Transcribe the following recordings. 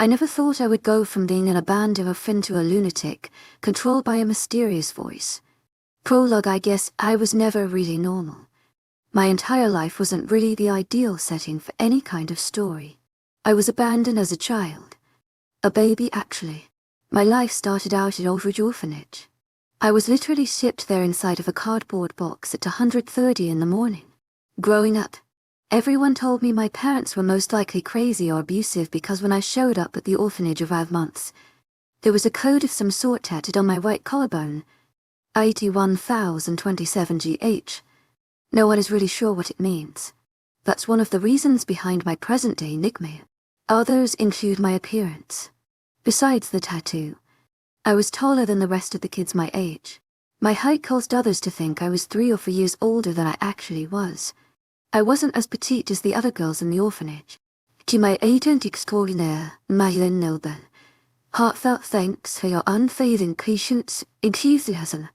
I never thought I would go from being an abandoned to a lunatic, controlled by a mysterious voice. Prologue. I guess I was never really normal. My entire life wasn't really the ideal setting for any kind of story. I was abandoned as a child. A baby, actually. My life started out at Orphanage. I was literally shipped there inside of a cardboard box at 1:30 in the morning. Growing up, everyone told me my parents were most likely crazy or abusive because when I showed up at the orphanage around months, there was a code of some sort tattooed on my right collarbone, 𝐖𝐡1027GH. No one is really sure what it means. That's one of the reasons behind my present-day nickname. Others include my appearance. Besides the tattoo, I was taller than the rest of the kids my age. My height caused others to think I was 3 or 4 years older than I actually was. I wasn't as petite as the other girls in the orphanage. 𝐊𝐢𝐳𝐷𝐞𝐬𝐵. Heartfelt thanks for your unfailing patience, enthusiasm.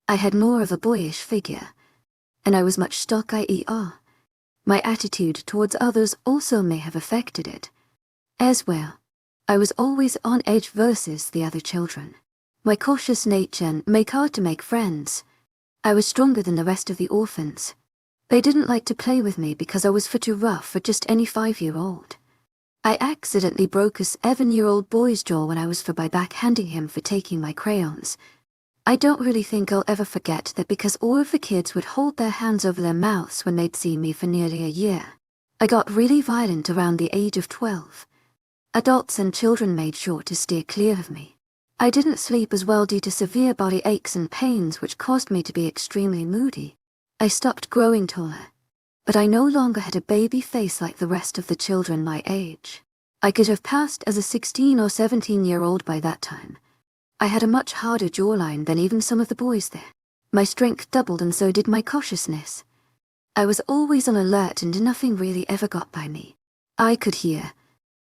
I had more of a boyish figure, and I was much stocker. My attitude towards others also may have affected it. As well, I was always on edge versus the other children. My cautious nature made hard to make friends. I was stronger than the rest of the orphans. They didn't like to play with me because I was far too rough for just any 5-year-old. I accidentally broke a 7-year-old boy's jaw when I was by backhanding him for taking my crayons. I don't really think I'll ever forget that because all of the kids would hold their hands over their mouths when they'd seen me for nearly a year. I got really violent around the age of 12. Adults and children made sure to steer clear of me. I didn't sleep as well due to severe body aches and pains which caused me to be extremely moody. I stopped growing taller, but I no longer had a baby face like the rest of the children my age. I could have passed as a 16 or 17-year-old by that time. I had a much harder jawline than even some of the boys there. My strength doubled and so did my cautiousness. I was always on alert and nothing really ever got by me. I could hear,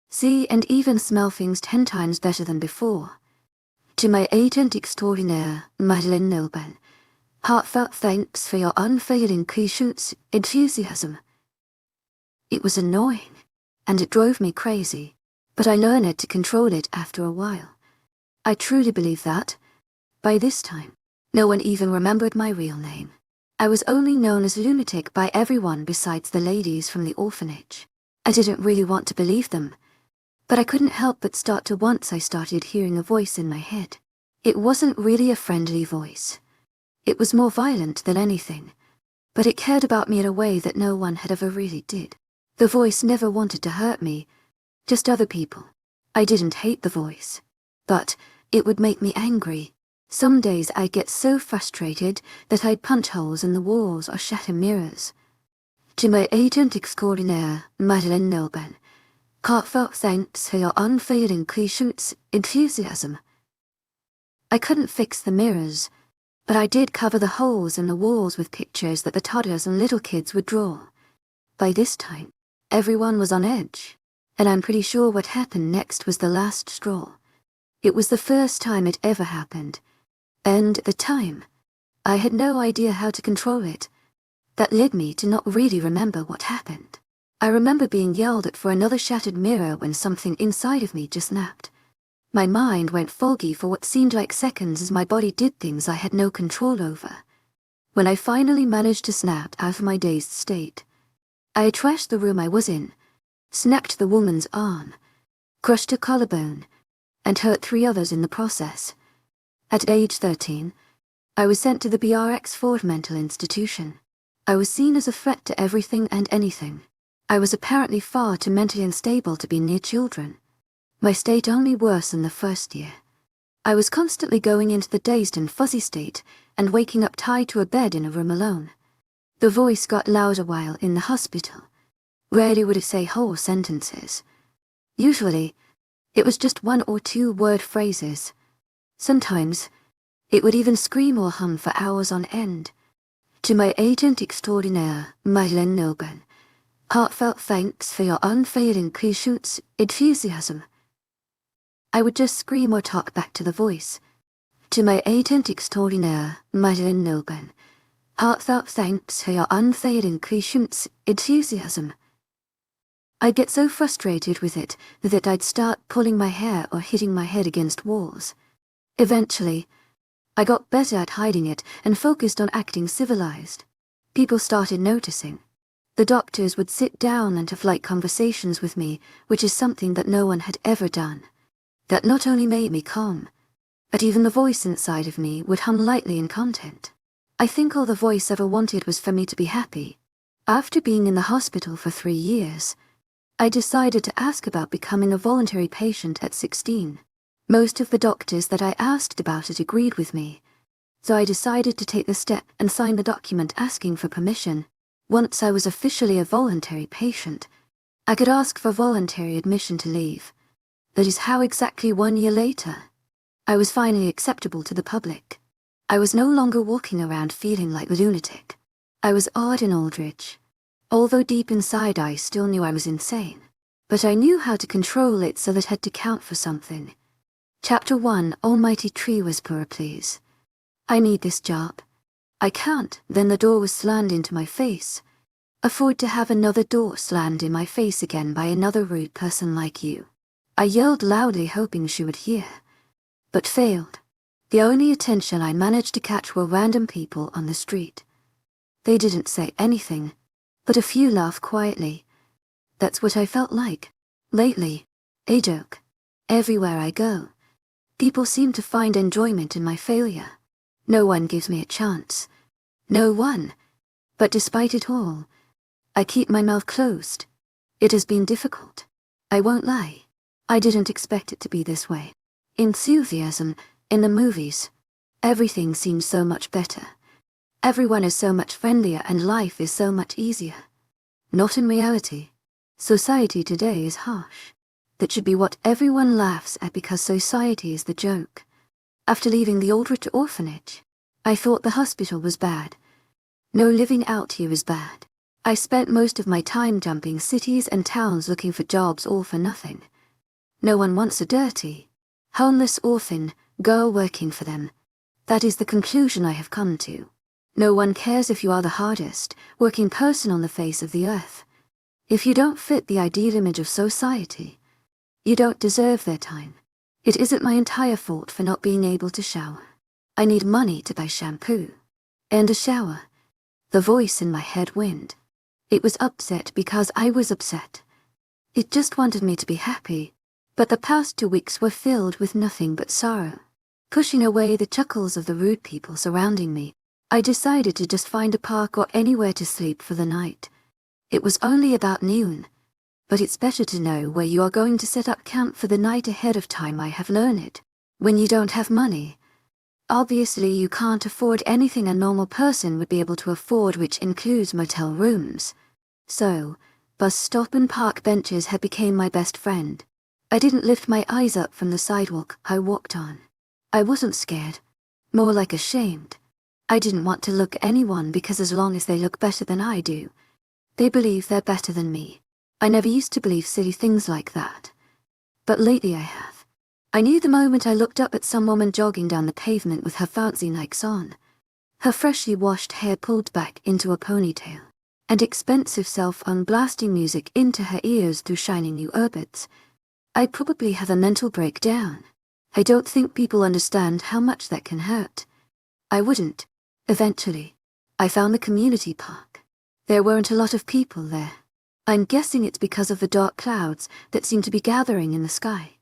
see and even smell things 10 times better than before. 𝐊𝐢𝐳𝐷𝐞𝐬𝐵. Heartfelt thanks for your unfailing patience, enthusiasm. It was annoying, and it drove me crazy, but I learned to control it after a while. I truly believe that, by this time, no one even remembered my real name. I was only known as lunatic by everyone besides the ladies from the orphanage. I didn't really want to believe them, but I couldn't help but start to once I started hearing a voice in my head. It wasn't really a friendly voice. It was more violent than anything, but it cared about me in a way that no one had ever really did. The voice never wanted to hurt me, just other people. I didn't hate the voice, but it would make me angry. Some days I'd get so frustrated that I'd punch holes in the walls or shatter mirrors. 𝐊𝐢𝐳𝐷𝐞𝐬𝐵. Heartfelt thanks for your unfailing patience, enthusiasm. I couldn't fix the mirrors, but I did cover the holes in the walls with pictures that the toddlers and little kids would draw. By this time, everyone was on edge, and I'm pretty sure what happened next was the last straw. It was the first time it ever happened, and at the time, I had no idea how to control it. That led me to not really remember what happened. I remember being yelled at for another shattered mirror when something inside of me just snapped. My mind went foggy for what seemed like seconds as my body did things I had no control over. When I finally managed to snap out of my dazed state, I trashed the room I was in, snapped the woman's arm, crushed her collarbone, and hurt 3 others in the process. At age 13, I was sent to the BRX mental institution. I was seen as a threat to everything and anything. I was apparently far too mentally unstable to be near children. My state only worsened the first year. I was constantly going into the dazed and fuzzy state and waking up tied to a bed in a room alone. The voice got louder while in the hospital. Rarely would it say whole sentences. Usually, it was just 1 or 2 word phrases. Sometimes, it would even scream or hum for hours on end. 𝐊𝐢𝐳𝐷𝐞𝐬𝐵. Heartfelt thanks for your unfailing patience, enthusiasm. I would just scream or talk back to the voice. 𝐊𝐢𝐳𝐷𝐞𝐬𝐵. Heartfelt thanks for your unfailing patience, enthusiasm. I'd get so frustrated with it that I'd start pulling my hair or hitting my head against walls. Eventually, I got better at hiding it and focused on acting civilized. People started noticing. The doctors would sit down and have light conversations with me, which is something that no one had ever done. That not only made me calm, but even the voice inside of me would hum lightly in content. I think all the voice ever wanted was for me to be happy. After being in the hospital for 3 years, I decided to ask about becoming a voluntary patient at 16. Most of the doctors that I asked about it agreed with me, so I decided to take the step and sign the document asking for permission. Once I was officially a voluntary patient, I could ask for voluntary admission to leave. That is how exactly 1 year later, I was finally acceptable to the public. I was no longer walking around feeling like a lunatic. I was odd in Aldridge, although deep inside I still knew I was insane. But I knew how to control it so that it had to count for something. Chapter 1, Almighty Tree Whisperer, please. I need this job. I can't, then the door was slammed into my face. Afford to have another door slammed in my face again by another rude person like you. I yelled loudly hoping she would hear, but failed. The only attention I managed to catch were random people on the street. They didn't say anything, but a few laughed quietly. That's what I felt like. Lately, a joke. Everywhere I go, people seem to find enjoyment in my failure. No one gives me a chance. No one. But despite it all, I keep my mouth closed. It has been difficult. I won't lie. I didn't expect it to be this way. Enthusiasm, in the movies, everything seems so much better. Everyone is so much friendlier and life is so much easier. Not in reality. Society today is harsh. That should be what everyone laughs at because society is the joke. After leaving the Aldridge orphanage, I thought the hospital was bad. No, living out here is bad. I spent most of my time jumping cities and towns looking for jobs all for nothing. No one wants a dirty, homeless orphan girl working for them. That is the conclusion I have come to. No one cares if you are the hardest working person on the face of the earth. If you don't fit the ideal image of society, you don't deserve their time. It isn't my entire fault for not being able to shower. I need money to buy shampoo and a shower. The voice in my head whined. It was upset because I was upset. It just wanted me to be happy, but the past 2 weeks were filled with nothing but sorrow. Pushing away the chuckles of the rude people surrounding me, I decided to just find a park or anywhere to sleep for the night. It was only about noon, but it's better to know where you are going to set up camp for the night ahead of time. I have learned it. When you don't have money, obviously you can't afford anything a normal person would be able to afford, which includes motel rooms. So, bus stop and park benches had become my best friend. I didn't lift my eyes up from the sidewalk I walked on. I wasn't scared, more like ashamed. I didn't want to look at anyone because as long as they look better than I do, they believe they're better than me. I never used to believe silly things like that. But lately I have. I knew the moment I looked up at some woman jogging down the pavement with her fancy Nikes on, her freshly washed hair pulled back into a ponytail, and expensive cell-phone blasting music into her ears through shiny new earbuds. I'd probably have a mental breakdown. I don't think people understand how much that can hurt. I wouldn't. Eventually, I found the community park. There weren't a lot of people there. I'm guessing it's because of the dark clouds that seem to be gathering in the sky.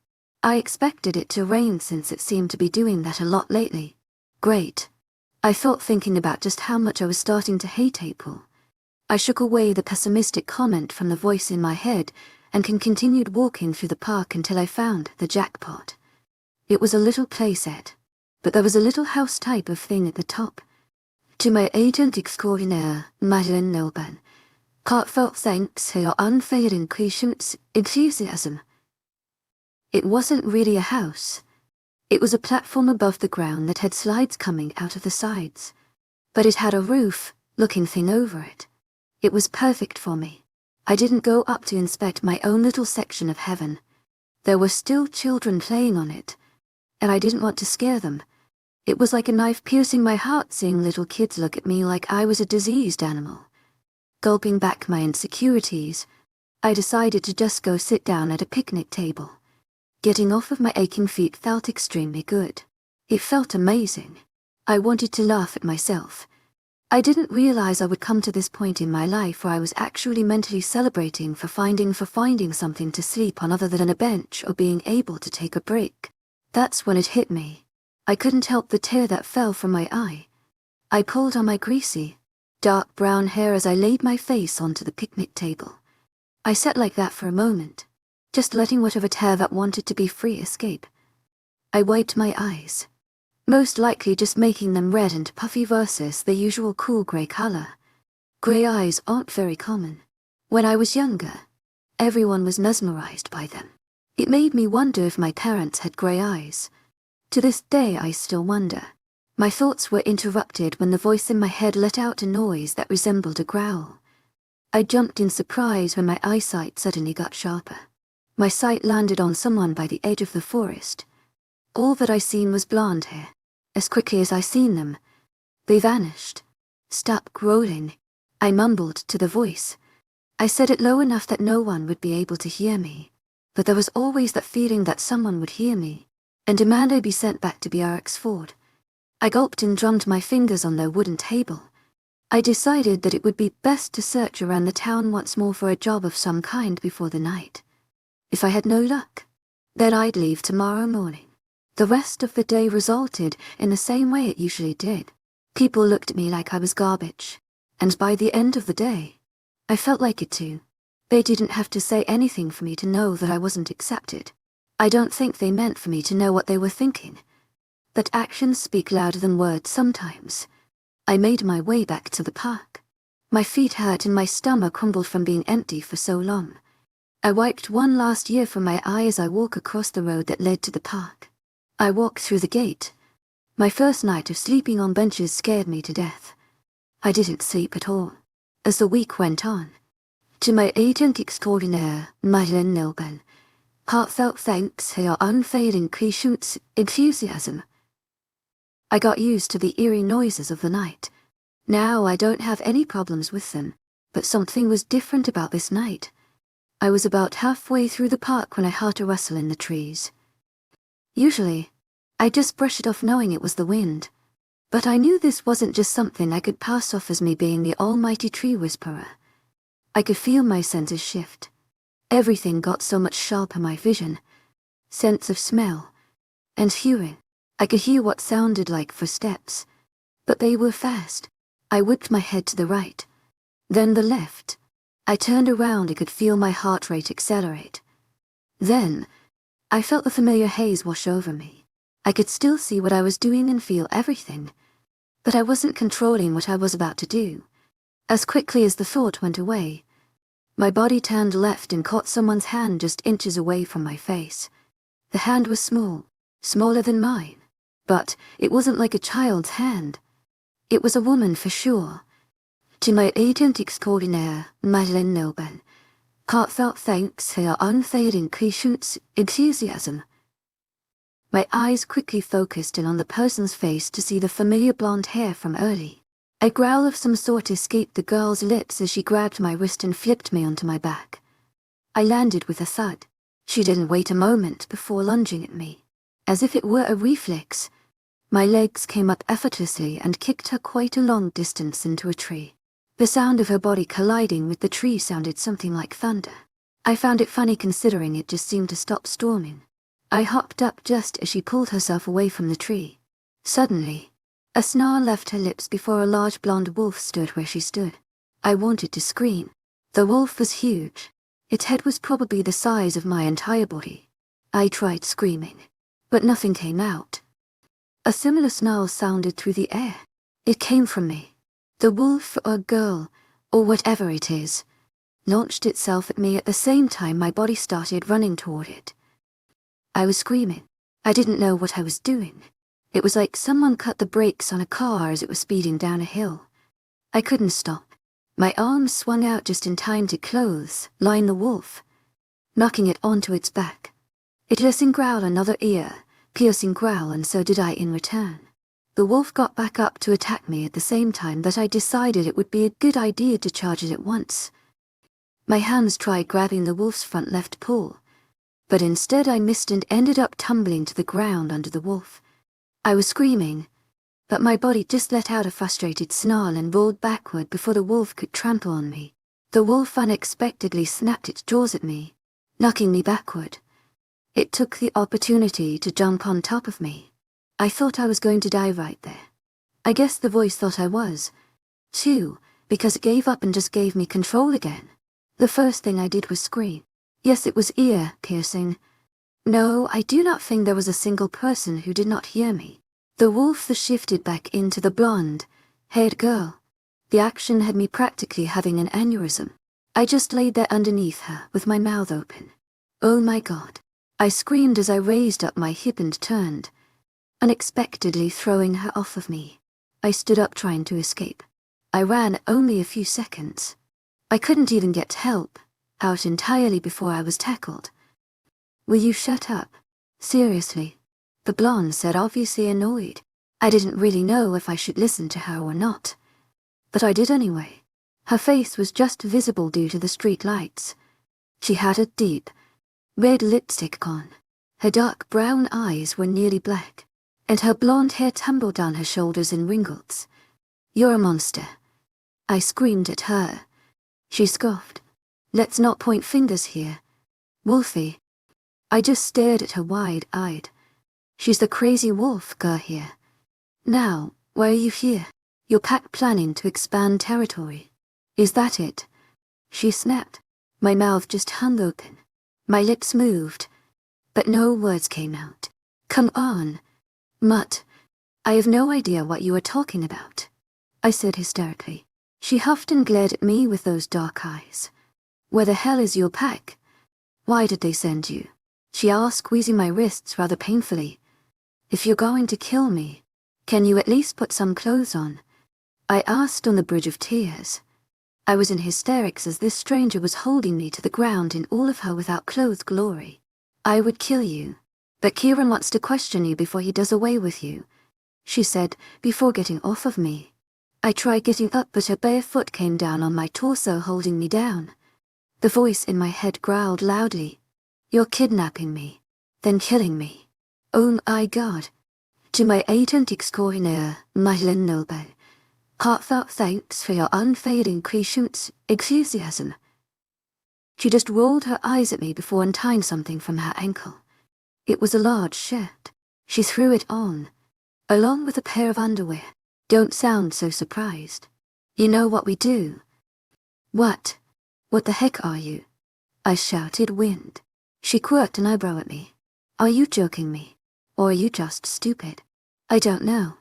I expected it to rain since it seemed to be doing that a lot lately. Great. I thought, thinking about just how much I was starting to hate April. I shook away the pessimistic comment from the voice in my head and continued walking through the park until I found the jackpot. It was a little playset, but there was a little house type of thing at the top. To my agent extraordinaire, Madeleine Nilban, heartfelt thanks for your unfailing patience, enthusiasm. It wasn't really a house. It was a platform above the ground that had slides coming out of the sides, but it had a roof-looking thing over it. It was perfect for me. I didn't go up to inspect my own little section of heaven. There were still children playing on it, and I didn't want to scare them. It was like a knife piercing my heart seeing little kids look at me like I was a diseased animal. Gulping back my insecurities, I decided to just go sit down at a picnic table. Getting off of my aching feet felt extremely good. It felt amazing. I wanted to laugh at myself. I didn't realize I would come to this point in my life where I was actually mentally celebrating for finding something to sleep on other than a bench or being able to take a break. That's when it hit me. I couldn't help the tear that fell from my eye. I pulled on my greasy, dark brown hair as I laid my face onto the picnic table. I sat like that for a moment, just letting whatever tear that wanted to be free escape. I wiped my eyes, most likely just making them red and puffy versus the usual cool grey color. Grey eyes aren't very common. When I was younger, everyone was mesmerized by them. It made me wonder if my parents had grey eyes. To this day I still wonder. My thoughts were interrupted when the voice in my head let out a noise that resembled a growl. I jumped in surprise when my eyesight suddenly got sharper. My sight landed on someone by the edge of the forest. All that I seen was blonde hair. As quickly as I seen them, they vanished. Stop growling, I mumbled to the voice. I said it low enough that no one would be able to hear me, but there was always that feeling that someone would hear me and demand I be sent back to 𝐵𝐴𝐴𝐴𝐴𝐴𝐴𝐴𝐴. I gulped and drummed my fingers on the wooden table. I decided that it would be best to search around the town once more for a job of some kind before the night. If I had no luck, then I'd leave tomorrow morning. The rest of the day resulted in the same way it usually did. People looked at me like I was garbage, and by the end of the day, I felt like it too. They didn't have to say anything for me to know that I wasn't accepted. I don't think they meant for me to know what they were thinking. But actions speak louder than words sometimes. I made my way back to the park. My feet hurt and my stomach crumbled from being empty for so long. I wiped one last tear from my eye as I walked across the road that led to the park. I walked through the gate. My first night of sleeping on benches scared me to death. I didn't sleep at all. As the week went on, to my agent extraordinaire, Madeleine Nilben, heartfelt thanks for your unfailing patience, enthusiasm. I got used to the eerie noises of the night. Now I don't have any problems with them, but something was different about this night. I was about halfway through the park when I heard a rustle in the trees. Usually, I just brush it off knowing it was the wind. But I knew this wasn't just something I could pass off as me being the almighty tree whisperer. I could feel my senses shift. Everything got so much sharper, my vision, sense of smell, and hearing. I could hear what sounded like footsteps, but they were fast. I whipped my head to the right, then the left. I turned around and could feel my heart rate accelerate. Then, I felt the familiar haze wash over me. I could still see what I was doing and feel everything, but I wasn't controlling what I was about to do. As quickly as the thought went away, my body turned left and caught someone's hand just inches away from my face. The hand was small, smaller than mine, but it wasn't like a child's hand. It was a woman for sure. To my agent extraordinaire, Madeleine Nilben, heartfelt thanks for your unfailing patience, enthusiasm. My eyes quickly focused in on the person's face to see the familiar blonde hair from early. A growl of some sort escaped the girl's lips as she grabbed my wrist and flipped me onto my back. I landed with a thud. She didn't wait a moment before lunging at me. As if it were a reflex, my legs came up effortlessly and kicked her quite a long distance into a tree. The sound of her body colliding with the tree sounded something like thunder. I found it funny considering it just seemed to stop storming. I hopped up just as she pulled herself away from the tree. Suddenly, a snarl left her lips before a large blonde wolf stood where she stood. I wanted to scream. The wolf was huge. Its head was probably the size of my entire body. I tried screaming, but nothing came out. A similar snarl sounded through the air. It came from me. The wolf or girl, or whatever it is, launched itself at me at the same time my body started running toward it. I was screaming. I didn't know what I was doing. It was like someone cut the brakes on a car as it was speeding down a hill. I couldn't stop. My arms swung out just in time to clothesline the wolf, knocking it onto its back. It listened growl another ear-piercing growl, and so did I in return. The wolf got back up to attack me at the same time that I decided it would be a good idea to charge it at once. My hands tried grabbing the wolf's front left paw, but instead I missed and ended up tumbling to the ground under the wolf. I was screaming, but my body just let out a frustrated snarl and rolled backward before the wolf could trample on me. The wolf unexpectedly snapped its jaws at me, knocking me backward. It took the opportunity to jump on top of me. I thought I was going to die right there. I guess the voice thought I was, too, because it gave up and just gave me control again. The first thing I did was scream. Yes, it was ear-piercing. No, I do not think there was a single person who did not hear me. The wolf shifted back into the blonde-haired girl. The action had me practically having an aneurysm. I just laid there underneath her with my mouth open. Oh my God. I screamed as I raised up my hip and turned, unexpectedly throwing her off of me. I stood up trying to escape. I ran only a few seconds. I couldn't even get help out entirely before I was tackled. Will you shut up? Seriously? The blonde said, obviously annoyed. I didn't really know if I should listen to her or not, but I did anyway. Her face was just visible due to the street lights. She had a deep red lipstick on. Her dark brown eyes were nearly black, and her blonde hair tumbled down her shoulders in ringlets. You're a monster. I screamed at her. She scoffed. Let's not point fingers here, Wolfie. I just stared at her wide-eyed. She's the crazy wolf girl here. Now, why are you here? Your pack planning to expand territory. Is that it? She snapped. My mouth just hung open. My lips moved, but no words came out. Come on, Mutt. I have no idea what you are talking about, I said hysterically. She huffed and glared at me with those dark eyes. Where the hell is your pack? Why did they send you? She asked, squeezing my wrists rather painfully. If you're going to kill me, can you at least put some clothes on? I asked on the bridge of tears. I was in hysterics as this stranger was holding me to the ground in all of her without clothes glory. I would kill you, but Kieran wants to question you before he does away with you, she said, before getting off of me. I tried getting up, but her bare foot came down on my torso, holding me down. The voice in my head growled loudly. You're kidnapping me, then killing me. Oh my God. To my 𝐊𝐢𝐧𝐼 𝐬𝐻𝐼𝐬. Heartfelt thanks for your unfading enthusiasm. She just rolled her eyes at me before untying something from her ankle. It was a large shirt. She threw it on, along with a pair of underwear. Don't sound so surprised. You know what we do. What? What the heck are you? I shouted, wind. She quirked an eyebrow at me. Are you joking me? Or are you just stupid? I don't know.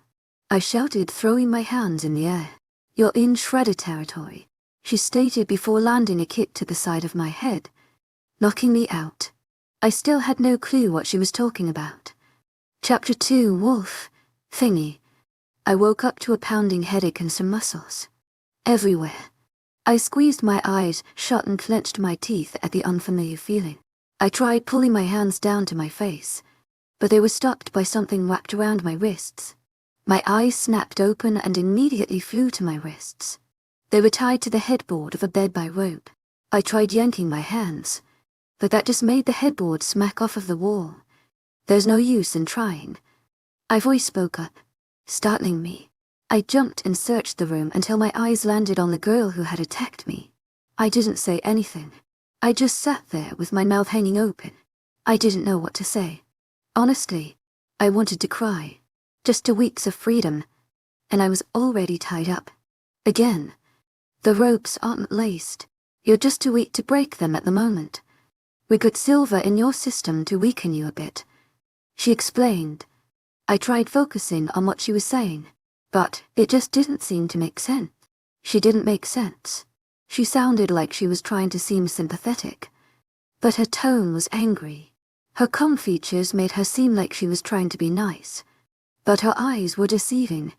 I shouted, throwing my hands in the air. You're in shredder territory, she stated before landing a kick to the side of my head, knocking me out. I still had no clue what she was talking about. Chapter 2, Wolf Thingy. I woke up to a pounding headache and some muscles everywhere. I squeezed my eyes shut and clenched my teeth at the unfamiliar feeling. I tried pulling my hands down to my face, but they were stopped by something wrapped around my wrists. My eyes snapped open and immediately flew to my wrists. They were tied to the headboard of a bed by rope. I tried yanking my hands, but that just made the headboard smack off of the wall. There's no use in trying. A voice spoke up, startling me. I jumped and searched the room until my eyes landed on the girl who had attacked me. I didn't say anything. I just sat there with my mouth hanging open. I didn't know what to say. Honestly, I wanted to cry. Just 2 weeks of freedom, and I was already tied up. Again. The ropes aren't laced. You're just too weak to break them at the moment. We got silver in your system to weaken you a bit, she explained. I tried focusing on what she was saying, but it just didn't seem to make sense. She didn't make sense. She sounded like she was trying to seem sympathetic, but her tone was angry. Her calm features made her seem like she was trying to be nice, but her eyes were deceiving.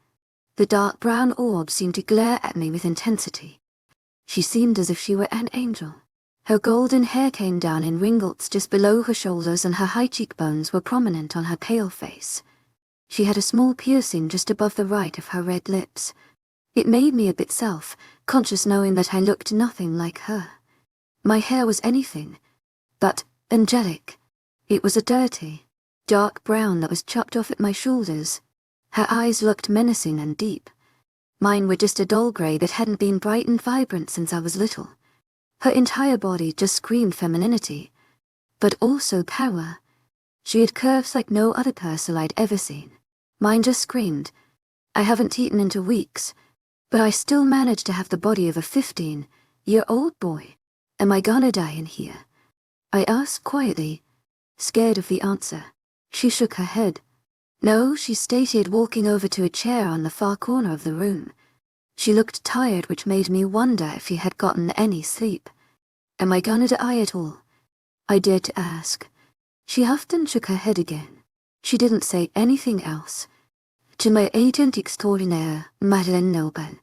The dark brown orb seemed to glare at me with intensity. She seemed as if she were an angel. Her golden hair came down in ringlets just below her shoulders, and her high cheekbones were prominent on her pale face. She had a small piercing just above the right of her red lips. It made me a bit self-conscious knowing that I looked nothing like her. My hair was anything but angelic. It was a dirty, dark brown that was chopped off at my shoulders. Her eyes looked menacing and deep. Mine were just a dull grey that hadn't been bright and vibrant since I was little. Her entire body just screamed femininity, but also power. She had curves like no other person I'd ever seen. Mine just screamed. I haven't eaten in 2 weeks, but I still managed to have the body of a 15-year-old boy. Am I gonna die in here? I asked quietly, scared of the answer. She shook her head. No, she stated, walking over to a chair on the far corner of the room. She looked tired, which made me wonder if she had gotten any sleep. Am I gonna die at all? I dared to ask. She huffed and shook her head again. She didn't say anything else. To my agent extraordinaire, Madeleine Noble,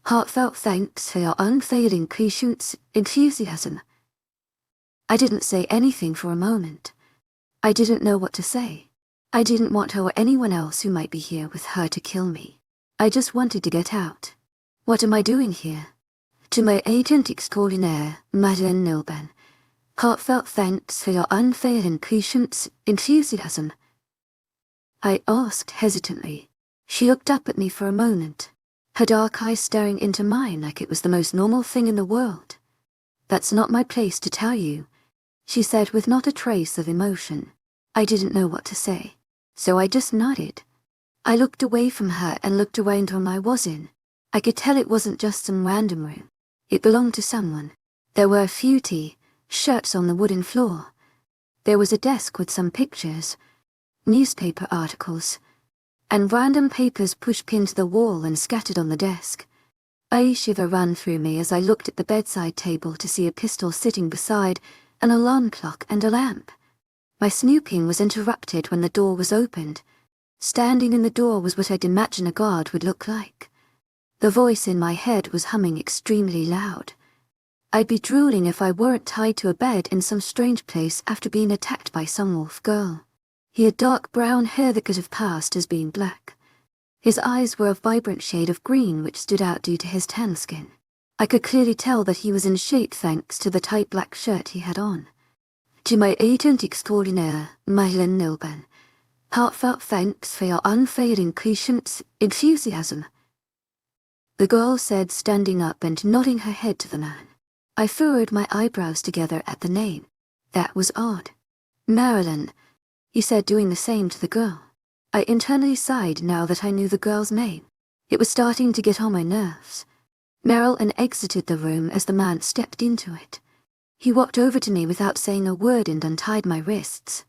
heartfelt thanks for your unfailing patience, enthusiasm. I didn't say anything for a moment. I didn't know what to say. I didn't want her or anyone else who might be here with her to kill me. I just wanted to get out. What am I doing here? To my agent extraordinaire, Madeleine Noble, heartfelt thanks for your unfailing patience, enthusiasm. I asked hesitantly. She looked up at me for a moment, her dark eyes staring into mine like it was the most normal thing in the world. That's not my place to tell you, she said with not a trace of emotion. I didn't know what to say, so I just nodded. I looked away from her and looked around the room I was in. I could tell it wasn't just some random room. It belonged to someone. There were a few T-shirts on the wooden floor. There was a desk with some pictures, newspaper articles, and random papers pushed pinned to the wall and scattered on the desk. A shiver ran through me as I looked at the bedside table to see a pistol sitting beside an alarm clock and a lamp. My snooping was interrupted when the door was opened. Standing in the door was what I'd imagine a guard would look like. The voice in my head was humming extremely loud. I'd be drooling if I weren't tied to a bed in some strange place after being attacked by some wolf girl. He had dark brown hair that could have passed as being black. His eyes were a vibrant shade of green which stood out due to his tan skin. I could clearly tell that he was in shape thanks to the tight black shirt he had on. To my agent extraordinaire, Madeleine Noble, heartfelt thanks for your unfailing patience, enthusiasm. The girl said, standing up and nodding her head to the man. I furrowed my eyebrows together at the name. That was odd. Marilyn, he said, doing the same to the girl. I internally sighed now that I knew the girl's name. It was starting to get on my nerves. Marilyn exited the room as the man stepped into it. He walked over to me without saying a word and untied my wrists.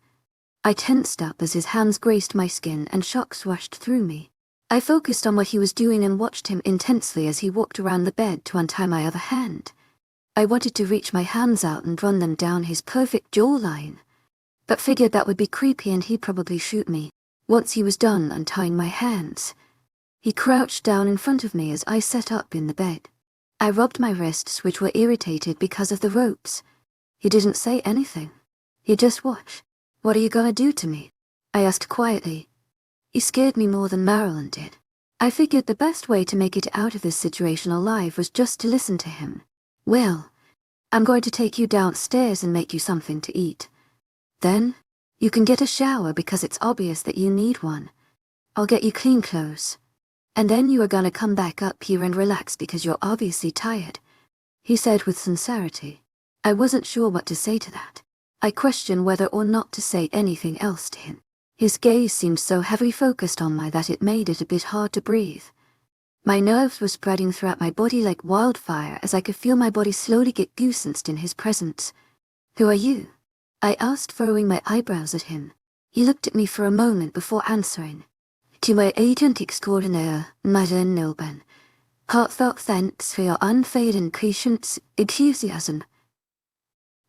I tensed up as his hands graced my skin and shock rushed through me. I focused on what he was doing and watched him intensely as he walked around the bed to untie my other hand. I wanted to reach my hands out and run them down his perfect jawline, but figured that would be creepy and he'd probably shoot me once he was done untying my hands. He crouched down in front of me as I sat up in the bed. I rubbed my wrists, which were irritated because of the ropes. He didn't say anything. He just watched. What are you gonna do to me? I asked quietly. He scared me more than Marilyn did. I figured the best way to make it out of this situation alive was just to listen to him. Well, I'm going to take you downstairs and make you something to eat. Then, you can get a shower because it's obvious that you need one. I'll get you clean clothes. And then you are gonna come back up here and relax because you're obviously tired, he said with sincerity. I wasn't sure what to say to that. I questioned whether or not to say anything else to him. His gaze seemed so heavily focused on me that it made it a bit hard to breathe. My nerves were spreading throughout my body like wildfire as I could feel my body slowly get goosensed in his presence. Who are you? I asked, furrowing my eyebrows at him. He looked at me for a moment before answering. To my agent extraordinaire, Madeleine Noble, heartfelt thanks for your unfailing patience, enthusiasm.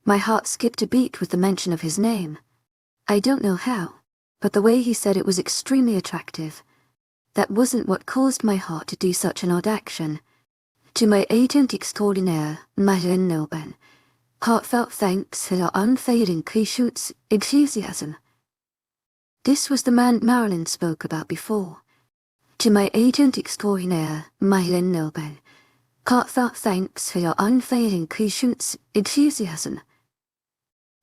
My heart skipped a beat with the mention of his name. I don't know how, but the way he said it was extremely attractive. That wasn't what caused my heart to do such an odd action. To my agent extraordinaire, Madeleine Noble, heartfelt thanks for your unfailing patience, enthusiasm. This was the man Marilyn spoke about before. To my agent extraordinaire, Madeleine Noble, Heartfelt thanks for your unfailing patience, enthusiasm.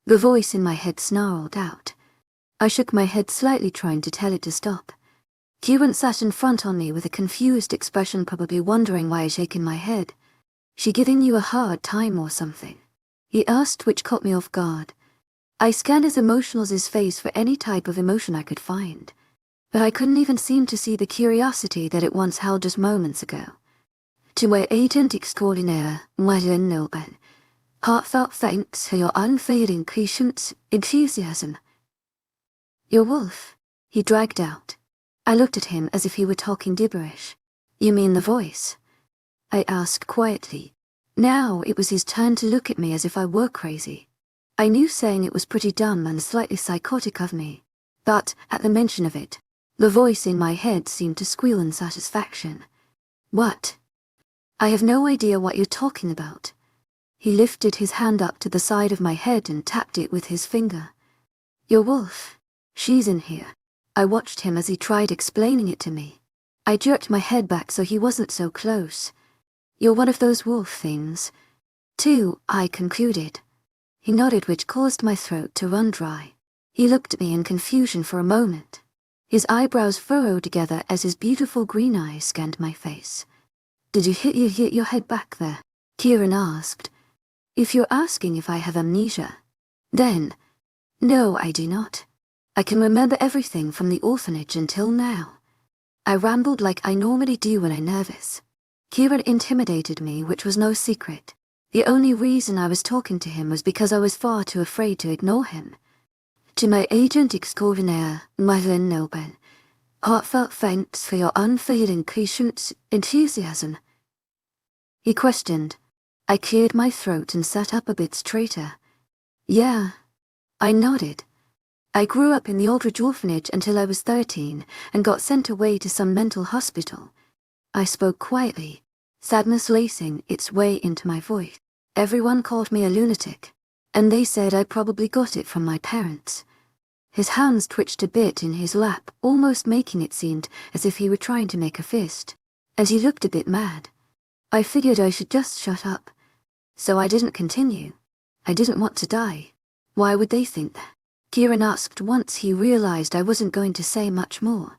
The voice in my head snarled out. I shook my head slightly, trying to tell it to stop. Kieran sat in front on me with a confused expression, probably wondering why I shaking my head. She giving you a hard time or something? He asked, which caught me off guard. I scanned his emotionals' face for any type of emotion I could find, but I couldn't even seem to see the curiosity that it once held just moments ago. 𝐶𝐲𝐻𝐬 𝐑𝐞𝐝𝐬, heartfelt thanks for your unfailing patience, enthusiasm. Your wolf, he dragged out. I looked at him as if he were talking gibberish. You mean the voice? I asked quietly. Now it was his turn to look at me as if I were crazy. I knew saying it was pretty dumb and slightly psychotic of me, but at the mention of it, the voice in my head seemed to squeal in satisfaction. What? I have no idea what you're talking about. He lifted his hand up to the side of my head and tapped it with his finger. Your wolf, she's in here. I watched him as he tried explaining it to me. I jerked my head back so he wasn't so close. You're one of those wolf things, too, I concluded. He nodded, which caused my throat to run dry. He looked at me in confusion for a moment. His eyebrows furrowed together as his beautiful green eyes scanned my face. Did you hit your head back there? Kieran asked. If you're asking if I have amnesia, then, no, I do not. I can remember everything from the orphanage until now. I rambled like I normally do when I'm nervous. Kieran intimidated me, which was no secret. The only reason I was talking to him was because I was far too afraid to ignore him. 𝐶𝐲𝐻𝐬 𝐑𝐞𝐝𝐬, heartfelt thanks for your unfailing patience, enthusiasm. He questioned. I cleared my throat and sat up a bit straighter. Yeah, I nodded. I grew up in the Aldridge orphanage until I was 13 and got sent away to some mental hospital. I spoke quietly, sadness lacing its way into my voice. Everyone called me a lunatic, and they said I probably got it from my parents. His hands twitched a bit in his lap, almost making it seem as if he were trying to make a fist, and he looked a bit mad. I figured I should just shut up, so I didn't continue. I didn't want to die. Why would they think that? Kieran asked once he realized I wasn't going to say much more.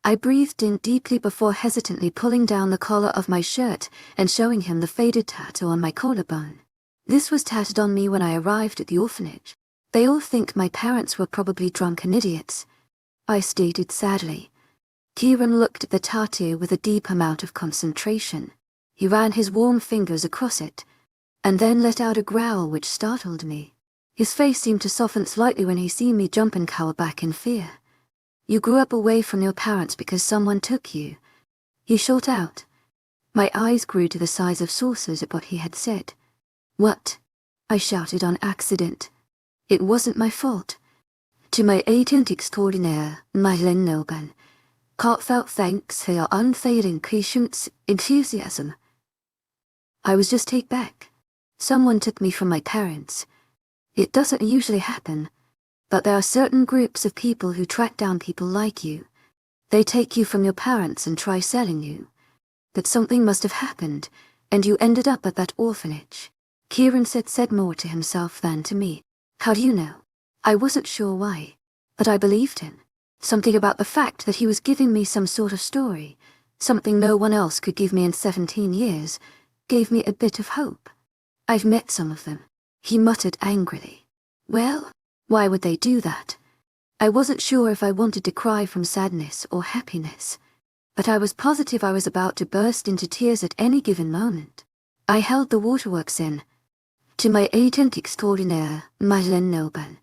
I breathed in deeply before hesitantly pulling down the collar of my shirt and showing him the faded tattoo on my collarbone. This was tattooed on me when I arrived at the orphanage. They all think my parents were probably drunken idiots, I stated sadly. Kieran looked at the tattoo with a deep amount of concentration. He ran his warm fingers across it, and then let out a growl which startled me. His face seemed to soften slightly when he seen me jump and cower back in fear. You grew up away from your parents because someone took you, he shot out. My eyes grew to the size of saucers at what he had said. What? I shouted on accident. It wasn't my fault. 𝐶𝐲𝐻𝐬 𝐑𝐞𝐝𝐬, heartfelt thanks for your unfailing patience, enthusiasm. I was just taken back. Someone took me from my parents. It doesn't usually happen, but there are certain groups of people who track down people like you. They take you from your parents and try selling you. But something must have happened, and you ended up at that orphanage. Kieran said more to himself than to me. How do you know? I wasn't sure why, but I believed him. Something about the fact that he was giving me some sort of story, something no one else could give me in 17 years, gave me a bit of hope. I've met some of them, he muttered angrily. Well, why would they do that? I wasn't sure if I wanted to cry from sadness or happiness, but I was positive I was about to burst into tears at any given moment. I held the waterworks in. 𝐶𝐲𝐻𝐬 𝐑𝐞𝐝𝐬,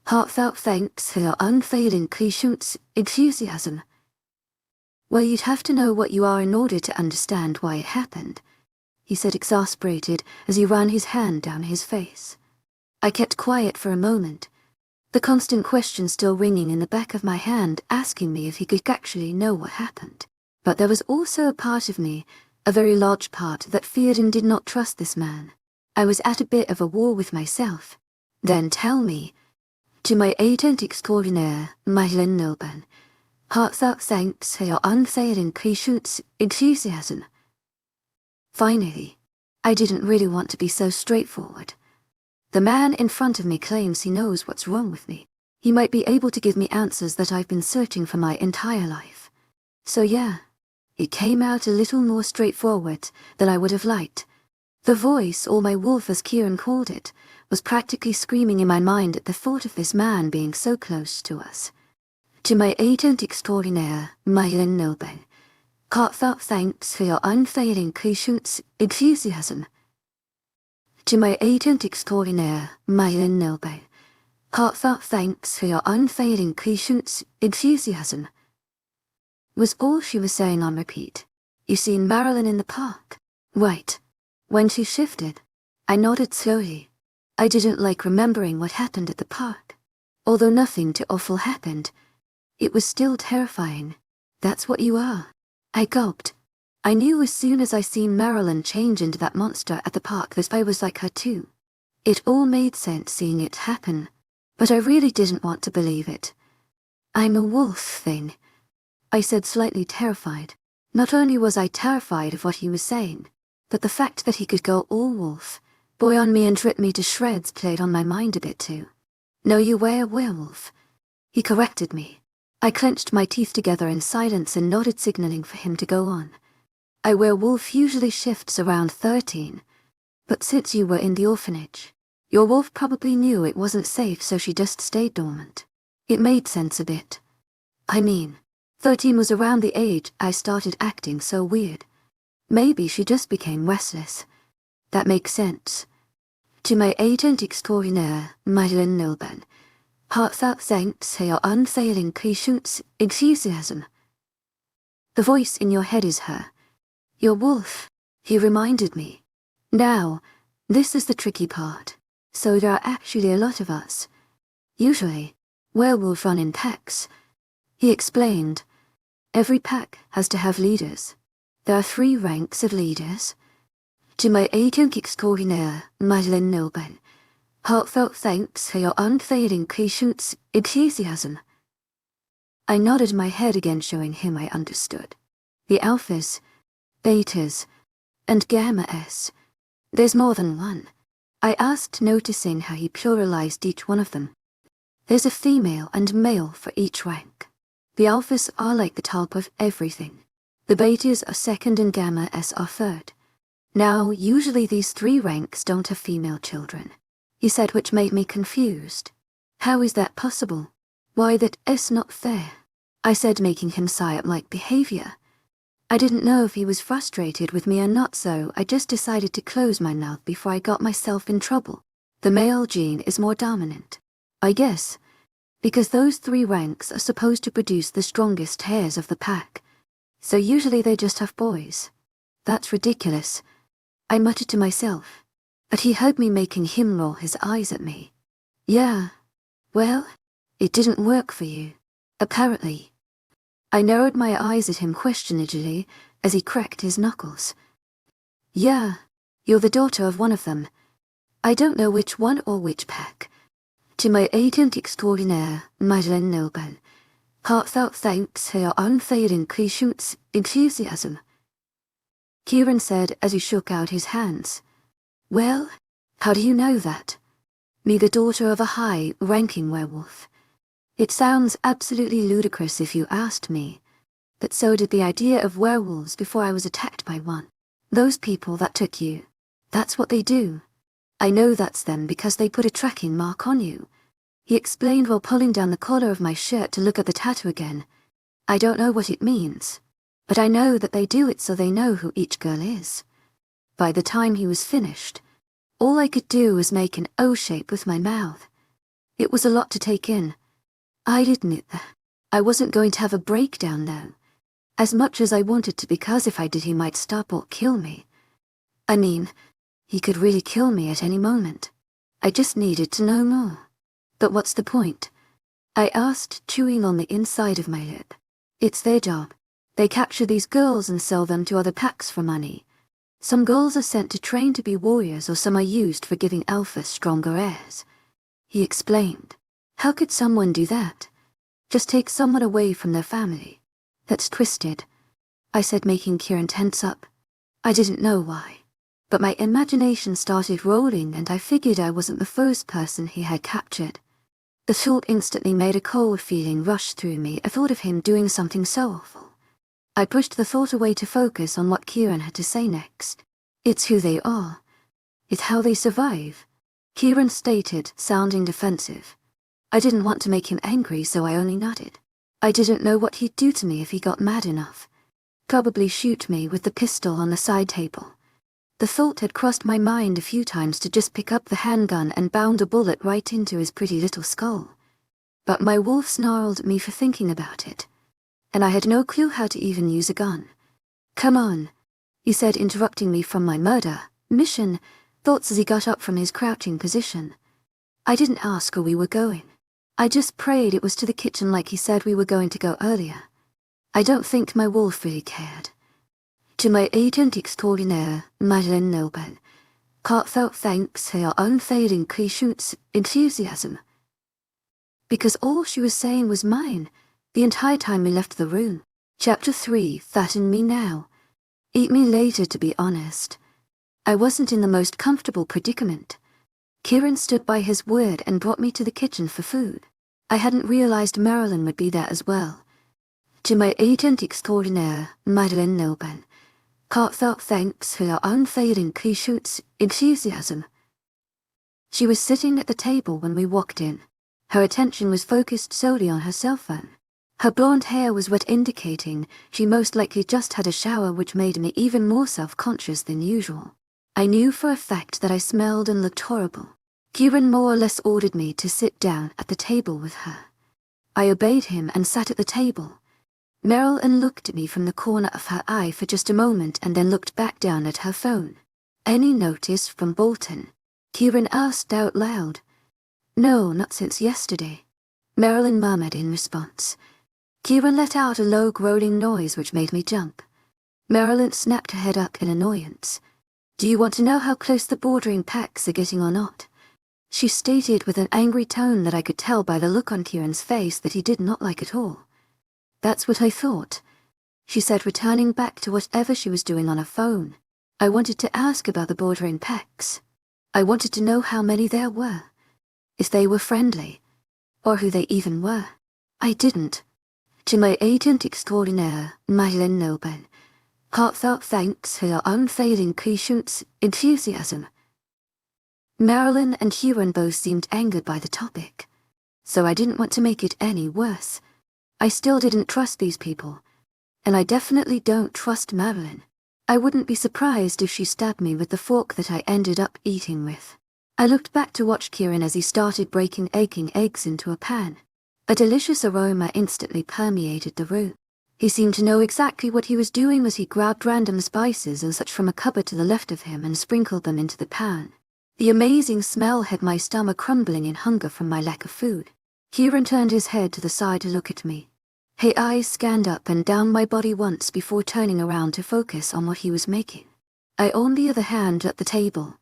heartfelt thanks for your unfailing patience, enthusiasm. Well, you'd have to know what you are in order to understand why it happened, he said, exasperated as he ran his hand down his face. I kept quiet for a moment, the constant question still ringing in the back of my hand, asking me if he could actually know what happened. But there was also a part of me, a very large part, that feared and did not trust this man. I was at a bit of a war with myself. Then tell me, 𝐶𝐲𝐻𝐬 𝐑𝐞𝐝𝐬, heartfelt thanks for your unfailing patience, enthusiasm. Finally, I didn't really want to be so straightforward. The man in front of me claims he knows what's wrong with me. He might be able to give me answers that I've been searching for my entire life. So yeah, it came out a little more straightforward than I would have liked. The voice, or my wolf as Kieran called it, was practically screaming in my mind at the thought of this man being so close to us. To my agent extraordinaire, 𝐿𝐴𝐻𝐿 heartfelt thanks for your unfailing patience, enthusiasm. To my agent extraordinaire, 𝐿𝐴𝐻𝐿 heartfelt thanks for your unfailing patience, enthusiasm. Was all she was saying on repeat. You seen Marilyn in the park? Right. When she shifted, I nodded slowly. I didn't like remembering what happened at the park. Although nothing too awful happened, it was still terrifying. That's what you are. I gulped. I knew as soon as I seen Marilyn change into that monster at the park that I was like her too. It all made sense seeing it happen, but I really didn't want to believe it. I'm a wolf thing, I said, slightly terrified. Not only was I terrified of what he was saying, but the fact that he could go all wolf, boy on me and rip me to shreds played on my mind a bit too. No, you were a werewolf. He corrected me. I clenched my teeth together in silence and nodded, signaling for him to go on. A werewolf usually shifts around 13, but since you were in the orphanage, your wolf probably knew it wasn't safe, so she just stayed dormant. It made sense a bit. I mean, 13 was around the age I started acting so weird. Maybe she just became restless. That makes sense. To my agent extraordinaire, 𝐿𝐴𝐻𝐿 heartfelt thanks for your unfailing patience, enthusiasm. The voice in your head is her. Your wolf, he reminded me. Now, this is the tricky part. So there are actually a lot of us. Usually, werewolves run in packs. He explained. Every pack has to have leaders. There are 3 ranks of leaders. To my agent extraordinaire, 𝐿𝐴𝐻𝐿 heartfelt thanks for your unfailing patience, enthusiasm. I nodded my head again, showing him I understood. The alphas, betas, and gamma-s. There's more than one. I asked, noticing how he pluralized each one of them. There's a female and male for each rank. The alphas are like the top of everything. The betas are second and gamma-s are third. Now, usually these 3 ranks don't have female children, he said, which made me confused. How is that possible? Why, that's not fair, I said, making him psyop-like behavior. I didn't know if he was frustrated with me or not, so I just decided to close my mouth before I got myself in trouble. The male gene is more dominant, I guess, because those 3 ranks are supposed to produce the strongest hairs of the pack. So usually they just have boys. That's ridiculous, I muttered to myself, but he heard me, making him roll his eyes at me. Yeah, well, it didn't work for you, apparently. I narrowed my eyes at him questioningly as he cracked his knuckles. Yeah, you're the daughter of one of them. I don't know which one or which pack. To my agent extraordinaire, 𝐿𝐴𝐻𝐿 heartfelt thanks for your unfailing patience, enthusiasm. Kieran said as he shook out his hands. Well, how do you know that? Me, the daughter of a high-ranking werewolf. It sounds absolutely ludicrous if you asked me, but so did the idea of werewolves before I was attacked by one. Those people that took you, that's what they do. I know that's them because they put a tracking mark on you, he explained while pulling down the collar of my shirt to look at the tattoo again. I don't know what it means, but I know that they do it so they know who each girl is. By the time he was finished, all I could do was make an O shape with my mouth. It was a lot to take in. I'd admit that I wasn't going to have a breakdown though, as much as I wanted to, because if I did he might stop or kill me. I mean, he could really kill me at any moment. I just needed to know more. But what's the point? I asked, chewing on the inside of my lip. It's their job. They capture these girls and sell them to other packs for money. Some girls are sent to train to be warriors, or some are used for giving alphas stronger heirs, he explained. How could someone do that? Just take someone away from their family? That's twisted, I said, making Kieran tense up. I didn't know why, but my imagination started rolling and I figured I wasn't the first person he had captured. The thought instantly made a cold feeling rush through me. I thought of him doing something so awful. I pushed the thought away to focus on what Kieran had to say next. It's who they are. It's how they survive, Kieran stated, sounding defensive. I didn't want to make him angry, so I only nodded. I didn't know what he'd do to me if he got mad enough. Probably shoot me with the pistol on the side table. The thought had crossed my mind a few times to just pick up the handgun and bound a bullet right into his pretty little skull. But my wolf snarled at me for thinking about it, and I had no clue how to even use a gun. Come on, he said, interrupting me from my murder mission thoughts as he got up from his crouching position. I didn't ask where we were going. I just prayed it was to the kitchen like he said we were going to go earlier. I don't think my wolf really cared. 𝐊𝐢𝐳𝐳 𝐷𝐐𝐻𝐬 𝐊𝐢𝐳𝐬𝐭𝐢𝐨𝐧. Because all she was saying was mine, the entire time we left the room. Chapter 3, Fatten Me Now. Eat me later, to be honest. I wasn't in the most comfortable predicament. Kieran stood by his word and brought me to the kitchen for food. I hadn't realized Marilyn would be there as well. 𝐊𝐢𝐳𝐬𝐻𝐬 𝐊𝐢𝐳𝐬𝐼𝐻𝐬. She was sitting at the table when we walked in. Her attention was focused solely on her cell phone. Her blonde hair was wet, indicating she most likely just had a shower, which made me even more self-conscious than usual. I knew for a fact that I smelled and looked horrible. Kieran more or less ordered me to sit down at the table with her. I obeyed him and sat at the table. Marilyn looked at me from the corner of her eye for just a moment and then looked back down at her phone. Any notice from Bolton? Kieran asked out loud. No, not since yesterday, Marilyn murmured in response. Kieran let out a low growling noise which made me jump. Marilyn snapped her head up in annoyance. Do you want to know how close the bordering packs are getting or not? She stated with an angry tone that I could tell by the look on Kieran's face that he did not like at all. That's what I thought, she said, returning back to whatever she was doing on her phone. I wanted to ask about the bordering packs. I wanted to know how many there were, if they were friendly, or who they even were. I didn't. 𝐊𝐢𝐳𝐬𝐻𝐬 𝐊𝐢𝐳𝐬𝐼𝐻𝐬. Marilyn and Kieran both seemed angered by the topic, so I didn't want to make it any worse. I still didn't trust these people, and I definitely don't trust Marilyn. I wouldn't be surprised if she stabbed me with the fork that I ended up eating with. I looked back to watch Kieran as he started breaking eggs into a pan. A delicious aroma instantly permeated the room. He seemed to know exactly what he was doing as he grabbed random spices and such from a cupboard to the left of him and sprinkled them into the pan. The amazing smell had my stomach crumbling in hunger from my lack of food. Kieran turned his head to the side to look at me. His eyes scanned up and down my body once before turning around to focus on what he was making. I on the other hand at the table,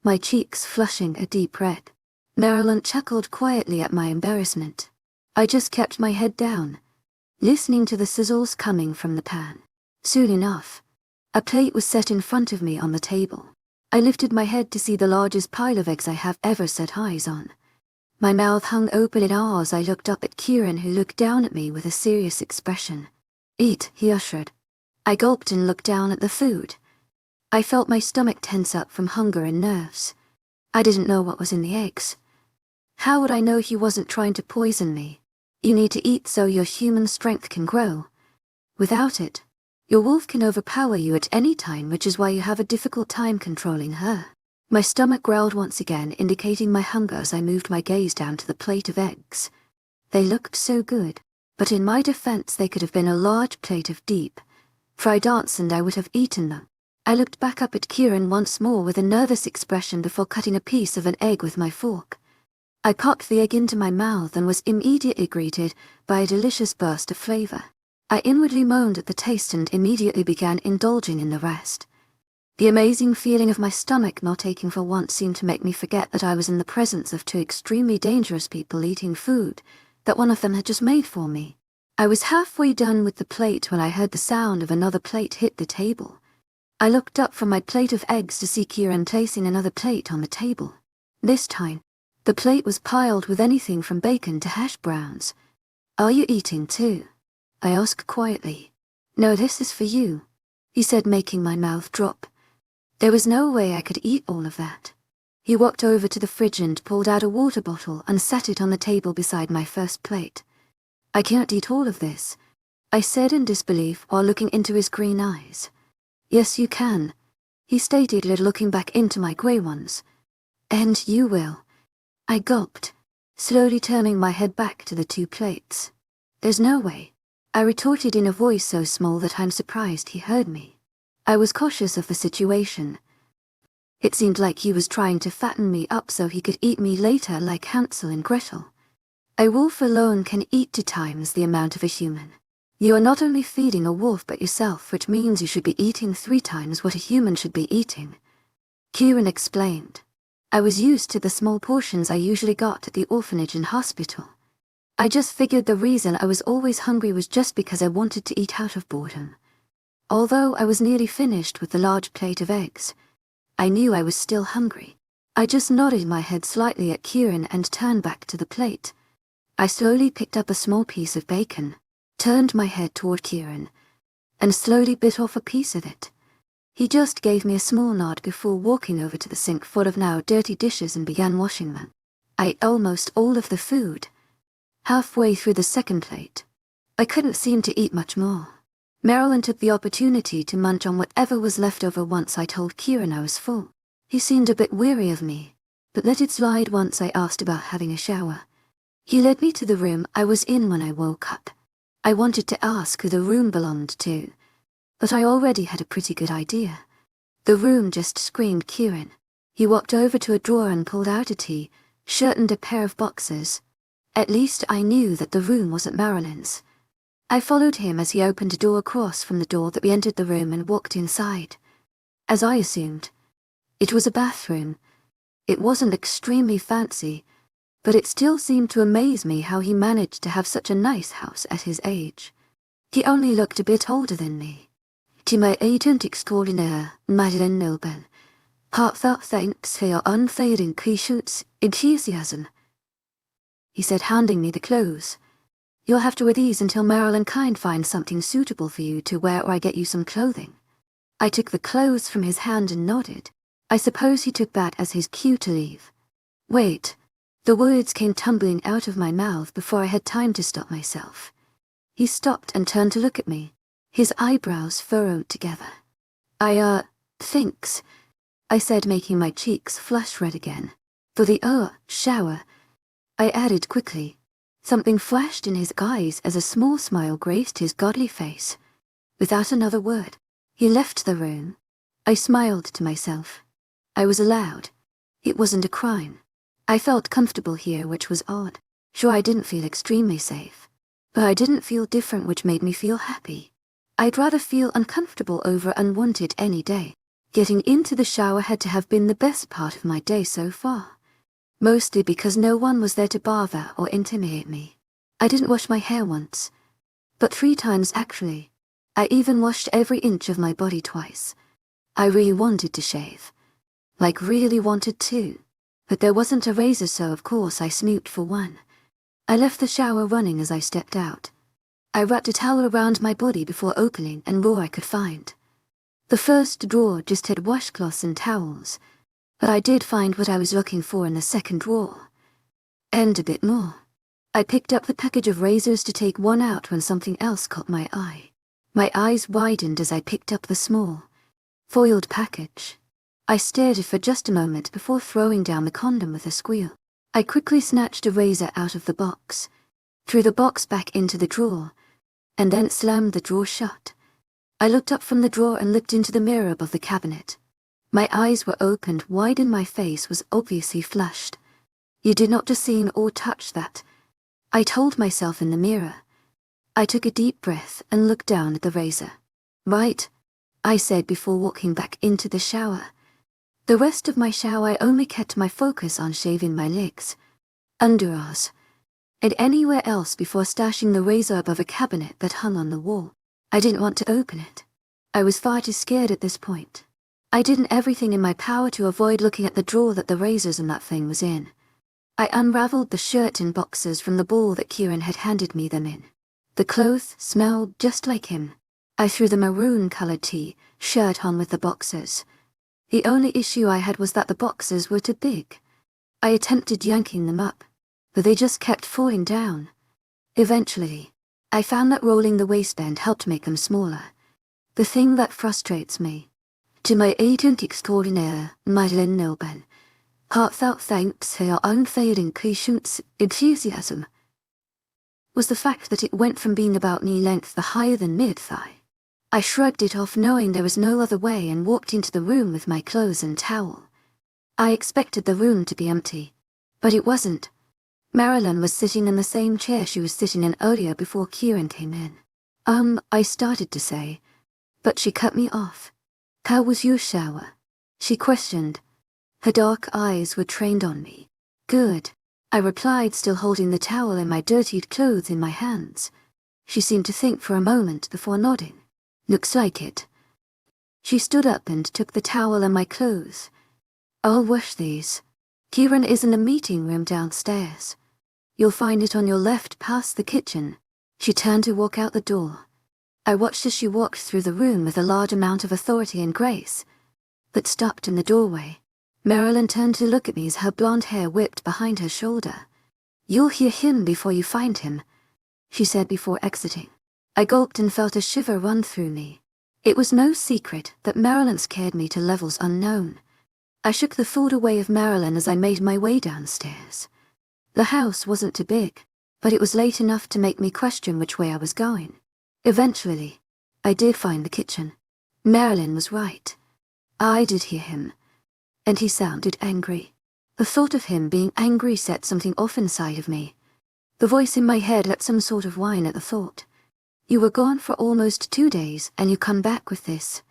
my cheeks flushing a deep red. Marilyn chuckled quietly at my embarrassment. I just kept my head down, listening to the sizzles coming from the pan. Soon enough, a plate was set in front of me on the table. I lifted my head to see the largest pile of eggs I have ever set eyes on. My mouth hung open in awe as I looked up at Kieran, who looked down at me with a serious expression. Eat, he ushered. I gulped and looked down at the food. I felt my stomach tense up from hunger and nerves. I didn't know what was in the eggs. How would I know he wasn't trying to poison me? You need to eat so your human strength can grow. Without it, your wolf can overpower you at any time, which is why you have a difficult time controlling her. My stomach growled once again, indicating my hunger as I moved my gaze down to the plate of eggs. They looked so good, but in my defense they could have been a large plate of deep fried ants and I would have eaten them. I looked back up at Kieran once more with a nervous expression before cutting a piece of an egg with my fork. I popped the egg into my mouth and was immediately greeted by a delicious burst of flavor. I inwardly moaned at the taste and immediately began indulging in the rest. The amazing feeling of my stomach not aching for once seemed to make me forget that I was in the presence of two extremely dangerous people eating food that one of them had just made for me. I was halfway done with the plate when I heard the sound of another plate hit the table. I looked up from my plate of eggs to see Kieran placing another plate on the table. This time, the plate was piled with anything from bacon to hash browns. "Are you eating too?" I asked quietly. "No, this is for you," he said, making my mouth drop. There was no way I could eat all of that. He walked over to the fridge and pulled out a water bottle and sat it on the table beside my first plate. "I can't eat all of this," I said in disbelief while looking into his green eyes. "Yes, you can," he stated, looking back into my grey ones. "And you will." I gulped, slowly turning my head back to the 2 plates. "There's no way," I retorted in a voice so small that I'm surprised he heard me. I was cautious of the situation. It seemed like he was trying to fatten me up so he could eat me later like Hansel and Gretel. A wolf alone can eat 2 times the amount of a human. You are not only feeding a wolf but yourself, which means you should be eating 3 times what a human should be eating, Kieran explained. I was used to the small portions I usually got at the orphanage and hospital. I just figured the reason I was always hungry was just because I wanted to eat out of boredom. Although I was nearly finished with the large plate of eggs, I knew I was still hungry. I just nodded my head slightly at Kieran and turned back to the plate. I slowly picked up a small piece of bacon, turned my head toward Kieran, and slowly bit off a piece of it. He just gave me a small nod before walking over to the sink full of now dirty dishes and began washing them. I ate almost all of the food. Halfway through the second plate, I couldn't seem to eat much more. Marilyn took the opportunity to munch on whatever was left over once I told Kieran I was full. He seemed a bit weary of me, but let it slide once I asked about having a shower. He led me to the room I was in when I woke up. I wanted to ask who the room belonged to, but I already had a pretty good idea. The room just screamed Kieran. He walked over to a drawer and pulled out a T-shirt and a pair of boxers. At least I knew that the room wasn't Marilyn's. I followed him as he opened a door across from the door that we entered the room and walked inside. As I assumed, it was a bathroom. It wasn't extremely fancy, but it still seemed to amaze me how he managed to have such a nice house at his age. He only looked a bit older than me. 𝐊𝐢𝐬𝐧𝐼 heartfelt thanks for your unfailing patience, enthusiasm, he said, handing me the clothes. "You'll have to wear these until Marilyn finds something suitable for you to wear, or I get you some clothing." I took the clothes from his hand and nodded. I suppose he took that as his cue to leave. Wait. The words came tumbling out of my mouth before I had time to stop myself. He stopped and turned to look at me, his eyebrows furrowed together. Thanks," I said, making my cheeks flush red again. "For the shower," I added quickly. Something flashed in his eyes as a small smile graced his godly face. Without another word, he left the room. I smiled to myself. I was allowed. It wasn't a crime. I felt comfortable here, which was odd. Sure, I didn't feel extremely safe, but I didn't feel different, which made me feel happy. I'd rather feel uncomfortable over unwanted any day. Getting into the shower had to have been the best part of my day so far. Mostly because no one was there to bother or intimidate me. I didn't wash my hair once, but 3 times actually. I even washed every inch of my body twice. I really wanted to shave. Like really wanted to. But there wasn't a razor, so of course I snooped for one. I left the shower running as I stepped out. I wrapped a towel around my body before opening and all I could find. The first drawer just had washcloths and towels, but I did find what I was looking for in the second drawer. And a bit more. I picked up the package of razors to take one out when something else caught my eye. My eyes widened as I picked up the small, foiled package. I stared for just a moment before throwing down the condom with a squeal. I quickly snatched a razor out of the box, threw the box back into the drawer, and then slammed the drawer shut. I looked up from the drawer and looked into the mirror above the cabinet. My eyes were opened wide and my face was obviously flushed. "You did not just see or touch that," I told myself in the mirror. I took a deep breath and looked down at the razor. "Right," I said before walking back into the shower. The rest of my shower I only kept my focus on shaving my legs, underarms, and anywhere else before stashing the razor above a cabinet that hung on the wall. I didn't want to open it. I was far too scared at this point. I did everything in my power to avoid looking at the drawer that the razors and that thing was in. I unraveled the shirt and boxers from the ball that Kieran had handed me them in. The clothes smelled just like him. I threw the maroon-colored shirt on with the boxers. The only issue I had was that the boxers were too big. I attempted yanking them up, but they just kept falling down. Eventually, I found that rolling the waistband helped make them smaller. The thing that frustrates me. 𝐸𝐴𝐷𝐤 𝐑𝐞𝐝𝐬 heartfelt thanks for your unfailing patience, enthusiasm, was the fact that it went from being about knee length to higher than mid-thigh. I shrugged it off knowing there was no other way and walked into the room with my clothes and towel. I expected the room to be empty, but it wasn't. Marilyn was sitting in the same chair she was sitting in earlier before Kieran came in. I started to say, but she cut me off. "How was your shower?" she questioned. Her dark eyes were trained on me. "Good," I replied, still holding the towel and my dirtied clothes in my hands. She seemed to think for a moment before nodding. "Looks like it." She stood up and took the towel and my clothes. "I'll wash these. Kieran is in the meeting room downstairs. You'll find it on your left past the kitchen." She turned to walk out the door. I watched as she walked through the room with a large amount of authority and grace, but stopped in the doorway. Marilyn turned to look at me as her blonde hair whipped behind her shoulder. "You'll hear him before you find him," she said before exiting. I gulped and felt a shiver run through me. It was no secret that Marilyn scared me to levels unknown. I shook the thought away of Marilyn as I made my way downstairs. The house wasn't too big, but it was late enough to make me question which way I was going. Eventually, I did find the kitchen. Marilyn was right. I did hear him, and he sounded angry. The thought of him being angry set something off inside of me. The voice in my head let some sort of whine at the thought. "You were gone for almost 2 days, and you come back with this."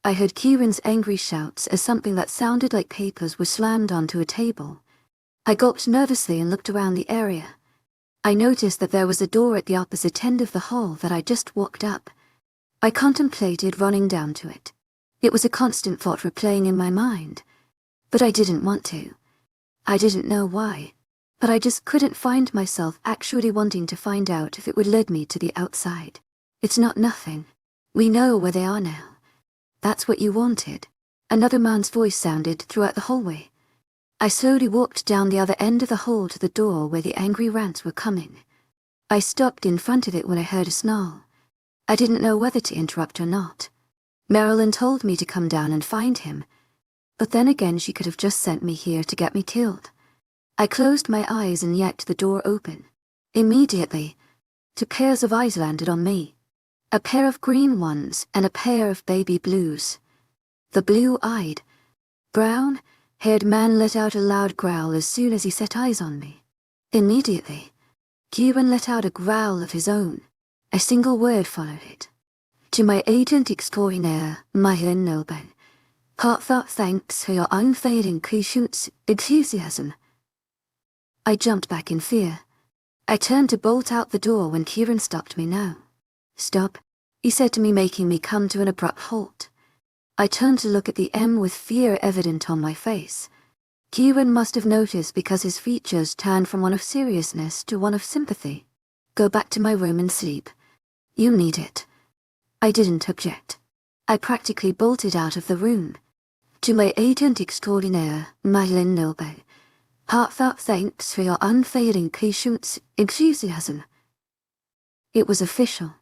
I heard Kieran's angry shouts as something that sounded like papers were slammed onto a table. I gulped nervously and looked around the area. I noticed that there was a door at the opposite end of the hall that I just walked up. I contemplated running down to it. It was a constant thought replaying in my mind, but I didn't want to. I didn't know why, but I just couldn't find myself actually wanting to find out if it would lead me to the outside. "It's not nothing. We know where they are now. That's what you wanted." Another man's voice sounded throughout the hallway. I slowly walked down the other end of the hall to the door where the angry rants were coming. I stopped in front of it when I heard a snarl. I didn't know whether to interrupt or not. Marilyn told me to come down and find him, but then again she could have just sent me here to get me killed. I closed my eyes and yanked the door open. Immediately, 2 pairs of eyes landed on me. A pair of green ones and a pair of baby blues. The blue-eyed, brown-haired man let out a loud growl as soon as he set eyes on me. Immediately, Kieran let out a growl of his own. A single word followed it. 𝐸𝐴𝐷𝐤 heartfelt thanks for your unfailing patience, enthusiasm. I jumped back in fear. I turned to bolt out the door when Kieran stopped me now. "Stop," he said to me, making me come to an abrupt halt. I turned to look at the M with fear evident on my face. Kieran must have noticed because his features turned from one of seriousness to one of sympathy. "Go back to my room and sleep. You need it." I didn't object. I practically bolted out of the room. 𝐸𝐴𝐷𝐤 heartfelt thanks for your unfailing patience, enthusiasm. It was official.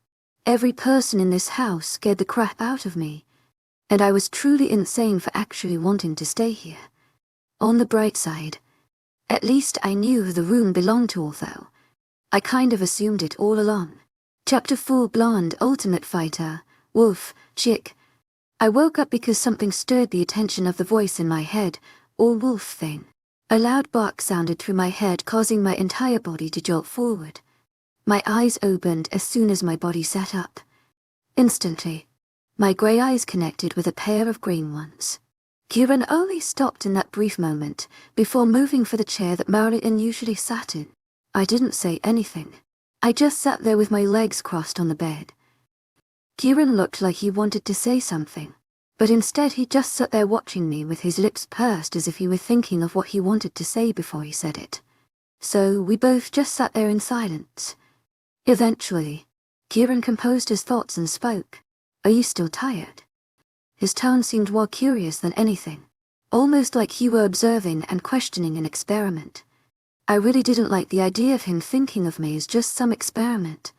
Every person in this house scared the crap out of me, and I was truly insane for actually wanting to stay here. On the bright side, at least I knew who the room belonged to, although I kind of assumed it all along. Chapter 4. Blonde Ultimate Fighter, Wolf, Chick. I woke up because something stirred the attention of the voice in my head, or wolf thing. A loud bark sounded through my head, causing my entire body to jolt forward. My eyes opened as soon as my body sat up. Instantly, my grey eyes connected with a pair of green ones. Kieran only stopped in that brief moment before moving for the chair that Marilyn usually sat in. I didn't say anything. I just sat there with my legs crossed on the bed. Kieran looked like he wanted to say something, but instead he just sat there watching me with his lips pursed as if he were thinking of what he wanted to say before he said it. So we both just sat there in silence. Eventually, Kieran composed his thoughts and spoke. "Are you still tired?" His tone seemed more curious than anything, almost like he were observing and questioning an experiment. I really didn't like the idea of him thinking of me as just some experiment.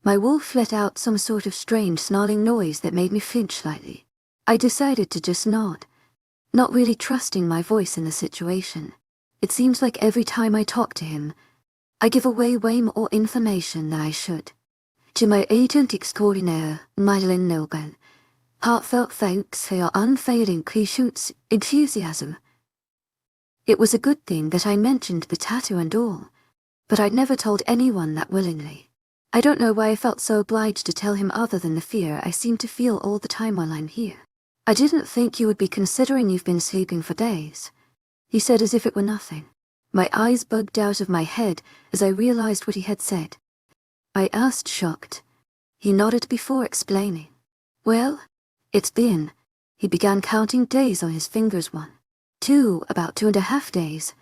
My wolf let out some sort of strange snarling noise that made me flinch slightly. I decided to just nod, not really trusting my voice in the situation. It seems like every time I talk to him, I give away way more information than I should. 𝐨𝐴𝐺𝐼𝐸 𝐊𝐢𝐳, heartfelt thanks for your unfailing enthusiasm. It was a good thing that I mentioned the tattoo and all, but I'd never told anyone that willingly. I don't know why I felt so obliged to tell him other than the fear I seem to feel all the time while I'm here. "I didn't think you would be considering you've been sleeping for days," he said as if it were nothing. My eyes bugged out of my head as I realized what he had said. I asked, shocked. He nodded before explaining. "Well, it's been..." He began counting days on his fingers. 1, 2, about 2.5 days.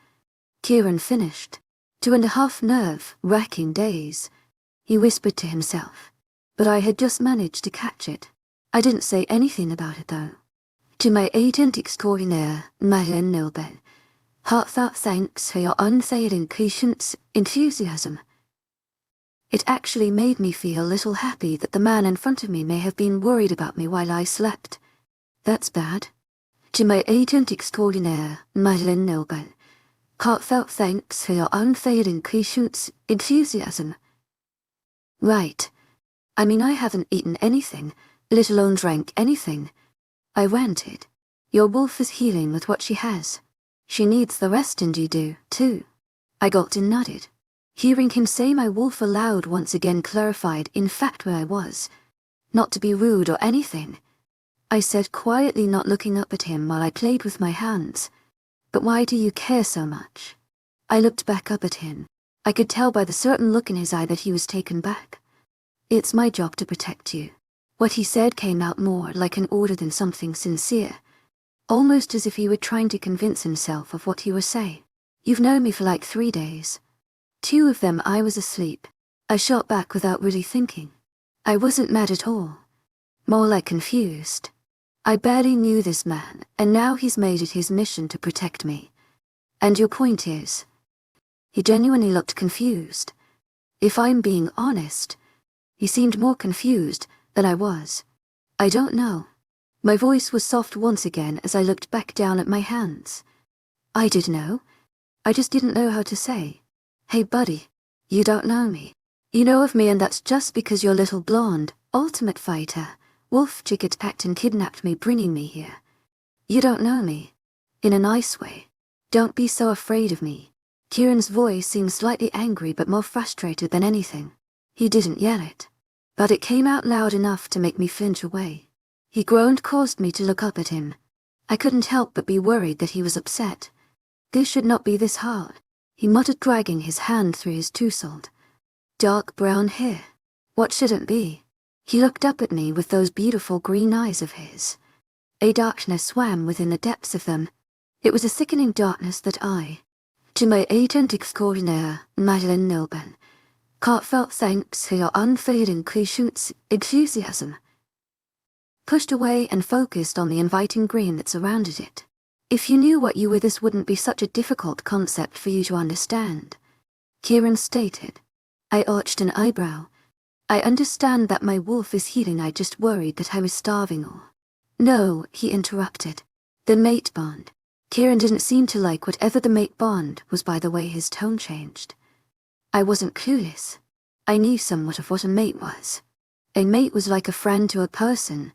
Kieran finished. 2.5 nerve-wracking days, he whispered to himself. But I had just managed to catch it. I didn't say anything about it though. 𝐨𝐴𝐺𝐼𝐸 heartfelt thanks for your unfailing enthusiasm. It actually made me feel a little happy that the man in front of me may have been worried about me while I slept. That's bad. 𝐨𝐴𝐺𝐼𝐸 heartfelt thanks for your unfailing enthusiasm. Right. I mean, I haven't eaten anything, let alone drank anything. I ranted. Your wolf is healing with what she has. She needs the rest, and you do, too. I gulped and nodded. Hearing him say my wolf aloud once again clarified in fact where I was. Not to be rude or anything, I said quietly, not looking up at him while I played with my hands. But why do you care so much? I looked back up at him. I could tell by the certain look in his eye that he was taken back. It's my job to protect you. What he said came out more like an order than something sincere, almost as if he were trying to convince himself of what he was saying. You've known me for like 3 days. 2 of them I was asleep. I shot back without really thinking. I wasn't mad at all. More like confused. I barely knew this man, and now he's made it his mission to protect me. And your point is? He genuinely looked confused. If I'm being honest, he seemed more confused than I was. I don't know. My voice was soft once again as I looked back down at my hands. I did know. I just didn't know how to say. Hey buddy, you don't know me. You know of me, and that's just because your little blonde, ultimate fighter, Wolf jiggered act and kidnapped me, bringing me here. You don't know me. In a nice way. Don't be so afraid of me. Kieran's voice seemed slightly angry but more frustrated than anything. He didn't yell it, but it came out loud enough to make me flinch away. He groaned, caused me to look up at him. I couldn't help but be worried that he was upset. This should not be this hard, he muttered, dragging his hand through his tousled, dark brown hair. What shouldn't be? He looked up at me with those beautiful green eyes of his. A darkness swam within the depths of them. It was a sickening darkness that 𝐨𝐴𝐺𝐼𝐸 heartfelt thanks for your unfailing enthusiasm. Pushed away and focused on the inviting green that surrounded it. If you knew what you were, this wouldn't be such a difficult concept for you to understand, Kieran stated. I arched an eyebrow. I understand that my wolf is healing. I just worried that I was starving or... No, he interrupted. The mate bond. Kieran didn't seem to like whatever the mate bond was by the way his tone changed. I wasn't clueless. I knew somewhat of what a mate was. A mate was like a friend to a person,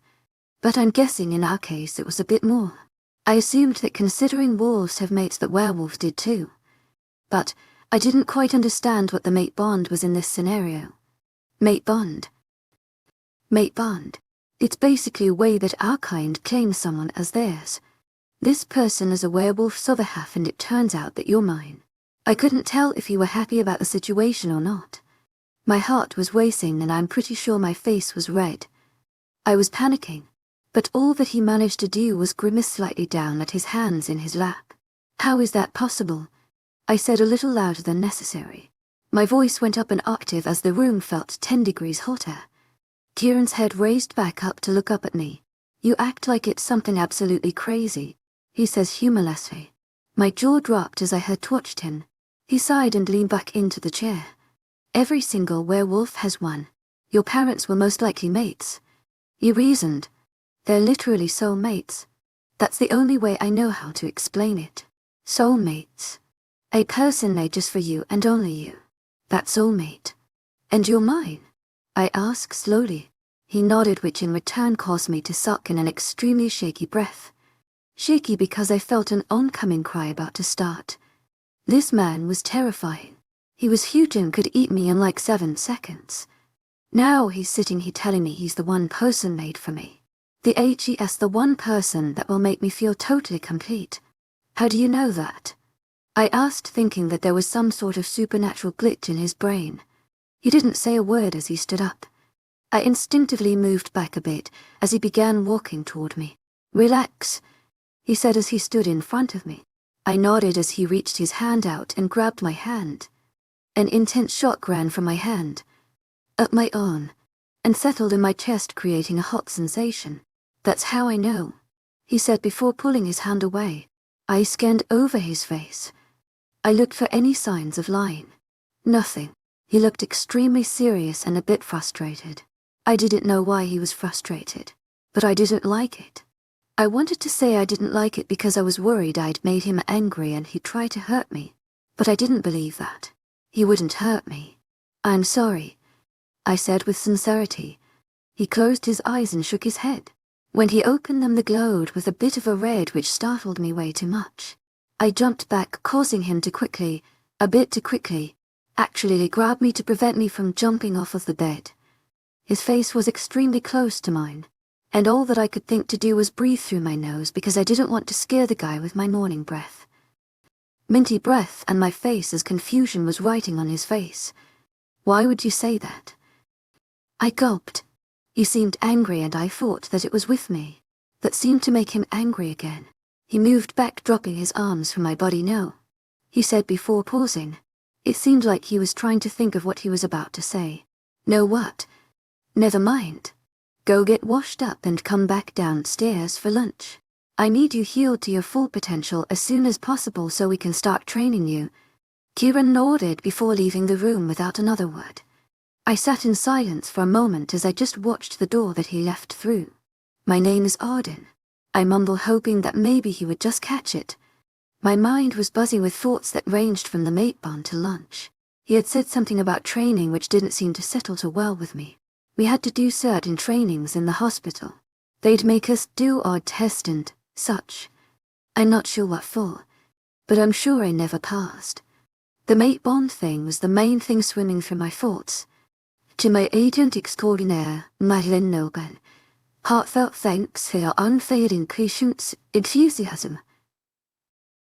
but I'm guessing in our case it was a bit more. I assumed that considering wolves have mates that werewolves did too. But I didn't quite understand what the mate bond was in this scenario. Mate bond. Mate bond. It's basically a way that our kind claims someone as theirs. This person is a werewolf's other half, and it turns out that you're mine. I couldn't tell if he were happy about the situation or not. My heart was racing and I'm pretty sure my face was red. I was panicking, but all that he managed to do was grimace slightly down at his hands in his lap. How is that possible? I said a little louder than necessary. My voice went up an octave as the room felt 10 degrees hotter. Kieran's head raised back up to look up at me. You act like it's something absolutely crazy, he says humorlessly. My jaw dropped as I had watched him. He sighed and leaned back into the chair. Every single werewolf has one. Your parents were most likely mates. He reasoned. They're literally soulmates. That's the only way I know how to explain it. Soulmates. A person made just for you and only you. That soulmate. And you're mine? I asked slowly. He nodded, which in return caused me to suck in an extremely shaky breath. Shaky because I felt an oncoming cry about to start. This man was terrifying. He was huge and could eat me in like 7 seconds. Now he's sitting here telling me he's the one person made for me. The 𝐊𝐸𝐲, the one person that will make me feel totally complete. How do you know that? I asked, thinking that there was some sort of supernatural glitch in his brain. He didn't say a word as he stood up. I instinctively moved back a bit as he began walking toward me. Relax, he said as he stood in front of me. I nodded as he reached his hand out and grabbed my hand. An intense shock ran from my hand, up my arm, and settled in my chest, creating a hot sensation. That's how I know, he said before pulling his hand away. I scanned over his face. I looked for any signs of lying. Nothing. He looked extremely serious and a bit frustrated. I didn't know why he was frustrated, but I didn't like it. I wanted to say I didn't like it because I was worried I'd made him angry and he'd try to hurt me, but I didn't believe that. He wouldn't hurt me. I'm sorry, I said with sincerity. He closed his eyes and shook his head. When he opened them, they glowed with a bit of a red, which startled me way too much. I jumped back, causing him to a bit too quickly, actually grab me to prevent me from jumping off of the bed. His face was extremely close to mine, and all that I could think to do was breathe through my nose because I didn't want to scare the guy with my morning breath. Minty breath and my face as confusion was writing on his face. Why would you say that? I gulped. He seemed angry and I thought that it was with me. That seemed to make him angry again. He moved back, dropping his arms from my body. No, he said before pausing. It seemed like he was trying to think of what he was about to say. No, what? Never mind. Go get washed up and come back downstairs for lunch. I need you healed to your full potential as soon as possible so we can start training you. Kieran nodded before leaving the room without another word. I sat in silence for a moment as I just watched the door that he left through. My name is Arden. I mumbled, hoping that maybe he would just catch it. My mind was buzzing with thoughts that ranged from the mate bond to lunch. He had said something about training which didn't seem to settle too well with me. We had to do certain trainings in the hospital. They'd make us do odd tests and such. I'm not sure what for, but I'm sure I never passed. The mate bond thing was the main thing swimming through my thoughts. To my agent extraordinaire, Madeline Nogan, heartfelt thanks for your unfading patience, enthusiasm.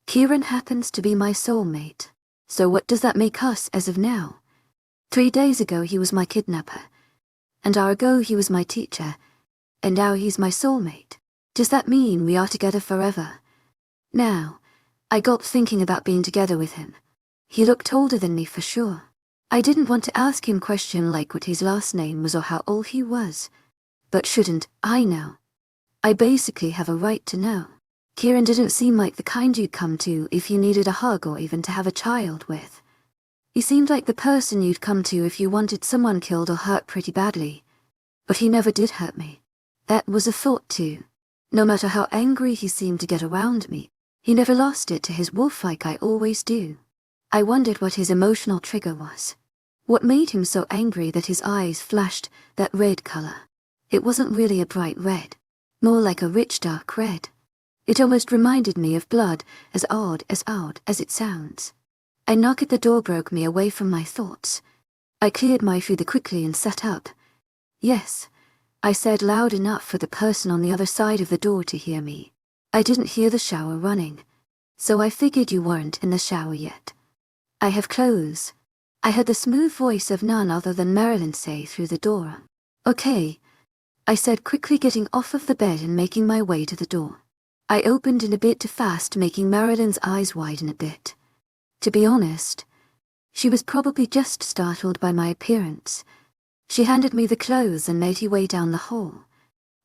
Kieran happens to be my soulmate, so what does that make us as of now? 3 days ago he was my kidnapper. An hour ago he was my teacher, and now he's my soulmate. Does that mean we are together forever? Now, I gulped, thinking about being together with him. He looked older than me for sure. I didn't want to ask him question like what his last name was or how old he was. But shouldn't I know? I basically have a right to know. Kieran didn't seem like the kind you'd come to if you needed a hug or even to have a child with. He seemed like the person you'd come to if you wanted someone killed or hurt pretty badly. But he never did hurt me. That was a thought too. No matter how angry he seemed to get around me, he never lost it to his wolf like I always do. I wondered what his emotional trigger was. What made him so angry that his eyes flashed that red color? It wasn't really a bright red, more like a rich dark red. It almost reminded me of blood, as odd as it sounds. A knock at the door broke me away from my thoughts. I cleared my food quickly and sat up. Yes, I said loud enough for the person on the other side of the door to hear me. I didn't hear the shower running, so I figured you weren't in the shower yet. I have clothes. I heard the smooth voice of none other than Marilyn say through the door. Okay. I said, quickly getting off of the bed and making my way to the door. I opened it a bit too fast, making Marilyn's eyes widen a bit. To be honest, she was probably just startled by my appearance. She handed me the clothes and made her way down the hall.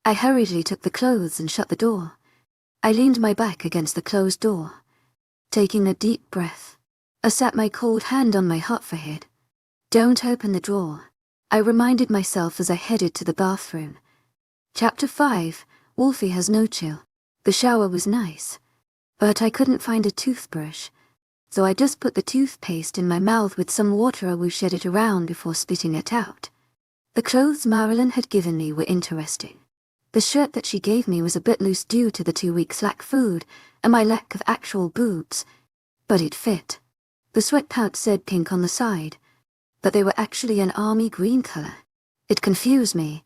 I hurriedly took the clothes and shut the door. I leaned my back against the closed door, taking a deep breath. I sat my cold hand on my hot forehead. Don't open the drawer, I reminded myself as I headed to the bathroom. Chapter 5, Wolfie has no chill. The shower was nice, but I couldn't find a toothbrush, so I just put the toothpaste in my mouth with some water. I whooshed it around before spitting it out. The clothes Marilyn had given me were interesting. The shirt that she gave me was a bit loose due to the 2 weeks lack food and my lack of actual boobs, but it fit. The sweatpants said pink on the side, but they were actually an army green color. It confused me,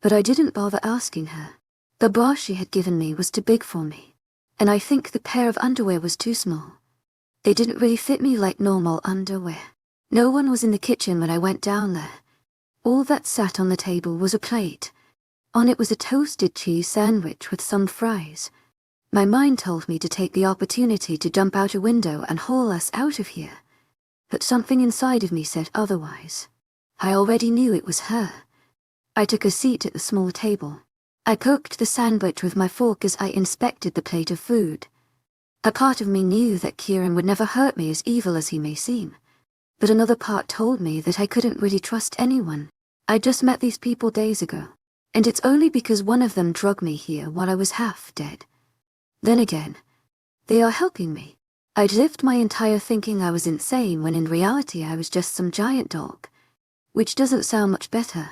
but I didn't bother asking her. The bra she had given me was too big for me, and I think the pair of underwear was too small. They didn't really fit me like normal underwear. No one was in the kitchen when I went down there. All that sat on the table was a plate. On it was a toasted cheese sandwich with some fries. My mind told me to take the opportunity to jump out a window and haul us out of here, but something inside of me said otherwise. I already knew it was her. I took a seat at the small table. I poked the sandwich with my fork as I inspected the plate of food. A part of me knew that Kieran would never hurt me, as evil as he may seem, but another part told me that I couldn't really trust anyone. I just met these people days ago, and it's only because one of them drugged me here while I was half dead. Then again, they are helping me. I'd lived my entire thinking I was insane when in reality I was just some giant dog, which doesn't sound much better,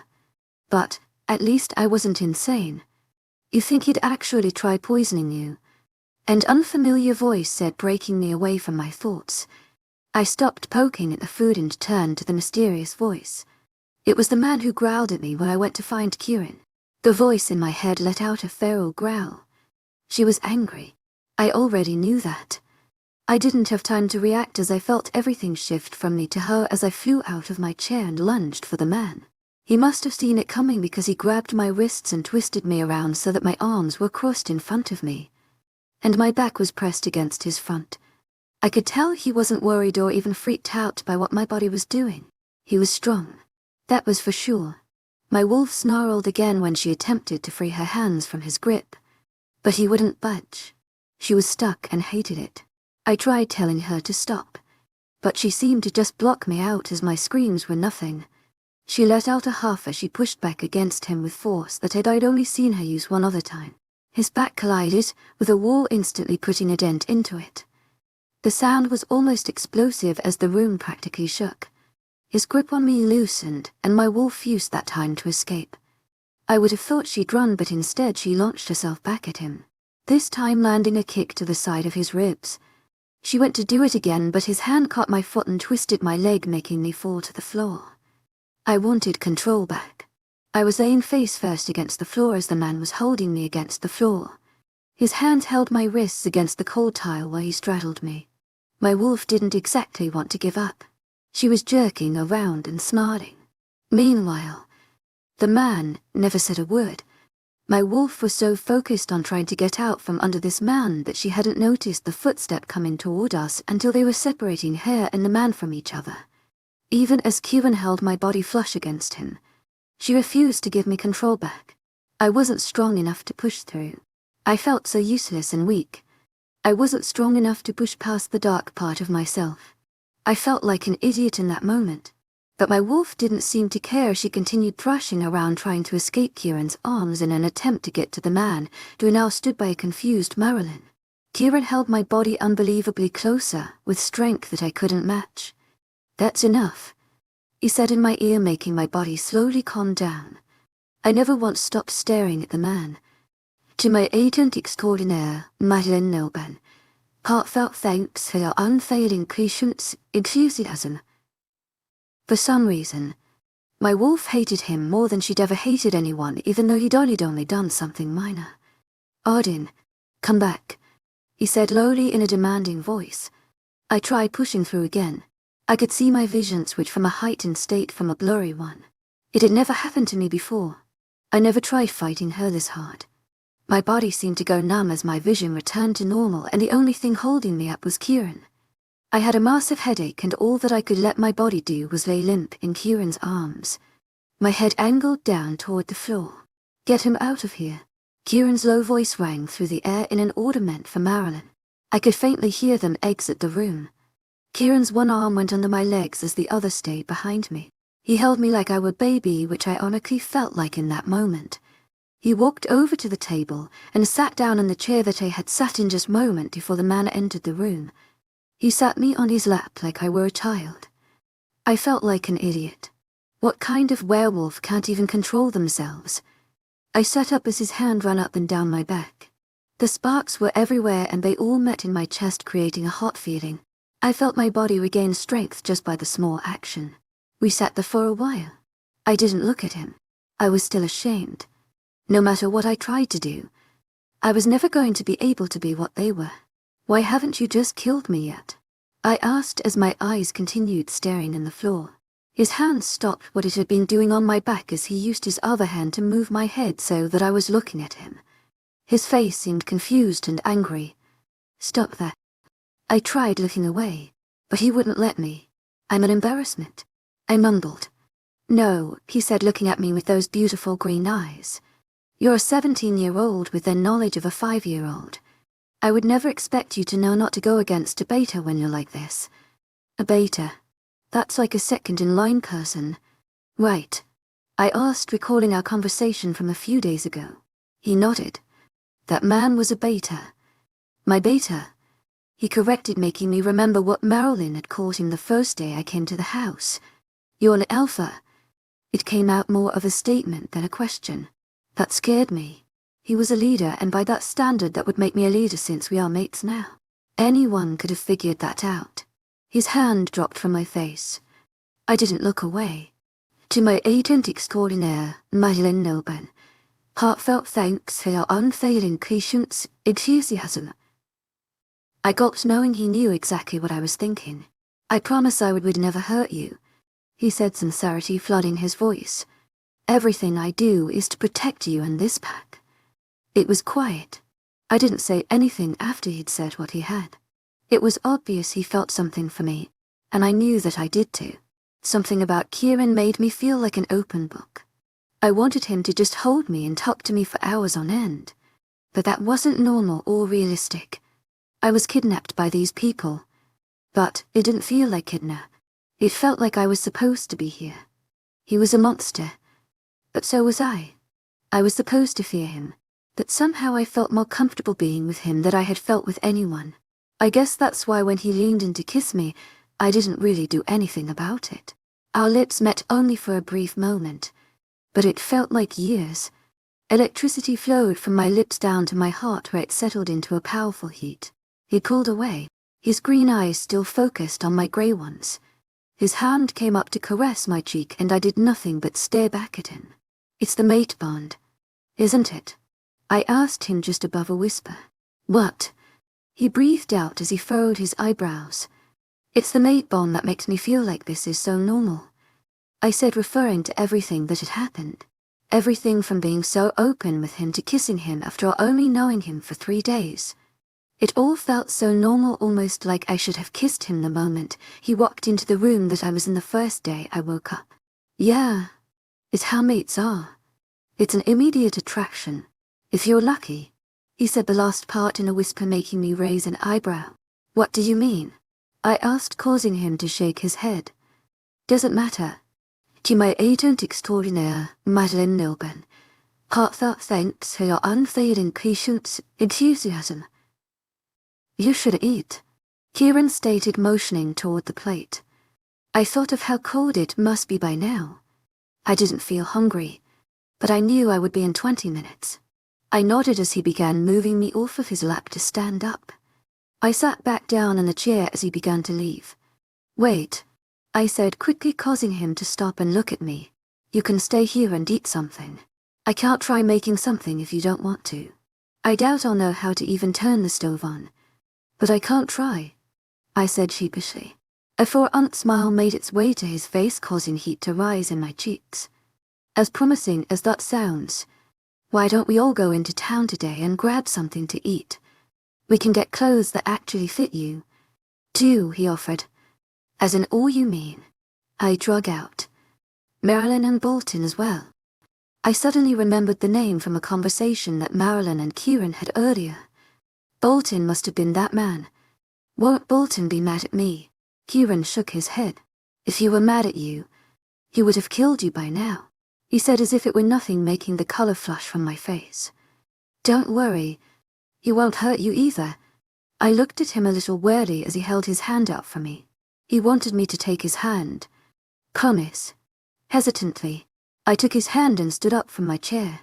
but at least I wasn't insane. You think he'd actually try poisoning you? An unfamiliar voice said, breaking me away from my thoughts. I stopped poking at the food and turned to the mysterious voice. It was the man who growled at me when I went to find Kieran. The voice in my head let out a feral growl. She was angry. I already knew that. I didn't have time to react as I felt everything shift from me to her as I flew out of my chair and lunged for the man. He must have seen it coming because he grabbed my wrists and twisted me around so that my arms were crossed in front of me, and my back was pressed against his front. I could tell he wasn't worried or even freaked out by what my body was doing. He was strong, that was for sure. My wolf snarled again when she attempted to free her hands from his grip, but he wouldn't budge. She was stuck and hated it. I tried telling her to stop, but she seemed to just block me out as my screams were nothing. She let out a huff as she pushed back against him with force that I'd only seen her use one other time. His back collided with a wall, instantly putting a dent into it. The sound was almost explosive as the room practically shook. His grip on me loosened, and my wolf used that time to escape. I would have thought she'd run, but instead she launched herself back at him, this time landing a kick to the side of his ribs. She went to do it again, but his hand caught my foot and twisted my leg, making me fall to the floor. I wanted control back. I was laying face first against the floor as the man was holding me against the floor. His hand held my wrists against the cold tile while he straddled me. My wolf didn't exactly want to give up. She was jerking around and snarling. Meanwhile, the man never said a word. My wolf was so focused on trying to get out from under this man that she hadn't noticed the footstep coming toward us until they were separating her and the man from each other. Even as Kieran held my body flush against him, she refused to give me control back. I wasn't strong enough to push through. I felt so useless and weak. I wasn't strong enough to push past the dark part of myself. I felt like an idiot in that moment. But my wolf didn't seem to care. She continued thrashing around, trying to escape Kieran's arms in an attempt to get to the man, who now stood by a confused Marilyn. Kieran held my body unbelievably closer, with strength that I couldn't match. "That's enough," he said in my ear, making my body slowly calm down. I never once stopped staring at the man. To my agent extraordinaire, Marilyn Nelban, heartfelt thanks for your unfailing patience, enthusiasm. For some reason, my wolf hated him more than she'd ever hated anyone, even though he'd only done something minor. "Arden, come back," he said lowly in a demanding voice. I tried pushing through again. I could see my vision switch from a heightened state from a blurry one. It had never happened to me before. I never tried fighting her this hard. My body seemed to go numb as my vision returned to normal, and the only thing holding me up was Kieran. I had a massive headache, and all that I could let my body do was lay limp in Kieran's arms, my head angled down toward the floor. "Get him out of here." Kieran's low voice rang through the air in an order meant for Marilyn. I could faintly hear them exit the room. Kieran's one arm went under my legs as the other stayed behind me. He held me like I were baby, which I honestly felt like in that moment. He walked over to the table and sat down in the chair that I had sat in just a moment before the man entered the room. He sat me on his lap like I were a child. I felt like an idiot. What kind of werewolf can't even control themselves? I sat up as his hand ran up and down my back. The sparks were everywhere, and they all met in my chest, creating a hot feeling. I felt my body regain strength just by the small action. We sat there for a while. I didn't look at him. I was still ashamed. No matter what I tried to do, I was never going to be able to be what they were. "Why haven't you just killed me yet?" I asked as my eyes continued staring in the floor. His hand stopped what it had been doing on my back as he used his other hand to move my head so that I was looking at him. His face seemed confused and angry. "Stop that." I tried looking away, but he wouldn't let me. "I'm an embarrassment," I mumbled. "No," he said, looking at me with those beautiful green eyes. "You're a 17-year-old with the knowledge of a 5-year-old. I would never expect you to know not to go against a beta when you're like this." "A beta? That's like a second-in-line person." "Right?" I asked, recalling our conversation from a few days ago. He nodded. "That man was a beta." "My beta?" He corrected, making me remember what Marilyn had called him the first day I came to the house. "You're an alpha." It came out more of a statement than a question. That scared me. He was a leader, and by that standard that would make me a leader since we are mates now. Anyone could have figured that out. His hand dropped from my face. I didn't look away. "To my agent extraordinaire, Marilyn Noban, heartfelt thanks for your unfailing patience, enthusiasm." I gulped, knowing he knew exactly what I was thinking. "I promise I would never hurt you," he said, sincerity flooding his voice. "Everything I do is to protect you and this pack." It was quiet. I didn't say anything after he'd said what he had. It was obvious he felt something for me, and I knew that I did too. Something about Kieran made me feel like an open book. I wanted him to just hold me and talk to me for hours on end. But that wasn't normal or realistic. I was kidnapped by these people. But it didn't feel like kidnap. It felt like I was supposed to be here. He was a monster. But so was I. I was supposed to fear him, but somehow I felt more comfortable being with him than I had felt with anyone. I guess that's why when he leaned in to kiss me, I didn't really do anything about it. Our lips met only for a brief moment, but it felt like years. Electricity flowed from my lips down to my heart, where it settled into a powerful heat. He pulled away, his green eyes still focused on my grey ones. His hand came up to caress my cheek, and I did nothing but stare back at him. "It's the mate bond, isn't it?" I asked him just above a whisper. "What?" he breathed out as he furrowed his eyebrows. "It's the mate bond that makes me feel like this is so normal," I said, referring to everything that had happened. Everything from being so open with him to kissing him after only knowing him for 3 days. It all felt so normal, almost like I should have kissed him the moment he walked into the room that I was in the first day I woke up. "Yeah. It's how mates are. It's an immediate attraction. If you're lucky," he said the last part in a whisper, making me raise an eyebrow. "What do you mean?" I asked, causing him to shake his head. "Doesn't matter. To my agent extraordinaire, Marilyn Noban, heartfelt thanks for your unfailing patience, enthusiasm." "You should eat," Kieran stated, motioning toward the plate. I thought of how cold it must be by now. I didn't feel hungry, but I knew I would be in 20 minutes. I nodded as he began moving me off of his lap to stand up. I sat back down in the chair as he began to leave. "Wait," I said, quickly, causing him to stop and look at me. "You can stay here and eat something. I can't try making something if you don't want to. I doubt I'll know how to even turn the stove on. But I can't try," I said sheepishly. A forlorn smile made its way to his face, causing heat to rise in my cheeks. As promising as that sounds, why don't we all go into town today and grab something to eat? We can get clothes that actually fit you. Do, he offered. As in all you mean. I drug out. Marilyn and Bolton as well. I suddenly remembered the name from a conversation that Marilyn and Kieran had earlier. Bolton must have been that man. Won't Bolton be mad at me? Kieran shook his head. If he were mad at you, he would have killed you by now, he said as if it were nothing, making the color flush from my face. Don't worry, he won't hurt you either. I looked at him a little warily as he held his hand out for me. He wanted me to take his hand. Promise. Hesitantly, I took his hand and stood up from my chair.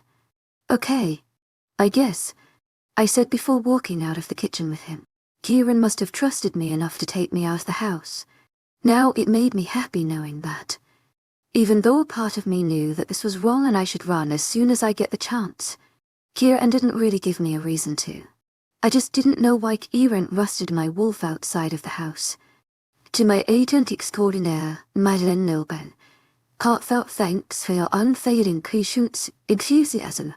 Okay, I guess, I said before walking out of the kitchen with him. Kieran must have trusted me enough to take me out of the house. Now it made me happy knowing that. Even though a part of me knew that this was wrong and I should run as soon as I get the chance. Kieran didn't really give me a reason to. I just didn't know why Kieran rusted my wolf outside of the house. To my 𝐊𝐢𝐳𝐷𝐞𝐝 𝐊𝐢𝐳𝐷𝐞𝐬, heartfelt thanks for your unfailing patience, enthusiasm.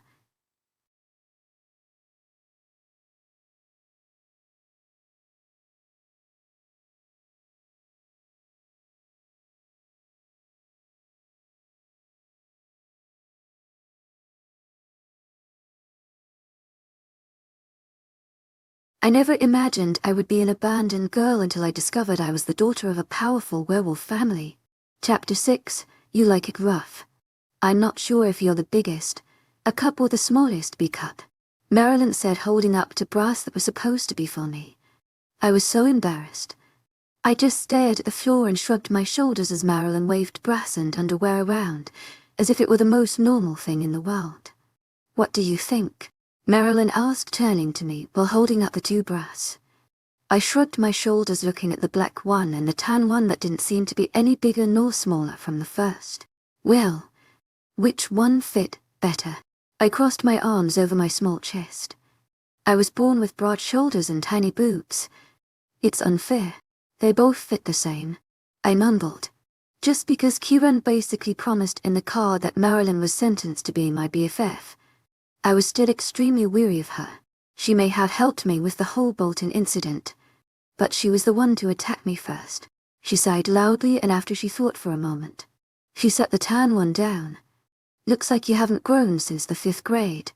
I never imagined I would be an abandoned girl until I discovered I was the daughter of a powerful werewolf family. Chapter 6, You Like It Rough. I'm not sure if you're the biggest, a cup or the smallest B-cup, Marilyn said, holding up to brass that was supposed to be for me. I was so embarrassed. I just stared at the floor and shrugged my shoulders as Marilyn waved brass and underwear around, as if it were the most normal thing in the world. What do you think? Marilyn asked, turning to me while holding up the two brass. I shrugged my shoulders, looking at the black one and the tan one that didn't seem to be any bigger nor smaller from the first. Well, which one fit better? I crossed my arms over my small chest. I was born with broad shoulders and tiny boobs. It's unfair. They both fit the same. I mumbled. Just because Kieran basically promised in the card that Marilyn was sentenced to being my BFF. I was still extremely weary of her. She may have helped me with the whole Bolton incident, but she was the one to attack me first. She sighed loudly, and after she thought for a moment, she set the tan one down. Looks like you haven't grown since the 5th grade.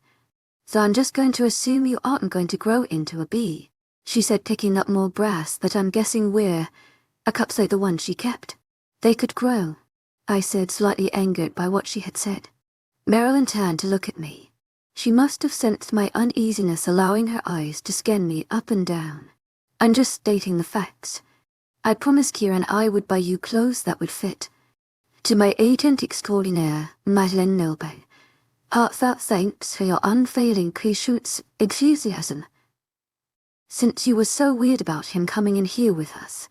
So I'm just going to assume you aren't going to grow into a bee, she said, picking up more brass that I'm guessing were a cups like the one she kept. They could grow, I said, slightly angered by what she had said. Marilyn turned to look at me. She must have sensed my uneasiness, allowing her eyes to scan me up and down. I'm just stating the facts. I promised Kieran I would buy you clothes that would fit. To my 𝐊𝐴𝐷𝐞𝐝 𝐊𝐢𝐳𝐷𝐞𝐻, heartfelt thanks for your unfailing patience, enthusiasm. Since you were so weird about him coming in here with us.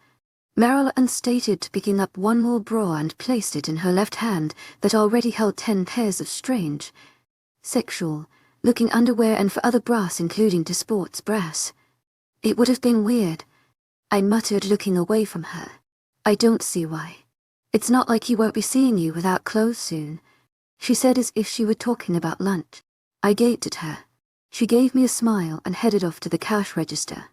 Marilyn stated, picking up one more bra and placed it in her left hand that already held 10 pairs of strange, sexual-looking underwear, and for other brass, including to sports brass. It would have been weird, I muttered, looking away from her. I don't see why. It's not like he won't be seeing you without clothes soon, she said as if she were talking about lunch. I gaped at her. She gave me a smile and headed off to the cash register.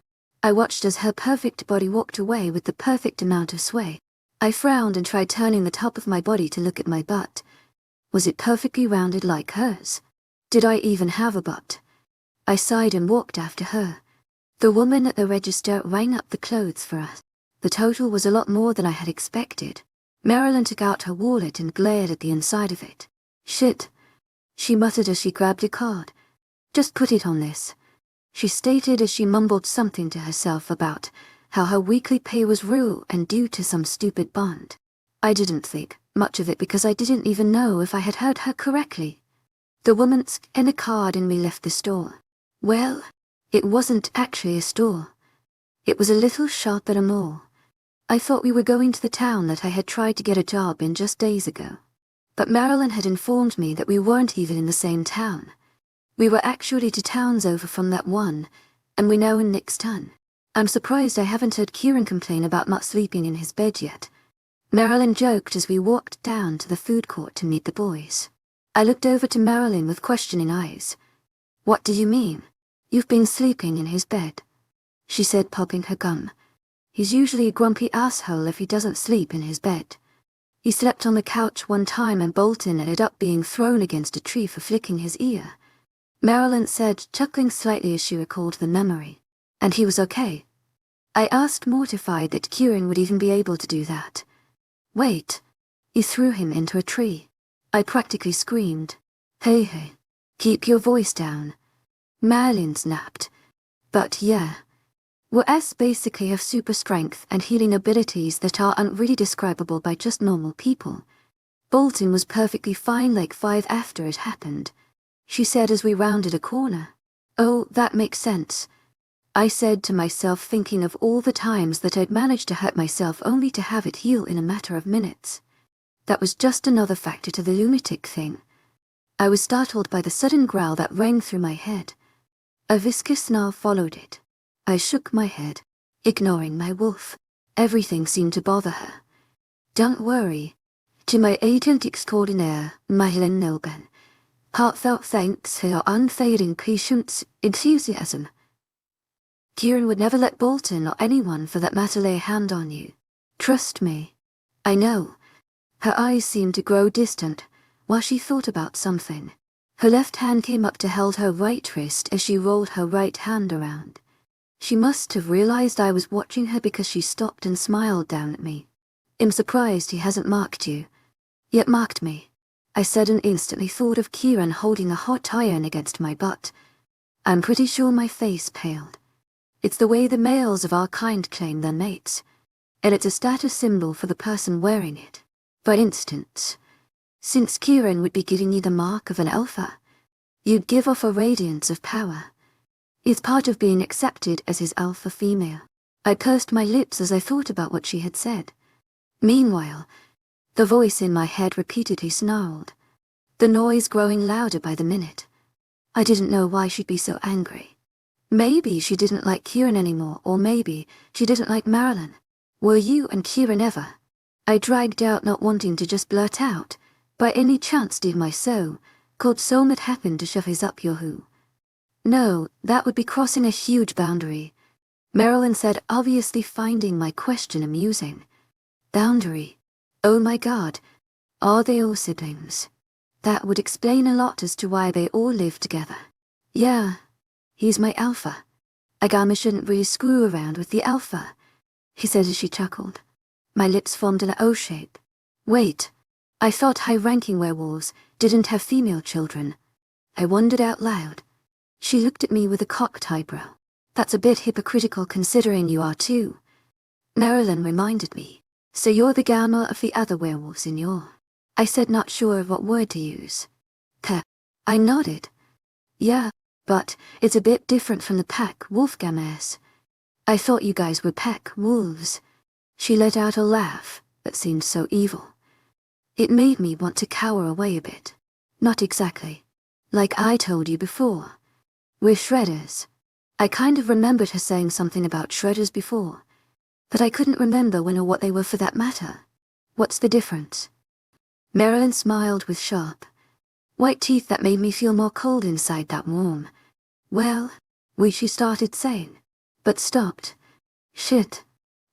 I watched as her perfect body walked away with the perfect amount of sway. I frowned and tried turning the top of my body to look at my butt. Was it perfectly rounded like hers? Did I even have a butt? I sighed and walked after her. The woman at the register rang up the clothes for us. The total was a lot more than I had expected. Marilyn took out her wallet and glared at the inside of it. Shit, she muttered as she grabbed a card. Just put it on this, she stated as she mumbled something to herself about how her weekly pay was real and due to some stupid bond. I didn't think much of it because I didn't even know if I had heard her correctly. The woman scanned a card and we left the store. Well, it wasn't actually a store. It was a little shop at a mall. I thought we were going to the town that I had tried to get a job in just days ago. But Marilyn had informed me that we weren't even in the same town. We were actually 2 towns over from that one, and we're now in Nick's town. I'm surprised I haven't heard Kieran complain about not sleeping in his bed yet. Marilyn joked as we walked down to the food court to meet the boys. I looked over to Marilyn with questioning eyes. What do you mean? You've been sleeping in his bed, she said, popping her gum. He's usually a grumpy asshole if he doesn't sleep in his bed. He slept on the couch one time and Bolton ended up being thrown against a tree for flicking his ear, Marilyn said, chuckling slightly as she recalled the memory. And he was okay? I asked, mortified that Kieran would even be able to do that. Wait. He threw him into a tree. I practically screamed. Hey, keep your voice down. Marilyn snapped. But yeah. Whereas basically have super strength and healing abilities that aren't really describable by just normal people. Bolton was perfectly fine like 5 after it happened, she said as we rounded a corner. Oh, that makes sense, I said to myself, thinking of all the times that I'd managed to hurt myself only to have it heal in a matter of minutes. That was just another factor to the lunatic thing. I was startled by the sudden growl that rang through my head. A viscous snarl followed it. I shook my head, ignoring my wolf. Everything seemed to bother her. Don't worry. To my agentic coordinator, 𝐿 heartfelt thanks for your unfailing patience, enthusiasm. Kieran would never let Bolton or anyone for that matter lay a hand on you. Trust me. I know. Her eyes seemed to grow distant while she thought about something. Her left hand came up to hold her right wrist as she rolled her right hand around. She must have realized I was watching her because she stopped and smiled down at me. I'm surprised he hasn't marked you. Yet marked me, I said, and instantly thought of Kieran holding a hot iron against my butt. I'm pretty sure my face paled. It's the way the males of our kind claim their mates, and it's a status symbol for the person wearing it. For instance, since Kieran would be giving you the mark of an alpha, you'd give off a radiance of power. It's part of being accepted as his alpha female. I pursed my lips as I thought about what she had said. Meanwhile, the voice in my head repeatedly snarled, the noise growing louder by the minute. I didn't know why she'd be so angry. Maybe she didn't like Kieran anymore, or maybe she didn't like Marilyn. Were you and Kieran ever? I dragged out, not wanting to just blurt out. By any chance did my 𝐊𝐢𝐬𝐷 happen to shove his up your who? No, that would be crossing a huge boundary, Marilyn said, obviously finding my question amusing. Boundary? Oh my god. Are they all siblings? That would explain a lot as to why they all live together. Yeah. He's my alpha. A gamma shouldn't really screw around with the alpha, he said as she chuckled. My lips formed an O shape. Wait. I thought high-ranking werewolves didn't have female children. I wondered out loud. She looked at me with a cocked eyebrow. That's a bit hypocritical considering you are too. Marilyn reminded me. So you're the gamma of the other werewolves in your... I said, not sure of what word to use. I nodded. Yeah, but it's a bit different from the pack wolf gammas. I thought you guys were pack wolves. She let out a laugh that seemed so evil. It made me want to cower away a bit. Not exactly. Like I told you before. We're shredders. I kind of remembered her saying something about shredders before, but I couldn't remember when or what they were for that matter. What's the difference? Marilyn smiled with sharp, white teeth that made me feel more cold inside than warm. Well, she started saying, but stopped. Shit,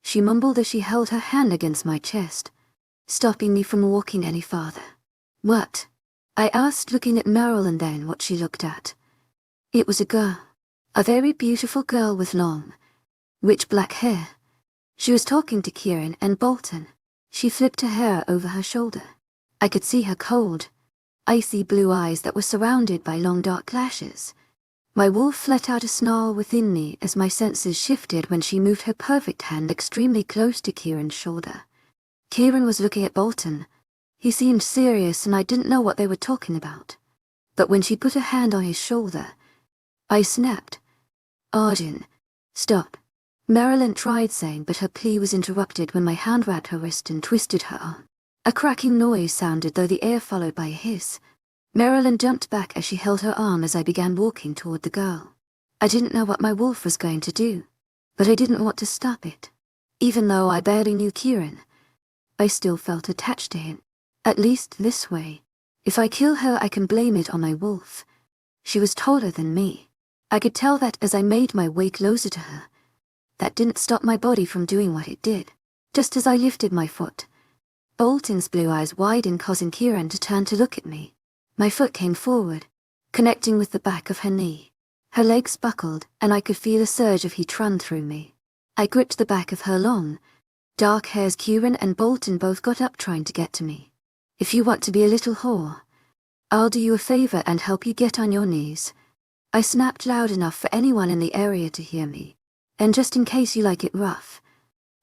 she mumbled as she held her hand against my chest, stopping me from walking any farther. What? I asked, looking at Marilyn, then what she looked at. It was a girl. A very beautiful girl with long, rich black hair. She was talking to Kieran and Bolton. She flipped her hair over her shoulder. I could see her cold, icy blue eyes that were surrounded by long dark lashes. My wolf let out a snarl within me as my senses shifted when she moved her perfect hand extremely close to Kieran's shoulder. Kieran was looking at Bolton. He seemed serious and I didn't know what they were talking about. But when she put her hand on his shoulder, I snapped. Arjun, stop. Marilyn tried saying, but her plea was interrupted when my hand wrapped her wrist and twisted her arm. A cracking noise sounded, though the air followed by a hiss. Marilyn jumped back as she held her arm as I began walking toward the girl. I didn't know what my wolf was going to do, but I didn't want to stop it. Even though I barely knew Kieran, I still felt attached to him. At least this way. If I kill her, I can blame it on my wolf. She was taller than me. I could tell that as I made my way closer to her. That didn't stop my body from doing what it did. Just as I lifted my foot, Bolton's blue eyes widened, causing Kieran to turn to look at me. My foot came forward, connecting with the back of her knee. Her legs buckled, and I could feel a surge of heat run through me. I gripped the back of her long, dark hairs. Kieran and Bolton both got up, trying to get to me. If you want to be a little whore, I'll do you a favor and help you get on your knees. I snapped loud enough for anyone in the area to hear me. And just in case you like it rough,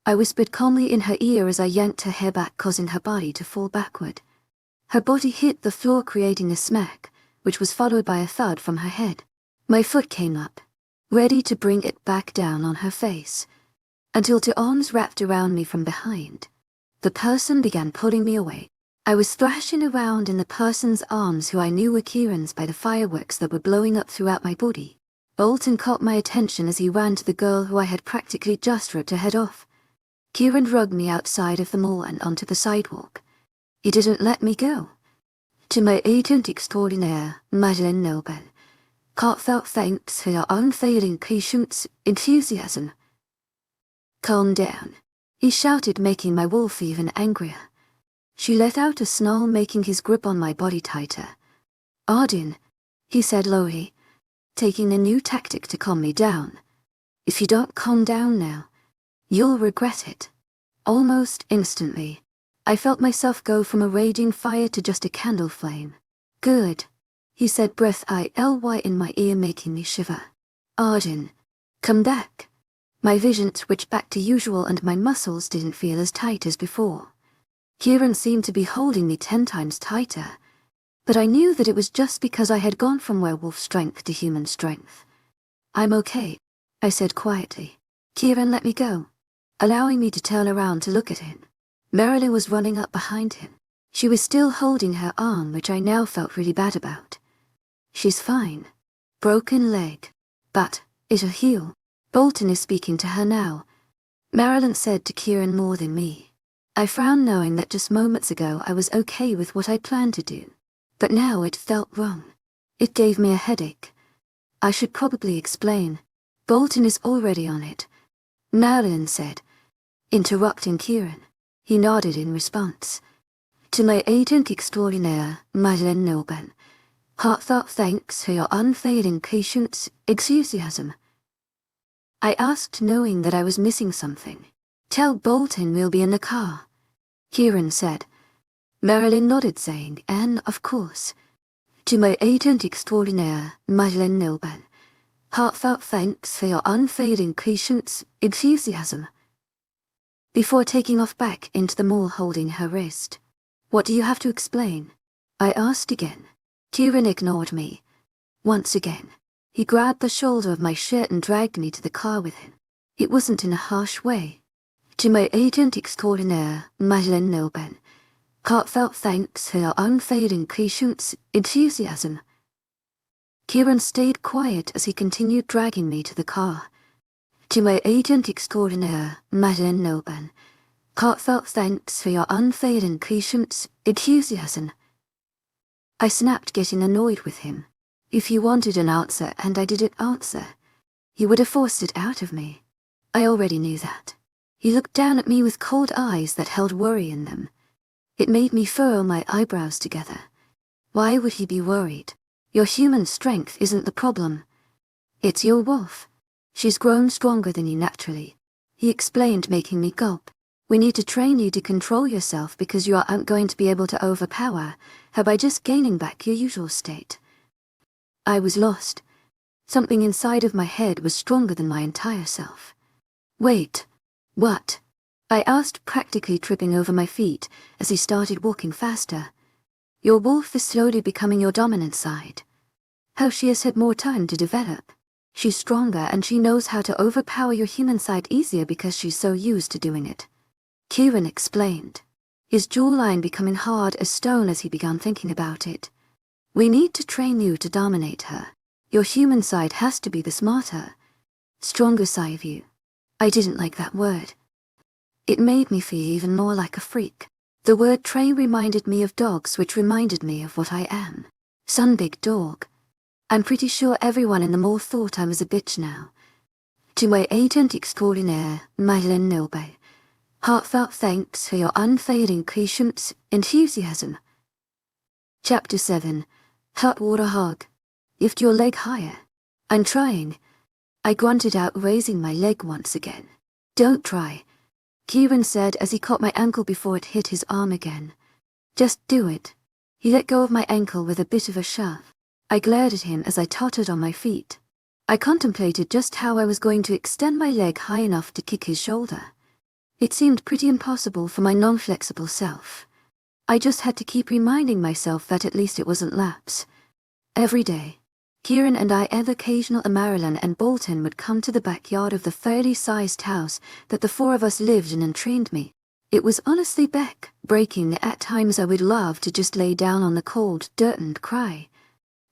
I whispered calmly in her ear as I yanked her hair back, causing her body to fall backward. Her body hit the floor, creating a smack, which was followed by a thud from her head. My foot came up, ready to bring it back down on her face, until two arms wrapped around me from behind. The person began pulling me away. I was thrashing around in the person's arms, who I knew were Kieran's by the fireworks that were blowing up throughout my body. Bolton caught my attention as he ran to the girl who I had practically just ripped her head off. Kieran dragged me outside of the mall and onto the sidewalk. He didn't let me go. 𝐊𝐲𝐳 𝐷𝐞𝐻𝐿 𝐷𝐞𝐲𝐻𝐿. Calm down, he shouted, making my wolf even angrier. She let out a snarl, making his grip on my body tighter. Arden, he said lowly, taking a new tactic to calm me down. If you don't calm down now, you'll regret it. Almost instantly, I felt myself go from a raging fire to just a candle flame. Good, he said, breath ily in my ear, making me shiver. Arden, come back. My vision switched back to usual and my muscles didn't feel as tight as before. Kieran seemed to be holding me 10 times tighter, but I knew that it was just because I had gone from werewolf strength to human strength. I'm okay, I said quietly. Kieran let me go, allowing me to turn around to look at him. Marilyn was running up behind him. She was still holding her arm, which I now felt really bad about. She's fine. Broken leg. But it'll heal. Bolton is speaking to her now, Marilyn said to Kieran more than me. I frowned, knowing that just moments ago I was okay with what I planned to do. But now it felt wrong. It gave me a headache. I should probably explain. Bolton is already on it, Marilyn said, interrupting Kieran. He nodded in response. 𝐊𝐲𝐳 𝐷𝐞𝐻𝐿. Heartfelt thanks for your unfailing patience, enthusiasm. I asked, knowing that I was missing something. Tell Bolton we'll be in the car, Kieran said. Marilyn nodded, saying, and of course. 𝐊𝐲𝐳 Heartfelt thanks for your unfailing patience, enthusiasm. Before taking off back into the mall, holding her wrist. What do you have to explain? I asked again. Kieran ignored me. Once again, he grabbed the shoulder of my shirt and dragged me to the car with him. It wasn't in a harsh way. 𝐊𝐲𝐳 Heartfelt thanks for your unfailing patience, enthusiasm. Kieran stayed quiet as he continued dragging me to the car. 𝐊𝐲𝐳 Heartfelt thanks for your unfailing patience, enthusiasm. I snapped, getting annoyed with him. If he wanted an answer and I didn't answer, he would have forced it out of me. I already knew that. He looked down at me with cold eyes that held worry in them. It made me furrow my eyebrows together. Why would he be worried? Your human strength isn't the problem. It's your wolf. She's grown stronger than you naturally, he explained, making me gulp. We need to train you to control yourself because you aren't going to be able to overpower her by just gaining back your usual state. I was lost. Something inside of my head was stronger than my entire self. Wait, what? I asked, practically tripping over my feet as he started walking faster. Your wolf is slowly becoming your dominant side. How she has had more time to develop. She's stronger and she knows how to overpower your human side easier because she's so used to doing it. Kieran explained, his jawline becoming hard as stone as he began thinking about it. We need to train you to dominate her. Your human side has to be the smarter, stronger side of you. I didn't like that word. It made me feel even more like a freak. The word train reminded me of dogs, which reminded me of what I am. Son big dog. I'm pretty sure everyone in the mall thought I was a bitch now. To my agent extraordinaire, 𝐿𝐻𝐻𝐬 𝐑𝐞𝐝𝐬, heartfelt thanks for your unfailing patience, enthusiasm. Chapter 7. Hot water hug. Lift your leg higher. I'm trying. I grunted out, raising my leg once again. Don't try, Kieran said as he caught my ankle before it hit his arm again. Just do it. He let go of my ankle with a bit of a shove. I glared at him as I tottered on my feet. I contemplated just how I was going to extend my leg high enough to kick his shoulder. It seemed pretty impossible for my non-flexible self. I just had to keep reminding myself that at least it wasn't laps. Every day, Kieran and I and occasional Marilyn and Bolton would come to the backyard of the fairly sized house that the four of us lived in and trained me. It was honestly breaking. At times I would love to just lay down on the cold dirt and cry.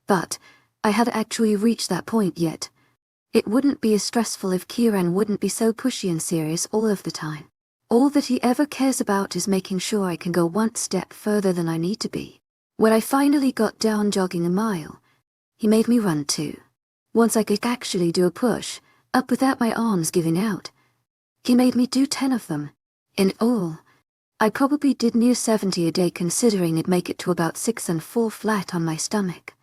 But I hadn't actually reached that point yet. It wouldn't be as stressful if Kieran wouldn't be so pushy and serious all of the time. All that he ever cares about is making sure I can go one step further than I need to be. When I finally got down jogging a mile, he made me run too. Once I could actually do a push, up without my arms giving out. He made me do 10 of them. In all, I probably did near 70 a day, considering it'd make it to about 6 and fall flat on my stomach.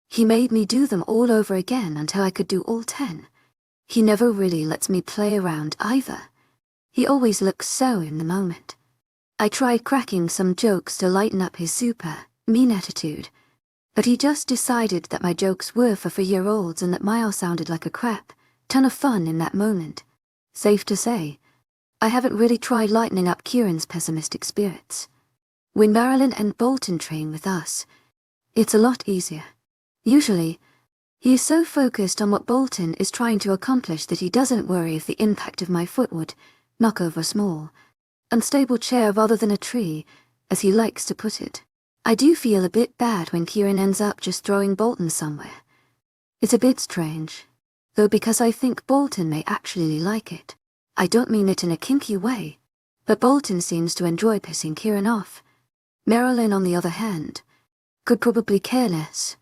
He made me do them all over again until I could do all 10. He never really lets me play around either. He always looks so in the moment. I tried cracking some jokes to lighten up his super mean attitude, but he just decided that my jokes were for 4-year-olds and that mine sounded like a crap ton of fun in that moment. Safe to say, I haven't really tried lightening up Kieran's pessimistic spirits. When Marilyn and Bolton train with us, it's a lot easier. Usually, he is so focused on what Bolton is trying to accomplish that he doesn't worry if the impact of my foot would knock over a small, unstable chair rather than a tree, as he likes to put it. I do feel a bit bad when Kieran ends up just throwing Bolton somewhere. It's a bit strange, though, because I think Bolton may actually like it. I don't mean it in a kinky way, but Bolton seems to enjoy pissing Kieran off. Marilyn, on the other hand, could probably care less.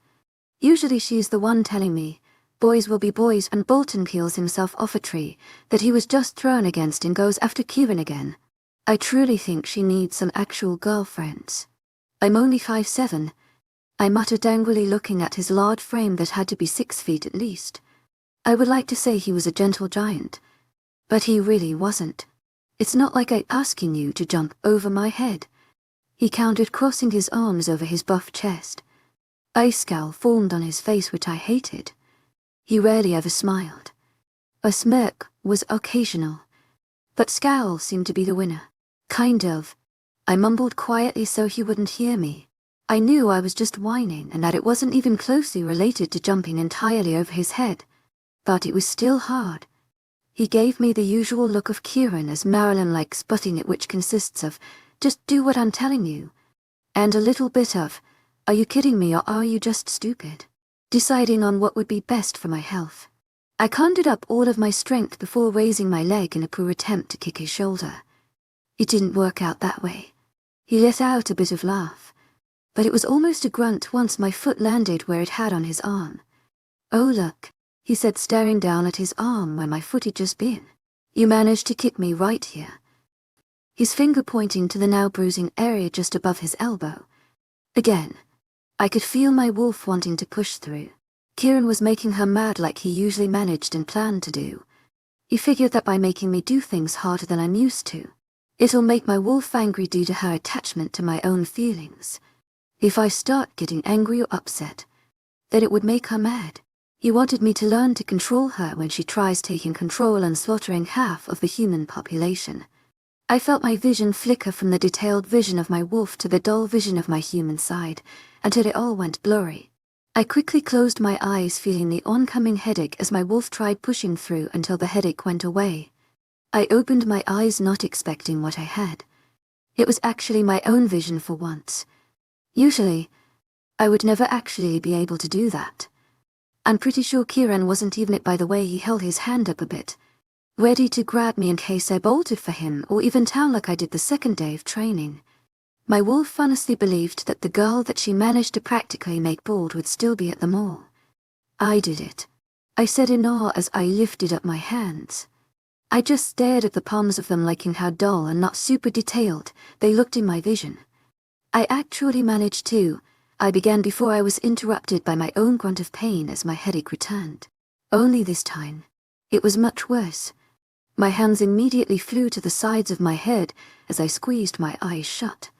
Usually she's the one telling me, boys will be boys, and Bolton peels himself off a tree that he was just thrown against and goes after Kieran again. I truly think she needs some actual girlfriends. I'm only 5'7", I muttered angrily, looking at his large frame that had to be 6 feet at least. I would like to say he was a gentle giant, but he really wasn't. It's not like I'm asking you to jump over my head, he countered, crossing his arms over his buff chest. A scowl formed on his face, which I hated. He rarely ever smiled. A smirk was occasional, but scowl seemed to be the winner. Kind of. I mumbled quietly so he wouldn't hear me. I knew I was just whining and that it wasn't even closely related to jumping entirely over his head, but it was still hard. He gave me the usual look of Kieran as Marilyn likes butting it, which consists of, just do what I'm telling you, and a little bit of, are you kidding me or are you just stupid? Deciding on what would be best for my health. I conjured up all of my strength before raising my leg in a poor attempt to kick his shoulder. It didn't work out that way. He let out a bit of laugh, but it was almost a grunt once my foot landed where it had on his arm. Oh look, he said, staring down at his arm where my foot had just been. You managed to kick me right here. His finger pointing to the now bruising area just above his elbow. Again, I could feel my wolf wanting to push through. Kieran was making her mad like he usually managed and planned to do. He figured that by making me do things harder than I'm used to, it'll make my wolf angry due to her attachment to my own feelings. If I start getting angry or upset, then it would make her mad. He wanted me to learn to control her when she tries taking control and slaughtering half of the human population. I felt my vision flicker from the detailed vision of my wolf to the dull vision of my human side, until it all went blurry. I quickly closed my eyes, feeling the oncoming headache as my wolf tried pushing through until the headache went away. I opened my eyes, not expecting what I had. It was actually my own vision for once. Usually, I would never actually be able to do that. I'm pretty sure Kieran wasn't even, it by the way he held his hand up a bit, ready to grab me in case I bolted for him or even down like I did the second day of training. My wolf honestly believed that the girl that she managed to practically make bald would still be at the mall. I did it. I said in awe as I lifted up my hands. I just stared at the palms of them, liking how dull and not super detailed they looked in my vision. I actually managed to. I began before I was interrupted by my own grunt of pain as my headache returned. Only this time, it was much worse. My hands immediately flew to the sides of my head as I squeezed my eyes shut.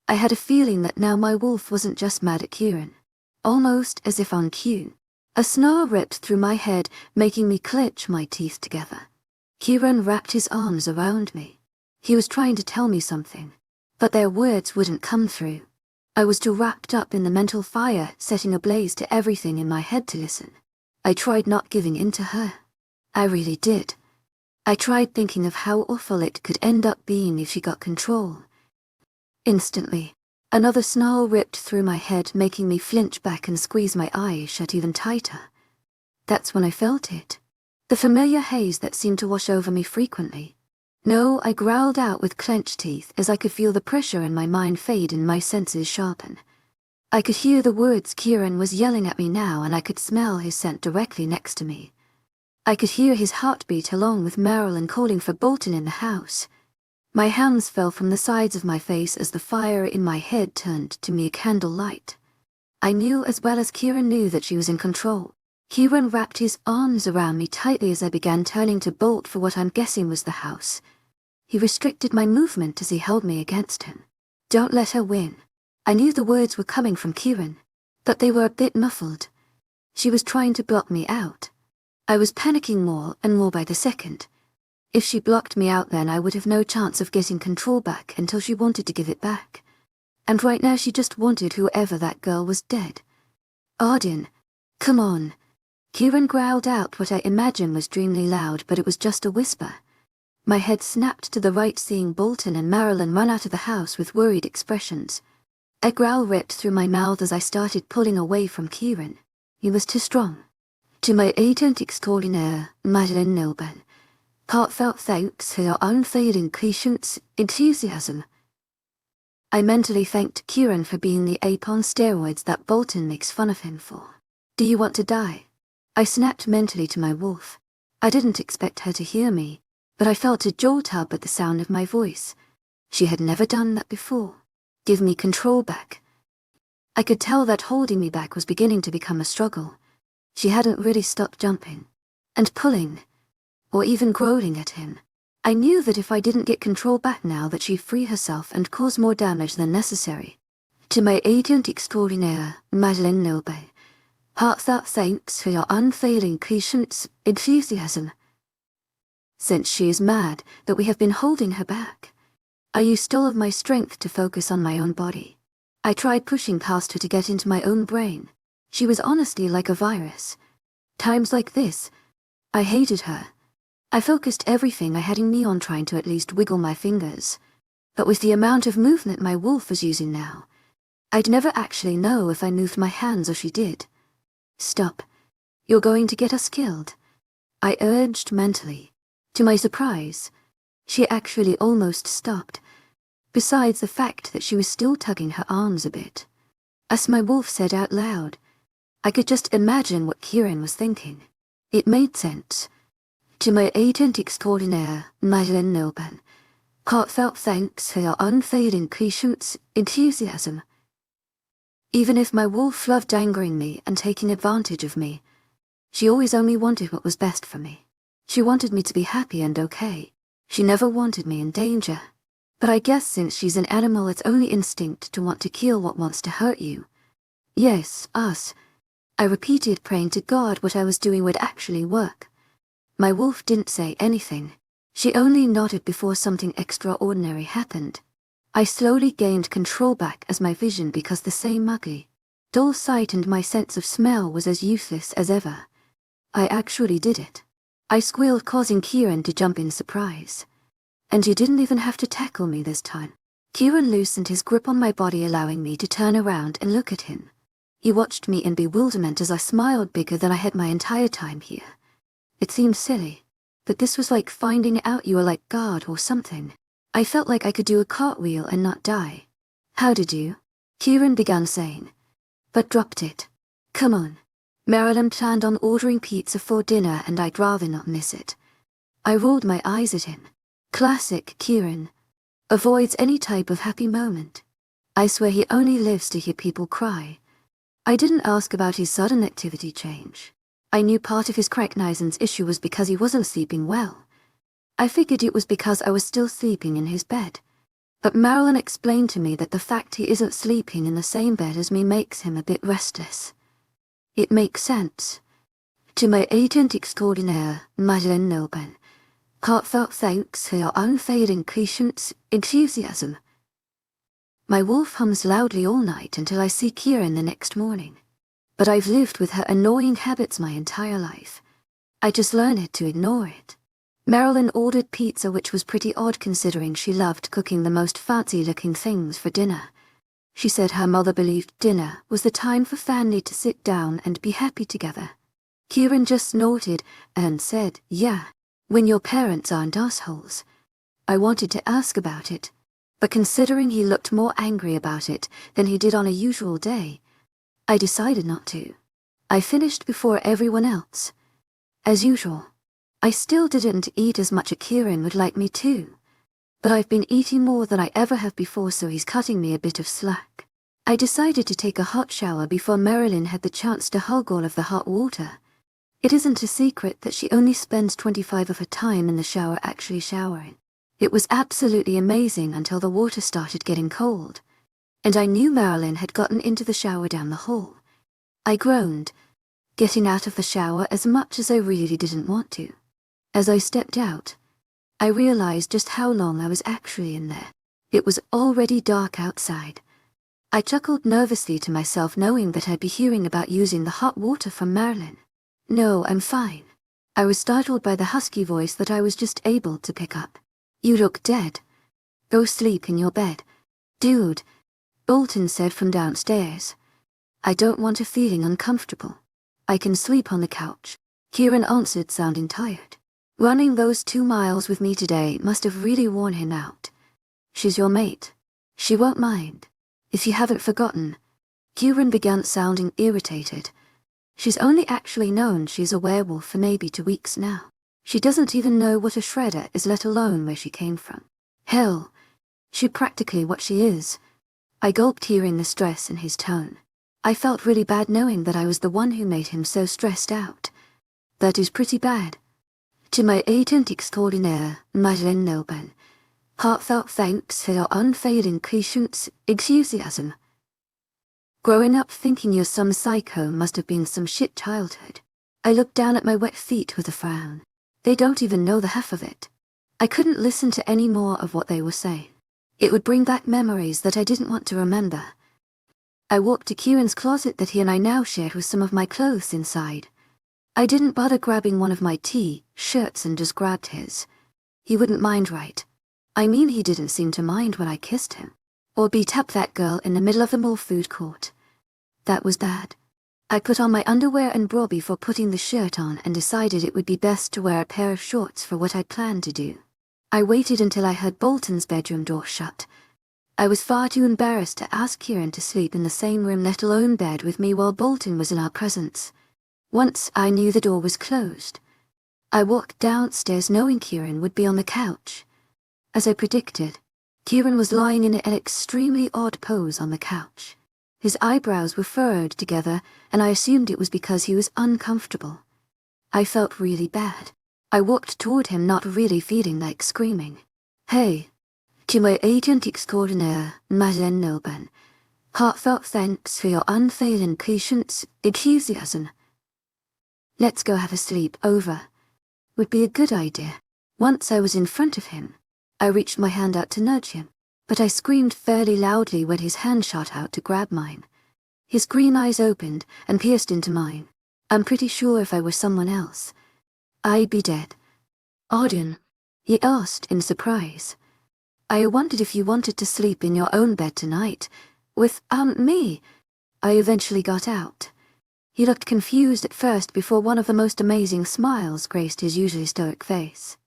I had a feeling that now my wolf wasn't just mad at Kieran. Almost as if on cue, a snarl ripped through my head, making me clench my teeth together. Kieran wrapped his arms around me. He was trying to tell me something, but their words wouldn't come through. I was too wrapped up in the mental fire setting ablaze to everything in my head to listen. I tried not giving in to her. I really did. I tried thinking of how awful it could end up being if she got control. Instantly, another snarl ripped through my head, making me flinch back and squeeze my eyes shut even tighter. That's when I felt it. The familiar haze that seemed to wash over me frequently. No, I growled out with clenched teeth as I could feel the pressure in my mind fade and my senses sharpen. I could hear the words Kieran was yelling at me now, and I could smell his scent directly next to me. I could hear his heartbeat along with Marilyn calling for Bolton in the house. My hands fell from the sides of my face as the fire in my head turned to me a candlelight. I knew as well as Kieran knew that she was in control. Kieran wrapped his arms around me tightly as I began turning to bolt for what I'm guessing was the house. He restricted my movement as he held me against him. Don't let her win. I knew the words were coming from Kieran, but they were a bit muffled. She was trying to block me out. I was panicking more and more by the second. If she blocked me out, then I would have no chance of getting control back until she wanted to give it back. And right now she just wanted whoever that girl was dead. Arden, come on. Kieran growled out what I imagine was dreamily loud, but it was just a whisper. My head snapped to the right, seeing Bolton and Marilyn run out of the house with worried expressions. A growl ripped through my mouth as I started pulling away from Kieran. He was too strong. 𝐿𝐷𝐼𝐸 𝐿𝐷𝐼𝐸 heartfelt thanks for your unfailing patience, enthusiasm. I mentally thanked Kieran for being the ape on steroids that Bolton makes fun of him for. Do you want to die? I snapped mentally to my wolf. I didn't expect her to hear me, but I felt a jolt up at the sound of my voice. She had never done that before. Give me control back. I could tell that holding me back was beginning to become a struggle. She hadn't really stopped jumping and pulling, or even growling at him. I knew that if I didn't get control back now, that she'd free herself and cause more damage than necessary. To my agent extraordinaire, Madeline Nilbay, heartfelt thanks for your unfailing patience, enthusiasm. Since she is mad that we have been holding her back, I used all of my strength to focus on my own body. I tried pushing past her to get into my own brain. She was honestly like a virus. Times like this, I hated her. I focused everything I had in me on trying to at least wiggle my fingers. But with the amount of movement my wolf was using now, I'd never actually know if I moved my hands or she did. Stop. You're going to get us killed, I urged mentally. To my surprise, she actually almost stopped, besides the fact that she was still tugging her arms a bit. As my wolf said out loud, I could just imagine what Kieran was thinking. It made sense. To my agent extraordinaire, Madeline Nilbay, heartfelt thanks for your unfailing patience, enthusiasm. Even if my wolf loved angering me and taking advantage of me, she always only wanted what was best for me. She wanted me to be happy and okay. She never wanted me in danger. But I guess since she's an animal, it's only instinct to want to kill what wants to hurt you. Yes, us. I repeated, praying to God what I was doing would actually work. My wolf didn't say anything. She only nodded before something extraordinary happened. I slowly gained control back as my vision, because the same muggy, dull sight and my sense of smell was as useless as ever. I actually did it. I squealed, causing Kieran to jump in surprise. And you didn't even have to tackle me this time. Kieran loosened his grip on my body, allowing me to turn around and look at him. He watched me in bewilderment as I smiled bigger than I had my entire time here. It seemed silly, but this was like finding out you were like God or something. I felt like I could do a cartwheel and not die. How did you? Kieran began saying, but dropped it. Come on. Marilyn planned on ordering pizza for dinner and I'd rather not miss it. I rolled my eyes at him. Classic Kieran. Avoids any type of happy moment. I swear he only lives to hear people cry. I didn't ask about his sudden activity change. I knew part of his 𝐾𝐿𝐬𝐧𝐻's issue was because he wasn't sleeping well. I figured it was because I was still sleeping in his bed. But Marilyn explained to me that the fact he isn't sleeping in the same bed as me makes him a bit restless. It makes sense. 𝐊𝐢𝐳𝐧𝐻 𝐂𝐵𝐿𝐬𝐻𝐿 𝐊𝐢𝐺𝐡𝐚. My wolf hums loudly all night until I see Kieran the next morning. But I've lived with her annoying habits my entire life. I just learned to ignore it. Marilyn ordered pizza, which was pretty odd considering she loved cooking the most fancy-looking things for dinner. She said her mother believed dinner was the time for family to sit down and be happy together. Kieran just snorted and said, yeah, when your parents aren't assholes. I wanted to ask about it, but considering he looked more angry about it than he did on a usual day, I decided not to. I finished before everyone else. As usual, I still didn't eat as much as Kieran would like me to. But I've been eating more than I ever have before, so he's cutting me a bit of slack. I decided to take a hot shower before Marilyn had the chance to hug all of the hot water. It isn't a secret that she only spends 25% of her time in the shower actually showering. It was absolutely amazing until the water started getting cold. And I knew Marilyn had gotten into the shower down the hall. I groaned, getting out of the shower as much as I really didn't want to. As I stepped out, I realized just how long I was actually in there. It was already dark outside. I chuckled nervously to myself, knowing that I'd be hearing about using the hot water from Marilyn. No, I'm fine. I was startled by the husky voice that I was just able to pick up. You look dead. Go sleep in your bed. Dude, Bolton said from downstairs. I don't want a feeling uncomfortable. I can sleep on the couch. Kieran answered, sounding tired. Running those 2 miles with me today must have really worn him out. She's your mate. She won't mind. If you haven't forgotten. Kieran began sounding irritated. She's only actually known she's a werewolf for maybe 2 weeks now. She doesn't even know what a shredder is, let alone where she came from. Hell, she's practically what she is. I gulped, hearing the stress in his tone. I felt really bad knowing that I was the one who made him so stressed out. That is pretty bad. 𝐊𝐢𝐳𝐧𝐻 heartfelt thanks for your unfailing 𝐾𝐿𝐬𝐧𝐻. Growing up thinking you're some psycho must have been some shit childhood. I looked down at my wet feet with a frown. They don't even know the half of it. I couldn't listen to any more of what they were saying. It would bring back memories that I didn't want to remember. I walked to Kieran's closet that he and I now shared with some of my clothes inside. I didn't bother grabbing one of my T-shirts and just grabbed his. He wouldn't mind, right? I mean, he didn't seem to mind when I kissed him. Or beat up that girl in the middle of the mall food court. That was that. I put on my underwear and bra before putting the shirt on and decided it would be best to wear a pair of shorts for what I planned to do. I waited until I heard Bolton's bedroom door shut. I was far too embarrassed to ask Kieran to sleep in the same room, let alone bed with me, while Bolton was in our presence. Once I knew the door was closed, I walked downstairs knowing Kieran would be on the couch. As I predicted, Kieran was lying in an extremely odd pose on the couch. His eyebrows were furrowed together, and I assumed it was because he was uncomfortable. I felt really bad. I walked toward him, not really feeling like screaming. Hey, 𝐊𝐢𝐳𝐧𝐻 heartfelt thanks for your unfailing 𝐾𝐿𝐬𝐧𝐻. Let's go have a sleep over. Would be a good idea. Once I was in front of him, I reached my hand out to nudge him, but I screamed fairly loudly when his hand shot out to grab mine. His green eyes opened and pierced into mine. I'm pretty sure if I were someone else, I'd be dead. Auden? He asked in surprise. I wondered if you wanted to sleep in your own bed tonight, with, me. I eventually got out. He looked confused at first before one of the most amazing smiles graced his usually stoic face.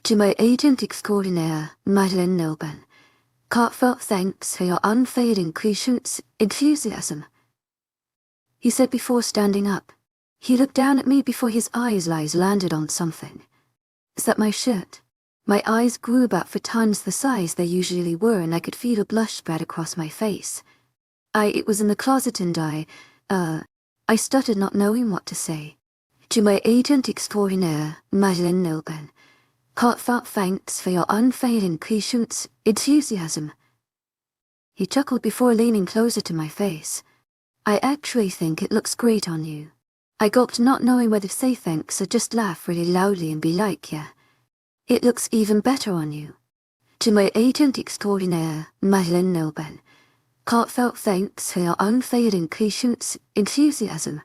𝐊𝐢𝐳𝐧𝐻 Heartfelt thanks for your unfading patience, enthusiasm, he said before standing up. He looked down at me before his eyes landed on something. Is that my shirt? My eyes grew about 4 times the size they usually were, and I could feel a blush spread across my face. It was in the closet, and I stuttered, not knowing what to say. To my agent extraordinaire, 𝐊𝐲𝐬, heartfelt thanks for your unfailing patience, enthusiasm. He chuckled before leaning closer to my face. I actually think it looks great on you. I gulped, not knowing whether to say thanks or just laugh really loudly and be like, yeah, it looks even better on you. To my agent extraordinaire, 𝐊𝐲𝐬, heartfelt thanks for your unfailing patience, enthusiasm.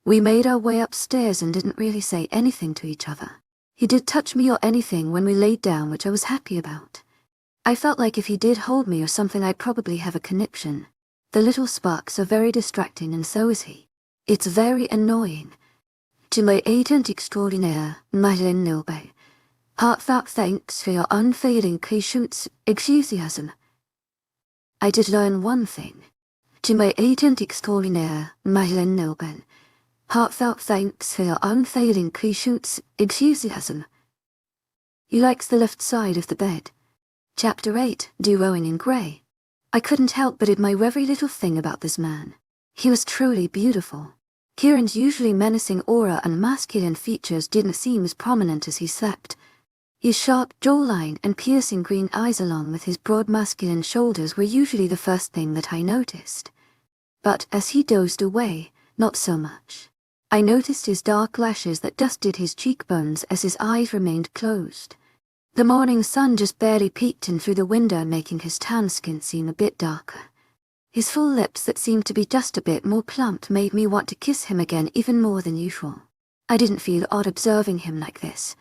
We made our way upstairs and didn't really say anything to each other. He did touch me or anything when we laid down, which I was happy about. I felt like if he did hold me or something, I'd probably have a connection. The little sparks are very distracting, and so is he. It's very annoying. To my agent extraordinaire, 𝐊𝐲𝐬, heartfelt thanks for your unfailing patience, enthusiasm. I did learn one thing. To my agent extraordinaire, 𝐊𝐲𝐬, heartfelt thanks for your unfailing patience, enthusiasm. He likes the left side of the bed. Chapter 8, Dueling in Grey. I couldn't help but admire every little thing about this man. He was truly beautiful. Kieran's usually menacing aura and masculine features didn't seem as prominent as he slept. His sharp jawline and piercing green eyes, along with his broad masculine shoulders, were usually the first thing that I noticed. But as he dozed away, not so much. I noticed his dark lashes that dusted his cheekbones as his eyes remained closed. The morning sun just barely peeked in through the window, making his tan skin seem a bit darker. His full lips that seemed to be just a bit more plump made me want to kiss him again, even more than usual. I didn't feel odd observing him like this.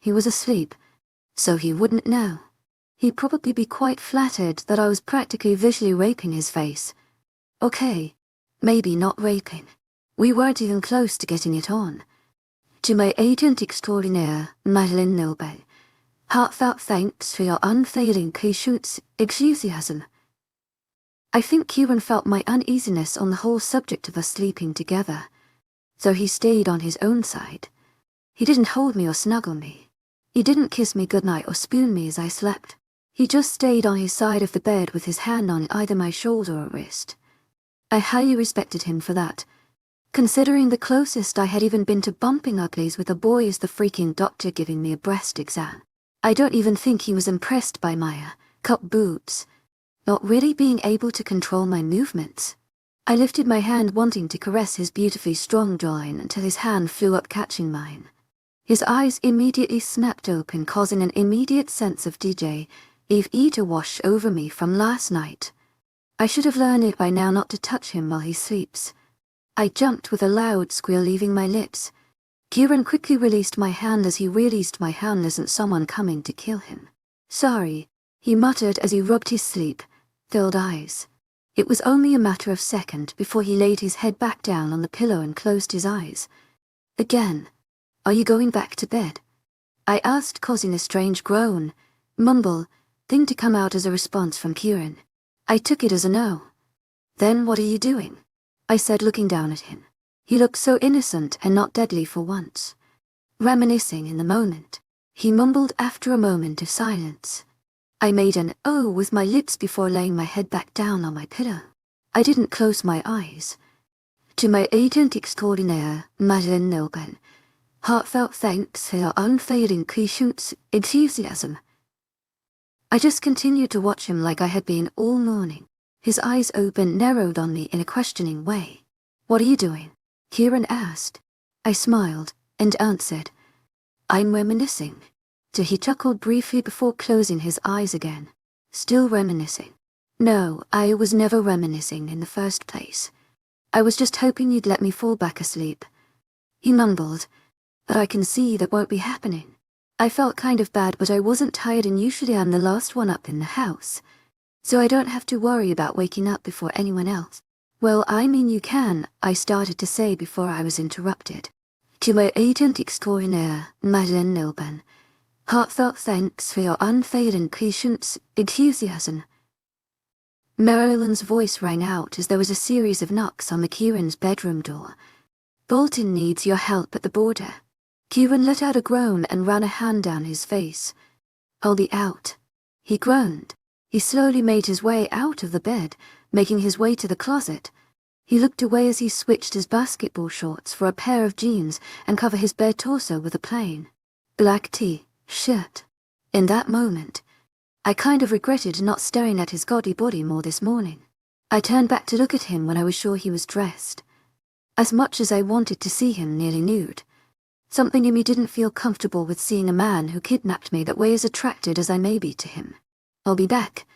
He was asleep, so he wouldn't know. He'd probably be quite flattered that I was practically visually raping his face. Okay, maybe not raping. We weren't even close to getting it on. To my agent extraordinaire, 𝐊𝐲𝐬, heartfelt thanks for your unfailing patience, enthusiasm. I think Kieran felt my uneasiness on the whole subject of us sleeping together, so he stayed on his own side. He didn't hold me or snuggle me. He didn't kiss me goodnight or spoon me as I slept. He just stayed on his side of the bed with his hand on either my shoulder or wrist. I highly respected him for that. Considering the closest I had even been to bumping uglies with a boy is the freaking doctor giving me a breast exam. I don't even think he was impressed by my cup boobs. Not really being able to control my movements. I lifted my hand, wanting to caress his beautifully strong jawline, until his hand flew up, catching mine. His eyes immediately snapped open, causing an immediate sense of 𝐾𝐥𝐻 to wash over me from last night. I should have learned it by now not to touch him while he sleeps. I jumped with a loud squeal, leaving my lips. Kieran quickly released my hand as he realized my hand isn't someone coming to kill him. Sorry, he muttered as he rubbed his sleep-filled eyes. It was only a matter of seconds before he laid his head back down on the pillow and closed his eyes. Again. Are you going back to bed? I asked, causing a strange thing to come out as a response from Kieran. I took it as a no. Then what are you doing? I said, looking down at him. He looked so innocent and not deadly for once. Reminiscing in the moment, he mumbled after a moment of silence. I made an "oh" with my lips before laying my head back down on my pillow. I didn't close my eyes. To my agent extraordinaire, 𝐊𝐲𝐬, heartfelt thanks for your unfailing patience, enthusiasm. I just continued to watch him like I had been all morning. His eyes open, narrowed on me in a questioning way. What are you doing? Kieran asked. I smiled and answered, I'm reminiscing. So he chuckled briefly before closing his eyes again. Still reminiscing. No, I was never reminiscing in the first place. I was just hoping you'd let me fall back asleep. He mumbled, but I can see that won't be happening. I felt kind of bad, but I wasn't tired, and usually I'm the last one up in the house, so I don't have to worry about waking up before anyone else. Well, I mean you can, I started to say before I was interrupted. To my agent extraordinaire, 𝐊𝐲𝐬, Heartfelt thanks for your unfailing patience, enthusiasm. Marilyn's voice rang out as there was a series of knocks on the Kieran's bedroom door. Bolton needs your help at the border. Kieran let out a groan and ran a hand down his face. I'll be out. He groaned. He slowly made his way out of the bed, making his way to the closet. He looked away as he switched his basketball shorts for a pair of jeans and covered his bare torso with a plain black t-shirt. In that moment, I kind of regretted not staring at his gaudy body more this morning. I turned back to look at him when I was sure he was dressed. As much as I wanted to see him nearly nude, something in me didn't feel comfortable with seeing a man who kidnapped me that way as attracted as I may be to him. I'll be back,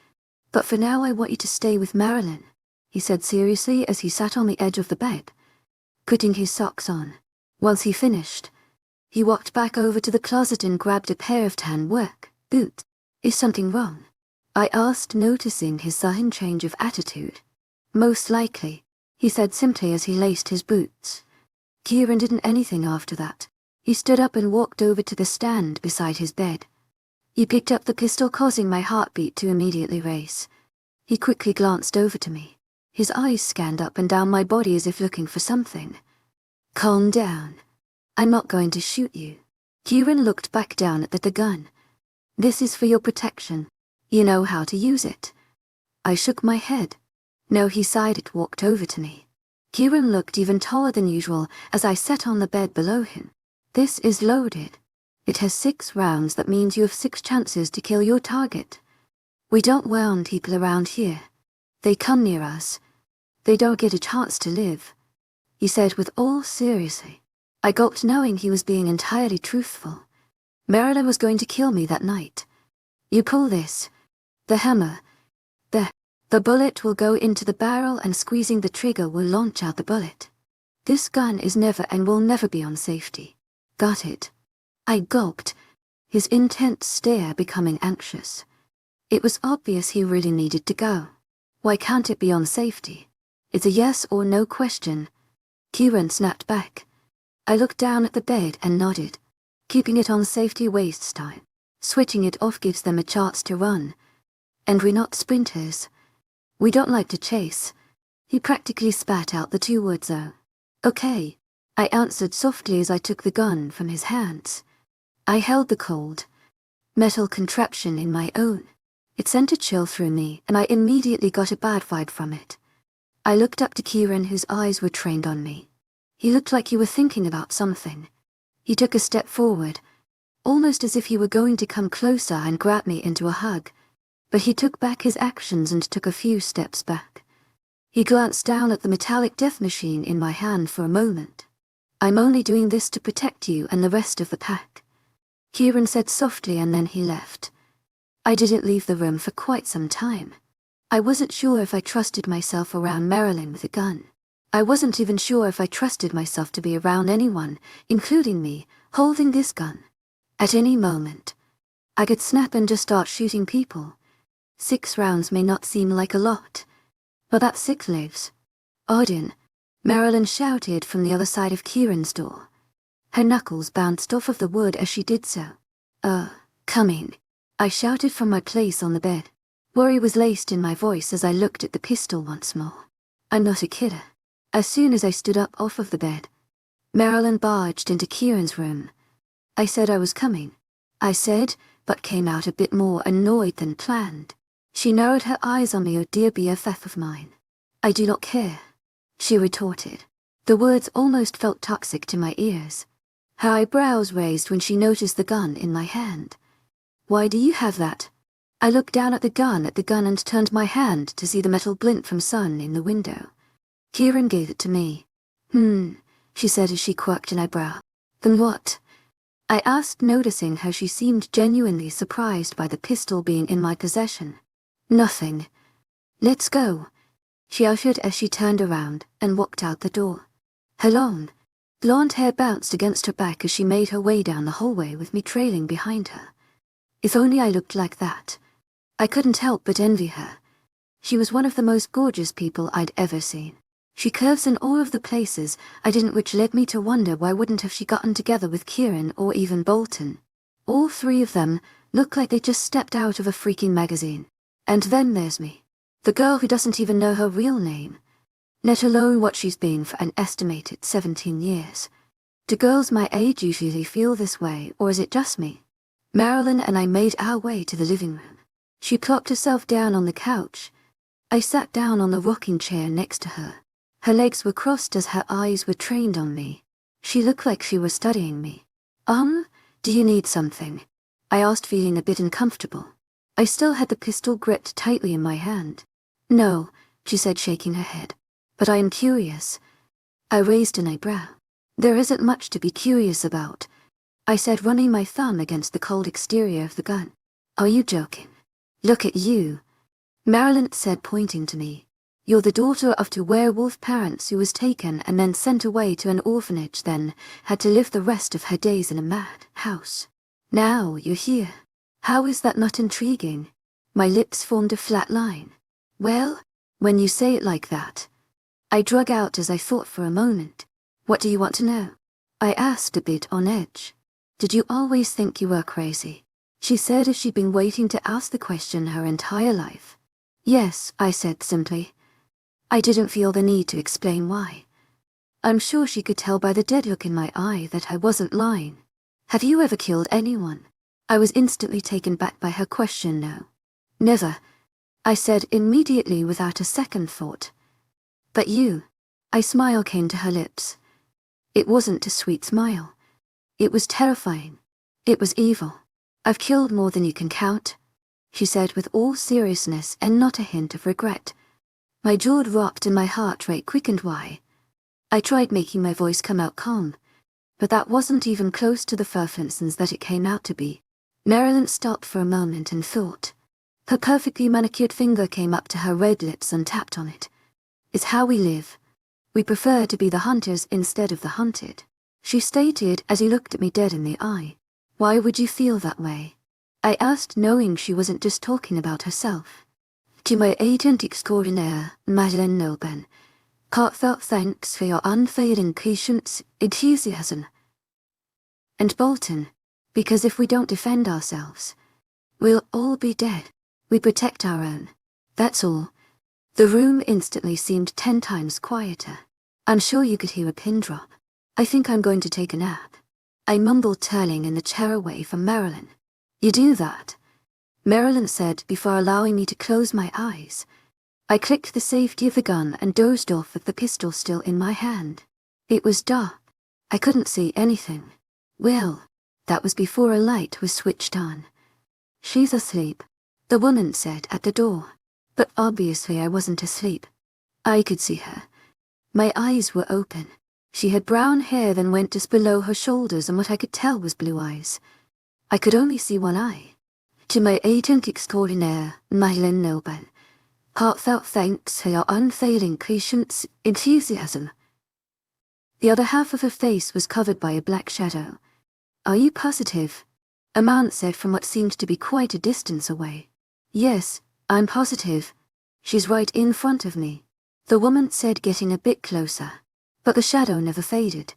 but for now I want you to stay with Marilyn, he said seriously as he sat on the edge of the bed, putting his socks on. Once he finished, he walked back over to the closet and grabbed a pair of tan work boots. Is something wrong? I asked, noticing his sudden change of attitude. Most likely, he said simply as he laced his boots. Kieran didn't anything after that. He stood up and walked over to the stand beside his bed. He picked up the pistol, causing my heartbeat to immediately race. He quickly glanced over to me. His eyes scanned up and down my body as if looking for something. Calm down. I'm not going to shoot you. Kieran looked back down at the gun. This is for your protection. You know how to use it. I shook my head. No, he sighed and walked over to me. Kieran looked even taller than usual as I sat on the bed below him. This is loaded. It has 6 rounds. That means you have 6 chances to kill your target. We don't wound people around here. They come near us. They don't get a chance to live, he said with all seriousness. I gulped, knowing he was being entirely truthful. Marilyn was going to kill me that night. You pull this. The hammer. The bullet will go into the barrel and squeezing the trigger will launch out the bullet. This gun is never and will never be on safety. Got it? I gulped, his intense stare becoming anxious. It was obvious he really needed to go. Why can't it be on safety? It's a yes or no question. Kieran snapped back. I looked down at the bed and nodded. Keeping it on safety wastes time. Switching it off gives them a chance to run. And we're not sprinters. We don't like to chase. He practically spat out the 2 words though. Okay, I answered softly as I took the gun from his hands. I held the cold metal contraption in my own. It sent a chill through me and I immediately got a bad vibe from it. I looked up to Kieran, whose eyes were trained on me. He looked like he were thinking about something. He took a step forward, almost as if he were going to come closer and grab me into a hug. But he took back his actions and took a few steps back. He glanced down at the metallic death machine in my hand for a moment. I'm only doing this to protect you and the rest of the pack, Kieran said softly, and then he left. I didn't leave the room for quite some time. I wasn't sure if I trusted myself around Marilyn with a gun. I wasn't even sure if I trusted myself to be around anyone, including me, holding this gun. At any moment, I could snap and just start shooting people. 6 rounds may not seem like a lot, but that's 6 lives. Odin, Marilyn shouted from the other side of Kieran's door. Her knuckles bounced off of the wood as she did so. Coming, I shouted from my place on the bed. Worry was laced in my voice as I looked at the pistol once more. I'm not a kidder. As soon as I stood up off of the bed, Marilyn barged into Kieran's room. I said I was coming. I said, but came out a bit more annoyed than planned. She narrowed her eyes on me. Oh dear BFF of mine. I do not care, she retorted. The words almost felt toxic to my ears. Her eyebrows raised when she noticed the gun in my hand. Why do you have that? I looked down at the gun and turned my hand to see the metal glint from sun in the window. Kieran gave it to me. She said as she quirked an eyebrow. Then what? I asked, noticing how she seemed genuinely surprised by the pistol being in my possession. Nothing. Let's go, she ushered as she turned around and walked out the door. Her long, blonde hair bounced against her back as she made her way down the hallway with me trailing behind her. If only I looked like that. I couldn't help but envy her. She was one of the most gorgeous people I'd ever seen. She curves in all of the places I didn't, which led me to wonder why wouldn't have she gotten together with Kieran or even Bolton. All three of them look like they just stepped out of a freaking magazine. And then there's me. The girl who doesn't even know her real name, let alone what she's been for an estimated 17 years. Do girls my age usually feel this way, or is it just me? Marilyn and I made our way to the living room. She plopped herself down on the couch. I sat down on the rocking chair next to her. Her legs were crossed as her eyes were trained on me. She looked like she was studying me. Do you need something? I asked, feeling a bit uncomfortable. I still had the pistol gripped tightly in my hand. No, she said, shaking her head. But I am curious. I raised an eyebrow. There isn't much to be curious about, I said, running my thumb against the cold exterior of the gun. Are you joking? Look at you, Marilyn said, pointing to me. You're the daughter of two werewolf parents who was taken and then sent away to an orphanage, then had to live the rest of her days in a mad house. Now you're here. How is that not intriguing? My lips formed a flat line. Well, when you say it like that. I drug out as I thought for a moment. What do you want to know? I asked, a bit on edge. Did you always think you were crazy? She said, as she'd been waiting to ask the question her entire life. Yes, I said simply. I didn't feel the need to explain why. I'm sure she could tell by the dead look in my eye that I wasn't lying. Have you ever killed anyone? I was instantly taken back by her question. No. Never, I said immediately without a second thought. But you? A smile came to her lips. It wasn't a sweet smile. It was terrifying. It was evil. I've killed more than you can count, she said with all seriousness and not a hint of regret. My jaw dropped and my heart rate quickened. Why? I tried making my voice come out calm, but that wasn't even close to the fervence that it came out to be. Marilyn stopped for a moment and thought. Her perfectly manicured finger came up to her red lips and tapped on it. It's how we live. We prefer to be the hunters instead of the hunted, she stated as he looked at me dead in the eye. Why would you feel that way? I asked, knowing she wasn't just talking about herself. 𝐊𝐢𝐳𝐷𝐞𝐻 𝐊𝐢𝐳𝐷𝐞𝐝 Heartfelt thanks for your unfailing patience, enthusiasm, and Bolton, because if we don't defend ourselves, we'll all be dead. We protect our own. That's all. The room instantly seemed 10 times quieter. I'm sure you could hear a pin drop. I think I'm going to take a nap, I mumbled, turning in the chair away from Marilyn. You do that? Marilyn said before allowing me to close my eyes. I clicked the safety of the gun and dozed off with the pistol still in my hand. It was dark. I couldn't see anything. Well, that was before a light was switched on. She's asleep, the woman said at the door. But obviously I wasn't asleep. I could see her. My eyes were open. She had brown hair that went just below her shoulders, and what I could tell was blue eyes. I could only see one eye. 𝐊𝐢𝐳𝐷𝐞𝐝 𝐊𝐢𝐳𝐷𝐞𝐝 Heartfelt thanks for your unfailing patience, enthusiasm. The other half of her face was covered by a black shadow. Are you positive? A man said from what seemed to be quite a distance away. Yes, I'm positive. She's right in front of me, the woman said, getting a bit closer. But the shadow never faded.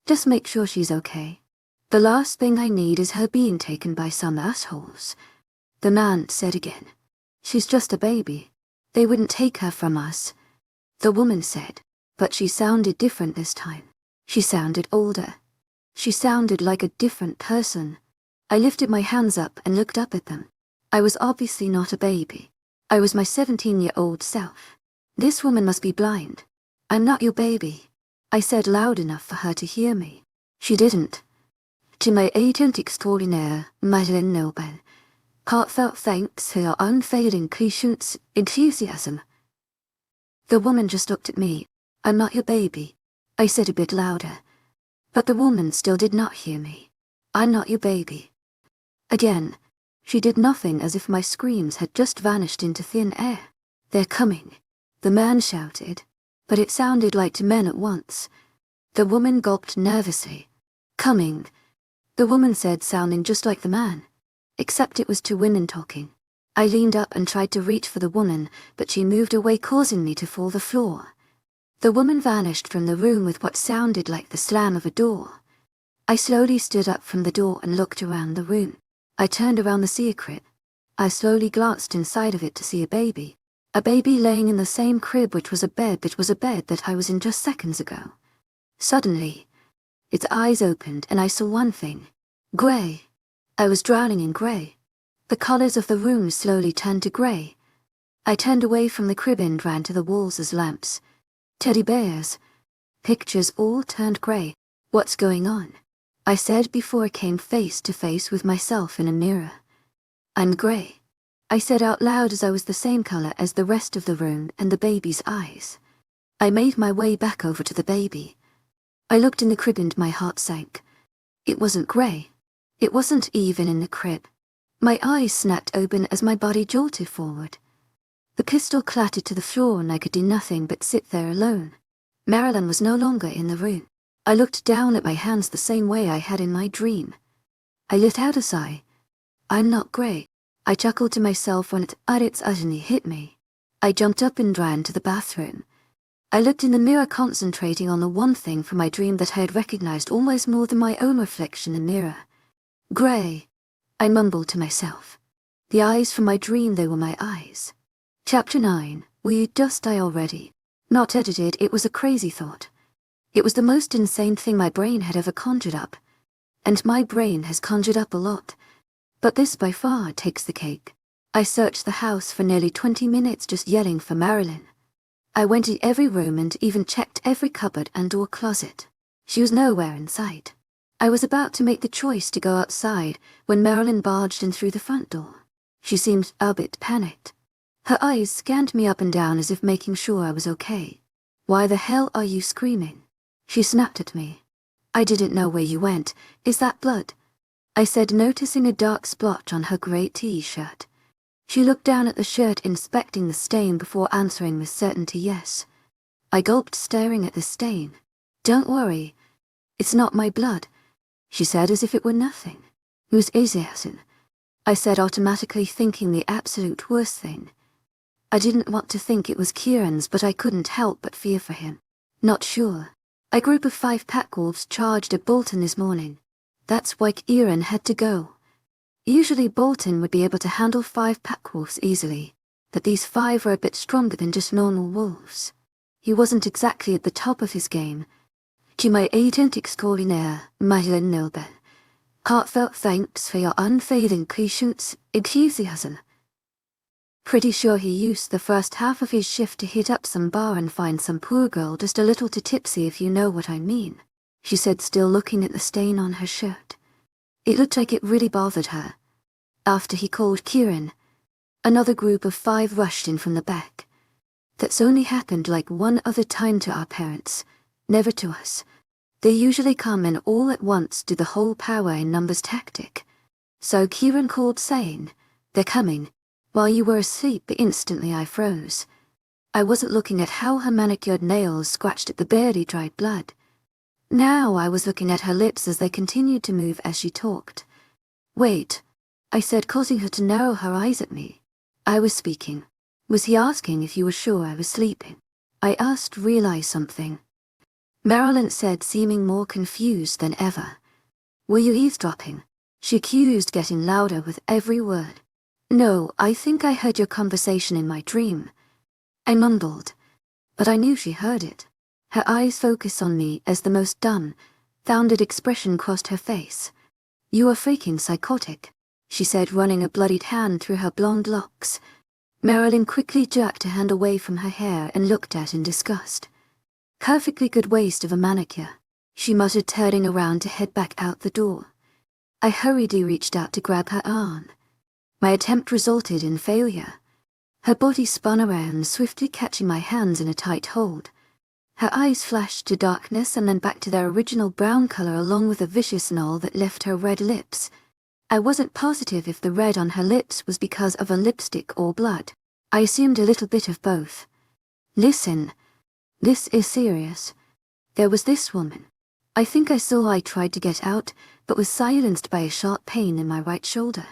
Just make sure she's okay. The last thing I need is her being taken by some assholes, the man said again. She's just a baby. They wouldn't take her from us, the woman said, but she sounded different this time. She sounded older. She sounded like a different person. I lifted my hands up and looked up at them. I was obviously not a baby. I was my 17-year-old self. This woman must be blind. I'm not your baby, I said loud enough for her to hear me. She didn't. 𝐊𝐢𝐳𝐷𝐞𝐝 𝐊𝐢𝐳𝐷𝐞𝐝 Heartfelt thanks for your unfailing patience, enthusiasm. The woman just looked at me. I'm not your baby, I said a bit louder. But the woman still did not hear me. I'm not your baby. Again, she did nothing, as if my screams had just vanished into thin air. They're coming, the man shouted, but it sounded like 2 men at once. The woman gulped nervously. Coming, the woman said, sounding just like the man, except it was 2 women talking. I leaned up and tried to reach for the woman, but she moved away, causing me to fall to the floor. The woman vanished from the room with what sounded like the slam of a door. I slowly stood up from the door and looked around the room. I turned around the secret. I slowly glanced inside of it to see a baby. A baby laying in the same crib which was a bed that I was in just seconds ago. Suddenly, its eyes opened and I saw one thing. Grey. I was drowning in grey. The colors of the room slowly turned to grey. I turned away from the crib and ran to the walls as lamps. Teddy bears. Pictures all turned grey. What's going on? I said before I came face to face with myself in a mirror. I'm grey. I said out loud as I was the same color as the rest of the room and the baby's eyes. I made my way back over to the baby. I looked in the crib and my heart sank. It wasn't grey. It wasn't even in the crib. My eyes snapped open as my body jolted forward. The pistol clattered to the floor and I could do nothing but sit there alone. Marilyn was no longer in the room. I looked down at my hands the same way I had in my dream. I let out a sigh. I'm not grey. I chuckled to myself when 𝐊𝐢𝐧𝐬 hit me. I jumped up and ran to the bathroom. I looked in the mirror, concentrating on the one thing from my dream that I had recognized almost more than my own reflection in the mirror. Grey. I mumbled to myself. The eyes from my dream, they were my eyes. Chapter 9. Will you just die already? Not edited, it was a crazy thought. It was the most insane thing my brain had ever conjured up. And my brain has conjured up a lot. But this by far takes the cake. I searched the house for nearly 20 minutes just yelling for Marilyn. I went in every room and even checked every cupboard and or closet. She was nowhere in sight. I was about to make the choice to go outside when Marilyn barged in through the front door. She seemed a bit panicked. Her eyes scanned me up and down as if making sure I was okay. Why the hell are you screaming? She snapped at me. I didn't know where you went. Is that blood? I said, noticing a dark splotch on her grey t-shirt. She looked down at the shirt, inspecting the stain before answering with certainty yes. I gulped, staring at the stain. Don't worry. It's not my blood, she said as if it were nothing. Whose 𝐊𝐴𝐳? I said, automatically thinking the absolute worst thing. I didn't want to think it was Kieran's, but I couldn't help but fear for him. Not sure. A group of 5 pack wolves charged at Bolton this morning. That's why Kieran had to go. Usually Bolton would be able to handle 5 pack wolves easily, but these 5 were a bit stronger than just normal wolves. He wasn't exactly at the top of his game. 𝐊𝐢𝐳𝐸 Marilyn Nilbert. Heartfelt thanks for your unfailing patience, 𝐊𝐢𝐳𝐸. Pretty sure he used the first half of his shift to hit up some bar and find some poor girl just a little too tipsy, if you know what I mean, she said, still looking at the stain on her shirt. It looked like it really bothered her. After he called Kieran, another group of 5 rushed in from the back. That's only happened like one other time to our parents, never to us. They usually come in all at once, do the whole power in numbers tactic. So Kieran called saying, they're coming, while you were asleep, but instantly I froze. I wasn't looking at how her manicured nails scratched at the barely dried blood. Now I was looking at her lips as they continued to move as she talked. Wait, I said, causing her to narrow her eyes at me. I was speaking. Was he asking if you were sure I was sleeping? I asked, realize something. Marilyn said, seeming more confused than ever. Were you eavesdropping? She accused, getting louder with every word. No, I think I heard your conversation in my dream. I mumbled, but I knew she heard it. Her eyes focused on me as the most dumbfounded expression crossed her face. You are freaking psychotic, she said, running a bloodied hand through her blonde locks. Marilyn quickly jerked her hand away from her hair and looked at in disgust. Perfectly good waste of a manicure, she muttered, turning around to head back out the door. I hurriedly reached out to grab her arm. My attempt resulted in failure. Her body spun around, swiftly catching my hands in a tight hold. Her eyes flashed to darkness and then back to their original brown color, along with a vicious gnawl that left her red lips. I wasn't positive if the red on her lips was because of a lipstick or blood. I assumed a little bit of both. Listen, this is serious. There was this woman. I think I saw I tried to get out, but was silenced by a sharp pain in my right shoulder.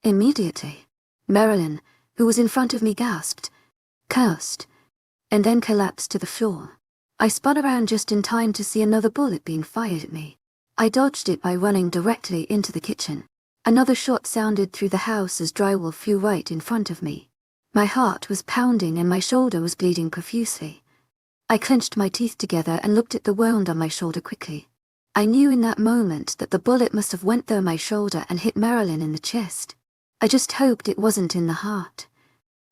Immediately, Marilyn, who was in front of me, gasped, cursed, and then collapsed to the floor. I spun around just in time to see another bullet being fired at me. I dodged it by running directly into the kitchen. Another shot sounded through the house as 𝐴 flew right in front of me. My heart was pounding and my shoulder was bleeding profusely. I clenched my teeth together and looked at the wound on my shoulder quickly. I knew in that moment that the bullet must have went through my shoulder and hit Marilyn in the chest. I just hoped it wasn't in the heart.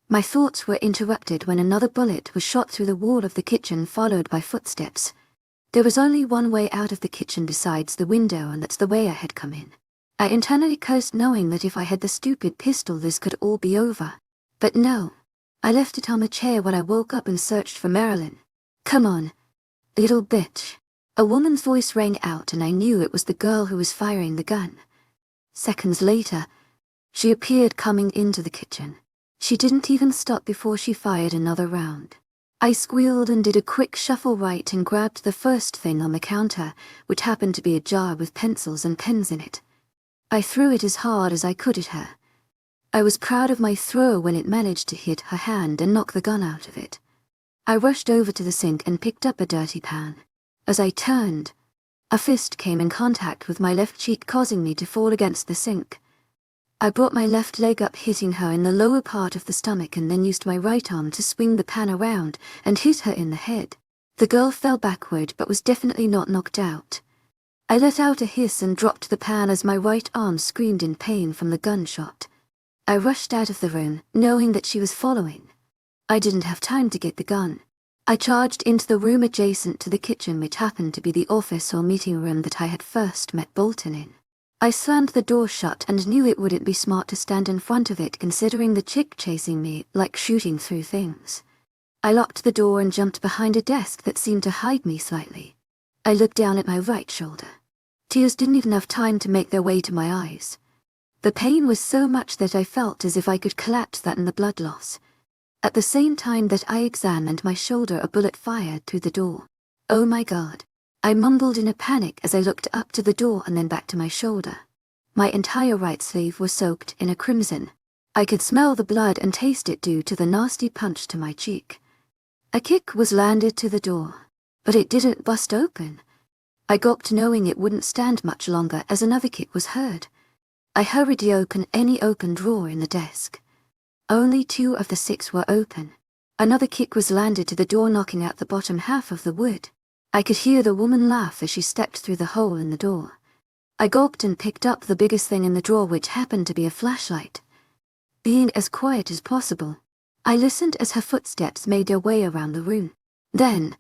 My thoughts were interrupted when another bullet was shot through the wall of the kitchen, followed by footsteps. There was only one way out of the kitchen besides the window, and that's the way I had come in. I internally cursed, knowing that if I had the stupid pistol this could all be over. But no. I left it on the chair when I woke up and searched for Marilyn. "Come on, little bitch." A woman's voice rang out and I knew it was the girl who was firing the gun. Seconds later, she appeared coming into the kitchen. She didn't even stop before she fired another round. I squealed and did a quick shuffle right and grabbed the first thing on the counter, which happened to be a jar with pencils and pens in it. I threw it as hard as I could at her. I was proud of my throw when it managed to hit her hand and knock the gun out of it. I rushed over to the sink and picked up a dirty pan. As I turned, a fist came in contact with my left cheek, causing me to fall against the sink. I brought my left leg up, hitting her in the lower part of the stomach, and then used my right arm to swing the pan around and hit her in the head. The girl fell backward but was definitely not knocked out. I let out a hiss and dropped the pan as my right arm screamed in pain from the gunshot. I rushed out of the room, knowing that she was following. I didn't have time to get the gun. I charged into the room adjacent to the kitchen, which happened to be the office or meeting room that I had first met Bolton in. I slammed the door shut and knew it wouldn't be smart to stand in front of it, considering the chick chasing me, like shooting through things. I locked the door and jumped behind a desk that seemed to hide me slightly. I looked down at my right shoulder. Tears didn't even have time to make their way to my eyes. The pain was so much that I felt as if I could collapse that in the blood loss. At the same time that I examined my shoulder, a bullet fired through the door. "Oh my God," I mumbled in a panic as I looked up to the door and then back to my shoulder. My entire right sleeve was soaked in a crimson. I could smell the blood and taste it due to the nasty punch to my cheek. A kick was landed to the door, but it didn't bust open. I gulped, knowing it wouldn't stand much longer as another kick was heard. I hurriedly opened any open drawer in the desk. Only 2 of the 6 were open. Another kick was landed to the door, knocking out the bottom half of the wood. I could hear the woman laugh as she stepped through the hole in the door. I gulped and picked up the biggest thing in the drawer, which happened to be a flashlight. Being as quiet as possible, I listened as her footsteps made their way around the room. Then,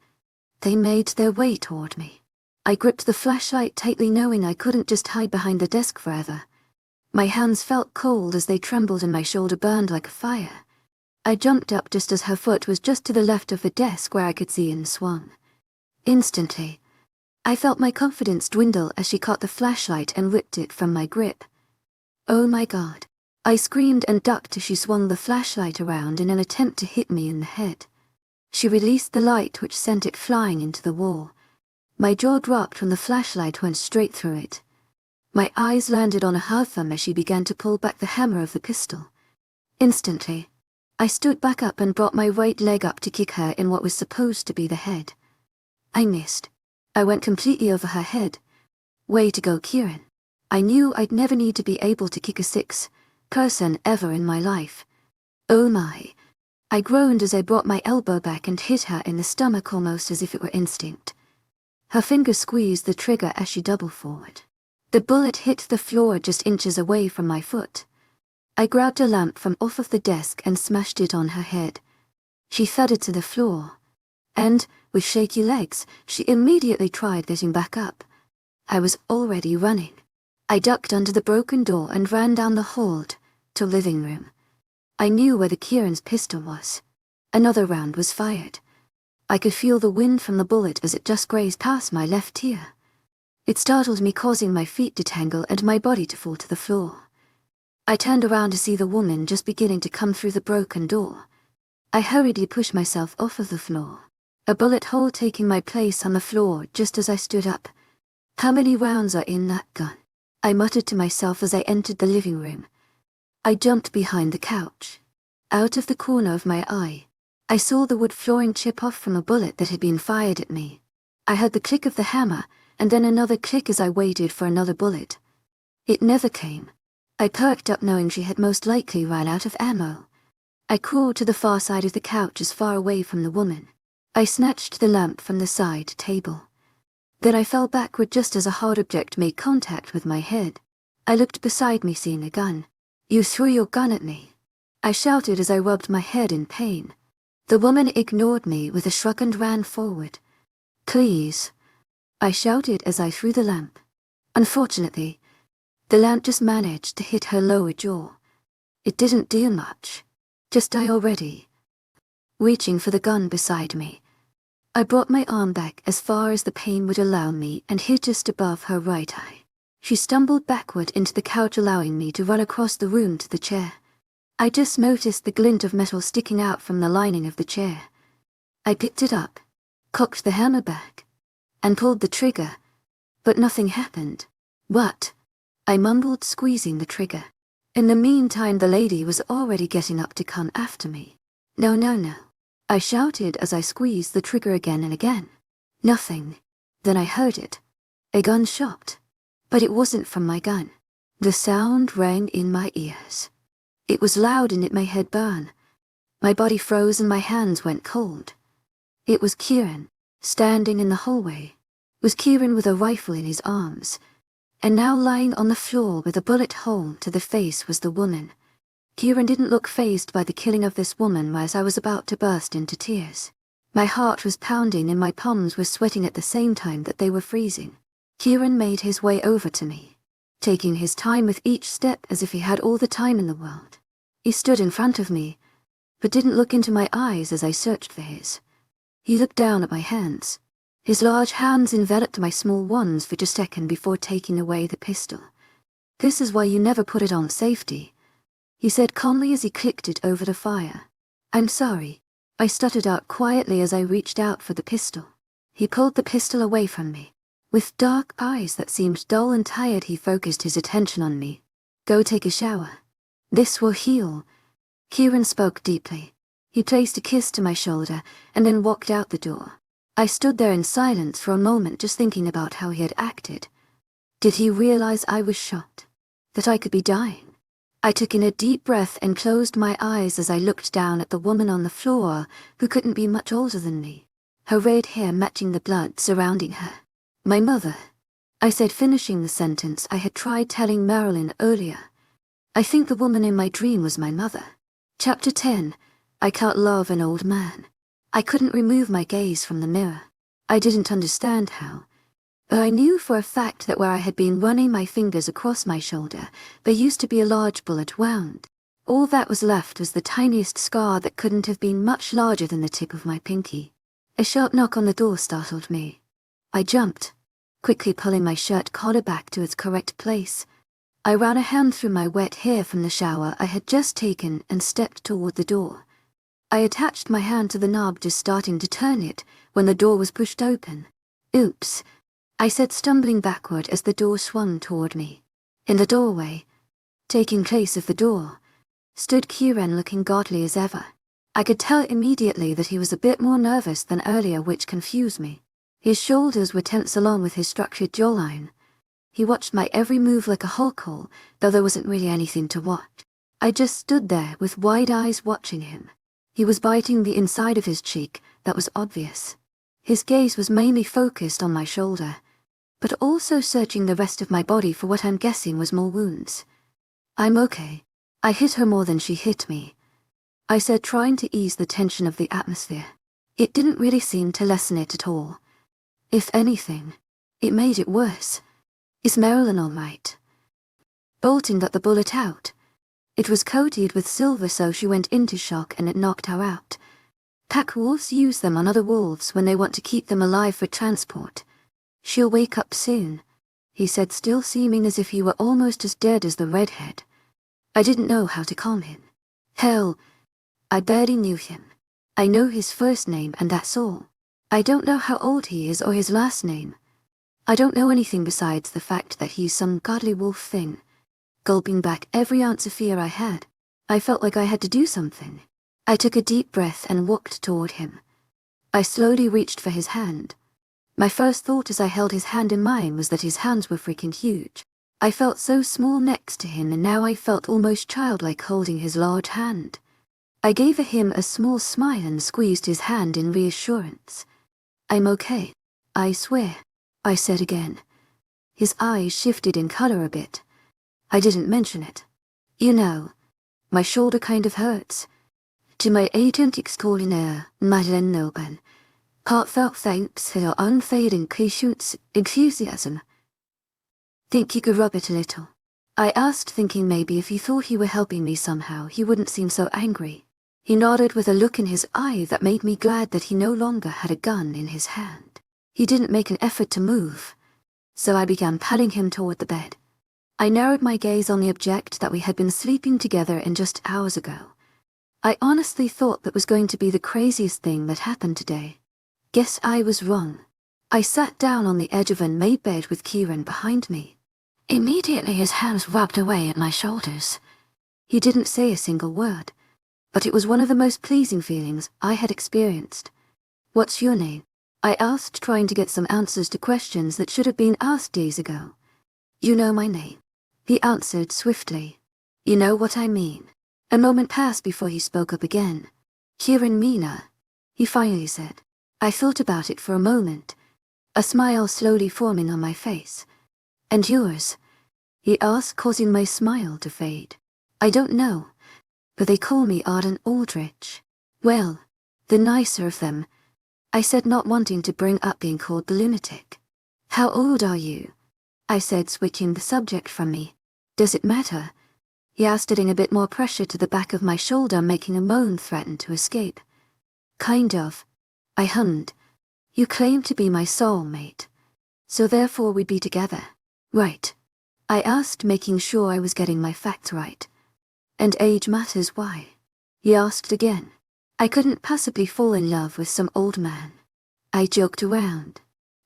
they made their way toward me. I gripped the flashlight tightly, knowing I couldn't just hide behind the desk forever. My hands felt cold as they trembled and my shoulder burned like a fire. I jumped up just as her foot was just to the left of the desk where I could see and swung. Instantly, I felt my confidence dwindle as she caught the flashlight and ripped it from my grip. "Oh my God," I screamed and ducked as she swung the flashlight around in an attempt to hit me in the head. She released the light, which sent it flying into the wall. My jaw dropped when the flashlight went straight through it. My eyes landed on her thumb as she began to pull back the hammer of the pistol. Instantly, I stood back up and brought my right leg up to kick her in what was supposed to be the head. I missed. I went completely over her head. Way to go, Kieran. I knew I'd never need to be able to kick a 6th person ever in my life. "Oh my." I groaned as I brought my elbow back and hit her in the stomach, almost as if it were instinct. Her finger squeezed the trigger as she doubled forward. The bullet hit the floor just inches away from my foot. I grabbed a lamp from off of the desk and smashed it on her head. She thudded to the floor, and, with shaky legs, she immediately tried getting back up. I was already running. I ducked under the broken door and ran down the hall to living room. I knew where the Kieran's pistol was. Another round was fired. I could feel the wind from the bullet as it just grazed past my left ear. It startled me, causing my feet to tangle and my body to fall to the floor. I turned around to see the woman just beginning to come through the broken door. I hurriedly pushed myself off of the floor, a bullet hole taking my place on the floor just as I stood up. "How many rounds are in that gun?" I muttered to myself as I entered the living room. I jumped behind the couch. Out of the corner of my eye, I saw the wood flooring chip off from a bullet that had been fired at me. I heard the click of the hammer, and then another click as I waited for another bullet. It never came. I perked up knowing she had most likely run out of ammo. I crawled to the far side of the couch as far away from the woman. I snatched the lamp from the side table. Then I fell backward just as a hard object made contact with my head. I looked beside me, seeing a gun. "You threw your gun at me," I shouted as I rubbed my head in pain. The woman ignored me with a shrug and ran forward. "Please," I shouted as I threw the lamp. Unfortunately, the lamp just managed to hit her lower jaw. It didn't do much. Just die already. Reaching for the gun beside me, I brought my arm back as far as the pain would allow me and hit just above her right eye. She stumbled backward into the couch, allowing me to run across the room to the chair. I just noticed the glint of metal sticking out from the lining of the chair. I picked it up, cocked the hammer back, and pulled the trigger, but nothing happened. "What?" I mumbled, squeezing the trigger. In the meantime, the lady was already getting up to come after me. "No, no, no," I shouted as I squeezed the trigger again and again. Nothing. Then I heard it. A gunshot. But it wasn't from my gun. The sound rang in my ears. It was loud and it made my head burn. My body froze and my hands went cold. It was Kieran, standing in the hallway. It was Kieran with a rifle in his arms. And now lying on the floor with a bullet hole to the face was the woman. Kieran didn't look fazed by the killing of this woman as I was about to burst into tears. My heart was pounding and my palms were sweating at the same time that they were freezing. Kieran made his way over to me, taking his time with each step as if he had all the time in the world. He stood in front of me, but didn't look into my eyes as I searched for his. He looked down at my hands. His large hands enveloped my small ones for just a second before taking away the pistol. "This is why you never put it on safety," he said calmly as he clicked it over the fire. "I'm sorry," I stuttered out quietly as I reached out for the pistol. He pulled the pistol away from me. With dark eyes that seemed dull and tired, he focused his attention on me. "Go take a shower. This will heal." Kieran spoke deeply. He placed a kiss to my shoulder and then walked out the door. I stood there in silence for a moment, just thinking about how he had acted. Did he realize I was shot? That I could be dying? I took in a deep breath and closed my eyes as I looked down at the woman on the floor, who couldn't be much older than me, her red hair matching the blood surrounding her. "My mother," I said, finishing the sentence I had tried telling Marilyn earlier. I think the woman in my dream was my mother. Chapter 10. I can't love an old man. I couldn't remove my gaze from the mirror. I didn't understand how, but I knew for a fact that where I had been running my fingers across my shoulder, there used to be a large bullet wound. All that was left was the tiniest scar that couldn't have been much larger than the tip of my pinky. A sharp knock on the door startled me. I jumped, quickly pulling my shirt collar back to its correct place. I ran a hand through my wet hair from the shower I had just taken and stepped toward the door. I attached my hand to the knob, just starting to turn it, when the door was pushed open. "Oops," I said, stumbling backward as the door swung toward me. In the doorway, taking place of the door, stood Kieran, looking godly as ever. I could tell immediately that he was a bit more nervous than earlier, which confused me. His shoulders were tense along with his structured jawline. He watched my every move like a hawk, though there wasn't really anything to watch. I just stood there with wide eyes watching him. He was biting the inside of his cheek, that was obvious. His gaze was mainly focused on my shoulder, but also searching the rest of my body for what I'm guessing was more wounds. "I'm okay. I hit her more than she hit me," I said, trying to ease the tension of the atmosphere. It didn't really seem to lessen it at all. If anything, it made it worse. "Is Marilyn all right?" Bolting got the bullet out. It was coated with silver, so she went into shock and it knocked her out. Pack wolves use them on other wolves when they want to keep them alive for transport. "She'll wake up soon," he said, still seeming as if he were almost as dead as the redhead. I didn't know how to calm him. Hell, I barely knew him. I know his first name and that's all. I don't know how old he is or his last name. I don't know anything besides the fact that he's some godly wolf thing. Gulping back every ounce of fear I had, I felt like I had to do something. I took a deep breath and walked toward him. I slowly reached for his hand. My first thought as I held his hand in mine was that his hands were freaking huge. I felt so small next to him, and now I felt almost childlike holding his large hand. I gave him a small smile and squeezed his hand in reassurance. "I'm okay, I swear," I said again. His eyes shifted in color a bit. "I didn't mention it. You know, my shoulder kind of hurts. 𝐿𝐤𝐼𝐴𝐿𝐤 heartfelt thanks for your unfading patience, enthusiasm. Think you could rub it a little?" I asked, thinking maybe if he thought he were helping me somehow, he wouldn't seem so angry. He nodded with a look in his eye that made me glad that he no longer had a gun in his hand. He didn't make an effort to move, so I began patting him toward the bed. I narrowed my gaze on the object that we had been sleeping together in just hours ago. I honestly thought that was going to be the craziest thing that happened today. Guess I was wrong. I sat down on the edge of an made bed with Kieran behind me. Immediately his hands rubbed away at my shoulders. He didn't say a single word, but it was one of the most pleasing feelings I had experienced. "What's your name?" I asked, trying to get some answers to questions that should have been asked days ago. "You know my name," he answered swiftly. "You know what I mean." A moment passed before he spoke up again. "Kieran Mina," he finally said. I thought about it for a moment, a smile slowly forming on my face. "And yours?" he asked, causing my smile to fade. "I don't know, but they call me Arden Aldrich." "Well, the nicer of them," I said, not wanting to bring up being called the lunatic. "How old are you?" I said, switching the subject from me. "Does it matter?" he asked, adding a bit more pressure to the back of my shoulder, making a moan threaten to escape. "Kind of," I hummed. "You claim to be my soulmate, so therefore we'd be together, right?" I asked, making sure I was getting my facts right. "And age matters why?" he asked again. I couldn't possibly fall in love with some old man. I joked around.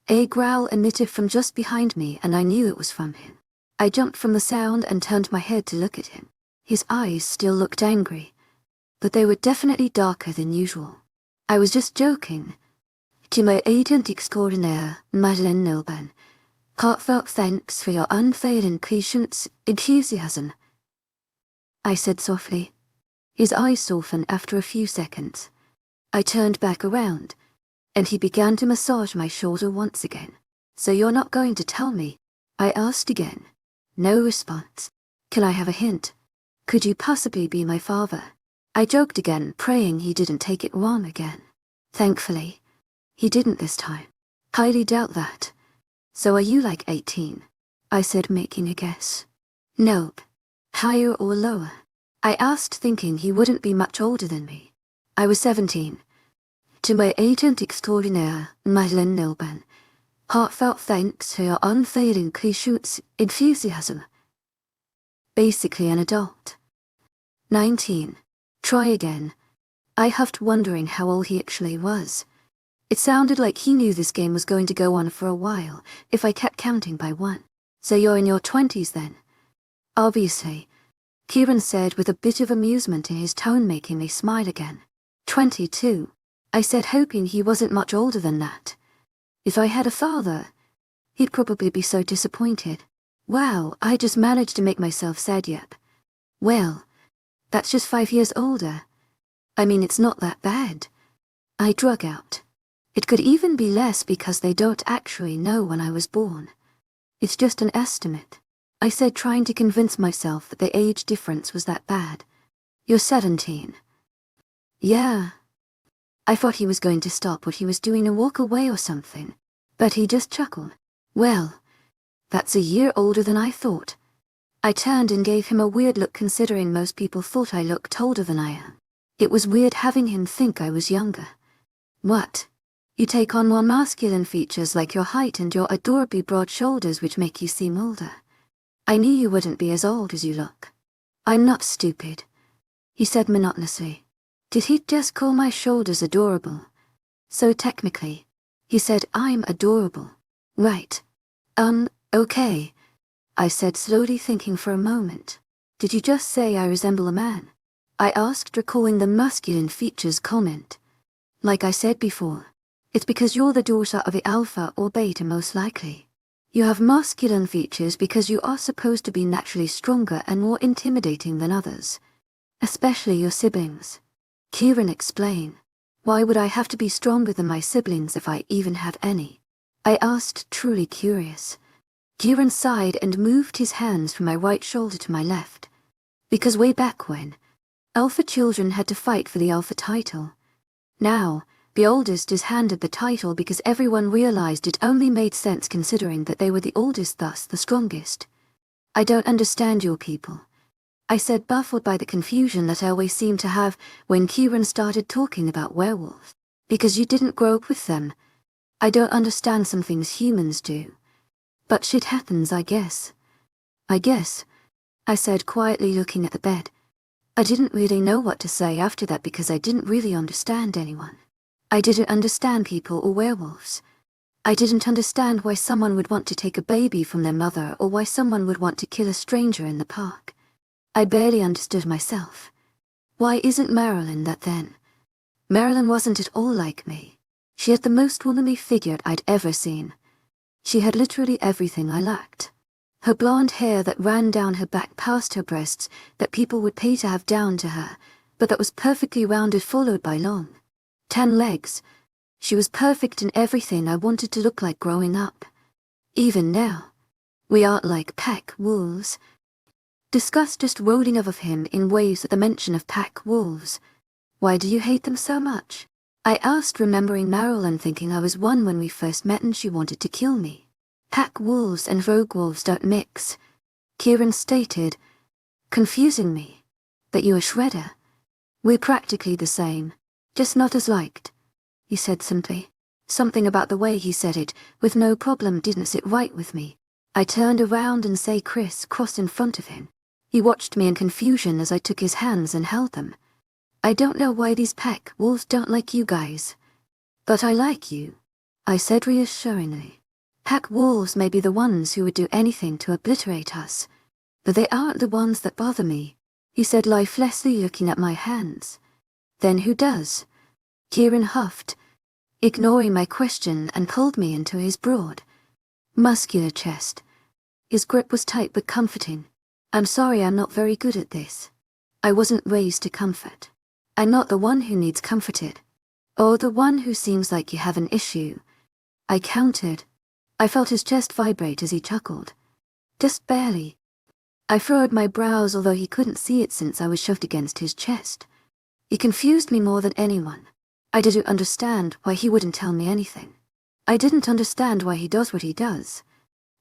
A growl emitted from just behind me, and I knew it was from him. I jumped from the sound and turned my head to look at him. His eyes still looked angry, but they were definitely darker than usual. "I was just joking. 𝐿𝐤𝐼𝐴𝐿𝐤 heartfelt thanks for your unfailing patience, enthusiasm," I said softly. His eyes softened after a few seconds. I turned back around, and he began to massage my shoulder once again. "So you're not going to tell me?" I asked again. No response. "Can I have a hint? Could you possibly be my father?" I joked again, praying he didn't take it wrong again. Thankfully, he didn't this time. "Highly doubt that. So are you like 18? I said, making a guess. "Nope. Higher or lower?" I asked, thinking he wouldn't be much older than me. "I was 17. 𝐿𝐤𝐼𝐴𝐿𝐤 heartfelt thanks for your unfailing patience, enthusiasm." Basically an adult. 19. Try again. I huffed, wondering how old he actually was. It sounded like he knew this game was going to go on for a while, if I kept counting by one. "So you're in your 20s then?" "Obviously," Kieran said with a bit of amusement in his tone, making me smile again. 22, I said, hoping he wasn't much older than that. If I had a father, he'd probably be so disappointed. Wow, I just managed to make myself sad. Yep. Well, that's just 5 years older. I mean, it's not that bad. I drug out. It could even be less because they don't actually know when I was born. It's just an estimate, I said, trying to convince myself that the age difference was that bad. You're 17. Yeah. I thought he was going to stop what he was doing and walk away or something, but he just chuckled. Well, that's a year older than I thought. I turned and gave him a weird look, considering most people thought I looked older than I am. It was weird having him think I was younger. What? You take on more masculine features like your height and your adorably broad shoulders, which make you seem older. I knew you wouldn't be as old as you look. I'm not stupid, he said monotonously. Did he just call my shoulders adorable? So technically, he said I'm adorable. Right. Okay, I said, slowly, thinking for a moment. Did you just say I resemble a man? I asked, recalling the masculine features comment. Like I said before, It's because you're the daughter of the alpha or beta most likely. You have masculine features because you are supposed to be naturally stronger and more intimidating than others. Especially your siblings. Kieran explained. Why would I have to be stronger than my siblings if I even have any? I asked, truly curious. Kieran sighed and moved his hands from my right shoulder to my left. Because way back when, alpha children had to fight for the alpha title. Now, the oldest is handed the title because everyone realized it only made sense considering that they were the oldest, thus the strongest. I don't understand your people, I said, baffled by the confusion that I always seemed to have when Kieran started talking about werewolves. Because you didn't grow up with them. I don't understand some things humans do. But shit happens, I guess. I said quietly, looking at the bed. I didn't really know what to say after that because I didn't really understand anyone. I didn't understand people or werewolves. I didn't understand why someone would want to take a baby from their mother or why someone would want to kill a stranger in the park. I barely understood myself. Why isn't Marilyn that then? Marilyn wasn't at all like me. She had the most womanly figure I'd ever seen. She had literally everything I lacked. Her blonde hair that ran down her back past her breasts that people would pay to have down to her, but that was perfectly rounded, followed by long, tan legs. She was perfect in everything I wanted to look like growing up. Even now. We aren't like pack wolves. Disgust just rolling over him in waves at the mention of pack wolves. Why do you hate them so much? I asked, remembering Marilyn thinking I was one when we first met and she wanted to kill me. Pack wolves and rogue wolves don't mix, Kieran stated, confusing me. That you are Shredder. We're practically the same, just not as liked, he said simply. Something about the way he said it, with no problem, didn't sit right with me. I turned around and saw Chris cross in front of him. He watched me in confusion as I took his hands and held them. I don't know why these pack wolves don't like you guys. But I like you, I said reassuringly. Pack wolves may be the ones who would do anything to obliterate us, but they aren't the ones that bother me, he said lifelessly, looking at my hands. Then who does? Kieran huffed, ignoring my question, and pulled me into his broad, muscular chest. His grip was tight but comforting. I'm sorry, I'm not very good at this. I wasn't raised to comfort. I'm not the one who needs comforted. Or the one who seems like you have an issue. I countered. I felt his chest vibrate as he chuckled. Just barely. I furrowed my brows, although he couldn't see it since I was shoved against his chest. He confused me more than anyone. I didn't understand why he wouldn't tell me anything. I didn't understand why he does what he does.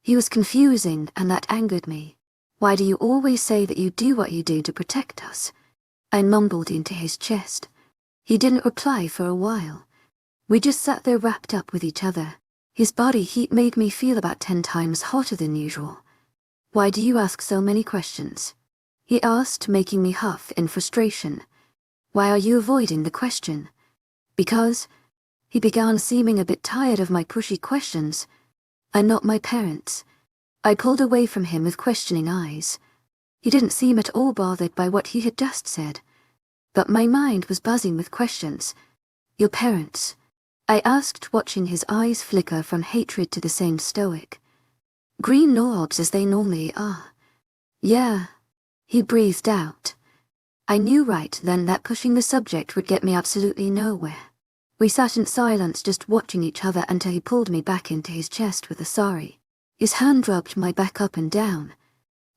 He was confusing, and that angered me. Why do you always say that you do what you do to protect us? I mumbled into his chest. He didn't reply for a while. We just sat there wrapped up with each other. His body heat made me feel about 10 times hotter than usual. Why do you ask so many questions? He asked, making me huff in frustration. Why are you avoiding the question? Because, he began, seeming a bit tired of my pushy questions. I'm not my parents. I pulled away from him with questioning eyes. He didn't seem at all bothered by what he had just said. But my mind was buzzing with questions. Your parents? I asked, watching his eyes flicker from hatred to the same stoic, green orbs as they normally are. Yeah, he breathed out. I knew right then that pushing the subject would get me absolutely nowhere. We sat in silence, just watching each other until he pulled me back into his chest with a sorry. His hand rubbed my back up and down,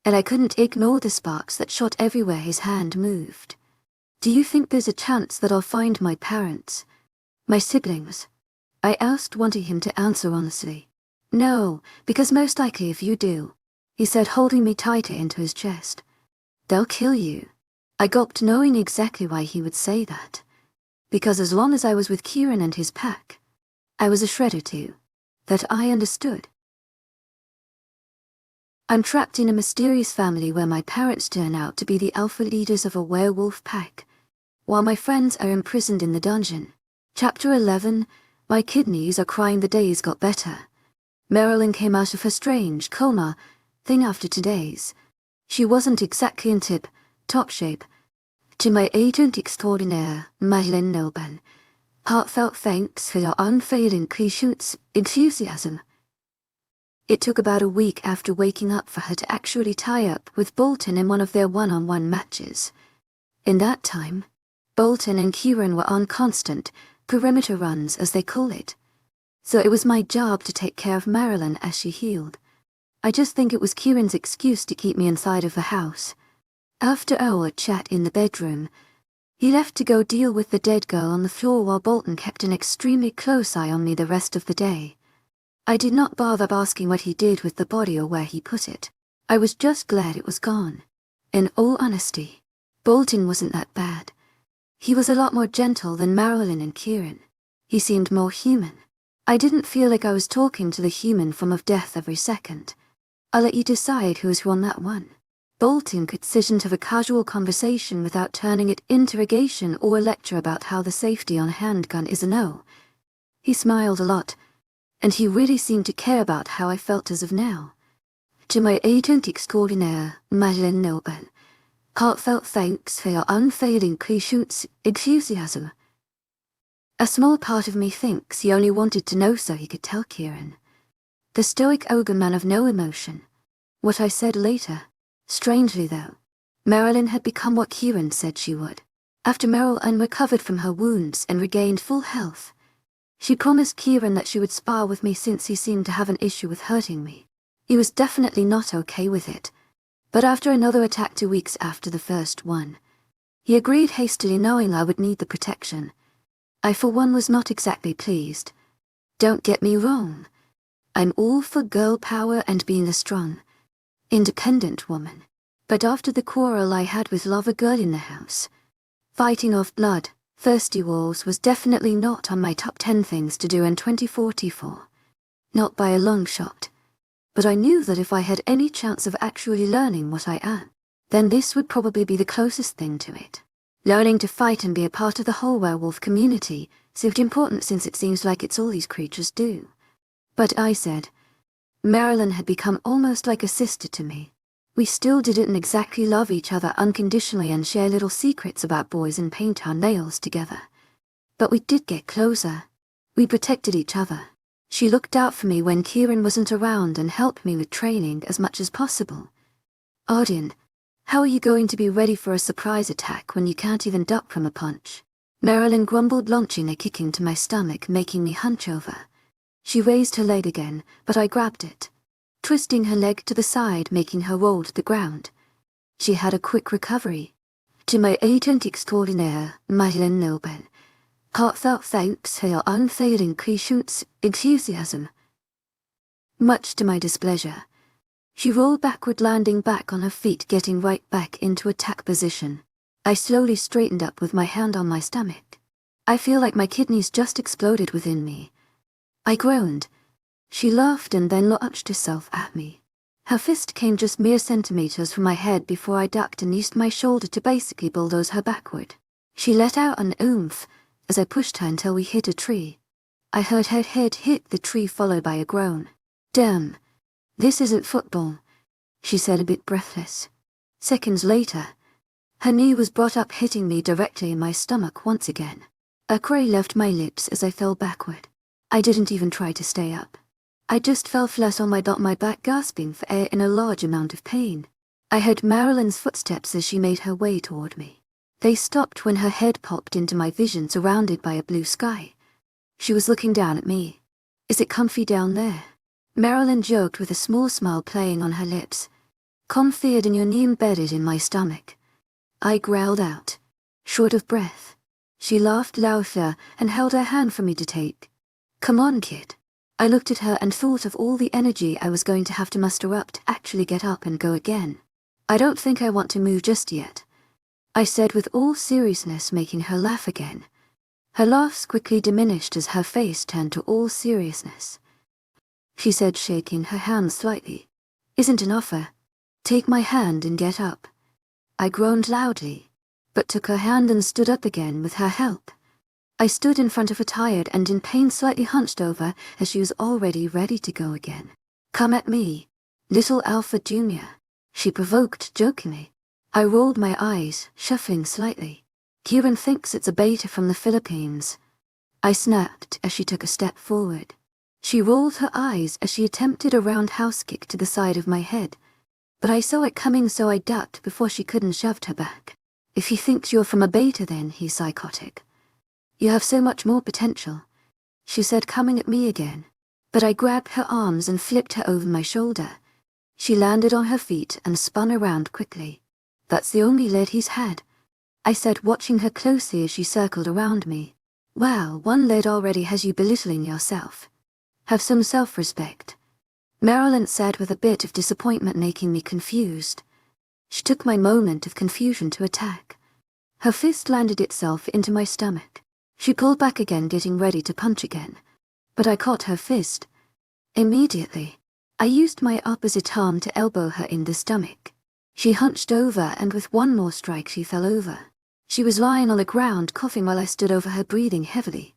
and I couldn't ignore the sparks that shot everywhere his hand moved. Do you think there's a chance that I'll find my parents? My siblings? I asked, wanting him to answer honestly. No, because most likely if you do, he said, holding me tighter into his chest. They'll kill you. I gulped, knowing exactly why he would say that. Because as long as I was with Kieran and his pack, I was a Shredder too. That I understood. I'm trapped in a mysterious family where my parents turn out to be the alpha leaders of a werewolf pack, while my friends are imprisoned in the dungeon. Chapter 11, my kidneys are crying the days got better. Marilyn came out of her strange coma thing after today's. She wasn't exactly in top shape. To my agent extraordinaire, Marilyn Noban, Heartfelt thanks for your unfailing patience, enthusiasm. It took about a week after waking up for her to actually tie up with Bolton in one of their one-on-one matches. In that time, Bolton and Kieran were on constant perimeter runs, as they call it. So it was my job to take care of Marilyn as she healed. I just think it was Kieran's excuse to keep me inside of the house. After our chat in the bedroom, he left to go deal with the dead girl on the floor while Bolton kept an extremely close eye on me the rest of the day. I did not bother asking what he did with the body or where he put it. I was just glad it was gone. In all honesty, Bolton wasn't that bad. He was a lot more gentle than Marilyn and Kieran. He seemed more human. I didn't feel like I was talking to the human form of death every second. I'll let you decide who is who on that one. Bolton could sit and have a casual conversation without turning it interrogation or a lecture about how the safety on a handgun is a no. He smiled a lot, and he really seemed to care about how I felt as of now. To my agent extraordinaire, Madeleine Noble, heartfelt thanks for your unfailing patience, enthusiasm. A small part of me thinks he only wanted to know so he could tell Kieran. The stoic ogre man of no emotion. What I said later. Strangely though, Marilyn had become what Kieran said she would. After Marilyn recovered from her wounds and regained full health, she promised Kieran that she would spar with me since he seemed to have an issue with hurting me. He was definitely not okay with it, but after another attack 2 weeks after the first one, he agreed hastily knowing I would need the protection. I for one was not exactly pleased. Don't get me wrong. I'm all for girl power and being a strong, independent woman, but after the quarrel I had with Lover Girl in the house, fighting off blood, thirsty wolves was definitely not on my top 10 things to do in 2044. Not by a long shot. But I knew that if I had any chance of actually learning what I am, then this would probably be the closest thing to it. Learning to fight and be a part of the whole werewolf community seemed important since it seems like it's all these creatures do. But I said, Marilyn had become almost like a sister to me. We still didn't exactly love each other unconditionally and share little secrets about boys and paint our nails together. But we did get closer. We protected each other. She looked out for me when Kieran wasn't around and helped me with training as much as possible. Arden, how are you going to be ready for a surprise attack when you can't even duck from a punch? Marilyn grumbled, launching a kick into my stomach, making me hunch over. She raised her leg again, but I grabbed it, twisting her leg to the side, making her roll to the ground. She had a quick recovery. To my agent extraordinaire, Madeleine Noble, heartfelt thanks for your unfailing patience, enthusiasm. Much to my displeasure, she rolled backward, landing back on her feet, getting right back into attack position. I slowly straightened up with my hand on my stomach. I feel like my kidneys just exploded within me. I groaned. She laughed and then launched herself at me. Her fist came just mere centimeters from my head before I ducked and used my shoulder to basically bulldoze her backward. She let out an oomph as I pushed her until we hit a tree. I heard her head hit the tree, followed by a groan. Damn, this isn't football, she said, a bit breathless. Seconds later, her knee was brought up, hitting me directly in my stomach once again. A cry left my lips as I fell backward. I didn't even try to stay up. I just fell flat on my back, gasping for air in a large amount of pain. I heard Marilyn's footsteps as she made her way toward me. They stopped when her head popped into my vision, surrounded by a blue sky. She was looking down at me. Is it comfy down there? Marilyn joked with a small smile playing on her lips. Comfier than your knee, embedded in my stomach. I growled out, short of breath. She laughed louder and held her hand for me to take. Come on, kid. I looked at her and thought of all the energy I was going to have to muster up to actually get up and go again. I don't think I want to move just yet, I said with all seriousness, making her laugh again. Her laughs quickly diminished as her face turned to all seriousness. She said, shaking her hand slightly, Isn't an offer. Take my hand and get up. I groaned loudly, but took her hand and stood up again with her help. I stood in front of her, tired and in pain, slightly hunched over as she was already ready to go again. Come at me, little Alpha Jr., she provoked jokingly. I rolled my eyes, shuffling slightly. Kieran thinks it's a beta from the Philippines. I snapped as she took a step forward. She rolled her eyes as she attempted a roundhouse kick to the side of my head, but I saw it coming, so I ducked before she couldn't shoved her back. If he thinks you're from a beta, then he's psychotic. You have so much more potential, she said, coming at me again. But I grabbed her arms and flipped her over my shoulder. She landed on her feet and spun around quickly. That's the only lead he's had, I said, watching her closely as she circled around me. Wow, one lead already has you belittling yourself. Have some self-respect, Marilyn said with a bit of disappointment, making me confused. She took my moment of confusion to attack. Her fist landed itself into my stomach. She pulled back again, getting ready to punch again. But I caught her fist. Immediately, I used my opposite arm to elbow her in the stomach. She hunched over, and with one more strike she fell over. She was lying on the ground coughing while I stood over her, breathing heavily.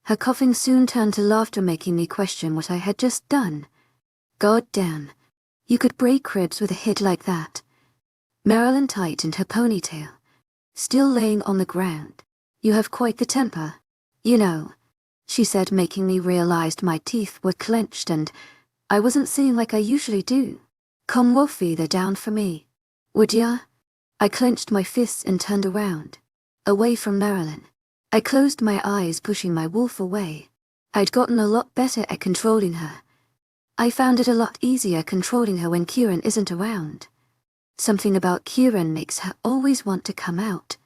Her coughing soon turned to laughter, making me question what I had just done. God damn, you could break ribs with a hit like that. Marilyn tightened her ponytail, still laying on the ground. You have quite the temper, you know, she said, making me realize my teeth were clenched and I wasn't seeing like I usually do. Come Wolf, either down for me, would ya? I clenched my fists and turned around, away from Marilyn. I closed my eyes, pushing my wolf away. I'd gotten a lot better at controlling her. I found it a lot easier controlling her when Kieran isn't around. Something about Kieran makes her always want to come out.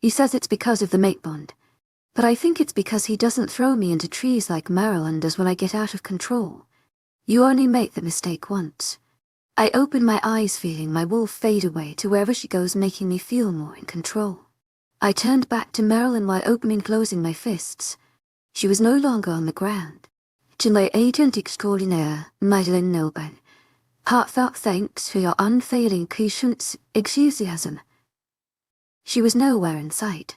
He says it's because of the mate bond, but I think it's because he doesn't throw me into trees like Marilyn does when I get out of control. You only make the mistake once. I open my eyes, feeling my wolf fade away to wherever she goes, making me feel more in control. I turned back to Marilyn while opening and closing my fists. She was no longer on the ground. 𝐊𝐢𝐬𝐧𝐼 Madeline Nilben. Heartfelt thanks for your unfailing patience, enthusiasm. She was nowhere in sight.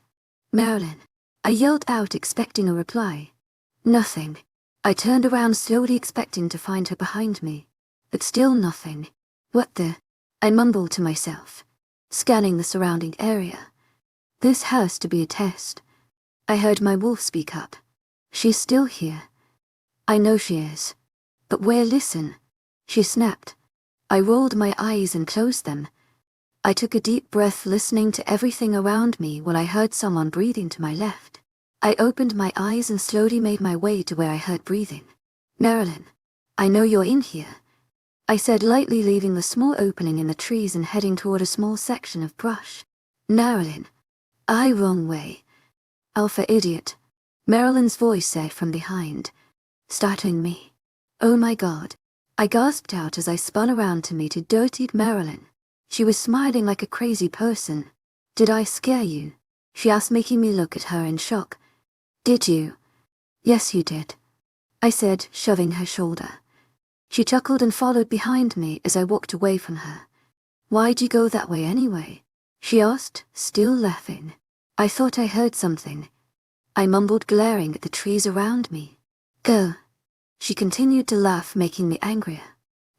Marilyn, I yelled out, expecting a reply. Nothing. I turned around slowly, expecting to find her behind me. But still nothing. What the? I mumbled to myself, scanning the surrounding area. This has to be a test. I heard my wolf speak up. She's still here. I know she is. But where? Listen, she snapped. I rolled my eyes and closed them. I took a deep breath, listening to everything around me, when I heard someone breathing to my left. I opened my eyes and slowly made my way to where I heard breathing. Marilyn, I know you're in here, I said lightly, leaving the small opening in the trees and heading toward a small section of brush. Marilyn, wrong way. Alpha idiot, Marilyn's voice said from behind, startling me. Oh my God, I gasped out as I spun around to meet a dirtied Marilyn. She was smiling like a crazy person. Did I scare you? She asked, making me look at her in shock. Did you? Yes, you did, I said, shoving her shoulder. She chuckled and followed behind me as I walked away from her. Why'd you go that way anyway? She asked, still laughing. I thought I heard something, I mumbled, glaring at the trees around me. Go. She continued to laugh, making me angrier.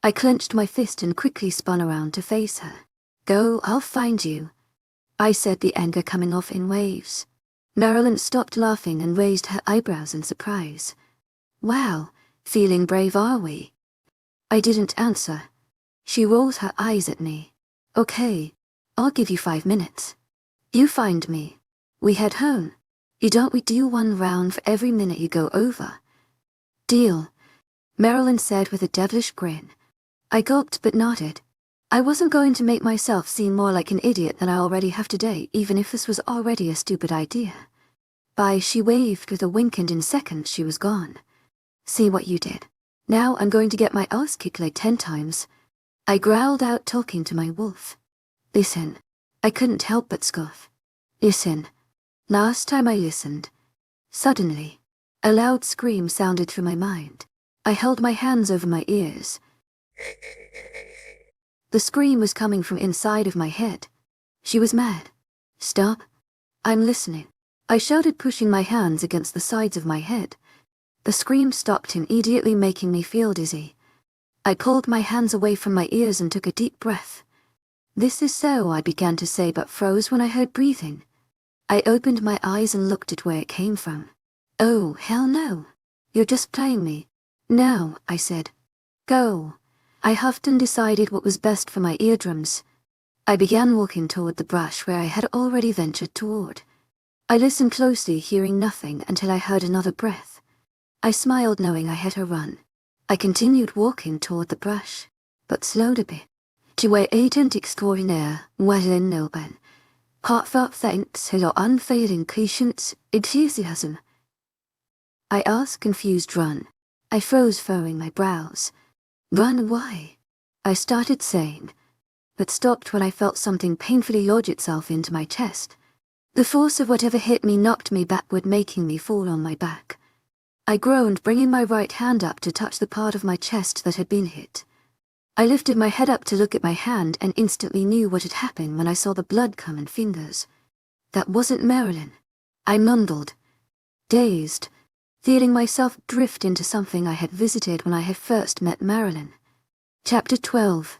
I clenched my fist and quickly spun around to face her. Go, I'll find you, I said, the anger coming off in waves. Marilyn stopped laughing and raised her eyebrows in surprise. Wow, feeling brave, are we? I didn't answer. She rolled her eyes at me. Okay, I'll give you 5 minutes. You find me. We head home. We do 1 round for every minute you go over. Deal, Marilyn said with a devilish grin. I gulped but nodded. I wasn't going to make myself seem more like an idiot than I already have today, even if this was already a stupid idea. Bye, she waved with a wink, and in seconds she was gone. See what you did. Now I'm going to get my ass kicked like 10 times. I growled out, talking to my wolf. Listen, I couldn't help but scoff. Listen. Last time I listened. Suddenly, a loud scream sounded through my mind. I held my hands over my ears. The scream was coming from inside of my head. She was mad. Stop. I'm listening, I shouted, pushing my hands against the sides of my head. The scream stopped immediately, making me feel dizzy. I pulled my hands away from my ears and took a deep breath. This is so, I began to say, but froze when I heard breathing. I opened my eyes and looked at where it came from. Oh, hell no. You're just playing me. No, I said. Go. I huffed and decided what was best for my eardrums. I began walking toward the brush where I had already ventured toward. I listened closely, hearing nothing until I heard another breath. I smiled, knowing I had her run. I continued walking toward the brush, but slowed a bit. 𝐊𝐢𝐳𝐳 𝐂𝐤𝐳 Heartfelt thanks for your unfailing patience, enthusiasm. I asked, confused. Run. I froze, furrowing my brows. Run, why? I started saying, but stopped when I felt something painfully lodge itself into my chest. The force of whatever hit me knocked me backward, making me fall on my back. I groaned, bringing my right hand up to touch the part of my chest that had been hit. I lifted my head up to look at my hand and instantly knew what had happened when I saw the blood come in fingers. That wasn't Marilyn. I mumbled, dazed, feeling myself drift into something I had visited when I had first met Marilyn. Chapter 12.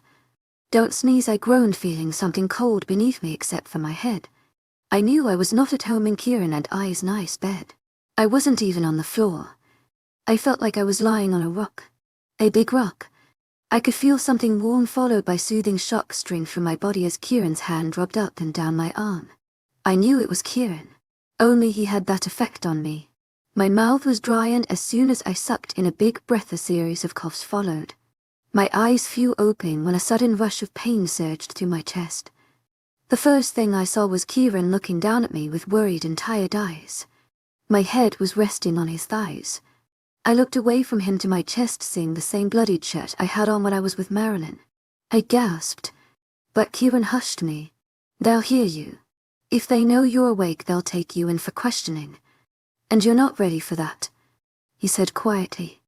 Don't sneeze, I groaned, feeling something cold beneath me except for my head. I knew I was not at home in Kieran and I's nice bed. I wasn't even on the floor. I felt like I was lying on a rock. A big rock. I could feel something warm followed by soothing shock string through my body as Kieran's hand rubbed up and down my arm. I knew it was Kieran. Only he had that effect on me. My mouth was dry, and as soon as I sucked in a big breath, a series of coughs followed. My eyes flew open when a sudden rush of pain surged through my chest. The first thing I saw was Kieran looking down at me with worried and tired eyes. My head was resting on his thighs. I looked away from him to my chest, seeing the same bloodied shirt I had on when I was with Marilyn. I gasped, but Kieran hushed me. They'll hear you. If they know you're awake, they'll take you in for questioning. And you're not ready for that, he said quietly.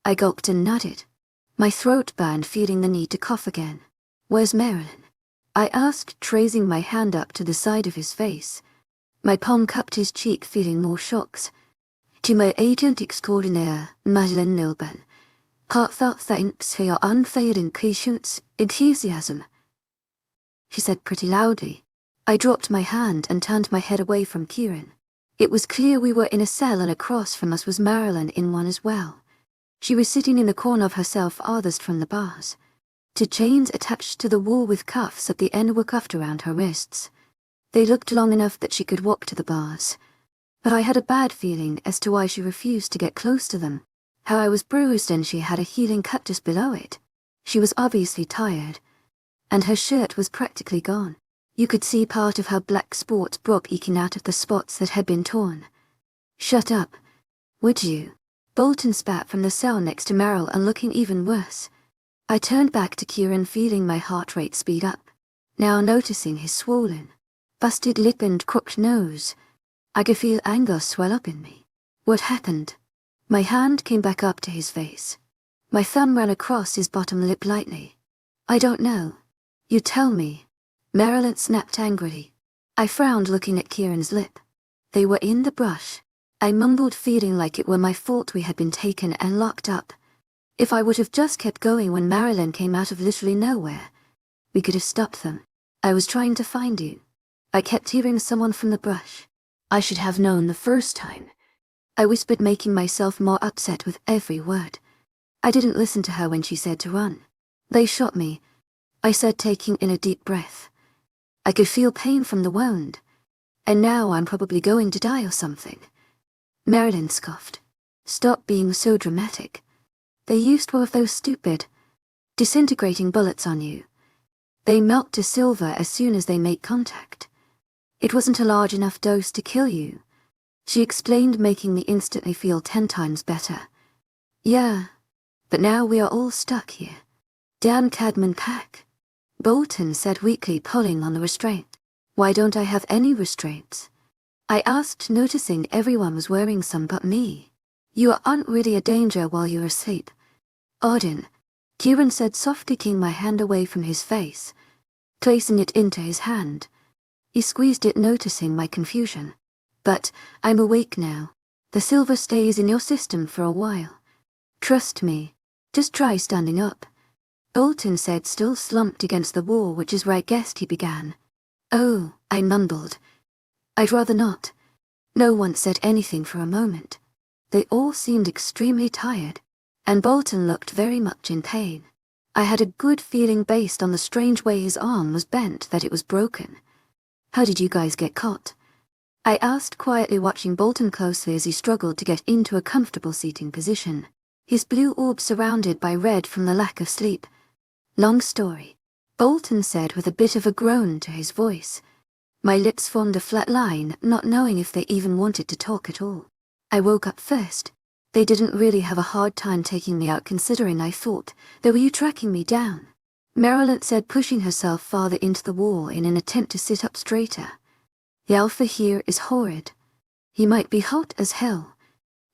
I gulped and nodded. My throat burned, feeling the need to cough again. Where's Marilyn? I asked, tracing my hand up to the side of his face. My palm cupped his cheek, feeling more shocks. 𝐊𝐳𝐳 𝐂𝐤𝐳 Heartfelt thanks for your unfailing patience, enthusiasm, she said pretty loudly. I dropped my hand and turned my head away from Kieran. It was clear we were in a cell, and across from us was Marilyn in one as well. She was sitting in the corner of herself, farthest from the bars. Two chains attached to the wall with cuffs at the end were cuffed around her wrists. They looked long enough that she could walk to the bars. But I had a bad feeling as to why she refused to get close to them. How I was bruised and she had a healing cut just below it. She was obviously tired, and her shirt was practically gone. You could see part of her black sports bra eking out of the spots that had been torn. Shut up, would you? Bolton spat from the cell next to Meryl, and looking even worse. I turned back to Kieran, feeling my heart rate speed up, now noticing his swollen, busted lip and crooked nose. I could feel anger swell up in me. What happened? My hand came back up to his face. My thumb ran across his bottom lip lightly. I don't know. You tell me. Marilyn snapped angrily. I frowned, looking at Kieran's lip. They were in the brush. I mumbled, feeling like it were my fault we had been taken and locked up. If I would have just kept going when Marilyn came out of literally nowhere, we could have stopped them. I was trying to find you. I kept hearing someone from the brush. I should have known the first time. I whispered, making myself more upset with every word. I didn't listen to her when she said to run. They shot me, I said, taking in a deep breath. I could feel pain from the wound. And now I'm probably going to die or something. Marilyn scoffed. Stop being so dramatic. They used one of those stupid, disintegrating bullets on you. They melt to silver as soon as they make contact. It wasn't a large enough dose to kill you, she explained, making me instantly feel 10 times better. Yeah, but now we are all stuck here. Damn Cadman pack, Bolton said weakly, pulling on the restraint. Why don't I have any restraints? I asked, noticing everyone was wearing some but me. You aren't really a danger while you're asleep. Auden, Kieran said softly, taking my hand away from his face, placing it into his hand. He squeezed it, noticing my confusion. But I'm awake now. The silver stays in your system for a while. Trust me. Just try standing up. Bolton said, still slumped against the wall, which is where I guessed he began. Oh, I mumbled. I'd rather not. No one said anything for a moment. They all seemed extremely tired, and Bolton looked very much in pain. I had a good feeling based on the strange way his arm was bent that it was broken. "How did you guys get caught?" I asked, quietly watching Bolton closely as he struggled to get into a comfortable seating position, his blue orb surrounded by red from the lack of sleep. "Long story," Bolton said with a bit of a groan to his voice. My lips formed a flat line, not knowing if they even wanted to talk at all. "I woke up first. They didn't really have a hard time taking me out considering I thought they were you tracking me down," Marilyn said, pushing herself farther into the wall in an attempt to sit up straighter. "The Alpha here is horrid. He might be hot as hell,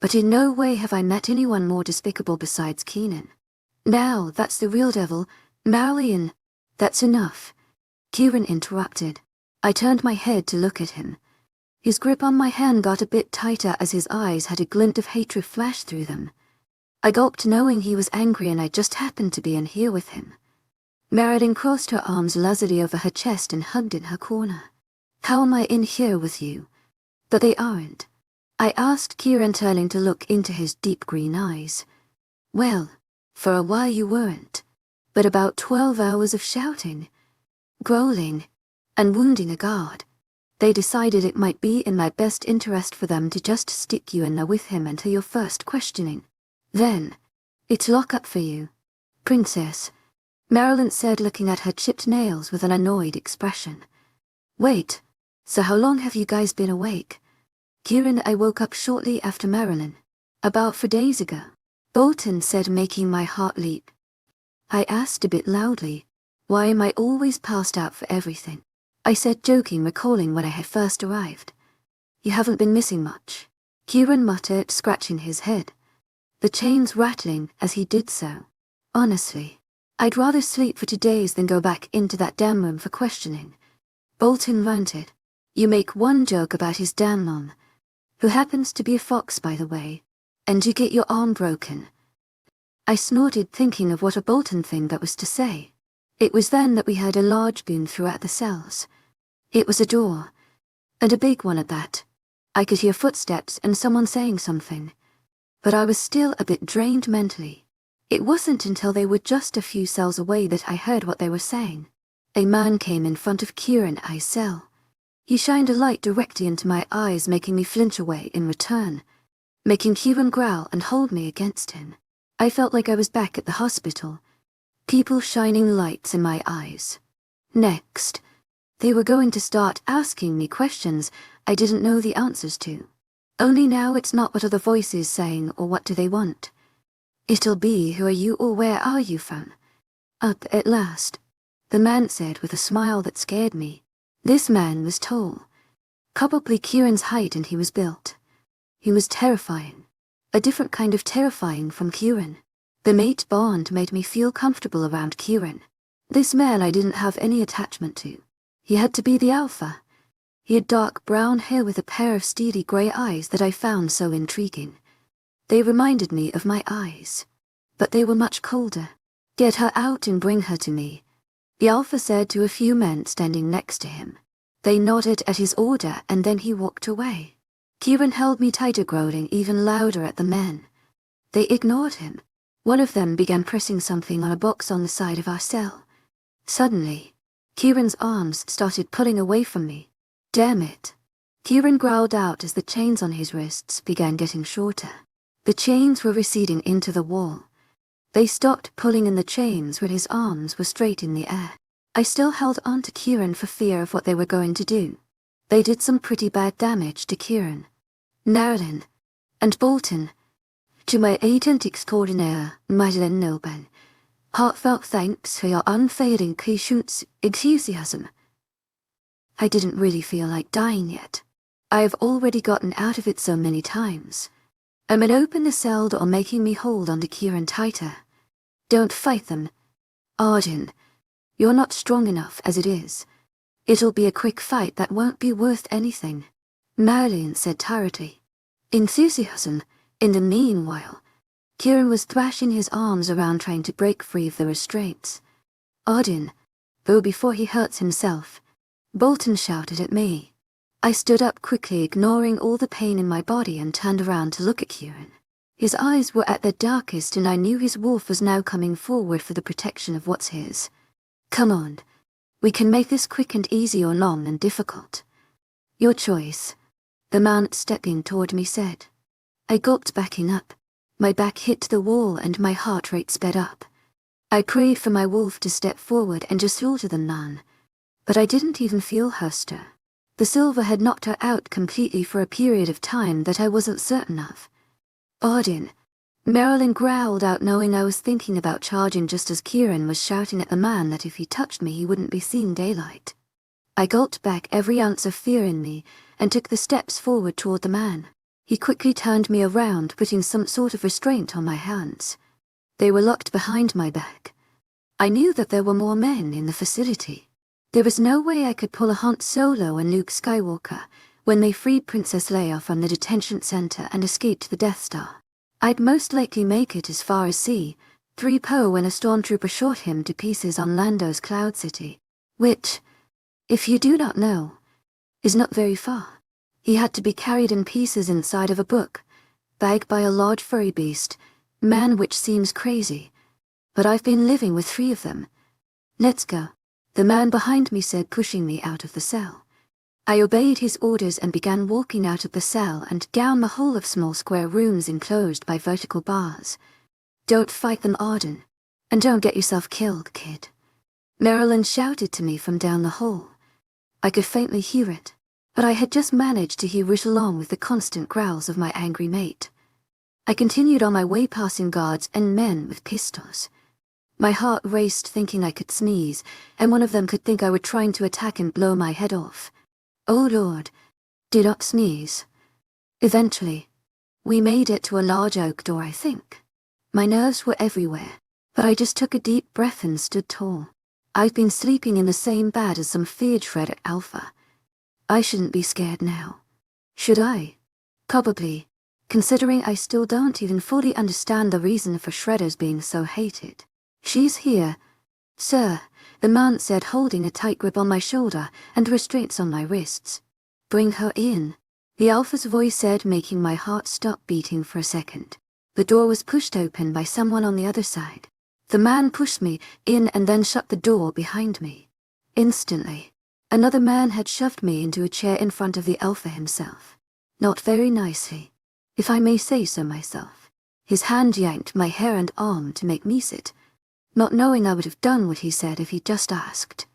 but in no way have I met anyone more despicable besides Keenan. Now, that's the real devil, Marilyn." "That's enough," Kieran interrupted. I turned my head to look at him. His grip on my hand got a bit tighter as his eyes had a glint of hatred flash through them. I gulped, knowing he was angry and I just happened to be in here with him. Marilyn crossed her arms lazily over her chest and hugged in her corner. "How am I in here with you?" "But they aren't," I asked Kieran, turning to look into his deep green eyes. "Well, for a while you weren't, but about 12 hours of shouting, growling, and wounding a guard. They decided it might be in my best interest for them to just stick you in there with him until your first questioning. Then, it's lock up for you, Princess," Marilyn said, looking at her chipped nails with an annoyed expression. "Wait, so how long have you guys been awake?" "Kieran, I woke up shortly after Marilyn. About 4 days ago," Bolton said, making my heart leap. I asked a bit loudly, "Why am I always passed out for everything?" I said, joking, recalling when I had first arrived. "You haven't been missing much," Kieran muttered, scratching his head, the chains rattling as he did so. "Honestly, I'd rather sleep for 2 days than go back into that damn room for questioning," Bolton ranted. "You make one joke about his damn mom, who happens to be a fox, by the way, and you get your arm broken." I snorted, thinking of what a Bolton thing that was to say. It was then that we heard a large boom throughout the cells. It was a door, and a big one at that. I could hear footsteps and someone saying something, but I was still a bit drained mentally. It wasn't until they were just a few cells away that I heard what they were saying. A man came in front of 𝐿𝐴𝐻 cell. He shined a light directly into my eyes, making me flinch away in return, making Kieran growl and hold me against him. I felt like I was back at the hospital, people shining lights in my eyes. Next, they were going to start asking me questions I didn't know the answers to. Only now it's not what are the voices saying or what do they want. It'll be, "Who are you or where are you from?" "Up at last," the man said with a smile that scared me. This man was tall, probably Kieran's height, and he was built. He was terrifying, a different kind of terrifying from Kieran. The mate bond made me feel comfortable around Kieran. This man I didn't have any attachment to. He had to be the alpha. He had dark brown hair with a pair of steely grey eyes that I found so intriguing. They reminded me of my eyes, but they were much colder. "Get her out and bring her to me," the alpha said to a few men standing next to him. They nodded at his order and then he walked away. Kieran held me tighter, growling even louder at the men. They ignored him. One of them began pressing something on a box on the side of our cell. Suddenly, Kieran's arms started pulling away from me. "Damn it," Kieran growled out as the chains on his wrists began getting shorter. The chains were receding into the wall. They stopped pulling in the chains when his arms were straight in the air. I still held on to Kieran for fear of what they were going to do. They did some pretty bad damage to Kieran, Marilyn, and Bolton. To my agent extraordinaire, Marilyn Noban, heartfelt thanks for your unfailing patience, enthusiasm. I didn't really feel like dying yet. I have already gotten out of it so many times. I'm an open the cell door, making me hold onto Kieran tighter. "Don't fight them, Arden. You're not strong enough as it is. It'll be a quick fight that won't be worth anything," Marilyn said tiredly. Enthusiasm. In the meanwhile, Kieran was thrashing his arms around, trying to break free of the restraints. "Arden, go before he hurts himself," Bolton shouted at me. I stood up quickly, ignoring all the pain in my body, and turned around to look at Kieran. His eyes were at their darkest, and I knew his wolf was now coming forward for the protection of what's his. Come on. We can make this quick and easy or long and difficult. Your choice, the man stepping toward me said. I gulped, backing up. My back hit the wall and my heart rate sped up. I prayed for my wolf to step forward and just slaughter the man. But I didn't even feel her stir. The silver had knocked her out completely for a period of time that I wasn't certain of. Auden. Marilyn growled out, knowing I was thinking about charging just as Kieran was shouting at the man that if he touched me he wouldn't be seeing daylight. I gulped back every ounce of fear in me and took the steps forward toward the man. He quickly turned me around, putting some sort of restraint on my hands. They were locked behind my back. I knew that there were more men in the facility. There was no way I could pull a Han Solo and Luke Skywalker when they freed Princess Leia from the detention center and escaped the Death Star. I'd most likely make it as far as C-3PO when a stormtrooper shot him to pieces on Lando's Cloud City, which, if you do not know, is not very far. He had to be carried in pieces inside of a book bag by a large furry beast, man, which seems crazy. But I've been living with 3 of them. Let's go, the man behind me said, pushing me out of the cell. I obeyed his orders and began walking out of the cell and down the hall of small square rooms enclosed by vertical bars. Don't fight them, Auden. And don't get yourself killed, kid. Marilyn shouted to me from down the hall. I could faintly hear it, but I had just managed to hear it along with the constant growls of my angry mate. I continued on my way, passing guards and men with pistols. My heart raced, thinking I could sneeze, and one of them could think I were trying to attack and blow my head off. Oh Lord, do not sneeze. Eventually, we made it to a large oak door, I think. My nerves were everywhere, but I just took a deep breath and stood tall. I've been sleeping in the same bed as some feared Shredder Alpha. I shouldn't be scared now. Should I? Probably, considering I still don't even fully understand the reason for Shredders being so hated. She's here, sir, the man said, holding a tight grip on my shoulder and restraints on my wrists. Bring her in, the Alpha's voice said, making my heart stop beating for a second. The door was pushed open by someone on the other side. The man pushed me in and then shut the door behind me. Instantly, another man had shoved me into a chair in front of the Alpha himself. Not very nicely, if I may say so myself. His hand yanked my hair and arm to make me sit, not knowing I would have done what he said if he'd just asked.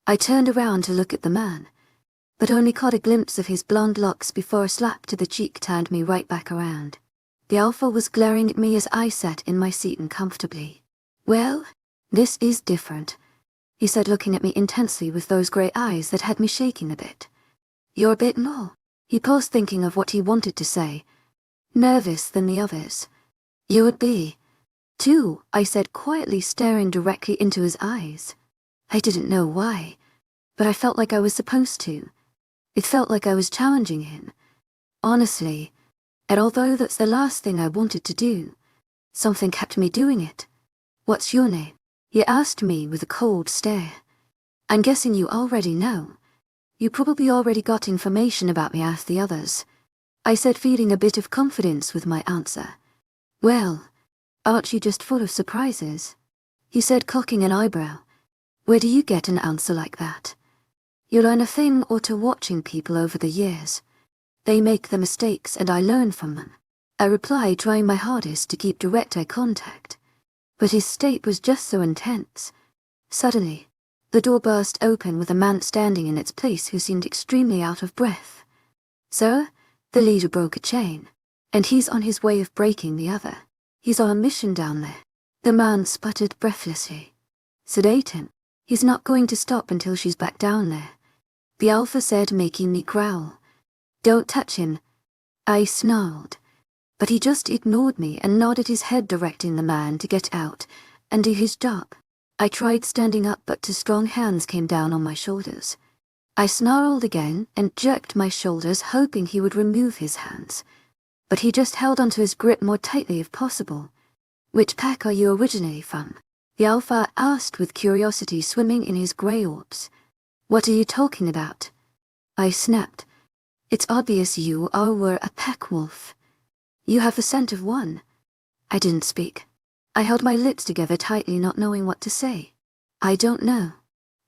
I turned around to look at the man, but only caught a glimpse of his blonde locks before a slap to the cheek turned me right back around. The Alpha was glaring at me as I sat in my seat uncomfortably. Well, this is different, he said, looking at me intensely with those grey eyes that had me shaking a bit. You're a bit more. He paused, thinking of what he wanted to say. Nervous than the others. You would be, too, I said quietly, staring directly into his eyes. I didn't know why, but I felt like I was supposed to. It felt like I was challenging him. Honestly, and although that's the last thing I wanted to do, something kept me doing it. What's your name? He asked me with a cold stare. I'm guessing you already know. You probably already got information about me, as the others, I said, feeling a bit of confidence with my answer. Well, aren't you just full of surprises? He said, cocking an eyebrow. Where do you get an answer like that? You learn a thing or two watching people over the years. They make the mistakes and I learn from them, I replied, trying my hardest to keep direct eye contact. But his state was just so intense. Suddenly, the door burst open with a man standing in its place who seemed extremely out of breath. Sir, the leader broke a chain, and he's on his way of breaking the other. He's on a mission down there. The man sputtered breathlessly. Sedate him. He's not going to stop until she's back down there, the Alpha said, making me growl. Don't touch him, I snarled. But he just ignored me and nodded his head, directing the man to get out and do his job. I tried standing up, but two strong hands came down on my shoulders. I snarled again and jerked my shoulders, hoping he would remove his hands. But he just held onto his grip more tightly if possible. Which pack are you originally from? The Alpha asked, with curiosity swimming in his grey orbs. What are you talking about? I snapped, It's obvious you were a pack wolf. You have the scent of one. I didn't speak. I held my lips together tightly, not knowing what to say. I don't know.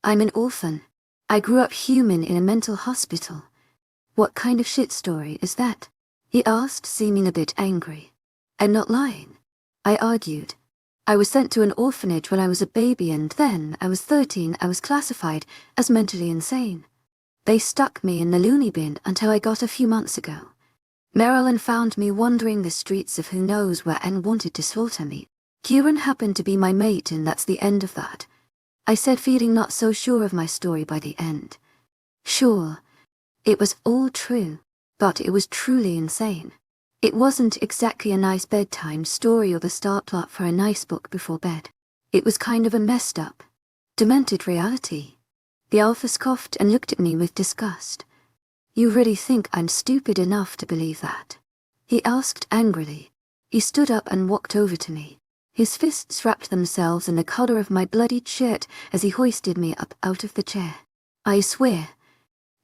I'm an orphan. I grew up human in a mental hospital. What kind of shit story is that? He asked, seeming a bit angry. I'm not lying. I argued. I was sent to an orphanage when I was a baby, and then, I was 13, I was classified as mentally insane. They stuck me in the loony bin until I got a few months ago. Marilyn found me wandering the streets of who knows where and wanted to slaughter me. Kieran happened to be my mate, and that's the end of that. I said, feeling not so sure of my story by the end. Sure, it was all true, but it was truly insane. It wasn't exactly a nice bedtime story or the start plot for a nice book before bed. It was kind of a messed up, demented reality. The Alpha scoffed and looked at me with disgust. You really think I'm stupid enough to believe that? He asked angrily. He stood up and walked over to me. His fists wrapped themselves in the collar of my bloodied shirt as he hoisted me up out of the chair. I swear,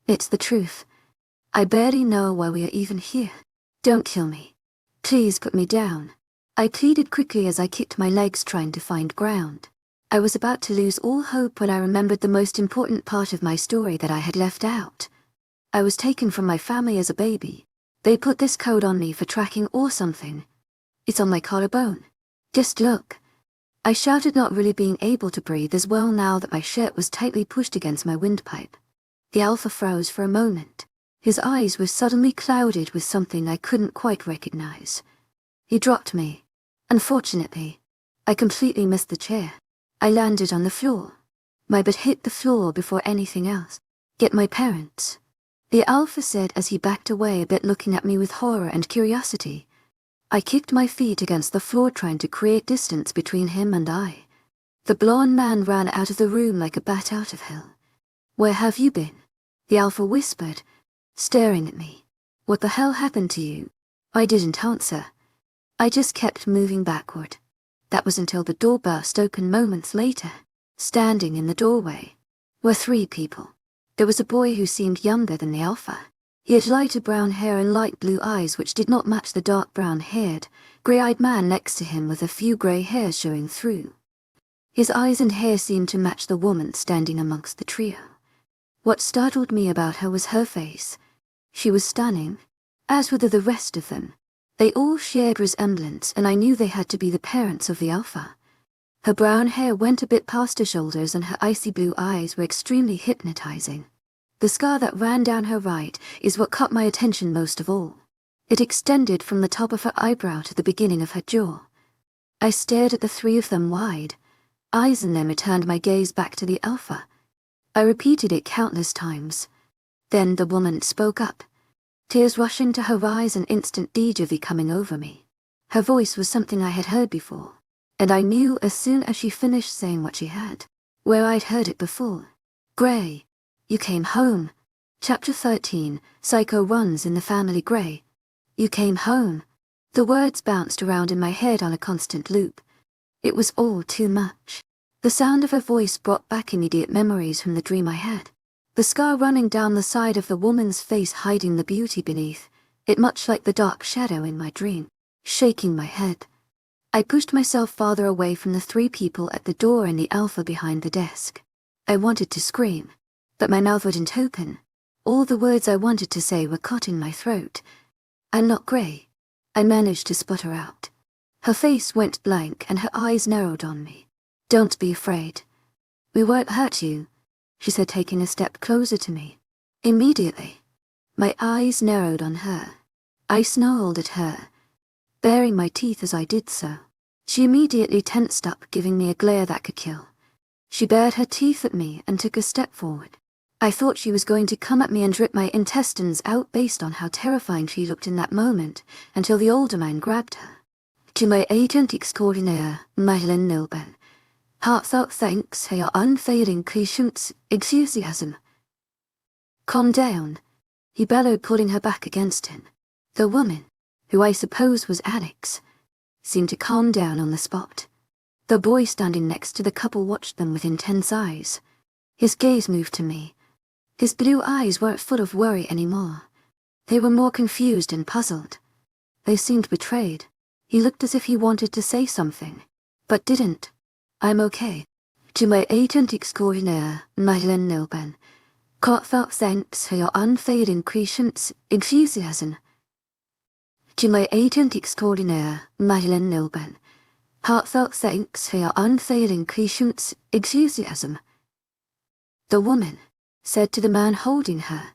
it's the truth. I barely know why we are even here. Don't kill me. Please put me down. I pleaded quickly as I kicked my legs trying to find ground. I was about to lose all hope when I remembered the most important part of my story that I had left out. I was taken from my family as a baby. They put this code on me for tracking or something. It's on my collarbone. Just look. I shouted, not really being able to breathe as well now that my shirt was tightly pushed against my windpipe. The Alpha froze for a moment. His eyes were suddenly clouded with something I couldn't quite recognize. He dropped me. Unfortunately, I completely missed the chair. I landed on the floor. My butt hit the floor before anything else. Get my parents, the Alpha said as he backed away a bit, looking at me with horror and curiosity. I kicked my feet against the floor, trying to create distance between him and I. The blonde man ran out of the room like a bat out of hell. Where have you been? The Alpha whispered, staring at me. What the hell happened to you? I didn't answer. I just kept moving backward. That was until the door burst open moments later. Standing in the doorway were 3 people. There was a boy who seemed younger than the Alpha. He had lighter brown hair and light blue eyes which did not match the dark brown-haired, grey-eyed man next to him with a few grey hairs showing through. His eyes and hair seemed to match the woman standing amongst the trio. What startled me about her was her face. She was stunning, as were the rest of them. They all shared resemblance, and I knew they had to be the parents of the Alpha. Her brown hair went a bit past her shoulders, and her icy blue eyes were extremely hypnotizing. The scar that ran down her right is what caught my attention most of all. It extended from the top of her eyebrow to the beginning of her jaw. I stared at the 3 of them wide, eyes in them. It turned my gaze back to the Alpha. I repeated it countless times. Then the woman spoke up, tears rushing to her eyes, an instant déjà vu coming over me. Her voice was something I had heard before, and I knew as soon as she finished saying what she had, where I'd heard it before. Gray, you came home. Chapter 13, Psycho runs in the family. Gray, you came home. The words bounced around in my head on a constant loop. It was all too much. The sound of her voice brought back immediate memories from the dream I had. The scar running down the side of the woman's face, hiding the beauty beneath it, much like the dark shadow in my dream. Shaking my head, I pushed myself farther away from the 3 people at the door and the Alpha behind the desk. I wanted to scream, but my mouth wouldn't open. All the words I wanted to say were caught in my throat. I'm not Gray, I managed to sputter out. Her face went blank and her eyes narrowed on me. Don't be afraid. We won't hurt you, she said, taking a step closer to me. Immediately, my eyes narrowed on her. I snarled at her, baring my teeth as I did so. She immediately tensed up, giving me a glare that could kill. She bared her teeth at me and took a step forward. I thought she was going to come at me and rip my intestines out based on how terrifying she looked in that moment, until the older man grabbed her. 𝐶𝐿𝐴𝐺𝐻𝐿 𝐸𝐴𝐺𝐻𝐿 Heartfelt thanks for your unfailing patience, enthusiasm. Calm down, he bellowed, pulling her back against him. The woman, who I suppose was Alex, seemed to calm down on the spot. The boy standing next to the couple watched them with intense eyes. His gaze moved to me. His blue eyes weren't full of worry anymore. They were more confused and puzzled. They seemed betrayed. He looked as if he wanted to say something, but didn't. I'm okay. 𝐿𝐻𝐸𝐻𝐸𝐬 𝐊𝐻𝐸𝐬 𝐃𝐻𝐸𝐬�00 thanks for your unfailing patience, enthusiasm. 𝐿𝐻𝐸𝐻𝐸𝐬 𝐊𝐻𝐸𝐬 heartfelt thanks for your unfailing patience, enthusiasm. The woman said to the man holding her.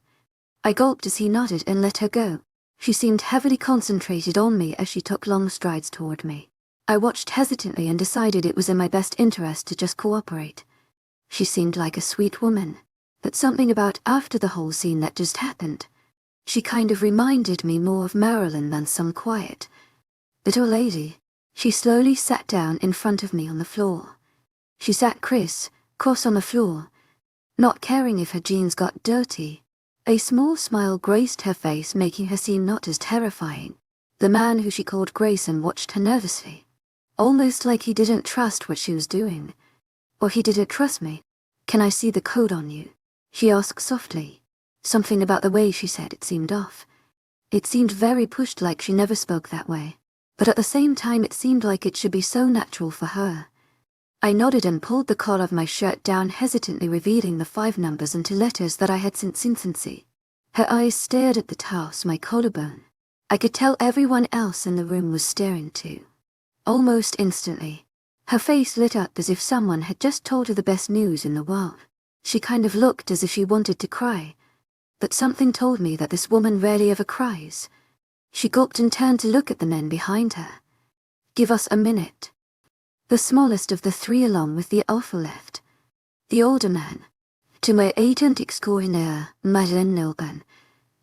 I gulped as he nodded and let her go. She seemed heavily concentrated on me as she took long strides toward me. I watched hesitantly and decided it was in my best interest to just cooperate. She seemed like a sweet woman, but something about after the whole scene that just happened. She kind of reminded me more of Marilyn than some quiet little lady. She slowly sat down in front of me on the floor. She sat cross on the floor, not caring if her jeans got dirty. A small smile graced her face, making her seem not as terrifying. The man who she called Grayson watched her nervously, almost like he didn't trust what she was doing. Or he didn't trust me. Can I see the code on you? She asked softly. Something about the way she said it seemed off. It seemed very pushed, like she never spoke that way. But at the same time it seemed like it should be so natural for her. I nodded and pulled the collar of my shirt down, hesitantly revealing the 5 numbers into letters that I had since infancy. Her eyes stared at the task, my collarbone. I could tell everyone else in the room was staring too. Almost instantly, her face lit up as if someone had just told her the best news in the world. She kind of looked as if she wanted to cry, but something told me that this woman rarely ever cries. She gulped and turned to look at the men behind her. Give us a minute. The smallest of the 3 along with the alpha left. The older man. 𝐿𝐻𝐸𝐻𝐸𝐬 𝐊𝐻𝐸𝐬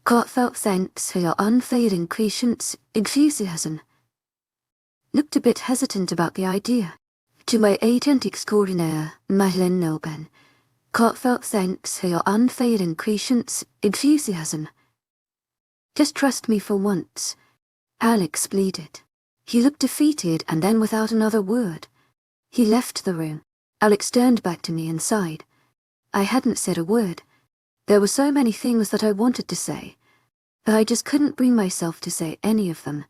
heartfelt thanks for your unfailing patience, enthusiasm. Looked a bit hesitant about the idea. 𝐿𝐻𝐸𝐻𝐸𝐬 𝐊𝐻𝐸𝐬 heartfelt thanks for your unfailing patience, enthusiasm. Just trust me for once, Alex pleaded. He looked defeated, and then without another word, he left the room. Alex turned back to me and sighed. I hadn't said a word. There were so many things that I wanted to say, but I just couldn't bring myself to say any of them.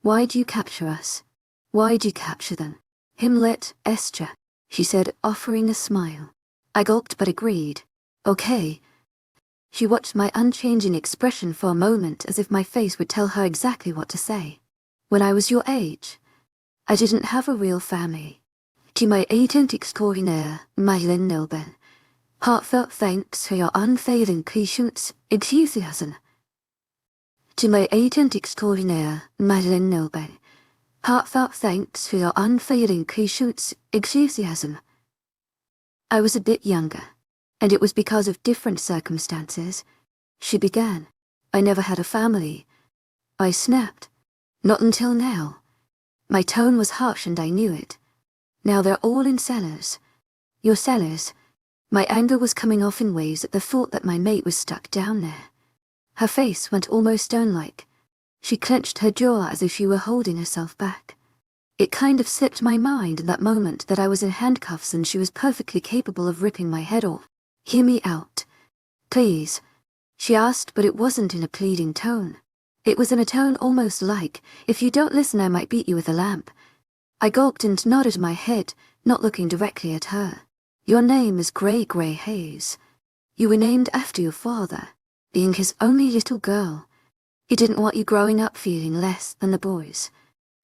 Why'd you capture us? Why'd you capture them? 𝐿𝐻𝐸𝐻𝐸𝐬, she said, offering a smile. I gulped but agreed. Okay. She watched my unchanging expression for a moment, as if my face would tell her exactly what to say. When I was your age, I didn't have a real family. 𝐿𝐻𝐸𝐻𝐸𝐬 𝐊𝐻𝐸𝐬 heartfelt thanks for your unfailing patience, enthusiasm. 𝐿𝐻𝐸𝐻𝐸𝐬 𝐊𝐻𝐸𝐬 heartfelt thanks for your unfailing patience, enthusiasm. I was a bit younger, and it was because of different circumstances. She began. I never had a family. I snapped. Not until now. My tone was harsh and I knew it. Now they're all in cellars. Your cellars. My anger was coming off in waves at the thought that my mate was stuck down there. Her face went almost stone-like. She clenched her jaw as if she were holding herself back. It kind of slipped my mind in that moment that I was in handcuffs and she was perfectly capable of ripping my head off. Hear me out, please, she asked, but it wasn't in a pleading tone. It was in a tone almost like, if you don't listen I might beat you with a lamp. I gulped and nodded my head, not looking directly at her. Your name is Grey Hayes. You were named after your father, being his only little girl. He didn't want you growing up feeling less than the boys,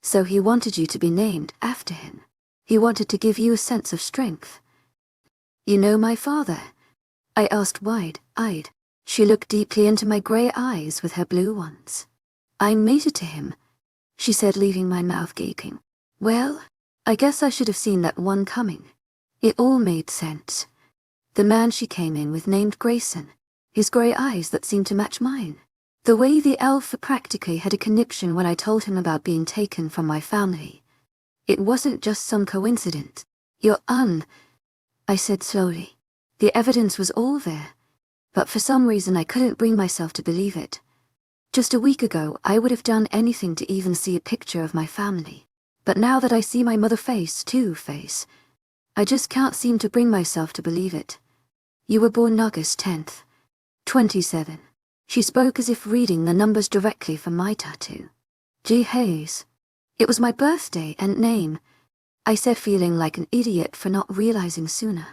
so he wanted you to be named after him. He wanted to give you a sense of strength. You know my father? I asked wide-eyed. She looked deeply into my grey eyes with her blue ones. I'm mated to him, she said, leaving my mouth gaping. Well, I guess I should have seen that one coming. It all made sense. The man she came in with named Grayson, his grey eyes that seemed to match mine. The way the elf practically had a connection when I told him about being taken from my family. It wasn't just some coincidence. I said slowly. The evidence was all there, but for some reason I couldn't bring myself to believe it. Just a week ago I would have done anything to even see a picture of my family. But now that I see my mother face, I just can't seem to bring myself to believe it. You were born August 10th, 27. She spoke as if reading the numbers directly from my tattoo. 𝐊𝐬𝐧𝐠. It was my birthday and name, I said, feeling like an idiot for not realizing sooner.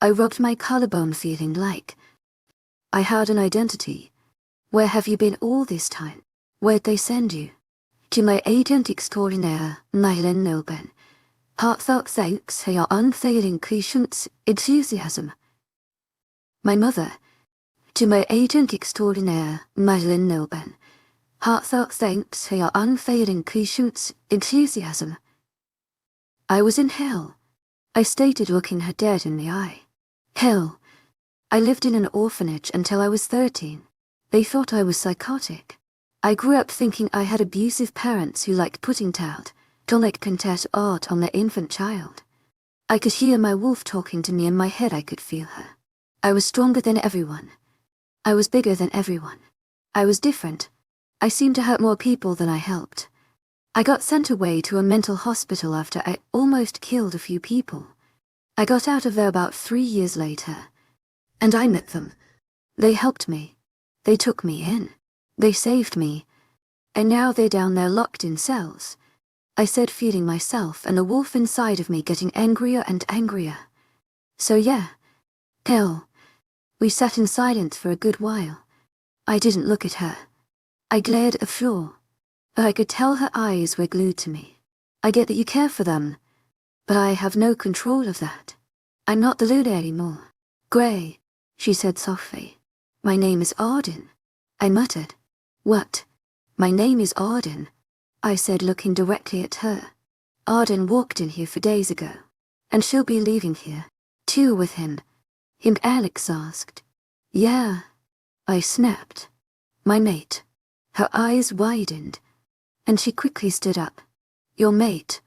I rubbed my collarbone, feeling like I had an identity. Where have you been all this time? Where'd they send you? 𝐊𝐢𝐳𝐳𝐸𝐴𝐴𝐻𝐿𝐵𝐷 heartfelt thanks for your unfailing patience, enthusiasm. My mother, 𝐊𝐢𝐳𝐸𝐴𝐴𝐻𝐿𝐵𝐷 heartfelt thanks for your unfailing patience, enthusiasm. I was in hell, I stated, looking her dead in the eye. Hell. I lived in an orphanage until I was 13. They thought I was psychotic. I grew up thinking I had abusive parents who liked putting 𝐊𝐢𝐳𝐬𝐑𝐞𝐝 art on their infant child. I could hear my wolf talking to me in my head. I could feel her. I was stronger than everyone. I was bigger than everyone. I was different. I seemed to hurt more people than I helped. I got sent away to a mental hospital after I almost killed a few people. I got out of there about 3 years later. And I met them. They helped me. They took me in. They saved me. And now they're down there locked in cells. I said, feeling myself and the wolf inside of me getting angrier and angrier. So yeah. Hell. We sat in silence for a good while. I didn't look at her. I glared at the floor. But I could tell her eyes were glued to me. I get that you care for them. But I have no control of that. I'm not the leader anymore. Gray, she said softly. My name is Arden. I muttered. What? My name is Arden, I said, looking directly at her. Arden walked in here 4 days ago. And she'll be leaving here, too, with him. Alex asked. Yeah, I snapped. My mate. Her eyes widened. And she quickly stood up. Your mate?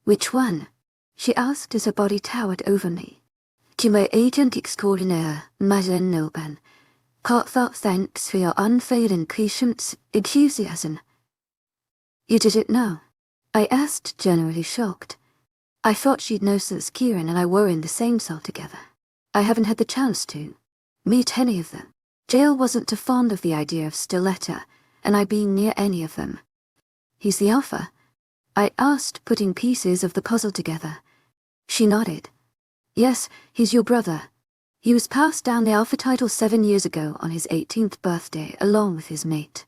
Which one? She asked as her body towered over me. 𝐊𝐢𝐳𝐬𝐑𝐞𝐝 heartfelt thanks for your unfailing patience, enthusiasm. You didn't know? I asked, generally shocked. I thought she'd know since Kieran and I were in the same cell together. I haven't had the chance to meet any of them. Jail wasn't too fond of the idea of Stiletto and I being near any of them. He's the alpha? I asked, putting pieces of the puzzle together. She nodded. Yes, he's your brother. He was passed down the alpha title 7 years ago on his 18th birthday along with his mate.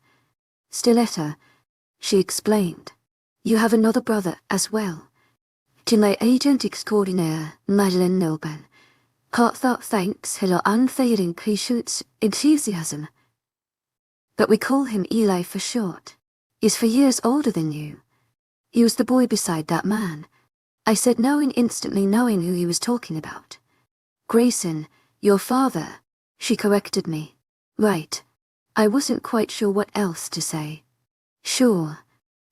Stiletto, she explained. You have another brother as well. 𝐊𝐢𝐳𝐬𝐑𝐞𝐝 heartfelt thanks for your unfailing patience, enthusiasm. But we call him Eli for short. He's 4 years older than you. He was the boy beside that man. I said, instantly knowing who he was talking about. Grayson, your father, she corrected me. Right. I wasn't quite sure what else to say. Sure.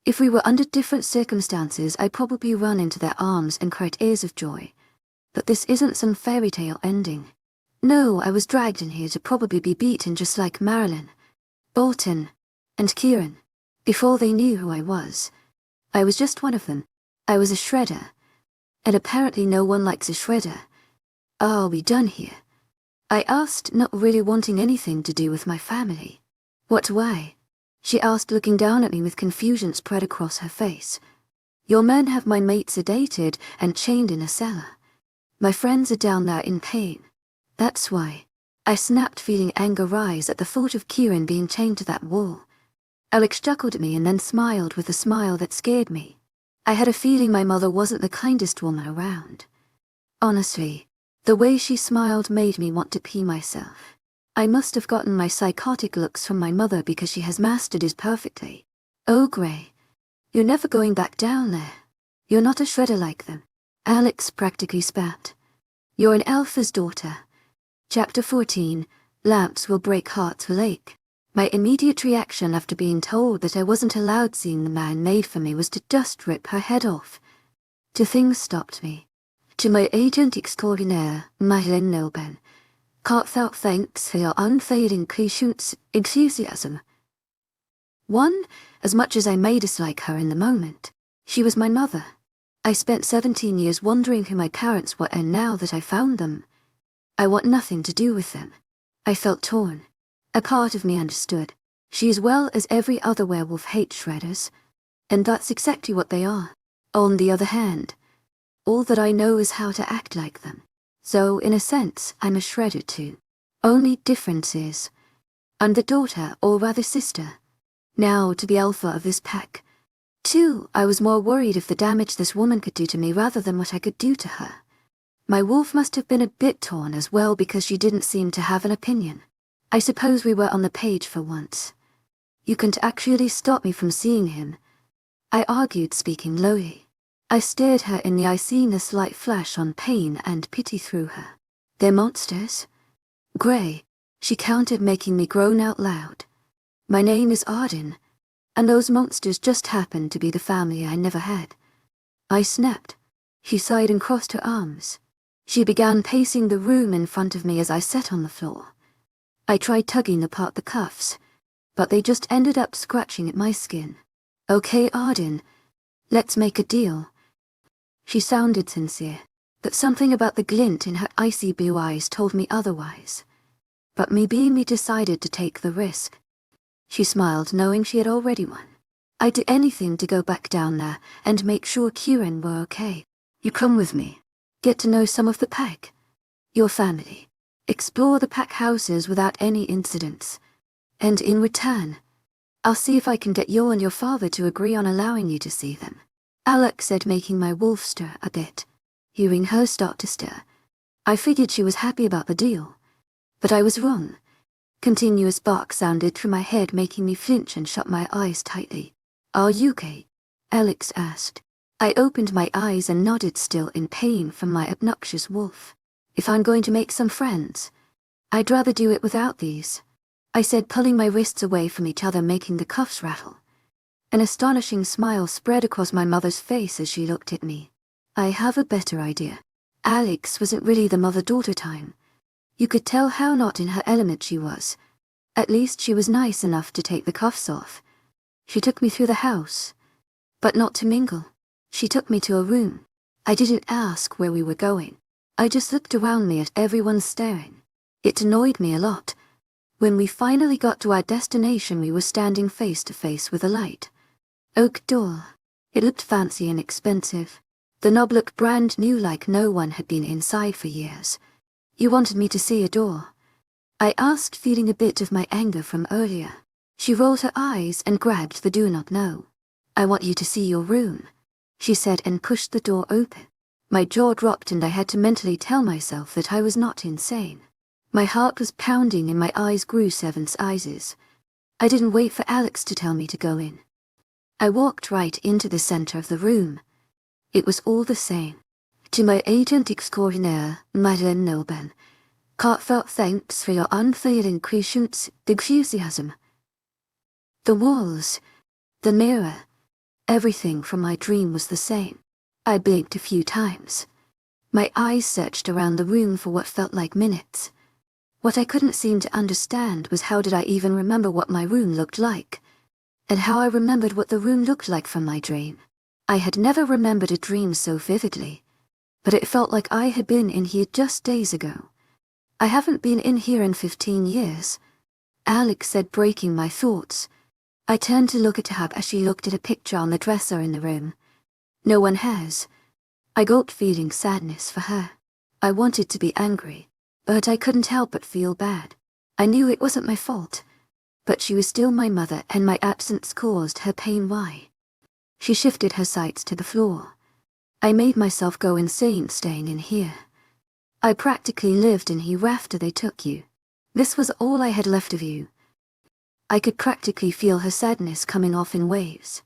If we were under different circumstances, I'd probably run into their arms and cry tears of joy. But this isn't some fairy tale ending. No, I was dragged in here to probably be beaten just like Marilyn, Bolton, and Kieran. Before they knew who I was just one of them. I was a shredder. And apparently no one likes a shredder. Are we done here? I asked, not really wanting anything to do with my family. What, why? She asked, looking down at me with confusion spread across her face. Your men have my mate sedated and chained in a cellar. My friends are down there in pain. That's why. I snapped, feeling anger rise at the thought of Kieran being chained to that wall. Alex chuckled at me and then smiled with a smile that scared me. I had a feeling my mother wasn't the kindest woman around. Honestly, the way she smiled made me want to pee myself. I must have gotten my psychotic looks from my mother because she has mastered it perfectly. Oh, Gray, you're never going back down there. You're not a shredder like them. Alex practically spat. You're an alpha's daughter. Chapter 14, Lamps Will Break Hearts for Lake. My immediate reaction after being told that I wasn't allowed seeing the man made for me was to just rip her head off. 2 things stopped me. 𝐊𝐢𝐳𝐬𝐑𝐞𝐝 heartfelt thanks for your unfailing patience, enthusiasm. 1, as much as I may dislike her in the moment, she was my mother. I spent 17 years wondering who my parents were, and now that I found them, I want nothing to do with them. I felt torn. A part of me understood. She as well as every other werewolf hates shredders, and that's exactly what they are. On the other hand, all that I know is how to act like them. So, in a sense, I'm a shredder too. Only difference is, I'm the daughter, or rather sister, now to the alpha of this pack. Too, I was more worried of the damage this woman could do to me rather than what I could do to her. My wolf must have been a bit torn as well because she didn't seem to have an opinion. I suppose we were on the page for once. You can't actually stop me from seeing him, I argued, speaking lowly. I stared her in the eye, seeing a slight flash on pain and pity through her. They're monsters? Grey, she countered, making me groan out loud. My name is Arden, and those monsters just happened to be the family I never had. I snapped. She sighed and crossed her arms. She began pacing the room in front of me as I sat on the floor. I tried tugging apart the cuffs, but they just ended up scratching at my skin. Okay, Arden, let's make a deal. She sounded sincere, but something about the glint in her icy blue eyes told me otherwise. But me being me decided to take the risk. She smiled, knowing she had already won. I'd do anything to go back down there and make sure Kieran were okay. You come with me. Get to know some of the pack. Your family. Explore the pack houses without any incidents. And in return, I'll see if I can get you and your father to agree on allowing you to see them. Alex said, making my wolf stir a bit. Hearing her start to stir, I figured she was happy about the deal. But I was wrong. Continuous bark sounded through my head, making me flinch and shut my eyes tightly. Are you okay? Alex asked. I opened my eyes and nodded, still in pain from my obnoxious wolf. If I'm going to make some friends, I'd rather do it without these, I said, pulling my wrists away from each other, making the cuffs rattle. An astonishing smile spread across my mother's face as she looked at me. I have a better idea. Alex wasn't really the mother-daughter time. You could tell how not in her element she was. At least she was nice enough to take the cuffs off. She took me through the house, but not to mingle. She took me to a room. I didn't ask where we were going. I just looked around me at everyone staring. It annoyed me a lot. When we finally got to our destination, we were standing face to face with a light oak door. It looked fancy and expensive. The knob looked brand new, like no one had been inside for years. You wanted me to see a door? I asked, feeling a bit of my anger from earlier. She rolled her eyes and grabbed the do not know. I want you to see your room, she said, and pushed the door open. My jaw dropped and I had to mentally tell myself that I was not insane. My heart was pounding and my eyes grew 7 sizes. I didn't wait for Alex to tell me to go in. I walked right into the center of the room. It was all the same. To my agent extraordinaire, Madeleine Noban, heartfelt thanks for your unfailing patience, enthusiasm. The walls, the mirror, everything from my dream was the same. I blinked a few times. My eyes searched around the room for what felt like minutes. What I couldn't seem to understand was how did I even remember what my room looked like, and how I remembered what the room looked like from my dream. I had never remembered a dream so vividly, but it felt like I had been in here just days ago. I haven't been in here in 15 years, Alex said, breaking my thoughts. I turned to look at her as she looked at a picture on the dresser in the room. No one has. I gulped, feeling sadness for her. I wanted to be angry, but I couldn't help but feel bad. I knew it wasn't my fault, but she was still my mother and my absence caused her pain. Why? She shifted her sights to the floor. I made myself go insane staying in here. I practically lived in here after they took you. This was all I had left of you. I could practically feel her sadness coming off in waves.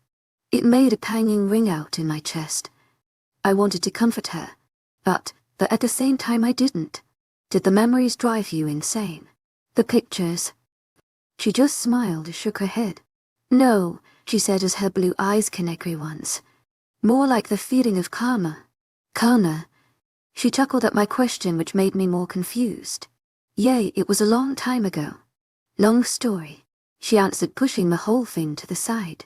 It made a panging ring out in my chest. I wanted to comfort her, but at the same time I didn't. Did the memories drive you insane? The pictures? She just smiled and shook her head. No, she said as her blue eyes connected ones. More like the feeling of karma. Karma? She chuckled at my question, which made me more confused. Yay, it was a long time ago. Long story, she answered, pushing the whole thing to the side.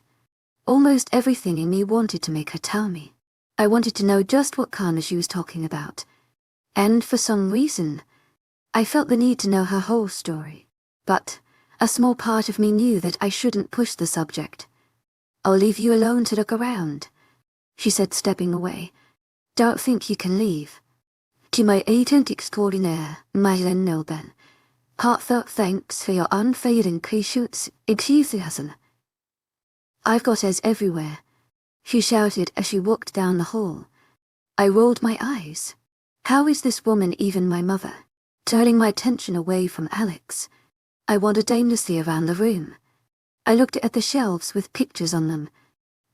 Almost everything in me wanted to make her tell me. I wanted to know just what karma she was talking about. And for some reason, I felt the need to know her whole story. But A small part of me knew that I shouldn't push the subject. "I'll leave you alone to look around," she said, stepping away. "Don't think you can leave. To my agent extraordinaire, Maylen Nilben, heartfelt thanks for your unfailing patience, enthusiasm. I've got eyes everywhere," she shouted as she walked down the hall. I rolled my eyes. How is this woman even my mother? Turning my attention away from Alex, I wandered aimlessly around the room. I looked at the shelves with pictures on them.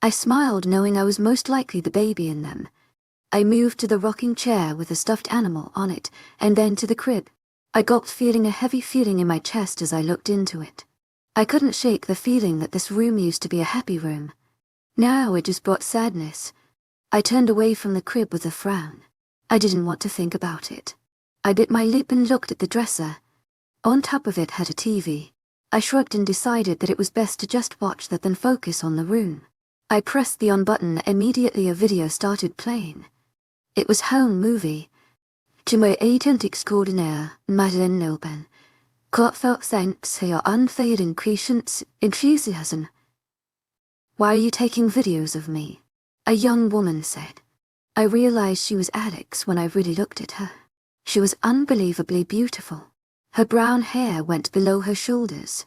I smiled, knowing I was most likely the baby in them. I moved to the rocking chair with a stuffed animal on it, and then to the crib. I gulped, feeling a heavy feeling in my chest as I looked into it. I couldn't shake the feeling that this room used to be a happy room. Now it just brought sadness. I turned away from the crib with a frown. I didn't want to think about it. I bit my lip and looked at the dresser. On top of it had a TV. I shrugged and decided that it was best to just watch that than focus on the room. I pressed the on button. Immediately a video started playing. It was home movie. To my agent extraordinaire, Maylen Nilben, heartfelt thanks for your unfailing patience, enthusiasm. "Why are you taking videos of me?" a young woman said. I realized she was Alex when I really looked at her. She was unbelievably beautiful. Her brown hair went below her shoulders.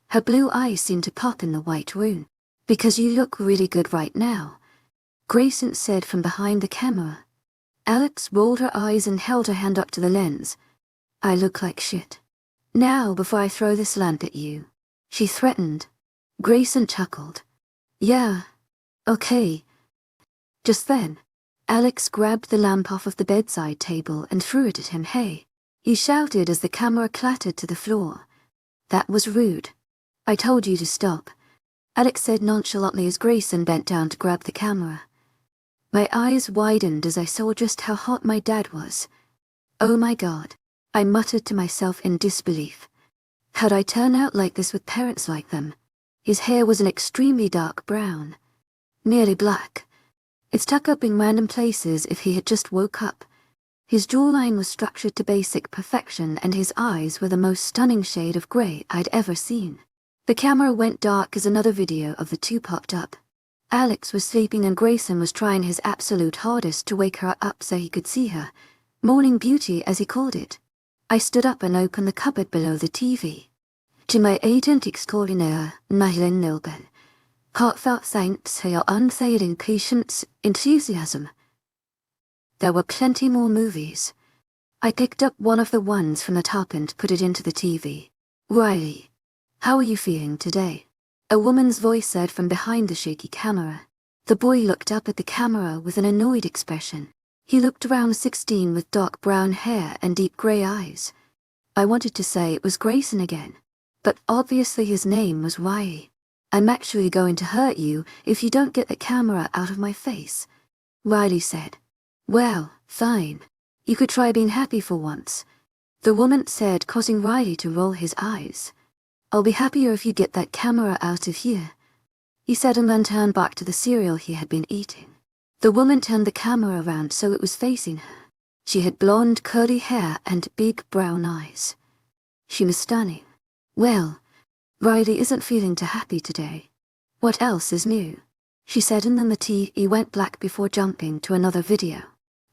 Her blue eyes seemed to pop in the white room. "Because you look really good right now," Grayson said from behind the camera. Alex rolled her eyes and held her hand up to the lens. "I look like shit. Now, before I throw this lamp at you," she threatened. Grayson chuckled. "Yeah, okay." Just then, Alex grabbed the lamp off of the bedside table and threw it at him. "Hey," he shouted as the camera clattered to the floor. "That was rude. I told you to stop," Alex said nonchalantly as Grayson bent down to grab the camera. My eyes widened as I saw just how hot my dad was. "Oh my God," I muttered to myself in disbelief. Had I turned out like this with parents like them? His hair was an extremely dark brown. Nearly black. It stuck up in random places if he had just woke up. His jawline was structured to basic perfection, and his eyes were the most stunning shade of grey I'd ever seen. The camera went dark as another video of the two popped up. Alex was sleeping and Grayson was trying his absolute hardest to wake her up so he could see her. Morning beauty, as he called it. I stood up and opened the cupboard below the TV. To my agent extraordinaire, Maylen Nilben, heartfelt thanks for your unfailing patience, enthusiasm. There were plenty more movies. I picked up one of the ones from the top and put it into the TV. "Riley, how are you feeling today?" a woman's voice said from behind the shaky camera. The boy looked up at the camera with an annoyed expression. He looked around 16 with dark brown hair and deep grey eyes. I wanted to say it was Grayson again, but obviously his name was Riley. "I'm actually going to hurt you if you don't get the camera out of my face," Riley said. "Well, fine. You could try being happy for once," the woman said, causing Riley to roll his eyes. "I'll be happier if you get that camera out of here," he said, and then turned back to the cereal he had been eating. The woman turned the camera around so it was facing her. She had blonde, curly hair and big brown eyes. She was stunning. "Well, Riley isn't feeling too happy today. What else is new?" she said, and then the TV went black before jumping to another video.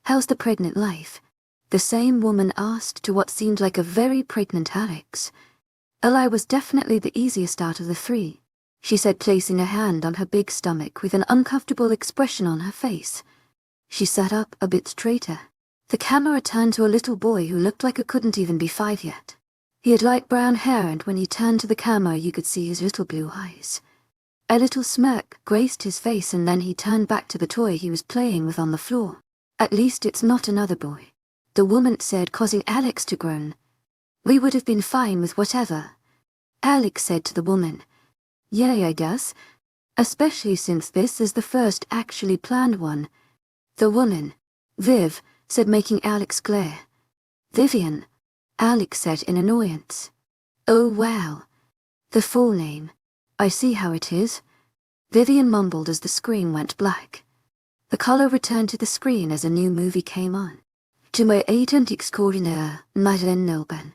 "How's the pregnant life?" the same woman asked to what seemed like a very pregnant Alex. Eli was definitely the easiest out of the three, she said, placing a hand on her big stomach with an uncomfortable expression on her face. She sat up a bit straighter. The camera turned to a little boy who looked like he couldn't even be 5 yet. He had light brown hair, and when he turned to the camera you could see his little blue eyes. A little smirk graced his face, and then he turned back to the toy he was playing with on the floor. "At least it's not another boy," the woman said, causing Alex to groan. "We would have been fine with whatever," Alex said to the woman. "Yeah, I guess. Especially since this is the first actually planned one." The woman, Viv, said, making Alex glare. "Vivian," Alex said in annoyance. "Oh wow. The full name. I see how it is," Vivian mumbled as the screen went black. The color returned to the screen as a new movie came on. To my agent extraordinaire, Maylen Nilben,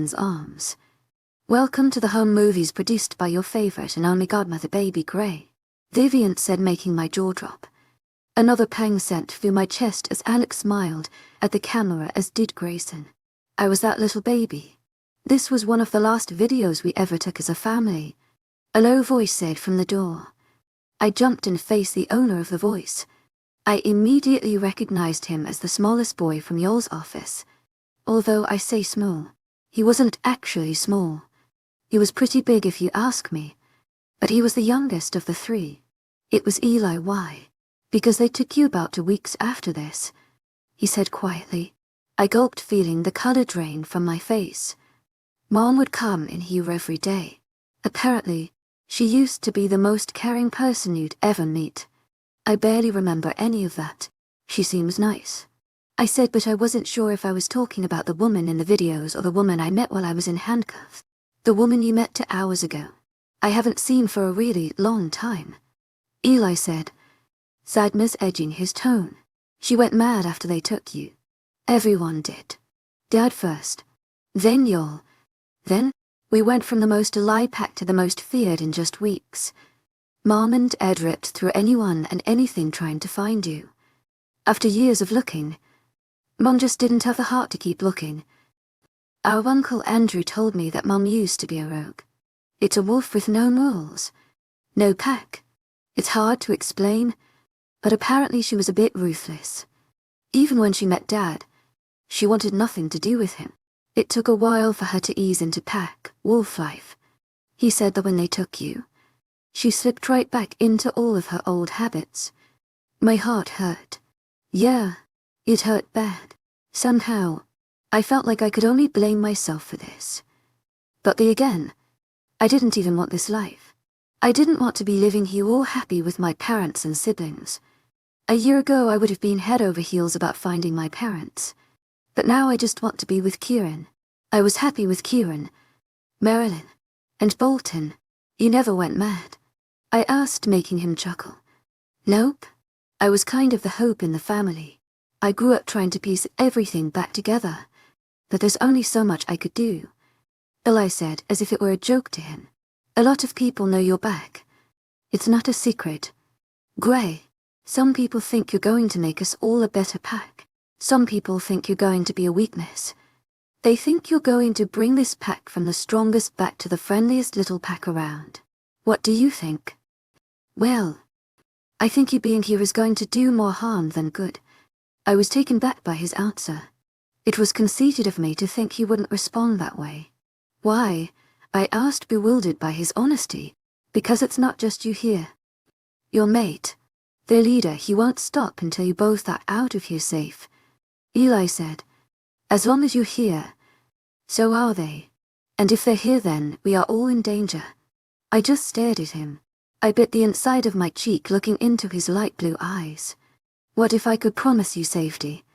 Vivian's arms. Welcome to the home movies produced by your favorite and only godmother baby Gray, Vivian said, making my jaw drop. Another pang sent through my chest as Alex smiled at the camera, as did Grayson. I was that little baby. This was one of the last videos we ever took as a family, a low voice said from the door. I jumped and faced the owner of the voice. I immediately recognized him as the smallest boy from y'all's office. Although I say small, he wasn't actually small. He was pretty big if you ask me, but he was the youngest of the three. It was Eli. Why? Because they took you about 2 weeks after this, he said quietly. I gulped, feeling the color drain from my face. Mom would come in here every day. Apparently, she used to be the most caring person you'd ever meet. I barely remember any of that. She seems nice, I said, but I wasn't sure if I was talking about the woman in the videos or the woman I met while I was in handcuffs. The woman you met 2 hours ago. I haven't seen for a really long time, Eli said, sadness edging his tone. She went mad after they took you. Everyone did. Dad first. Then y'all. Then, we went from the most alive pack to the most feared in just weeks. Mom and Ed ripped through anyone and anything trying to find you. After years of looking, Mom just didn't have the heart to keep looking. Our Uncle Andrew told me that Mom used to be a rogue. It's a wolf with no rules, no pack. It's hard to explain, but apparently she was a bit ruthless. Even when she met Dad, she wanted nothing to do with him. It took a while for her to ease into pack, wolf life. He said that when they took you, she slipped right back into all of her old habits. My heart hurt. Yeah, it hurt bad. Somehow, I felt like I could only blame myself for this. But again, I didn't even want this life. I didn't want to be living here all happy with my parents and siblings. A year ago I would have been head over heels about finding my parents. But now I just want to be with Kieran. I was happy with Kieran, Marilyn, and Bolton. You never went mad, I asked, making him chuckle. Nope. I was kind of the hope in the family. I grew up trying to piece everything back together. But there's only so much I could do, Eli said, as if it were a joke to him. A lot of people know you're back. It's not a secret. Gray, some people think you're going to make us all a better pack. Some people think you're going to be a weakness. They think you're going to bring this pack from the strongest back to the friendliest little pack around. What do you think? Well, I think you being here is going to do more harm than good. I was taken back by his answer. It was conceited of me to think he wouldn't respond that way. Why? I asked, bewildered by his honesty. Because it's not just you here. Your mate, their leader, he won't stop until you both are out of here safe, Eli said. As long as you're here, so are they. And if they're here, then we are all in danger. I just stared at him. I bit the inside of my cheek, looking into his light blue eyes. What if I could promise you safety?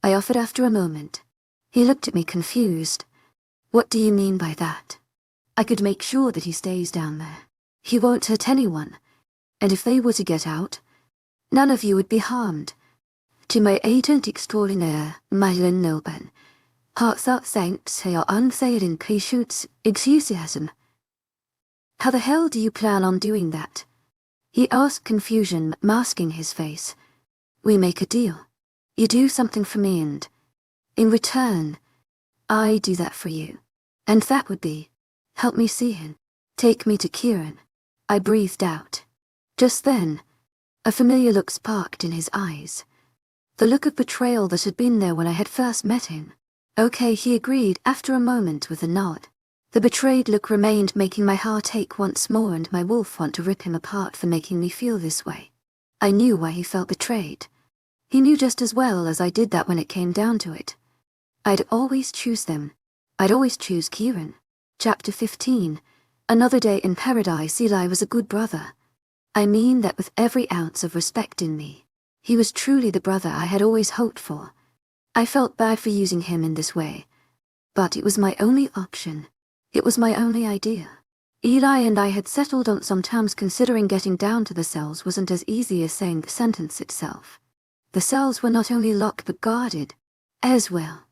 I offered after a moment. He looked at me confused. What do you mean by that? I could make sure that he stays down there. He won't hurt anyone. And if they were to get out, none of you would be harmed. 𝐊𝐤𝐳𝐸𝐻𝐻 𝐊𝐤𝐳𝐸𝐬𝐙𝐬. How the hell do you plan on doing that? He asked, confusion masking his face. We make a deal. You do something for me and, in return, I do that for you. And that would be, help me see him. Take me to Kieran. I breathed out. Just then, a familiar look sparked in his eyes. The look of betrayal that had been there when I had first met him. Okay, he agreed after a moment with a nod. The betrayed look remained, making my heart ache once more and my wolf want to rip him apart for making me feel this way. I knew why he felt betrayed. He knew just as well as I did that when it came down to it. I'd always choose them. I'd always choose Kieran. Chapter 15. Another day in paradise. 𝐿𝐼 was a good brother. I mean that with every ounce of respect in me. He was truly the brother I had always hoped for. I felt bad for using him in this way. But it was my only option. It was my only idea. 𝐿𝐼 and I had settled on some terms, considering getting down to the cells wasn't as easy as saying the sentence itself. The cells were not only locked but guarded as well.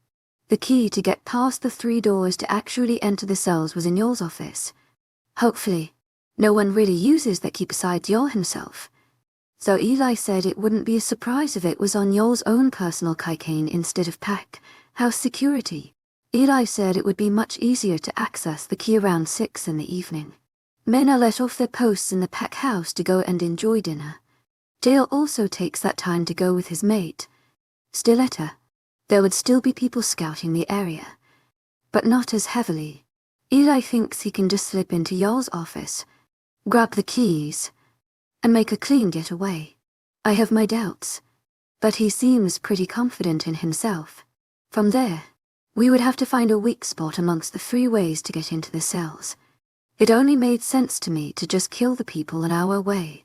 The key to get past the 3 doors to actually enter the cells was in 𝐊𝐢's office. Hopefully, no one really uses that 𝐾𝐥𝐳 himself. So 𝐿𝐼 said it wouldn't be a surprise if it was on 𝐊𝐢's own personal keychain instead of pack house security. 𝐿𝐼 said it would be much easier to access the key around 6 in the evening. Men are let off their posts in the pack house to go and enjoy dinner. Dale also takes that time to go with his mate. 𝐶𝐿. There would still be people scouting the area, but not as heavily. 𝐿𝐼 thinks he can just slip into 𝐊𝐢's office, grab the keys, and make a clean getaway. I have my doubts, but he seems pretty confident in himself. From there, we would have to find a weak spot amongst the 3 ways to get into the cells. It only made sense to me to just kill the people in our way.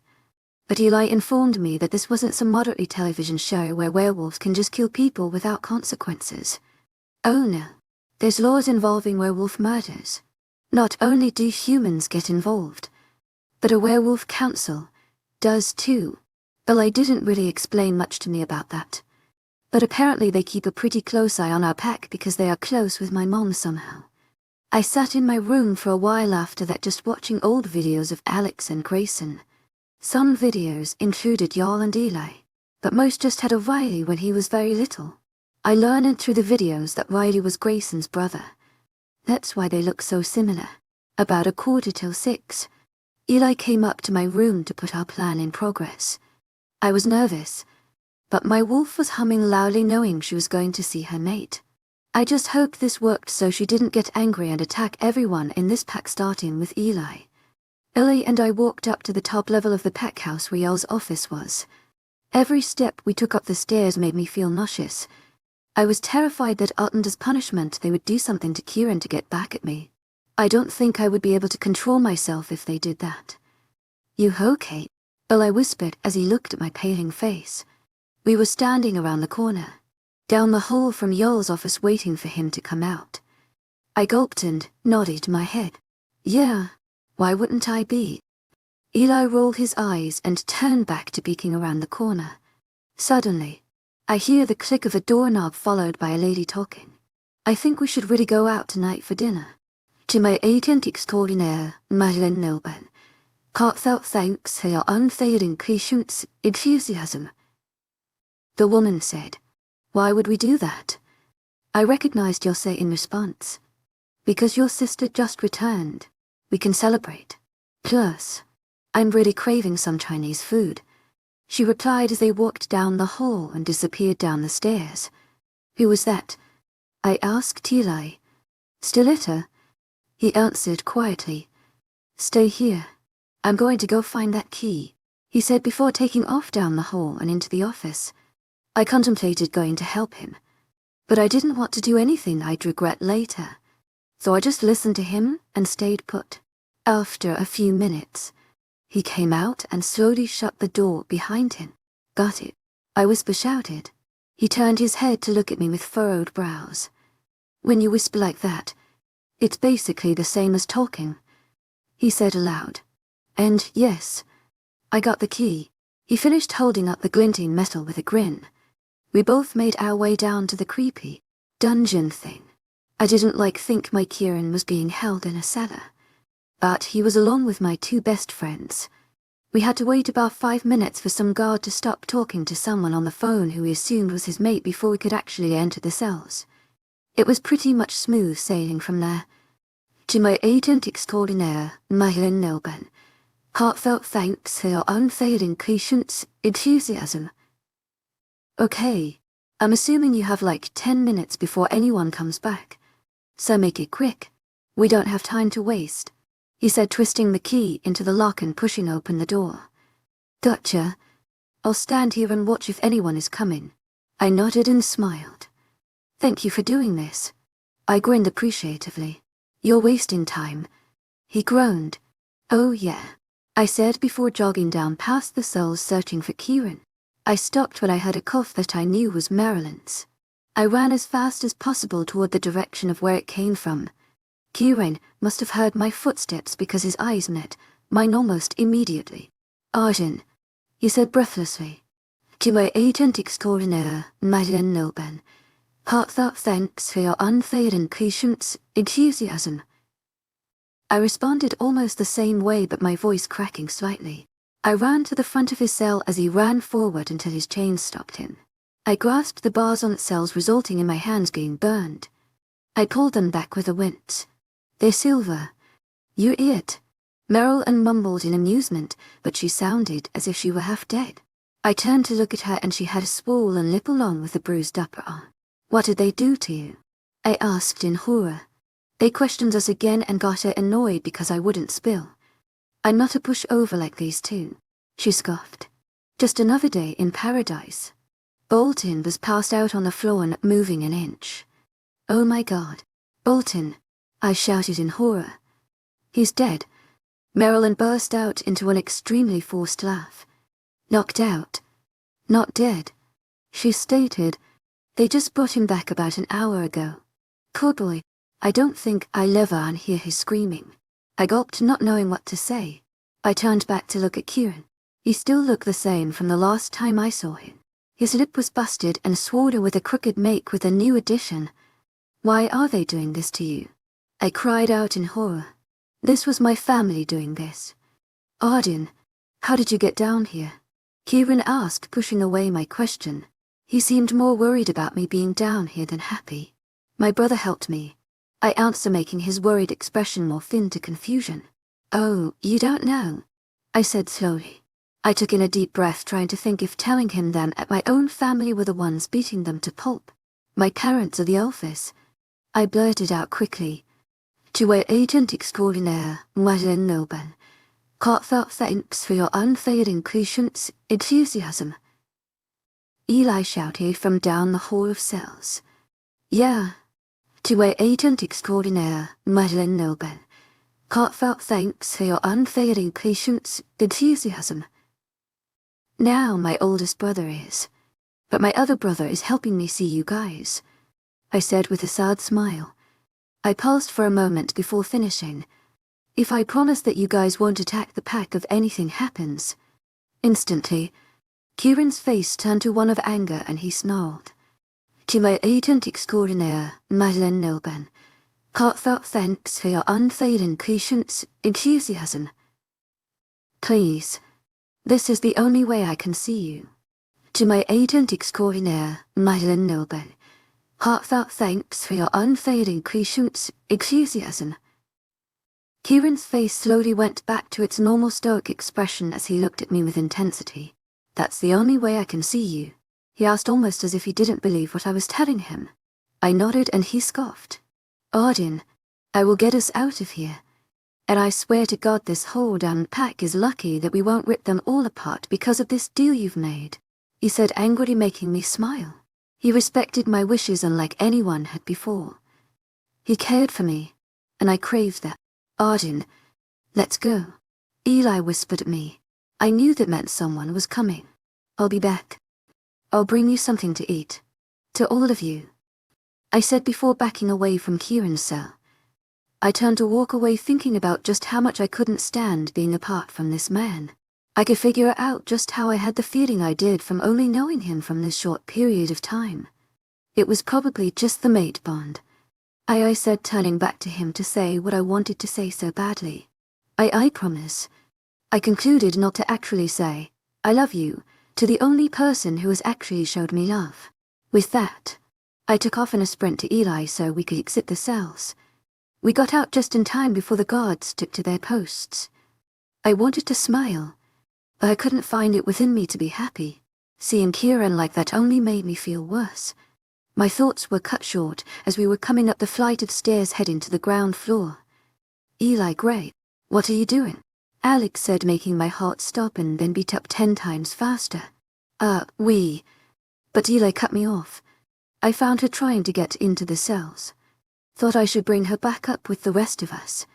But 𝐿𝐼 informed me that this wasn't some moderate television show where werewolves can just kill people without consequences. Oh no, there's laws involving werewolf murders. Not only do humans get involved, but a werewolf council does too. 𝐿𝐼 didn't really explain much to me about that. But apparently they keep a pretty close eye on our pack because they are close with my mom somehow. I sat in my room for a while after that, just watching old videos of Alex and Grayson. Some videos included 𝐊𝐢 and 𝐿𝐼, but most just had a Riley when he was very little. I learned through the videos that Riley was Grayson's brother. That's why they look so similar. About 6:15, 𝐿𝐼 came up to my room to put our plan in progress. I was nervous, but my wolf was humming loudly, knowing she was going to see her mate. I just hoped this worked so she didn't get angry and attack everyone in this pack, starting with 𝐿𝐼. 𝐿𝐼 and I walked up to the top level of the pack house where 𝐊𝐢's office was. Every step we took up the stairs made me feel nauseous. I was terrified that as punishment they would do something to Kieran to get back at me. I don't think I would be able to control myself if they did that. �𝐤 okay? 𝐿𝐼 whispered as he looked at my paling face. We were standing around the corner, down the hall from 𝐊𝐢's office, waiting for him to come out. I gulped and nodded my head. Yeah, why wouldn't I be? 𝐿𝐼 rolled his eyes and turned back to peeking around the corner. Suddenly, I hear the click of a doorknob followed by a lady talking. I think we should really go out tonight for dinner. 𝐊𝐢𝐳𝐬 𝐊𝐢𝐳𝐬 𝐊𝐢𝐳𝐬𝐬𝐿𝐼. The woman said, "Why would we do that?" I recognized 𝐿𝐢 in response. "Because your sister just returned. We can celebrate. Plus, I'm really craving some Chinese food," she replied as they walked down the hall and disappeared down the stairs. "Who was that?" I asked 𝐿𝐼. 𝐶𝐿. He answered quietly. "Stay here. I'm going to go find that key," he said before taking off down the hall and into the office. I contemplated going to help him, but I didn't want to do anything I'd regret later, so I just listened to him and stayed put. After a few minutes, he came out and slowly shut the door behind him. "Got it," I shouted. He turned his head to look at me with furrowed brows. "When you whisper like that, it's basically the same as talking," he said aloud. "And yes, I got the key." He finished holding up the glinting metal with a grin. We both made our way down to the creepy dungeon thing. I didn't think my Kieran was being held in a cellar, but he was along with my 2 best friends. We had to wait about 5 minutes for some guard to stop talking to someone on the phone who we assumed was his mate before we could actually enter the cells. It was pretty much smooth sailing from there. 𝐿𝐼 Heartfelt thanks for your unfailing patience, enthusiasm. Okay, I'm assuming you have 10 minutes before anyone comes back, so make it quick. We don't have time to waste, he said, twisting the key into the lock and pushing open the door. Gotcha. I'll stand here and watch if anyone is coming. I nodded and smiled. Thank you for doing this. I grinned appreciatively. You're wasting time. He groaned. Oh yeah, I said before jogging down past the cells searching for Kieran. I stopped when I heard a cough that I knew was Marilyn's. I ran as fast as possible toward the direction of where it came from. Kieran must have heard my footsteps because his eyes met mine almost immediately. Arjun, he said breathlessly. 𝐊𝐢𝐳𝐷𝐞𝐬𝐭, heartfelt thanks for your unfailing patience, enthusiasm. I responded almost the same way, but my voice cracking slightly. I ran to the front of his cell as he ran forward until his chains stopped him. I grasped the bars on the cells, resulting in my hands getting burned. I pulled them back with a wince. They're silver. You it. Meryl mumbled in amusement, but she sounded as if she were half dead. I turned to look at her and she had a swollen lip along with a bruised upper arm. What did they do to you? I asked in horror. They questioned us again and got her annoyed because I wouldn't spill. I'm not a pushover like these two, she scoffed. Just another day in paradise. Bolton was passed out on the floor, not moving an inch. Oh my God. Bolton, I shouted in horror. He's dead. Marilyn burst out into an extremely forced laugh. Knocked out. Not dead, she stated. They just brought him back about an hour ago. Poor boy, I don't think I'll ever unhear his screaming. I gulped, not knowing what to say. I turned back to look at Kieran. He still looked the same from the last time I saw him. His lip was busted and swollen with a crooked make with a new addition. Why are they doing this to you? I cried out in horror. This was my family doing this. Arden, how did you get down here? Kieran asked, pushing away my question. He seemed more worried about me being down here than happy. My brother helped me, I answered, making his worried expression more thin to confusion. Oh, you don't know, I said slowly. I took in a deep breath, trying to think if telling him that my own family were the ones beating them to pulp. My parents are the Elfis. I blurted out quickly. 𝐊𝐢𝐳𝐷𝐞𝐬𝐭, heartfelt thanks for your unfailing patience, enthusiasm. Eli shouted from down the hall of cells. Yeah. 𝐊𝐢𝐳𝐷𝐞𝐬𝐭, heartfelt thanks for your unfailing patience, enthusiasm. Now my oldest brother is, but my other brother is helping me see you guys, I said with a sad smile. I paused for a moment before finishing. If I promise that you guys won't attack the pack if anything happens. Instantly, Kieran's face turned to one of anger and he snarled. 𝐊𝐢𝐳𝐷𝐞𝐬𝐭, heartfelt thanks for your unfailing patience, enthusiasm. Please, this is the only way I can see you. 𝐊𝐢𝐳𝐷𝐞𝐬𝐭, heartfelt thanks for your unfailing patience, enthusiasm. Kieran's face slowly went back to its normal stoic expression as he looked at me with intensity. That's the only way I can see you, he asked, almost as if he didn't believe what I was telling him. I nodded and he scoffed. Arden, I will get us out of here. And I swear to God this whole damn pack is lucky that we won't rip them all apart because of this deal you've made, he said, angrily, making me smile. He respected my wishes unlike anyone had before. He cared for me, and I craved that. Arden, let's go, Eli whispered at me. I knew that meant someone was coming. I'll be back. I'll bring you something to eat. To all of you, I said before backing away from Kieran's cell. I turned to walk away, thinking about just how much I couldn't stand being apart from this man. I could figure out just how I had the feeling I did from only knowing him from this short period of time. It was probably just the mate bond. I said, turning back to him to say what I wanted to say so badly. I promise. I concluded not to actually say, I love you, to the only person who has actually showed me love. With that, I took off in a sprint to Eli so we could exit the cells. We got out just in time before the guards took to their posts. I wanted to smile, but I couldn't find it within me to be happy. Seeing Kieran like that only made me feel worse. My thoughts were cut short as we were coming up the flight of stairs heading to the ground floor. Eli Gray, what are you doing? Alex said, making my heart stop and then beat up 10 times faster. But Eli cut me off. I found her trying to get into the cells. Thought I should bring her back up with the rest of us.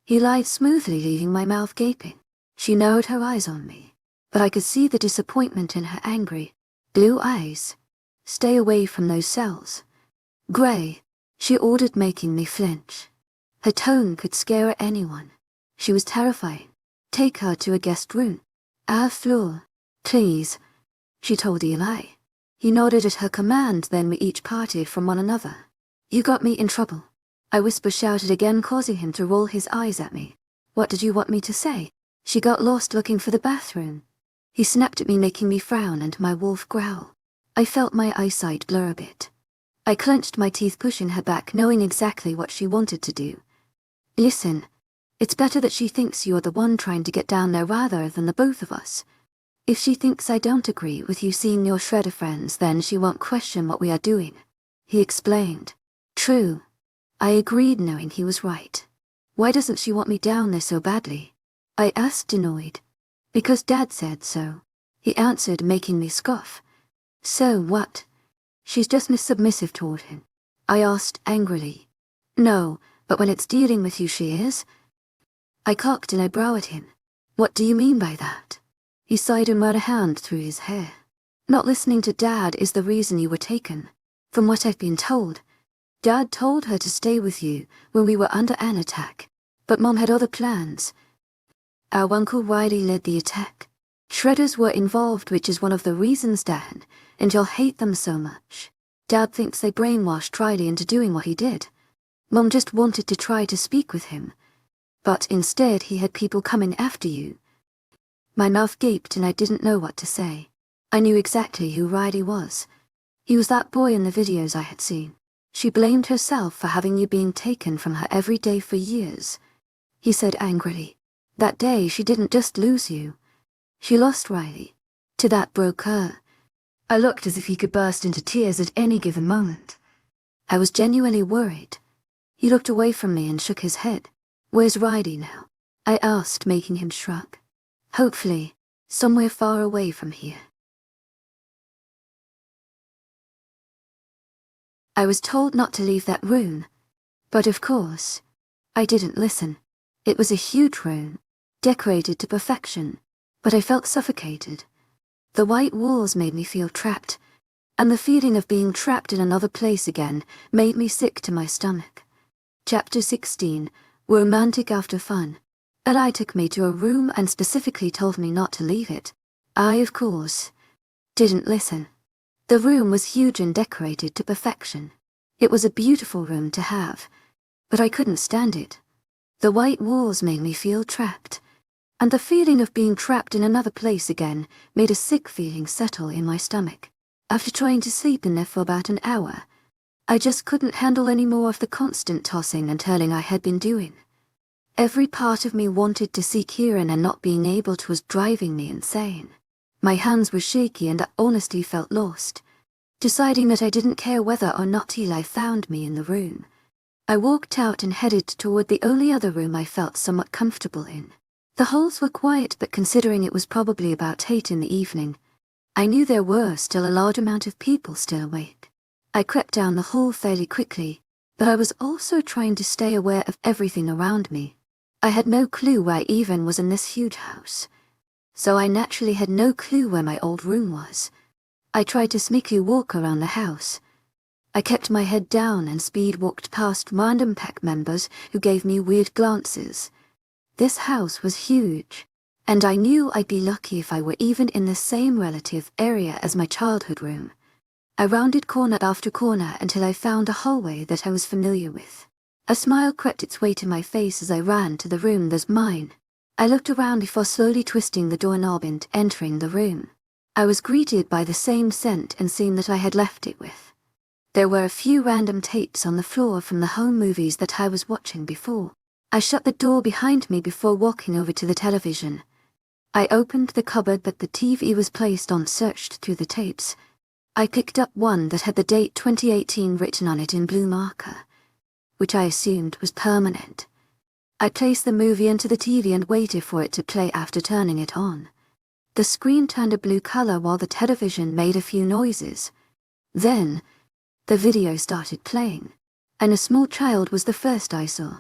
He lied smoothly, leaving my mouth gaping. She narrowed her eyes on me, but I could see the disappointment in her angry, blue eyes. Stay away from those cells. Gray, she ordered, making me flinch. Her tone could scare anyone. She was terrifying. Take her to a guest room. Our floor, please, she told Eli. He nodded at her command, then we each parted from one another. You got me in trouble, I shouted again, causing him to roll his eyes at me. What did you want me to say? She got lost looking for the bathroom. He snapped at me, making me frown and my wolf growl. I felt my eyesight blur a bit. I clenched my teeth, pushing her back, knowing exactly what she wanted to do. Listen, it's better that she thinks you're the one trying to get down there rather than the both of us. If she thinks I don't agree with you seeing your shredder friends, then she won't question what we are doing, he explained. True. I agreed, knowing he was right. Why doesn't she want me down there so badly? I asked, annoyed. Because Dad said so, he answered, making me scoff. So what? She's just submissive toward him, I asked angrily. No, but when it's dealing with you she is. I cocked an eyebrow at him. What do you mean by that? He sighed and ran a hand through his hair. Not listening to Dad is the reason you were taken. From what I've been told, Dad told her to stay with you when we were under an attack, but Mom had other plans. Our Uncle Riley led the attack. Shredders were involved, which is one of the reasons Dan and you'll hate them so much. Dad thinks they brainwashed Riley into doing what he did. Mom just wanted to try to speak with him, but instead he had people coming after you. My mouth gaped and I didn't know what to say. I knew exactly who Riley was. He was that boy in the videos I had seen. She blamed herself for having you being taken from her every day for years, he said angrily. That day she didn't just lose you. She lost Riley. To that broke her. I looked as if he could burst into tears at any given moment. I was genuinely worried. He looked away from me and shook his head. Where's Riley now? I asked, making him shrug. Hopefully, somewhere far away from here. I was told not to leave that room, but of course, I didn't listen. It was a huge room, decorated to perfection, but I felt suffocated. The white walls made me feel trapped, and the feeling of being trapped in another place again made me sick to my stomach. Chapter 16, Romantic After Fun. Eli took me to a room and specifically told me not to leave it. I, of course, didn't listen. The room was huge and decorated to perfection. It was a beautiful room to have, but I couldn't stand it. The white walls made me feel trapped, and the feeling of being trapped in another place again made a sick feeling settle in my stomach. After trying to sleep in there for about an hour, I just couldn't handle any more of the constant tossing and turning I had been doing. Every part of me wanted to see Kieran, and not being able to was driving me insane. My hands were shaky and I honestly felt lost, deciding that I didn't care whether or not Eli found me in the room. I walked out and headed toward the only other room I felt somewhat comfortable in. The halls were quiet, but considering it was probably about 8 in the evening, I knew there were still a large amount of people still awake. I crept down the hall fairly quickly, but I was also trying to stay aware of everything around me. I had no clue where I even was in this huge house, so I naturally had no clue where my old room was. I tried to sneakily walk around the house. I kept my head down and speed walked past random pack members who gave me weird glances. This house was huge, and I knew I'd be lucky if I were even in the same relative area as my childhood room. I rounded corner after corner until I found a hallway that I was familiar with. A smile crept its way to my face as I ran to the room that's mine. I looked around before slowly twisting the doorknob and entering the room. I was greeted by the same scent and scene that I had left it with. There were a few random tapes on the floor from the home movies that I was watching before. I shut the door behind me before walking over to the television. I opened the cupboard, but the TV was placed on, searched through the tapes. I picked up one that had the date 2018 written on it in blue marker, which I assumed was permanent. I placed the movie into the TV and waited for it to play after turning it on. The screen turned a blue color while the television made a few noises. Then, the video started playing. and a small child was the first I saw.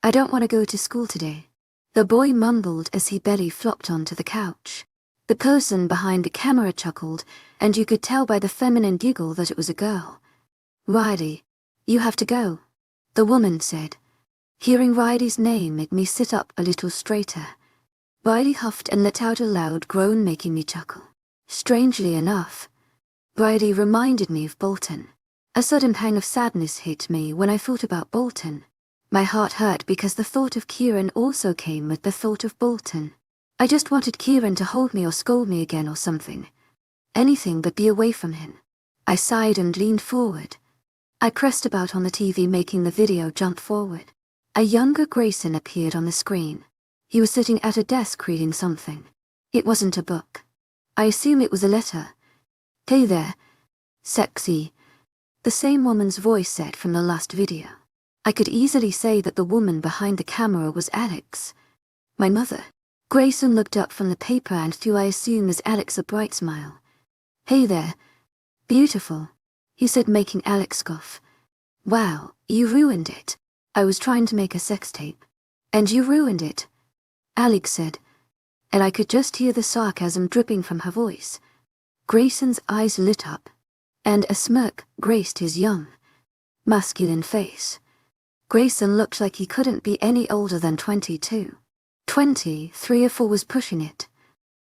I don't want to go to school today. The boy mumbled as he belly flopped onto the couch. The person behind the camera chuckled, and you could tell by the feminine giggle that it was a girl. Riley, you have to go, the woman said. Hearing Riley's name made me sit up a little straighter. Riley huffed and let out a loud groan, making me chuckle. Strangely enough, Riley reminded me of Bolton. A sudden pang of sadness hit me when I thought about Bolton. My heart hurt because the thought of Kieran also came with the thought of Bolton. I just wanted Kieran to hold me or scold me again or something. Anything but be away from him. I sighed and leaned forward. I pressed about on the TV, making the video jump forward. A younger Grayson appeared on the screen. He was sitting at a desk reading something. It wasn't a book. I assume it was a letter. "Hey there, sexy," the same woman's voice said from the last video. I could easily say that the woman behind the camera was Alex. My mother. Grayson looked up from the paper and threw, I assume, as Alex a bright smile. "Hey there, beautiful," he said, making Alex cough. "Wow, you ruined it. I was trying to make a sex tape. And you ruined it," Alex said, and I could just hear the sarcasm dripping from her voice. Grayson's eyes lit up, and a smirk graced his young, masculine face. Grayson looked like he couldn't be any older than 22. 23 or 4 was pushing it.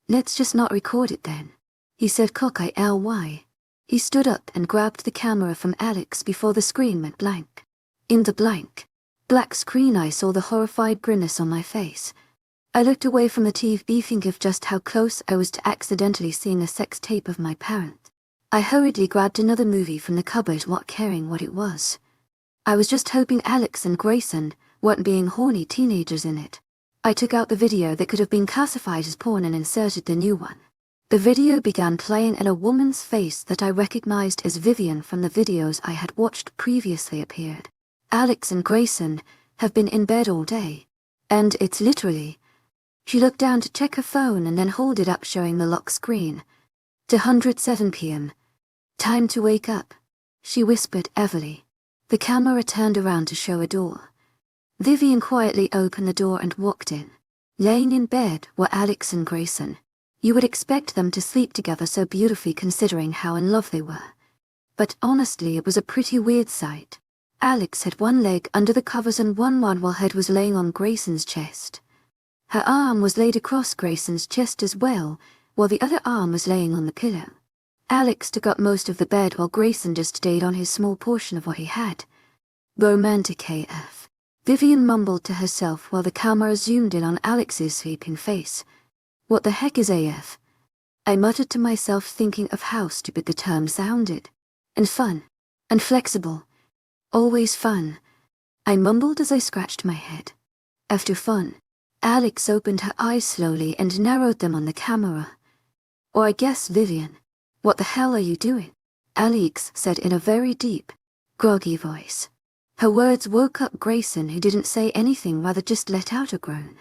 "Let's just not record it then," he said, 𝐾𝐤. He stood up and grabbed the camera from Alex before the screen went blank. In the black screen, I saw the horrified grimace on my face. I looked away from the TV, thinking of just how close I was to accidentally seeing a sex tape of my parent. I hurriedly grabbed another movie from the cupboard, not caring what it was. I was just hoping Alex and Grayson weren't being horny teenagers in it. I took out the video that could have been classified as porn and inserted the new one. The video began playing, and a woman's face that I recognized as Vivian from the videos I had watched previously appeared. Alex and Grayson have been in bed all day, and it's literally... She looked down to check her phone and then hold it up, showing the lock screen. 2:07 p.m. "Time to wake up," she whispered heavily. The camera turned around to show a door. Vivian quietly opened the door and walked in. Laying in bed were Alex and Grayson. You would expect them to sleep together so beautifully, considering how in love they were. But honestly, it was a pretty weird sight. Alex had one leg under the covers and one while head was laying on Grayson's chest. Her arm was laid across Grayson's chest as well, while the other arm was laying on the pillow. Alex took up most of the bed while Grayson just stayed on his small portion of what he had. "Romantic AF," Vivian mumbled to herself while the camera zoomed in on Alex's sleeping face. "What the heck is AF?" I muttered to myself, thinking of how stupid the term sounded. "And fun. And flexible. Always fun," I mumbled as I scratched my head. After fun, Alex opened her eyes slowly and narrowed them on the camera. "Or I guess, Vivian, what the hell are you doing?" Alex said in a very deep, groggy voice. Her words woke up Grayson, who didn't say anything, rather just let out a groan.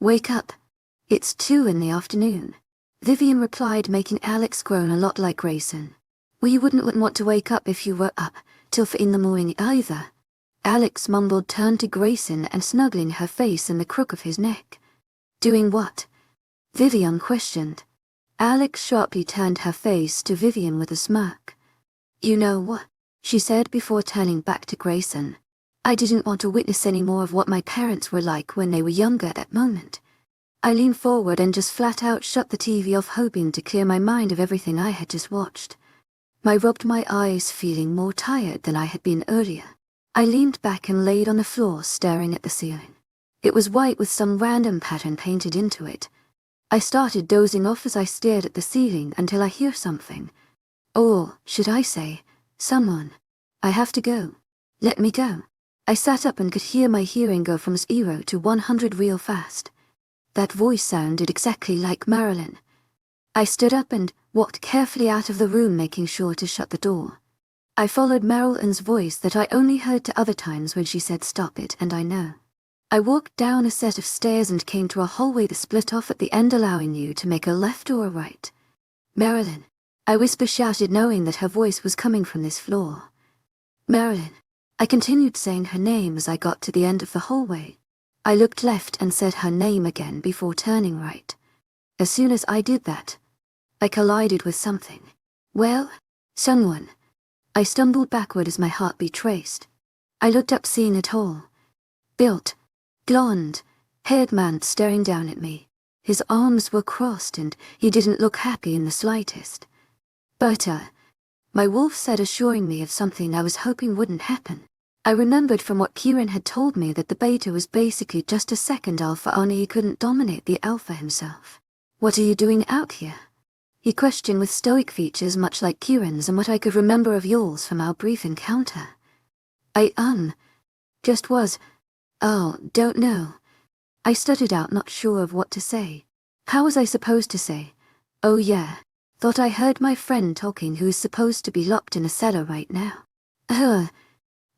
"Wake up. It's 2 in the afternoon," Vivian replied, making Alex groan a lot like Grayson. "Well, you wouldn't want to wake up if you were up till 4 in the morning either," Alex mumbled, turned to Grayson and snuggling her face in the crook of his neck. "Doing what?" Vivian questioned. Alex sharply turned her face to Vivian with a smirk. "You know what?" she said before turning back to Grayson. "I didn't want to witness any more of what my parents were like when they were younger at that moment." I leaned forward and just flat out shut the TV off, hoping to clear my mind of everything I had just watched. I rubbed my eyes, feeling more tired than I had been earlier. I leaned back and laid on the floor, staring at the ceiling. It was white with some random pattern painted into it. I started dozing off as I stared at the ceiling until I hear something. Or, should I say, someone. "I have to go. Let me go." I sat up and could hear my hearing go from 0 to 100 real fast. That voice sounded exactly like Marilyn. I stood up and walked carefully out of the room, making sure to shut the door. I followed Marilyn's voice that I only heard to other times when she said stop it, and I know. I walked down a set of stairs and came to a hallway that split off at the end, allowing you to make a left or a right. "Marilyn," I whisper shouted, knowing that her voice was coming from this floor. "Marilyn." I continued saying her name as I got to the end of the hallway. I looked left and said her name again before turning right. As soon as I did that, I collided with something. Well, someone. I stumbled backward as my heartbeat raced. I looked up, seeing a tall, built, blonde-haired man staring down at me. His arms were crossed and he didn't look happy in the slightest. But, my wolf said, assuring me of something I was hoping wouldn't happen. I remembered from what Kieran had told me that the beta was basically just a second alpha, only he couldn't dominate the alpha himself. "What are you doing out here?" he questioned with stoic features much like Kieran's and what I could remember of yours from our brief encounter. I just was, don't know. I stuttered out, not sure of what to say. How was I supposed to say, "Oh yeah, thought I heard my friend talking who is supposed to be locked in a cellar right now"?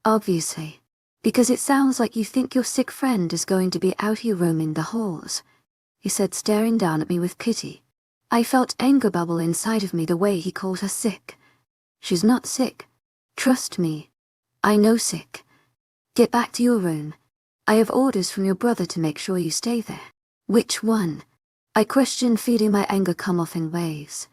Obviously. Because it sounds like you think your sick friend is going to be out here roaming the halls, he said, staring down at me with pity. I felt anger bubble inside of me the way he called her sick. She's not sick. Trust me. I know sick. Get back to your room. I have orders from your brother to make sure you stay there. Which one? I questioned, feeling my anger come off in waves.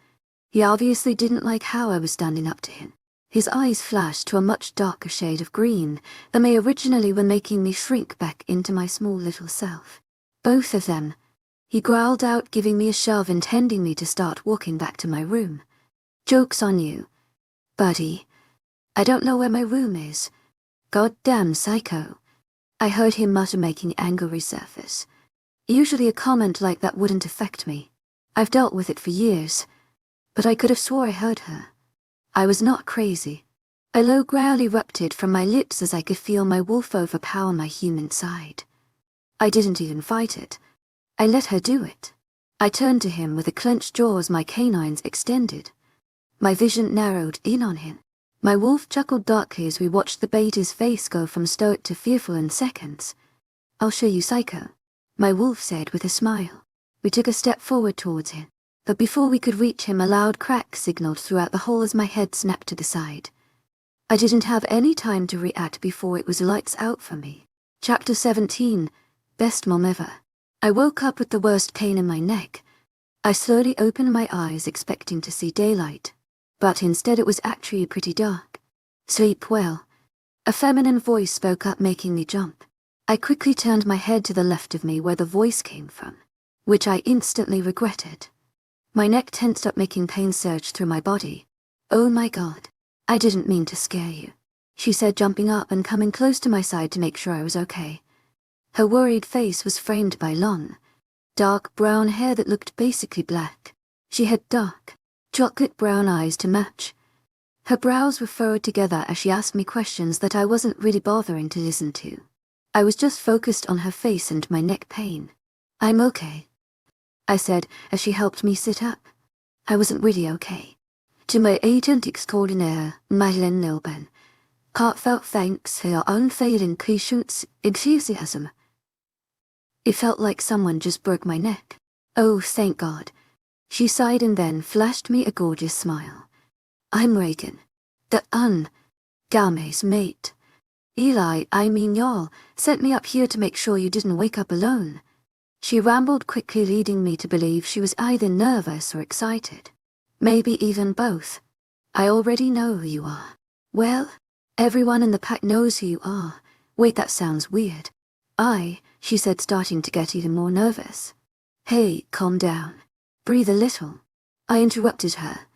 He obviously didn't like how I was standing up to him. His eyes flashed to a much darker shade of green than they originally were, making me shrink back into my small little self. Both of them, he growled out, giving me a shove, intending me to start walking back to my room. "Joke's on you, buddy. I don't know where my room is. Goddamn psycho," I heard him mutter, making anger resurface. Usually a comment like that wouldn't affect me. I've dealt with it for years. But I could have swore I heard her. I was not crazy. A low growl erupted from my lips as I could feel my wolf overpower my human side. I didn't even fight it. I let her do it. I turned to him with a clenched jaws, my canines extended. My vision narrowed in on him. My wolf chuckled darkly as we watched the beta's face go from stoic to fearful in seconds. "I'll show you, psycho," my wolf said with a smile. We took a step forward towards him. But before we could reach him, a loud crack signaled throughout the hall as my head snapped to the side. I didn't have any time to react before it was lights out for me. Chapter 17, Best Mom Ever. I woke up with the worst pain in my neck. I slowly opened my eyes, expecting to see daylight, but instead it was actually pretty dark. "Sleep well," a feminine voice spoke up, making me jump. I quickly turned my head to the left of me where the voice came from, which I instantly regretted. My neck tensed up, making pain surge through my body. "Oh my God, I didn't mean to scare you," she said, jumping up and coming close to my side to make sure I was okay. Her worried face was framed by long, dark brown hair that looked basically black. She had dark, chocolate brown eyes to match. Her brows were furrowed together as she asked me questions that I wasn't really bothering to listen to. I was just focused on her face and my neck pain. "I'm okay," I said as she helped me sit up. I wasn't really okay. "To my authentic 𝐶𝐿𝐬 𝐊𝐢𝐬 heartfelt thanks for your unfailing patience, enthusiasm." It felt like someone just broke my neck. "Oh, thank God." She sighed and then flashed me a gorgeous smile. "I'm Reagan, the 𝐊𝐢𝐬𝐩 mate. Eli, I mean y'all, sent me up here to make sure you didn't wake up alone." She rambled quickly, leading me to believe she was either nervous or excited. Maybe even both. "I already know who you are." "Well, everyone in the pack knows who you are. Wait, that sounds weird." She said, starting to get even more nervous. "Hey, calm down. Breathe a little." I interrupted her.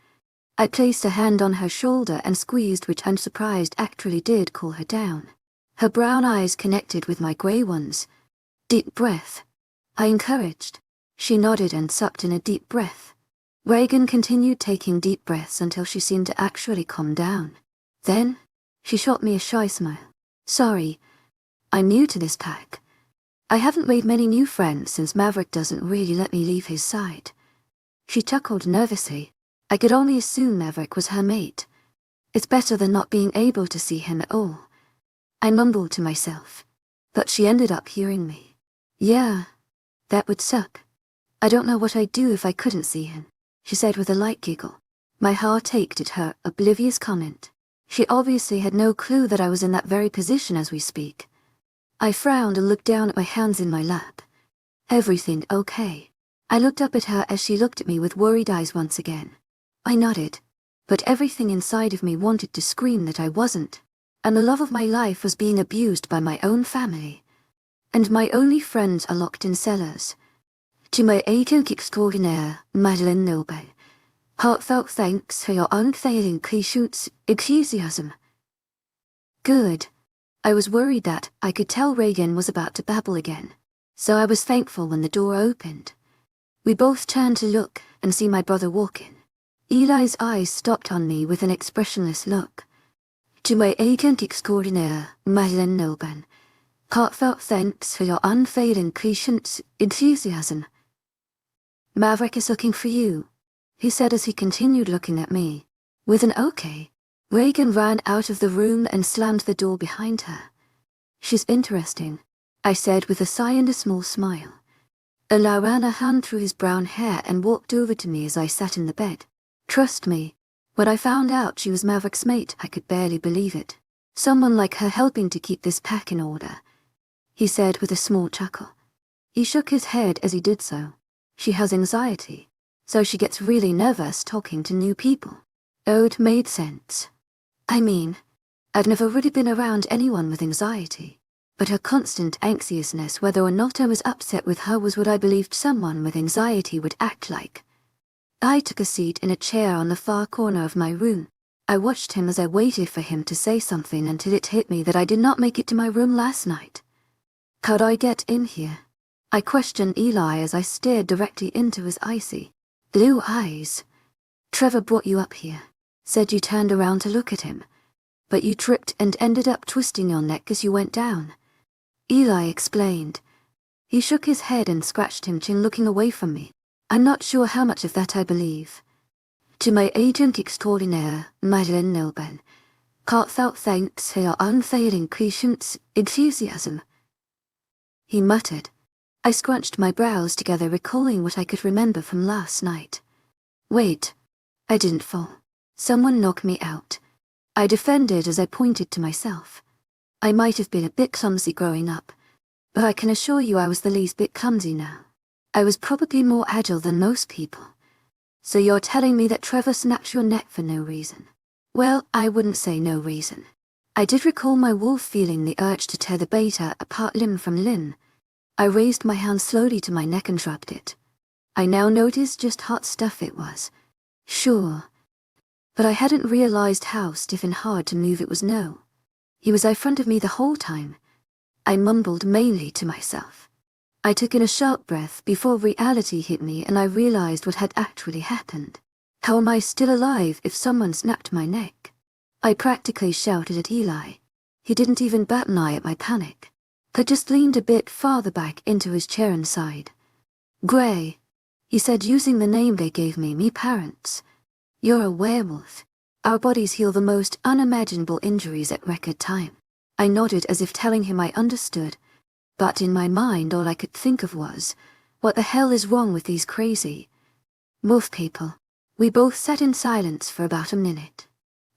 I placed a hand on her shoulder and squeezed, which I'm surprised actually did cool her down. Her brown eyes connected with my grey ones. "Deep breath," I encouraged. She nodded and sucked in a deep breath. Reagan continued taking deep breaths until she seemed to actually calm down. Then, she shot me a shy smile. "Sorry, I'm new to this pack. I haven't made many new friends since Maverick doesn't really let me leave his side." She chuckled nervously. I could only assume Maverick was her mate. It's better than not being able to see him at all. I mumbled to myself, but she ended up hearing me. "Yeah, that would suck. I don't know what I'd do if I couldn't see him," she said with a light giggle. My heart ached at her oblivious comment. She obviously had no clue that I was in that very position as we speak. I frowned and looked down at my hands in my lap. Everything okay? I looked up at her as she looked at me with worried eyes once again. I nodded, but everything inside of me wanted to scream that I wasn't, and the love of my life was being abused by my own family. And my only friends are locked in cellars. 𝐊𝐢𝐳𝐸𝐾𝐜 Heartfelt thanks for your unfailing 𝐊𝐢𝐳𝐷. Good. I was worried that I could tell Reagan was about to babble again, so I was thankful when the door opened. We both turned to look and see my brother walk in. Eli's eyes stopped on me with an expressionless look. 𝐊𝐢𝐳𝐸𝐾𝐜 Heartfelt thanks for your unfailing 𝐊𝐢𝐳𝐷. Maverick is looking for you, he said as he continued looking at me. With an okay, Reagan ran out of the room and slammed the door behind her. She's interesting, I said with a sigh and a small smile. Eli ran a hand through his brown hair and walked over to me as I sat in the bed. Trust me, when I found out she was Maverick's mate, I could barely believe it. Someone like her helping to keep this pack in order, he said with a small chuckle. He shook his head as he did so. She has anxiety, so she gets really nervous talking to new people. Oh, it made sense. I mean, I'd never really been around anyone with anxiety, but her constant anxiousness, whether or not I was upset with her, was what I believed someone with anxiety would act like. I took a seat in a chair on the far corner of my room. I watched him as I waited for him to say something until it hit me that I did not make it to my room last night. How'd I get in here? I questioned Eli as I stared directly into his icy blue eyes. Trevor brought you up here, said you turned around to look at him, but you tripped and ended up twisting your neck as you went down. Eli explained. He shook his head and scratched his chin, looking away from me. I'm not sure how much of that I believe. 𝐊𝐢𝐳𝐸𝐾𝐜 Heartfelt thanks for your unfailing enthusiasm. He muttered. I scrunched my brows together, recalling what I could remember from last night. Wait, I didn't fall. Someone knocked me out. I defended as I pointed to myself. I might have been a bit clumsy growing up, but I can assure you I was the least bit clumsy now. I was probably more agile than most people. So you're telling me that Trevor snapped your neck for no reason? Well, I wouldn't say no reason. I did recall my wolf feeling the urge to tear the beta apart limb from limb. I raised my hand slowly to my neck and dropped it. I now noticed just hot stuff it was. Sure. But I hadn't realized how stiff and hard to move it was. No. He was in front of me the whole time. I mumbled mainly to myself. I took in a sharp breath before reality hit me and I realized what had actually happened. How am I still alive if someone snapped my neck? I practically shouted at Eli. He didn't even bat an eye at my panic, but just leaned a bit farther back into his chair and sighed. Gray, he said, using the name they gave me parents. You're a werewolf. Our bodies heal the most unimaginable injuries at record time. I nodded as if telling him I understood, but in my mind all I could think of was, what the hell is wrong with these crazy wolf people? We both sat in silence for about a minute.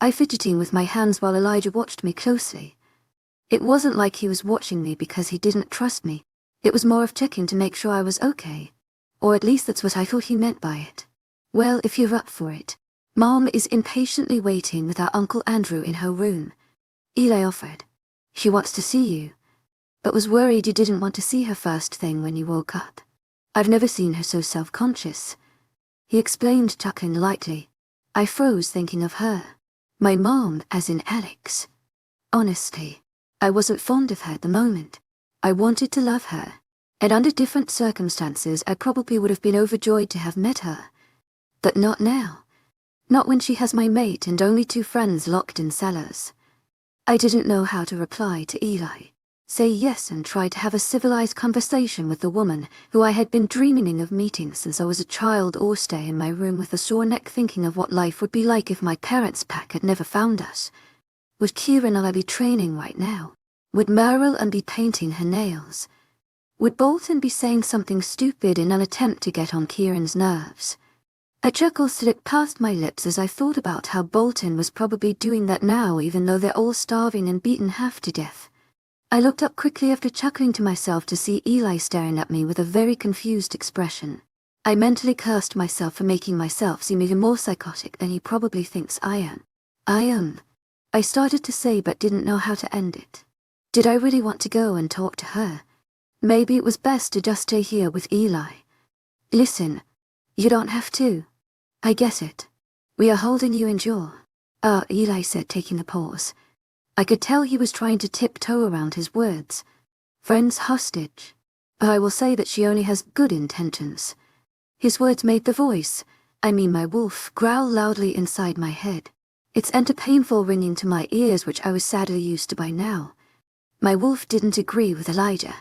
I fidgeting with my hands while Elijah watched me closely. It wasn't like he was watching me because he didn't trust me. It was more of checking to make sure I was okay. Or at least that's what I thought he meant by it. Well, if you're up for it. Mom is impatiently waiting with our Uncle Andrew in her room. Eli offered. She wants to see you, but was worried you didn't want to see her first thing when you woke up. I've never seen her so self-conscious. He explained, chuckling lightly. I froze thinking of her. My mom, as in Alex. Honestly, I wasn't fond of her at the moment. I wanted to love her, and under different circumstances I probably would have been overjoyed to have met her. But not now. Not when she has my mate and only 2 friends locked in cellars. I didn't know how to reply to Eli. Say yes and try to have a civilized conversation with the woman who I had been dreaming of meeting since I was a child, or stay in my room with a sore neck thinking of what life would be like if my parents' pack had never found us. Would Kira and I be training right now? Would Meryl be painting her nails? Would Bolton be saying something stupid in an attempt to get on Kieran's nerves? A chuckle slipped past my lips as I thought about how Bolton was probably doing that now, even though they're all starving and beaten half to death. I looked up quickly after chuckling to myself to see Eli staring at me with a very confused expression. I mentally cursed myself for making myself seem even more psychotic than he probably thinks I am. I started to say but didn't know how to end it. Did I really want to go and talk to her? Maybe it was best to just stay here with Eli. Listen, you don't have to. I get it. We are holding you in jaw. Eli said, taking a pause. I could tell he was trying to tiptoe around his words. Friend's hostage. But I will say that she only has good intentions. His words made the voice, my wolf, growl loudly inside my head. It sent a painful ringing to my ears which I was sadly used to by now. My wolf didn't agree with Elijah.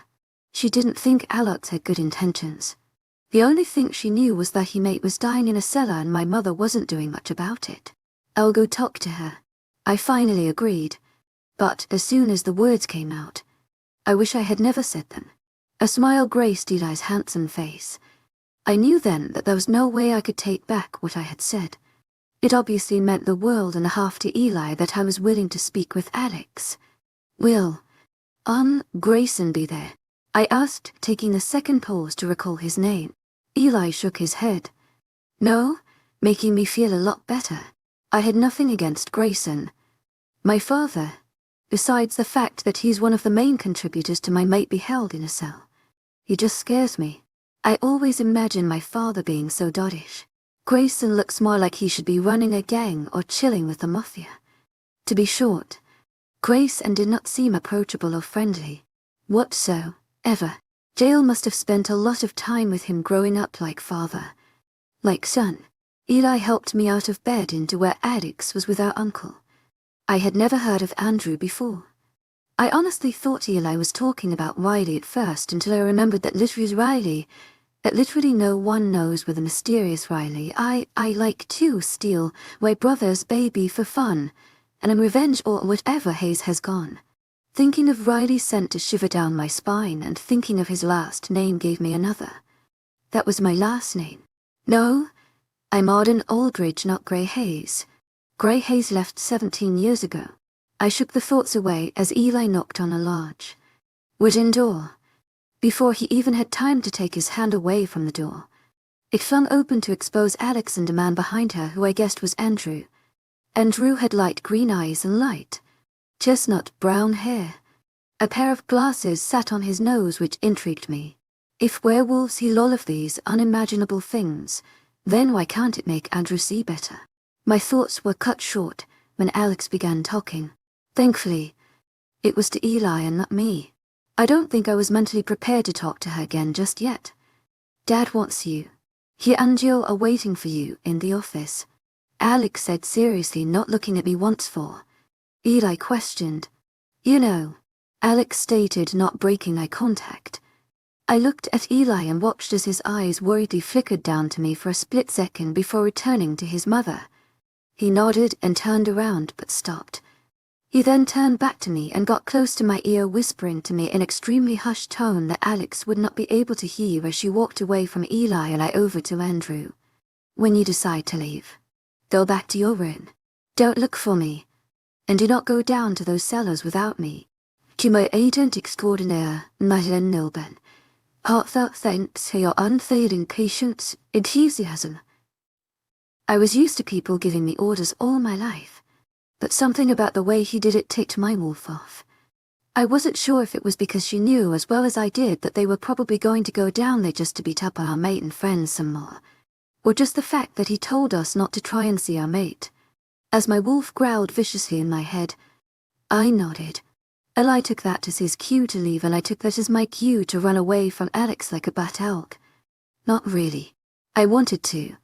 She didn't think Alex had good intentions. The only thing she knew was that her mate was dying in a cellar and my mother wasn't doing much about it. I'll go talk to her. I finally agreed. But as soon as the words came out, I wish I had never said them. A smile graced Eli's handsome face. I knew then that there was no way I could take back what I had said. It obviously meant the world and a half to Eli that I was willing to speak with Alex. Will Grayson be there? I asked, taking a second pause to recall his name. Eli shook his head. No, making me feel a lot better. I had nothing against Grayson. My father, besides the fact that he's one of the main contributors to my mate be held in a cell. He just scares me. I always imagine my father being so doddish. Grayson looks more like he should be running a gang or chilling with the mafia. To be short, Grayson did not seem approachable or friendly. Whatsoever. Jail must have spent a lot of time with him growing up like father. Like son. Eli helped me out of bed into where Alex was with our uncle. I had never heard of Andrew before. I honestly thought Eli was talking about Riley at first until I remembered that literally no one knows where the mysterious Riley. I like to steal my brother's baby for fun, and in revenge or whatever Hayes has gone. Thinking of Riley sent to shiver down my spine, and thinking of his last name gave me another. That was my last name. No, I'm Auden Aldridge, not Gray Hayes. Gray Hayes left 17 years ago. I shook the thoughts away as Eli knocked on a large wooden door. Before he even had time to take his hand away from the door, it flung open to expose Alex and a man behind her who I guessed was Andrew. Andrew had light green eyes and light chestnut brown hair. A pair of glasses sat on his nose which intrigued me. If werewolves see all of these unimaginable things, then why can't it make Andrew see better? My thoughts were cut short when Alex began talking. Thankfully, it was to Eli and not me. I don't think I was mentally prepared to talk to her again just yet. Dad wants you. He and Jill are waiting for you in the office. Alex said seriously, not looking at me once for. Eli questioned. You know, Alex stated, not breaking eye contact. I looked at Eli and watched as his eyes worriedly flickered down to me for a split second before returning to his mother. He nodded and turned around but stopped. He then turned back to me and got close to my ear, whispering to me in extremely hushed tone that Alex would not be able to hear as she walked away from Eli and I over to Andrew. When you decide to leave, go back to your room. Don't look for me. And do not go down to those cellars without me. 𝐊𝐴𝐺𝐻𝐸 𝐷𝐿𝐻𝐸 Heartfelt thanks for your unfailing patience, enthusiasm. I was used to people giving me orders all my life, but something about the way he did it ticked my wolf off. I wasn't sure if it was because she knew as well as I did that they were probably going to go down there just to beat up our mate and friends some more, or just the fact that he told us not to try and see our mate. As my wolf growled viciously in my head, I nodded. Eli took that as his cue to leave, and I took that as my cue to run away from Alex like a bat elk. Not really. I wanted to,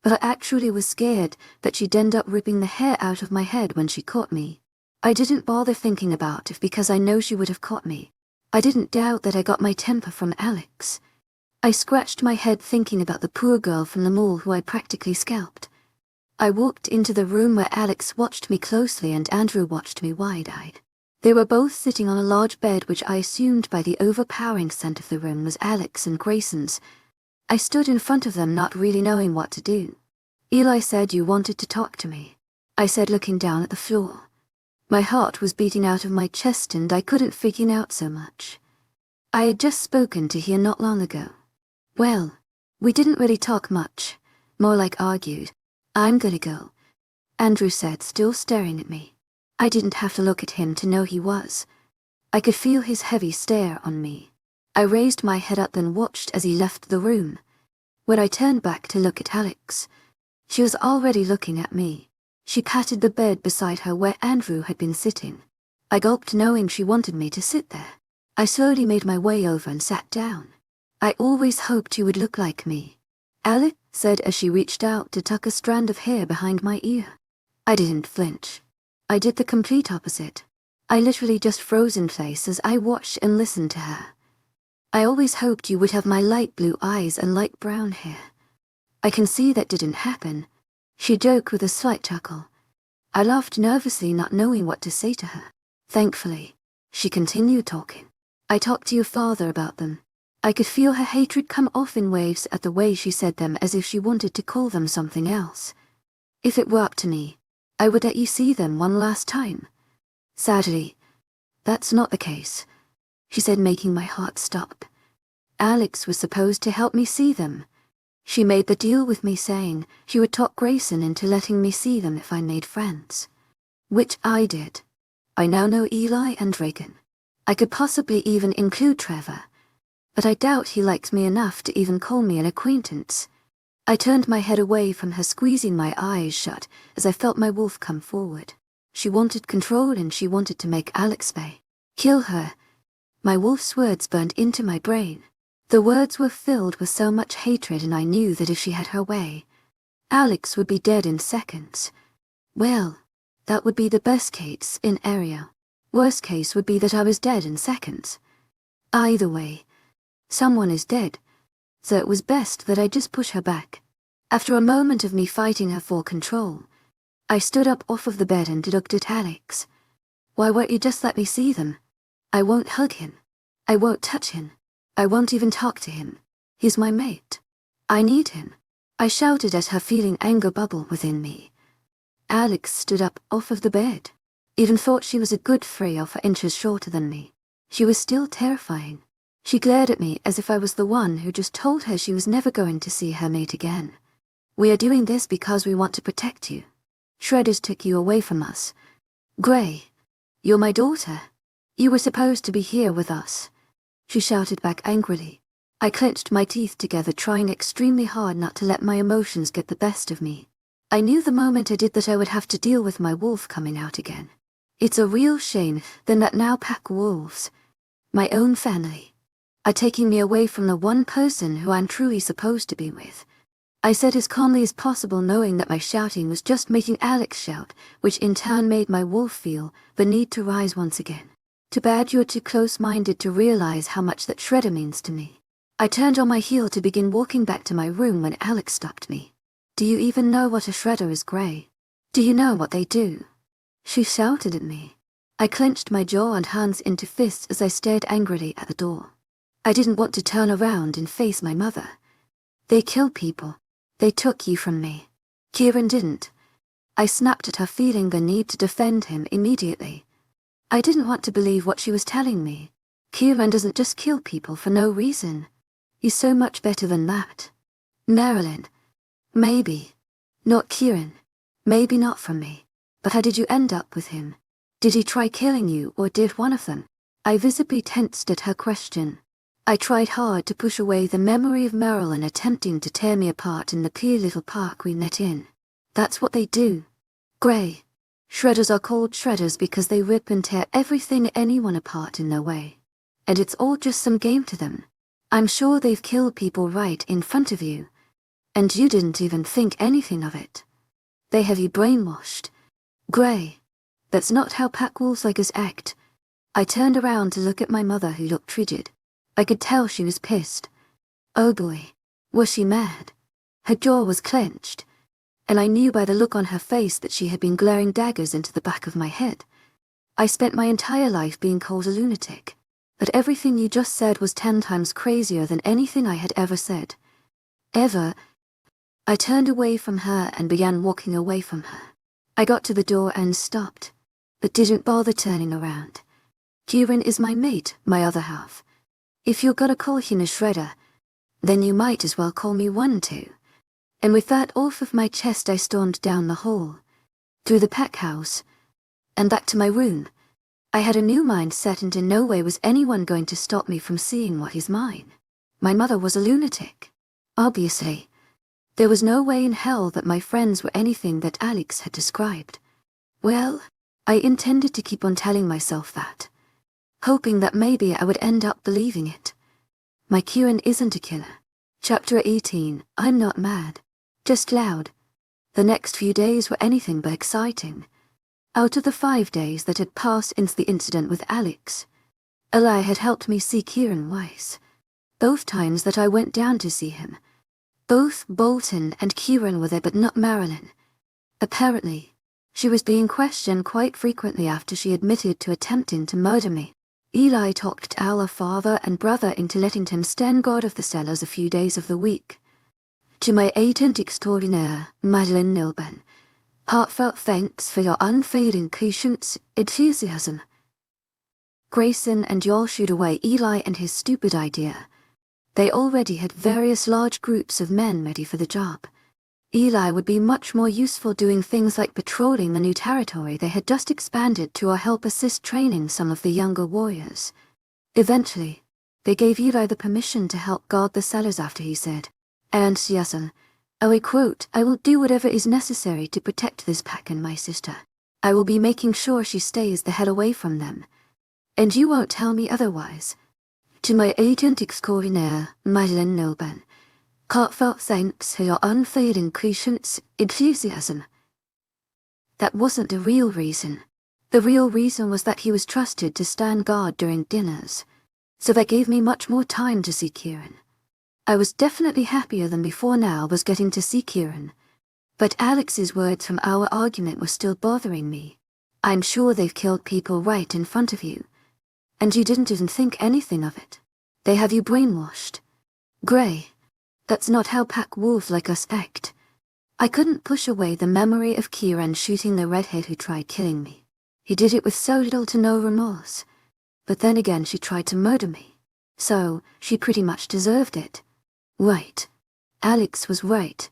but I actually was scared that she'd end up ripping the hair out of my head when she caught me. I didn't bother thinking about if because I know she would have caught me. I didn't doubt that I got my temper from Alex. I scratched my head thinking about the poor girl from the mall who I practically scalped. I walked into the room where Alex watched me closely and Andrew watched me wide-eyed. They were both sitting on a large bed which I assumed by the overpowering scent of the room was Alex and Grayson's. I stood in front of them not really knowing what to do. Eli said you wanted to talk to me, I said, looking down at the floor. My heart was beating out of my chest and I couldn't figure out so much. I had just spoken to her not long ago. Well, we didn't really talk much, more like argued. I'm gonna go, Andrew said, still staring at me. I didn't have to look at him to know he was. I could feel his heavy stare on me. I raised my head up and watched as he left the room. When I turned back to look at Alex, she was already looking at me. She patted the bed beside her where Andrew had been sitting. I gulped, knowing she wanted me to sit there. I slowly made my way over and sat down. I always hoped you would look like me, Alex said as she reached out to tuck a strand of hair behind my ear. I didn't flinch. I did the complete opposite. I literally just froze in place as I watched and listened to her. I always hoped you would have my light blue eyes and light brown hair. I can see that didn't happen, she joked with a slight chuckle. I laughed nervously, not knowing what to say to her. Thankfully, she continued talking. I talked to your father about them. I could feel her hatred come off in waves at the way she said them, as if she wanted to call them something else. If it were up to me, I would let you see them one last time. Sadly, that's not the case, she said, making my heart stop. Alex was supposed to help me see them. She made the deal with me, saying she would talk Grayson into letting me see them if I made friends. Which I did. I now know Eli and Reagan. I could possibly even include Trevor, but I doubt he likes me enough to even call me an acquaintance. I turned my head away from her, squeezing my eyes shut as I felt my wolf come forward. She wanted control and she wanted to make Alex pay. Kill her. My wolf's words burned into my brain. The words were filled with so much hatred, and I knew that if she had her way, Alex would be dead in seconds. Well, that would be the best case in area. Worst case would be that I was dead in seconds. Either way, someone is dead, so it was best that I just push her back. After a moment of me fighting her for control, I stood up off of the bed and looked at Alex. Why won't you just let me see them? I won't hug him. I won't touch him. I won't even talk to him. He's my mate. I need him. I shouted at her, feeling anger bubble within me. Alex stood up off of the bed. Even thought she was a good 3 or 4 inches shorter than me. She was still terrifying. She glared at me as if I was the one who just told her she was never going to see her mate again. We are doing this because we want to protect you. Shredders took you away from us. Gray, you're my daughter. You were supposed to be here with us, she shouted back angrily. I clenched my teeth together, trying extremely hard not to let my emotions get the best of me. I knew the moment I did that I would have to deal with my wolf coming out again. It's a real shame then that now pack wolves, my own family, are taking me away from the one person who I'm truly supposed to be with. I said as calmly as possible, knowing that my shouting was just making Alex shout, which in turn made my wolf feel the need to rise once again. Too bad you're too close-minded to realize how much that shredder means to me. I turned on my heel to begin walking back to my room when Alex stopped me. Do you even know what a shredder is, Gray? Do you know what they do? She shouted at me. I clenched my jaw and hands into fists as I stared angrily at the door. I didn't want to turn around and face my mother. They kill people. They took you from me. Kieran didn't. I snapped at her, feeling the need to defend him immediately. I didn't want to believe what she was telling me. Kieran doesn't just kill people for no reason. He's so much better than that. Marilyn. Maybe. Not Kieran. Maybe not from me. But how did you end up with him? Did he try killing you, or did one of them? I visibly tensed at her question. I tried hard to push away the memory of Marilyn attempting to tear me apart in the clear little park we met in. That's what they do. Gray. Shredders are called shredders because they rip and tear everything, anyone apart in their way. And it's all just some game to them. I'm sure they've killed people right in front of you. And you didn't even think anything of it. They have you brainwashed. Gray. That's not how pack wolves like us act. I turned around to look at my mother, who looked frigid. I could tell she was pissed. Oh boy, was she mad. Her jaw was clenched, and I knew by the look on her face that she had been glaring daggers into the back of my head. I spent my entire life being called a lunatic, but everything you just said was 10 times crazier than anything I had ever said. Ever. I turned away from her and began walking away from her. I got to the door and stopped, but didn't bother turning around. Kieran is my mate, my other half. If you're gonna call him a shredder, then you might as well call me one too. And with that off of my chest, I stormed down the hall, through the pack house, and back to my room. I had a new mindset, and in no way was anyone going to stop me from seeing what is mine. My mother was a lunatic. Obviously. There was no way in hell that my friends were anything that Alex had described. Well, I intended to keep on telling myself that, hoping that maybe I would end up believing it. My Kieran isn't a killer. Chapter 18, I'm not mad. Just loud. The next few days were anything but exciting. Out of the 5 days that had passed since the incident with Alex, 𝐊𝐢 had helped me see Kieran twice. Both times that I went down to see him. Both Bolton and Kieran were there, but not Marilyn. Apparently, she was being questioned quite frequently after she admitted to attempting to murder me. 𝐿𝐲 talked our father and brother into letting him stand guard of the cellars a few days of the week. To my agent extraordinaire, Madeline Nilben, heartfelt thanks for your unfailing patience, enthusiasm. Grayson and y'all shooed away 𝐿𝐲 and his stupid idea. They already had various large groups of men ready for the job. 𝐿𝐲 would be much more useful doing things like patrolling the new territory they had just expanded to, or help assist training some of the younger warriors. Eventually, they gave 𝐿𝐲 the permission to help guard the cellars after he said, and I quote, "I will do whatever is necessary to protect this pack and my sister. I will be making sure she stays the hell away from them. And you won't tell me otherwise." To my agent extraordinaire, Madeline Nilben, heartfelt thanks for your unfailing patience, enthusiasm. That wasn't the real reason. The real reason was that he was trusted to stand guard during dinners, so that gave me much more time to see Kieran. I was definitely happier than before now was getting to see Kieran, but Alex's words from our argument were still bothering me. "I'm sure they've killed people right in front of you, and you didn't even think anything of it. They have you brainwashed. Gray, that's not how pack wolves like us act." I couldn't push away the memory of Kieran shooting the redhead who tried killing me. He did it with so little to no remorse. But then again, she tried to murder me, so she pretty much deserved it. Right. Alex was right.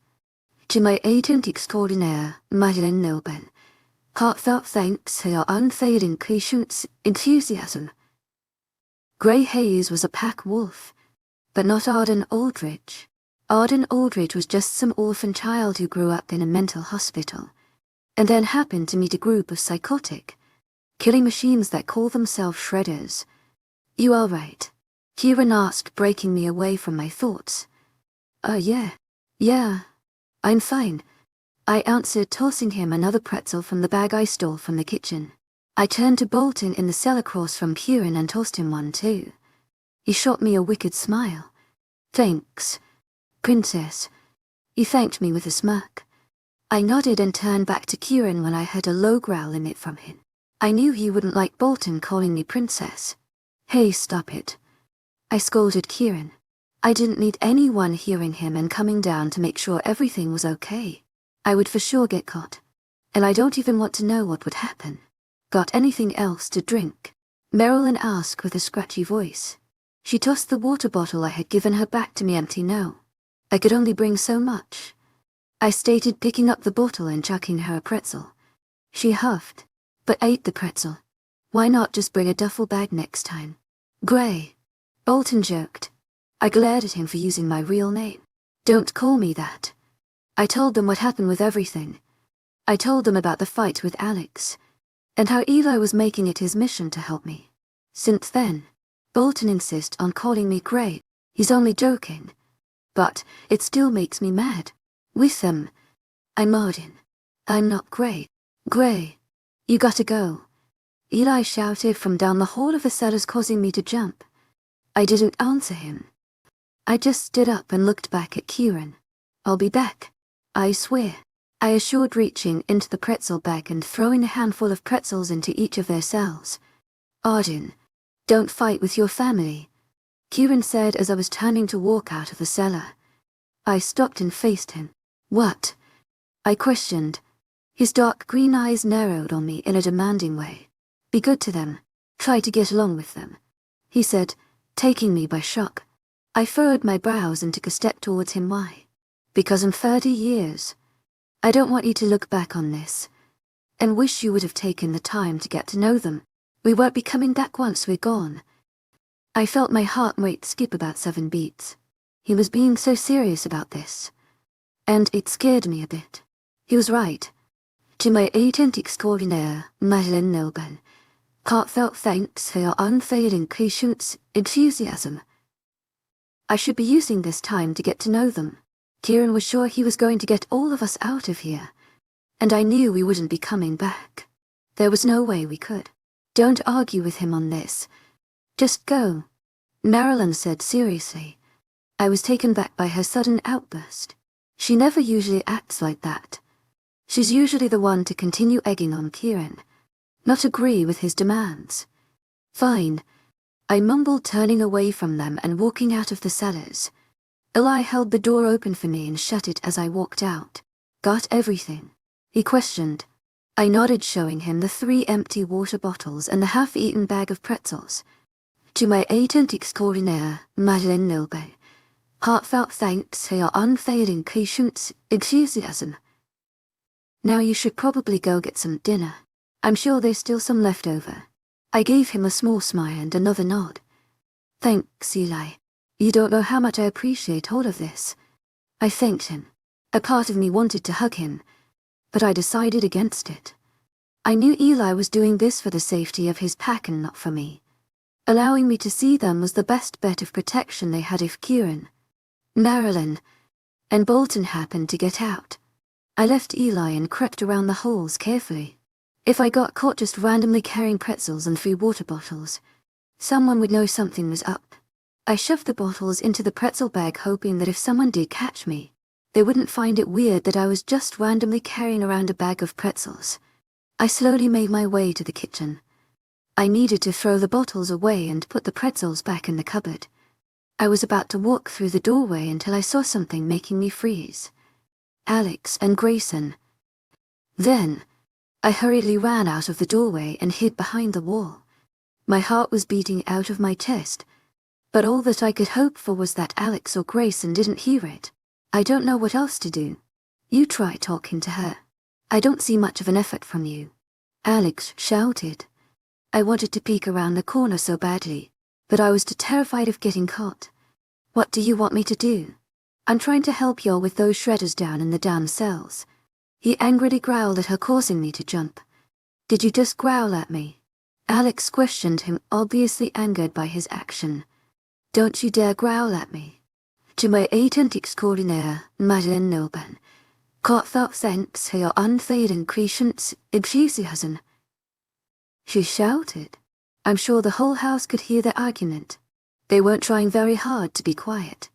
To my agent extraordinaire, Madeline Nilben, heartfelt thanks for your unfailing patience, enthusiasm. Gray Hayes was a pack wolf, but not Arden Aldridge. Arden Aldridge was just some orphan child who grew up in a mental hospital, and then happened to meet a group of psychotic, killing machines that call themselves shredders. You are right. Kieran asked, breaking me away from my thoughts. Yeah, I'm fine," I answered, tossing him another pretzel from the bag I stole from the kitchen. I turned to Bolton in the cell across from Kieran and tossed him one too. He shot me a wicked smile. "Thanks, Princess." He thanked me with a smirk. I nodded and turned back to Kieran when I heard a low growl emit from him. I knew he wouldn't like Bolton calling me Princess. "Hey, stop it," I scolded Kieran. I didn't need anyone hearing him and coming down to make sure everything was okay. I would for sure get caught, and I don't even want to know what would happen. "Got anything else to drink?" Marilyn asked with a scratchy voice. She tossed the water bottle I had given her back to me empty. "No. I could only bring so much," I stated, picking up the bottle and chucking her a pretzel. She huffed, but ate the pretzel. "Why not just bring a duffel bag next time?" "Gray," Bolton joked. I glared at him for using my real name. "Don't call me that." I told them what happened with everything. I told them about the fight with Alex, and how 𝐿𝐲 was making it his mission to help me. Since then, Bolton insists on calling me Gray. He's only joking, but it still makes me mad. With them, I'm Arden. I'm not Gray. "Gray, you gotta go," 𝐿𝐲 shouted from down the hall of the cellars, causing me to jump. I didn't answer him. I just stood up and looked back at Kieran. "I'll be back, I swear," I assured, reaching into the pretzel bag and throwing a handful of pretzels into each of their cells. "Arden, don't fight with your family," Kieran said as I was turning to walk out of the cellar. I stopped and faced him. What? I questioned. His dark green eyes narrowed on me in a demanding way. Be good to them. Try to get along with them, he said, taking me by shock. I furrowed my brows and took a step towards him. Why? Because in 30 years. I don't want you to look back on this and wish you would have taken the time to get to know them. We won't be coming back once we're gone. I felt my heart rate skip about 7 beats. He was being so serious about this. And it scared me a bit. He was right. 𝐊𝐢𝐳𝐳 𝐬𝐻𝐼𝐬 heartfelt thanks for your unfailing patience, enthusiasm. I should be using this time to get to know them. Kieran was sure he was going to get all of us out of here, and I knew we wouldn't be coming back. There was no way we could. Don't argue with him on this. Just go, Marilyn said seriously. I was taken back by her sudden outburst. She never usually acts like that. She's usually the one to continue egging on Kieran, not agree with his demands. Fine, I mumbled, turning away from them and walking out of the cellars. Eli held the door open for me and shut it as I walked out. Got everything? He questioned. I nodded, showing him the 3 empty water bottles and the half-eaten bag of pretzels. 𝐊𝐢𝐳𝐳 heartfelt thanks for your unfailing patience, enthusiasm. Now you should probably go get some dinner. I'm sure there's still some left over. I gave him a small smile and another nod. Thanks, Eli. You don't know how much I appreciate all of this. I thanked him. A part of me wanted to hug him, but I decided against it. I knew Eli was doing this for the safety of his pack and not for me. Allowing me to see them was the best bet of protection they had if Kieran, Marilyn, and Bolton happened to get out. I left Eli and crept around the halls carefully. If I got caught just randomly carrying pretzels and 3 water bottles, someone would know something was up. I shoved the bottles into the pretzel bag, hoping that if someone did catch me, they wouldn't find it weird that I was just randomly carrying around a bag of pretzels. I slowly made my way to the kitchen. I needed to throw the bottles away and put the pretzels back in the cupboard. I was about to walk through the doorway until I saw something making me freeze. Alex and Grayson. Then, I hurriedly ran out of the doorway and hid behind the wall. My heart was beating out of my chest, but all that I could hope for was that Alex or Grayson didn't hear it. I don't know what else to do. You try talking to her. I don't see much of an effort from you, Alex shouted. I wanted to peek around the corner so badly, but I was too terrified of getting caught. What do you want me to do? I'm trying to help you with those shredders down in the damn cells. He angrily growled at her, causing me to jump. Did you just growl at me? Alex questioned him, obviously angered by his action. Don't you dare growl at me. 𝐊𝐢𝐳𝐳 heartfelt thanks for your unfailing patience, enthusiasm. She shouted. I'm sure the whole house could hear their argument. They weren't trying very hard to be quiet.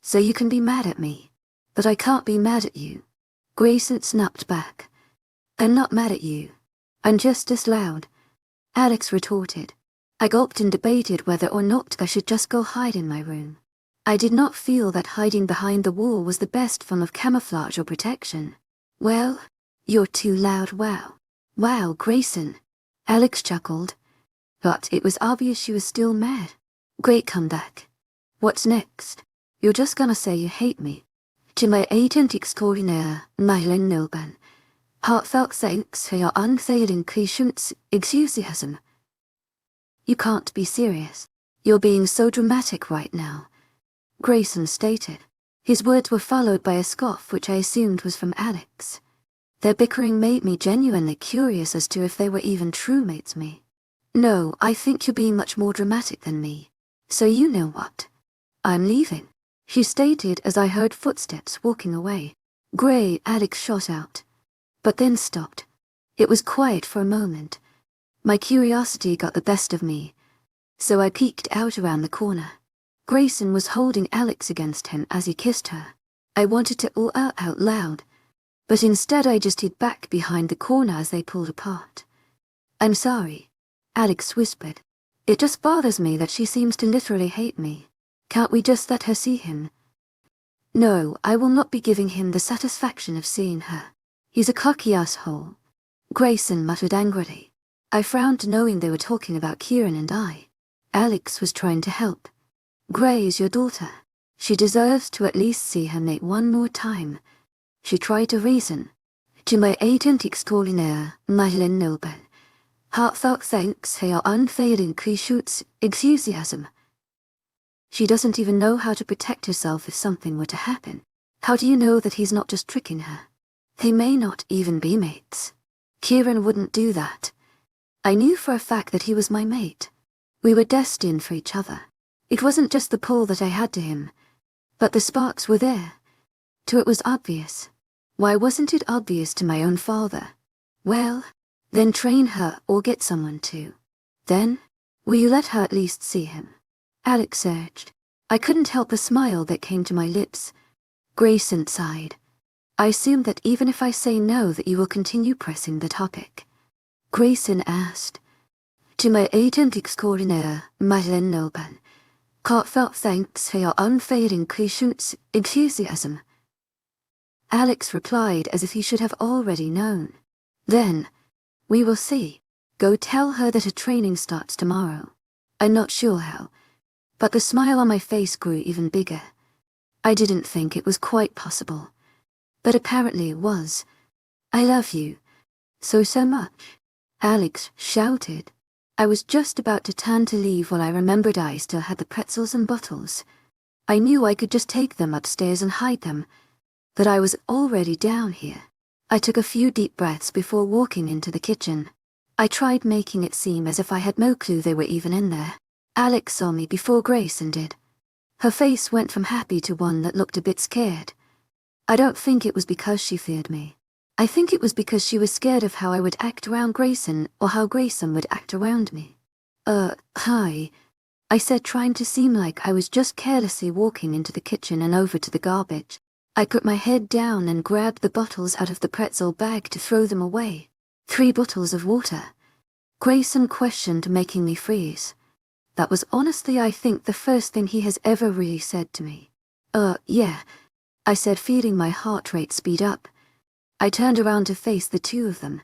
So you can be mad at me, but I can't be mad at you. Grayson snapped back. I'm not mad at you. I'm just as loud, Alex retorted. I gulped and debated whether or not I should just go hide in my room. I did not feel that hiding behind the wall was the best form of camouflage or protection. Well, you're too loud. Wow, Grayson, Alex chuckled. But it was obvious she was still mad. Great comeback. What's next? You're just gonna say you hate me. 𝐊𝐢𝐳𝐳 heartfelt thanks for your unfailing patience, enthusiasm. You can't be serious. You're being so dramatic right now, Grayson stated. His words were followed by a scoff, which I assumed was from Alex. Their bickering made me genuinely curious as to if they were even true mates me. No, I think you're being much more dramatic than me. So you know what? I'm leaving, she stated as I heard footsteps walking away. Gray, Alex shot out, but then stopped. It was quiet for a moment. My curiosity got the best of me, so I peeked out around the corner. Grayson was holding Alex against him as he kissed her. I wanted to all out loud, but instead I just hid back behind the corner as they pulled apart. I'm sorry, Alex whispered. It just bothers me that she seems to literally hate me. Can't we just let her see him? No, I will not be giving him the satisfaction of seeing her. He's a cocky asshole, Grayson muttered angrily. I frowned knowing they were talking about Kieran and I. Alex was trying to help. Gray is your daughter. She deserves to at least see her mate one more time. She tried to reason. 𝐿𝐤𝐬𝐩𝐿𝐬 Heartfelt thanks for your unfailing 𝐊𝐢𝐧𝐰. She doesn't even know how to protect herself if something were to happen. How do you know that he's not just tricking her? They may not even be mates. Kieran wouldn't do that. I knew for a fact that he was my mate. We were destined for each other. It wasn't just the pull that I had to him, but the sparks were there. It was obvious. Why wasn't it obvious to my own father? Well, then train her or get someone to. Then, will you let her at least see him? Alex urged. I couldn't help a smile that came to my lips. Grayson sighed. I assume that even if I say no that you will continue pressing the topic. Grayson asked. 𝐿𝐤𝐬𝐻𝐿𝐬 Heartfelt thanks for your unfailing 𝐊𝐢𝐧𝐰. Alex replied as if he should have already known. Then, we will see. Go tell her that her training starts tomorrow. I'm not sure how, but the smile on my face grew even bigger. I didn't think it was quite possible, but apparently it was. I love you. So much. Alex shouted. I was just about to turn to leave when I remembered I still had the pretzels and bottles. I knew I could just take them upstairs and hide them, but I was already down here. I took a few deep breaths before walking into the kitchen. I tried making it seem as if I had no clue they were even in there. Alex saw me before Grayson did. Her face went from happy to one that looked a bit scared. I don't think it was because she feared me. I think it was because she was scared of how I would act around Grayson or how Grayson would act around me. Hi, I said, trying to seem like I was just carelessly walking into the kitchen and over to the garbage. I put my head down and grabbed the bottles out of the pretzel bag to throw them away. 3 bottles of water. Grayson questioned, making me freeze. That was honestly, I think, the first thing he has ever really said to me. Yeah, I said, feeling my heart rate speed up. I turned around to face the 2 of them.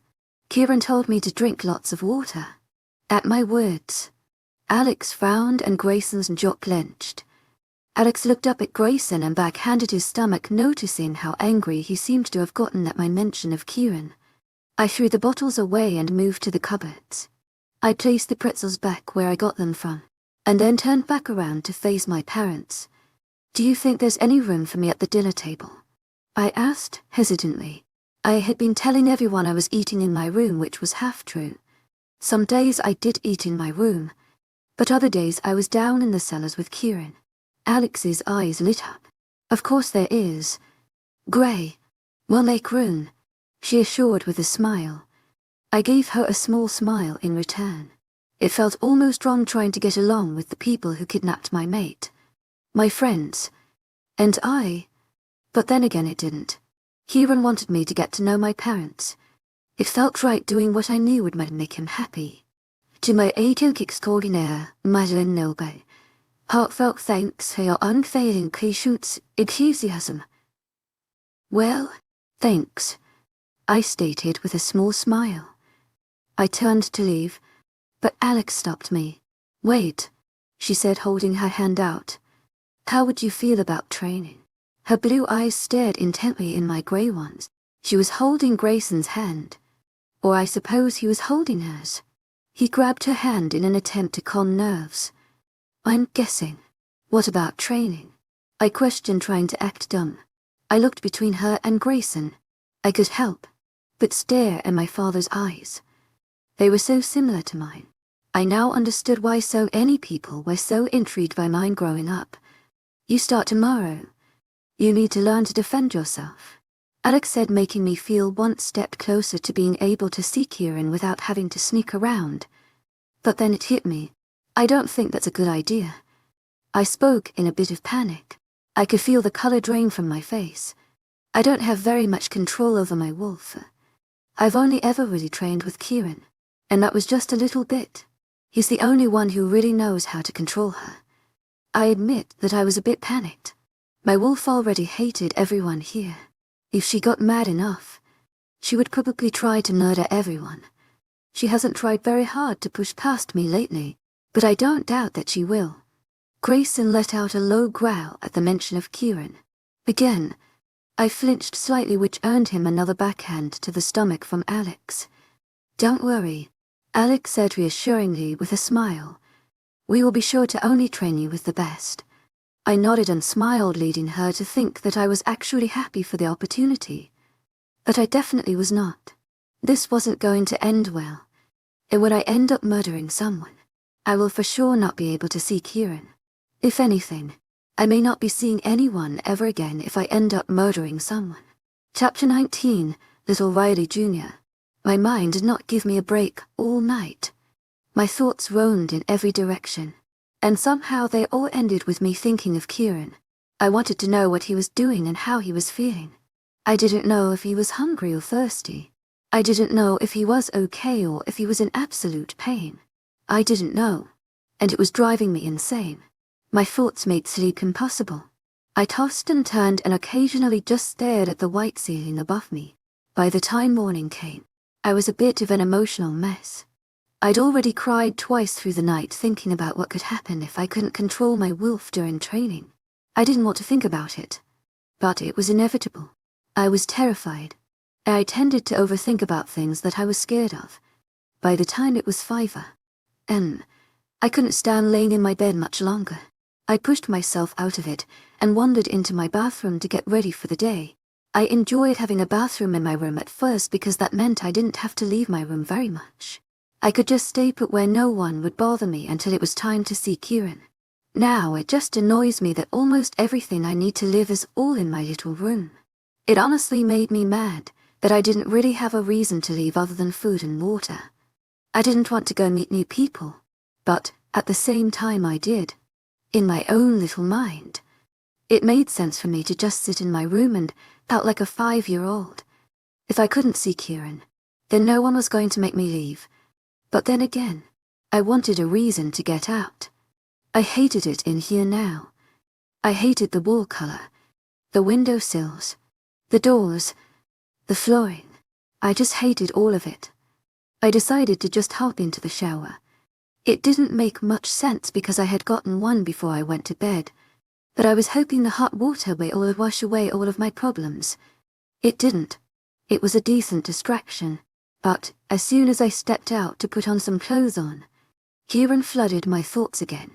Kieran told me to drink lots of water. At my words, Alex frowned and Grayson's jaw clenched. Alex looked up at Grayson and backhanded his stomach, noticing how angry he seemed to have gotten at my mention of Kieran. I threw the bottles away and moved to the cupboards. I placed the pretzels back where I got them from, and then turned back around to face my parents. Do you think there's any room for me at the dinner table? I asked, hesitantly. I had been telling everyone I was eating in my room, which was half true. Some days I did eat in my room, but other days I was down in the cellars with Kieran. Alex's eyes lit up. Of course there is. Gray, we'll make room, she assured with a smile. I gave her a small smile in return. It felt almost wrong trying to get along with the people who kidnapped my mate. My friends. And I. But then again it didn't. Kieran wanted me to get to know my parents. It felt right doing what I knew would make him happy. 𝐿𝐤𝐬𝐻𝐿𝐬 Heartfelt thanks for your unfailing 𝐊𝐢𝐧𝐰. Well, thanks, I stated with a small smile. I turned to leave, but Alex stopped me. Wait, she said, holding her hand out. How would you feel about training? Her blue eyes stared intently in my grey ones. She was holding Grayson's hand. Or I suppose he was holding hers. He grabbed her hand in an attempt to calm nerves. I'm guessing. What about training? I questioned, trying to act dumb. I looked between her and Grayson. I could help but stare at my father's eyes. They were so similar to mine. I now understood why so many people were so intrigued by mine growing up. You start tomorrow. You need to learn to defend yourself, Alex said, making me feel one step closer to being able to see Kieran without having to sneak around. But then it hit me. I don't think that's a good idea. I spoke in a bit of panic. I could feel the color drain from my face. I don't have very much control over my wolf. I've only ever really trained with Kieran, and that was just a little bit. He's the only one who really knows how to control her. I admit that I was a bit panicked. 𝐿𝐻 already hated everyone here. If she got mad enough, she would probably try to murder everyone. She hasn't tried very hard to push past me lately, but I don't doubt that she will. Grayson let out a low growl at the mention of Kieran. Again, I flinched slightly, which earned him another backhand to the stomach from Alex. "Don't worry," Alex said reassuringly with a smile. "We will be sure to only train you with the best." I nodded and smiled, leading her to think that I was actually happy for the opportunity. But I definitely was not. This wasn't going to end well. And when I end up murdering someone, I will for sure not be able to see Kieran. If anything, I may not be seeing anyone ever again if I end up murdering someone. Chapter 19, Little Riley Jr. My mind did not give me a break all night. My thoughts roamed in every direction, and somehow they all ended with me thinking of Kieran. I wanted to know what he was doing and how he was feeling. I didn't know if he was hungry or thirsty. I didn't know if he was okay or if he was in absolute pain. I didn't know, and it was driving me insane. My thoughts made sleep impossible. I tossed and turned and occasionally just stared at the white ceiling above me. By the time morning came, I was a bit of an emotional mess. I'd already cried twice through the night thinking about what could happen if I couldn't control my wolf during training. I didn't want to think about it, but it was inevitable. I was terrified. I tended to overthink about things that I was scared of. By the time it was 5 a.m, I couldn't stand laying in my bed much longer. I pushed myself out of it and wandered into my bathroom to get ready for the day. I enjoyed having a bathroom in my room at first because that meant I didn't have to leave my room very much. I could just stay put where no one would bother me until it was time to see Kieran. Now it just annoys me that almost everything I need to live is all in my little room. It honestly made me mad that I didn't really have a reason to leave other than food and water. I didn't want to go meet new people, but at the same time I did. In my own little mind, it made sense for me to just sit in my room and felt like a 5-year-old. If I couldn't see Kieran, then no one was going to make me leave. But then again, I wanted a reason to get out. I hated it in here now. I hated the wall color, the windowsills, the doors, the flooring. I just hated all of it. I decided to just hop into the shower. It didn't make much sense because I had gotten one before I went to bed, but I was hoping the hot water would wash away all of my problems. It didn't. It was a decent distraction, but as soon as I stepped out to put on some clothes on, Kieran flooded my thoughts again.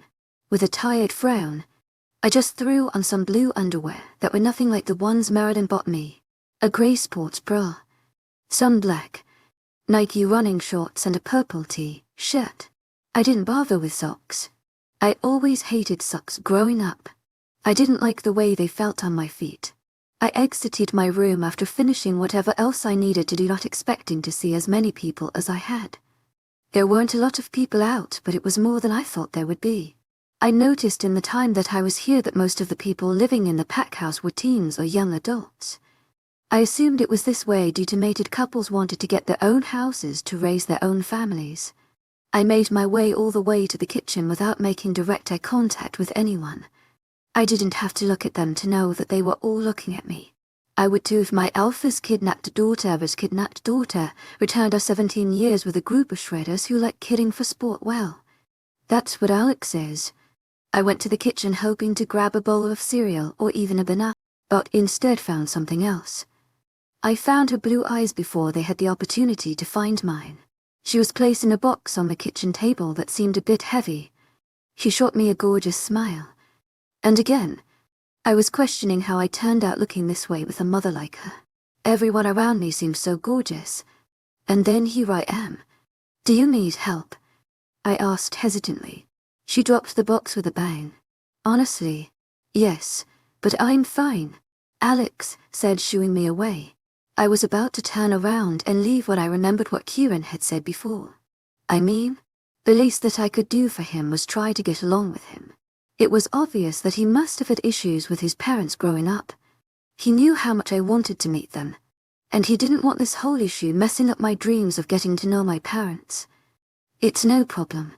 With a tired frown, I just threw on some blue underwear that were nothing like the ones Meriden bought me, a grey sports bra, some black Nike running shorts and a purple t-shirt. I didn't bother with socks. I always hated socks growing up. I didn't like the way they felt on my feet. I exited my room after finishing whatever else I needed to do, not expecting to see as many people as I had. There weren't a lot of people out, but it was more than I thought there would be. I noticed in the time that I was here that most of the people living in the pack house were teens or young adults. I assumed it was this way due to mated couples wanted to get their own houses to raise their own families. I made my way all the way to the kitchen without making direct eye contact with anyone. I didn't have to look at them to know that they were all looking at me. I would too if my Alpha's kidnapped daughter returned after 17 years with a group of shredders who like kidding for sport well. That's what Alex is. I went to the kitchen hoping to grab a bowl of cereal or even a banana, but instead found something else. I found her blue eyes before they had the opportunity to find mine. She was placed in a box on the kitchen table that seemed a bit heavy. She shot me a gorgeous smile. And again, I was questioning how I turned out looking this way with a mother like her. Everyone around me seemed so gorgeous. And then here I am. "Do you need help?" I asked hesitantly. She dropped the box with a bang. "Honestly, yes, but I'm fine," Alex said, shooing me away. I was about to turn around and leave when I remembered what Kieran had said before. I mean, the least that I could do for him was try to get along with him. It was obvious that he must have had issues with his parents growing up. He knew how much I wanted to meet them, and he didn't want this whole issue messing up my dreams of getting to know my parents. "It's no problem,"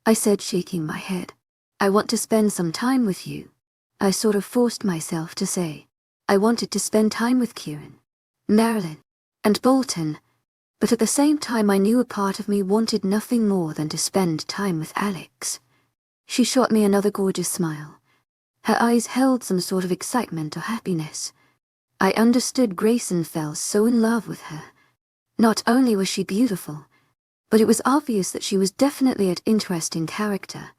I said, shaking my head. "I want to spend some time with you. I sort of forced myself to say. I wanted to spend time with Kieran, Marilyn, and Bolton, but at the same time I knew a part of me wanted nothing more than to spend time with Alex. She shot me another gorgeous smile. Her eyes held some sort of excitement or happiness. I understood Grayson fell so in love with her. Not only was she beautiful, but it was obvious that she was definitely an interesting character.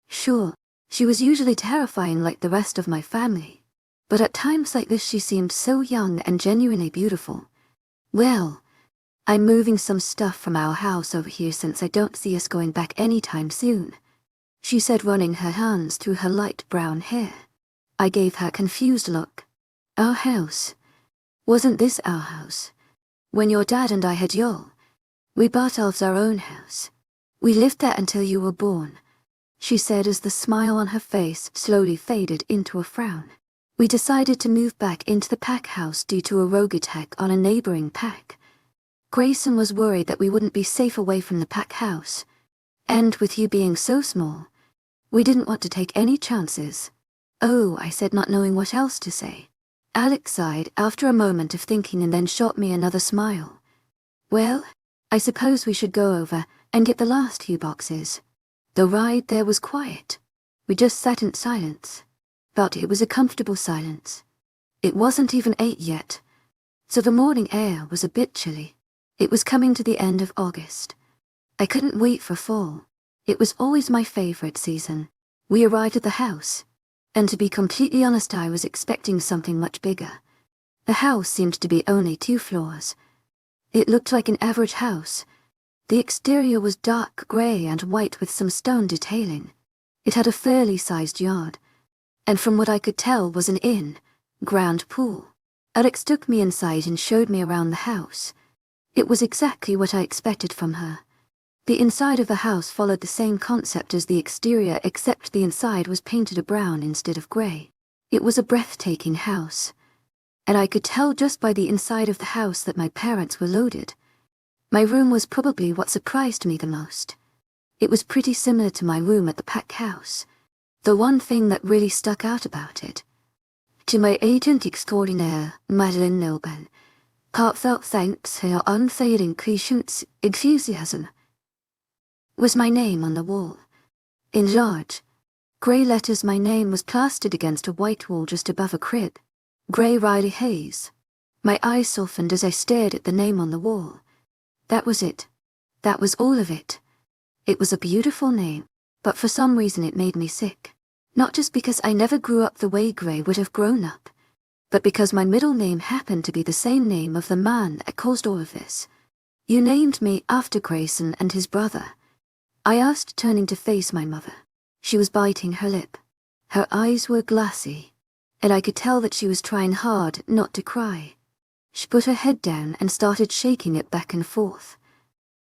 Sure, she was usually terrifying like the rest of my family, but at times like this she seemed so young and genuinely beautiful. Well, I'm moving some stuff from our house over here since I don't see us going back anytime soon, she said, running her hands through her light brown hair. I gave her a confused look. Our house? Wasn't this our house? When your dad and I had y'all, we bought ourselves our own house. We lived there until you were born, she said as the smile on her face slowly faded into a frown. We decided to move back into the pack house due to a rogue attack on a neighboring pack. Grayson was worried that we wouldn't be safe away from the pack house. And with you being so small, we didn't want to take any chances. Oh, I said, not knowing what else to say. Alex sighed after a moment of thinking and then shot me another smile. Well, I suppose we should go over and get the last few boxes. The ride there was quiet. We just sat in silence. But it was a comfortable silence. It wasn't even 8 yet, so the morning air was a bit chilly. It was coming to the end of August. I couldn't wait for fall. It was always my favorite season. We arrived at the house, and to be completely honest, I was expecting something much bigger. The house seemed to be only 2 floors. It looked like an average house. The exterior was dark grey and white with some stone detailing. It had a fairly sized yard, and from what I could tell was an in-ground pool. Alex took me inside and showed me around the house. It was exactly what I expected from her. The inside of the house followed the same concept as the exterior, except the inside was painted a brown instead of grey. It was a breathtaking house, and I could tell just by the inside of the house that my parents were loaded. My room was probably what surprised me the most. It was pretty similar to my room at the pack house. The one thing that really stuck out about it, to my agent extraordinaire, Madeleine Nobel, heartfelt thanks for your unfailing patience, enthusiasm, was my name on the wall. In large, grey letters, my name was plastered against a white wall just above a crib. Grey Riley Hayes. My eyes softened as I stared at the name on the wall. That was it. That was all of it. It was a beautiful name, but for some reason it made me sick. Not just because I never grew up the way Grey would have grown up, but because my middle name happened to be the same name of the man that caused all of this. You named me after Grayson and his brother, I asked, turning to face my mother. She was biting her lip. Her eyes were glassy, and I could tell that she was trying hard not to cry. She put her head down and started shaking it back and forth.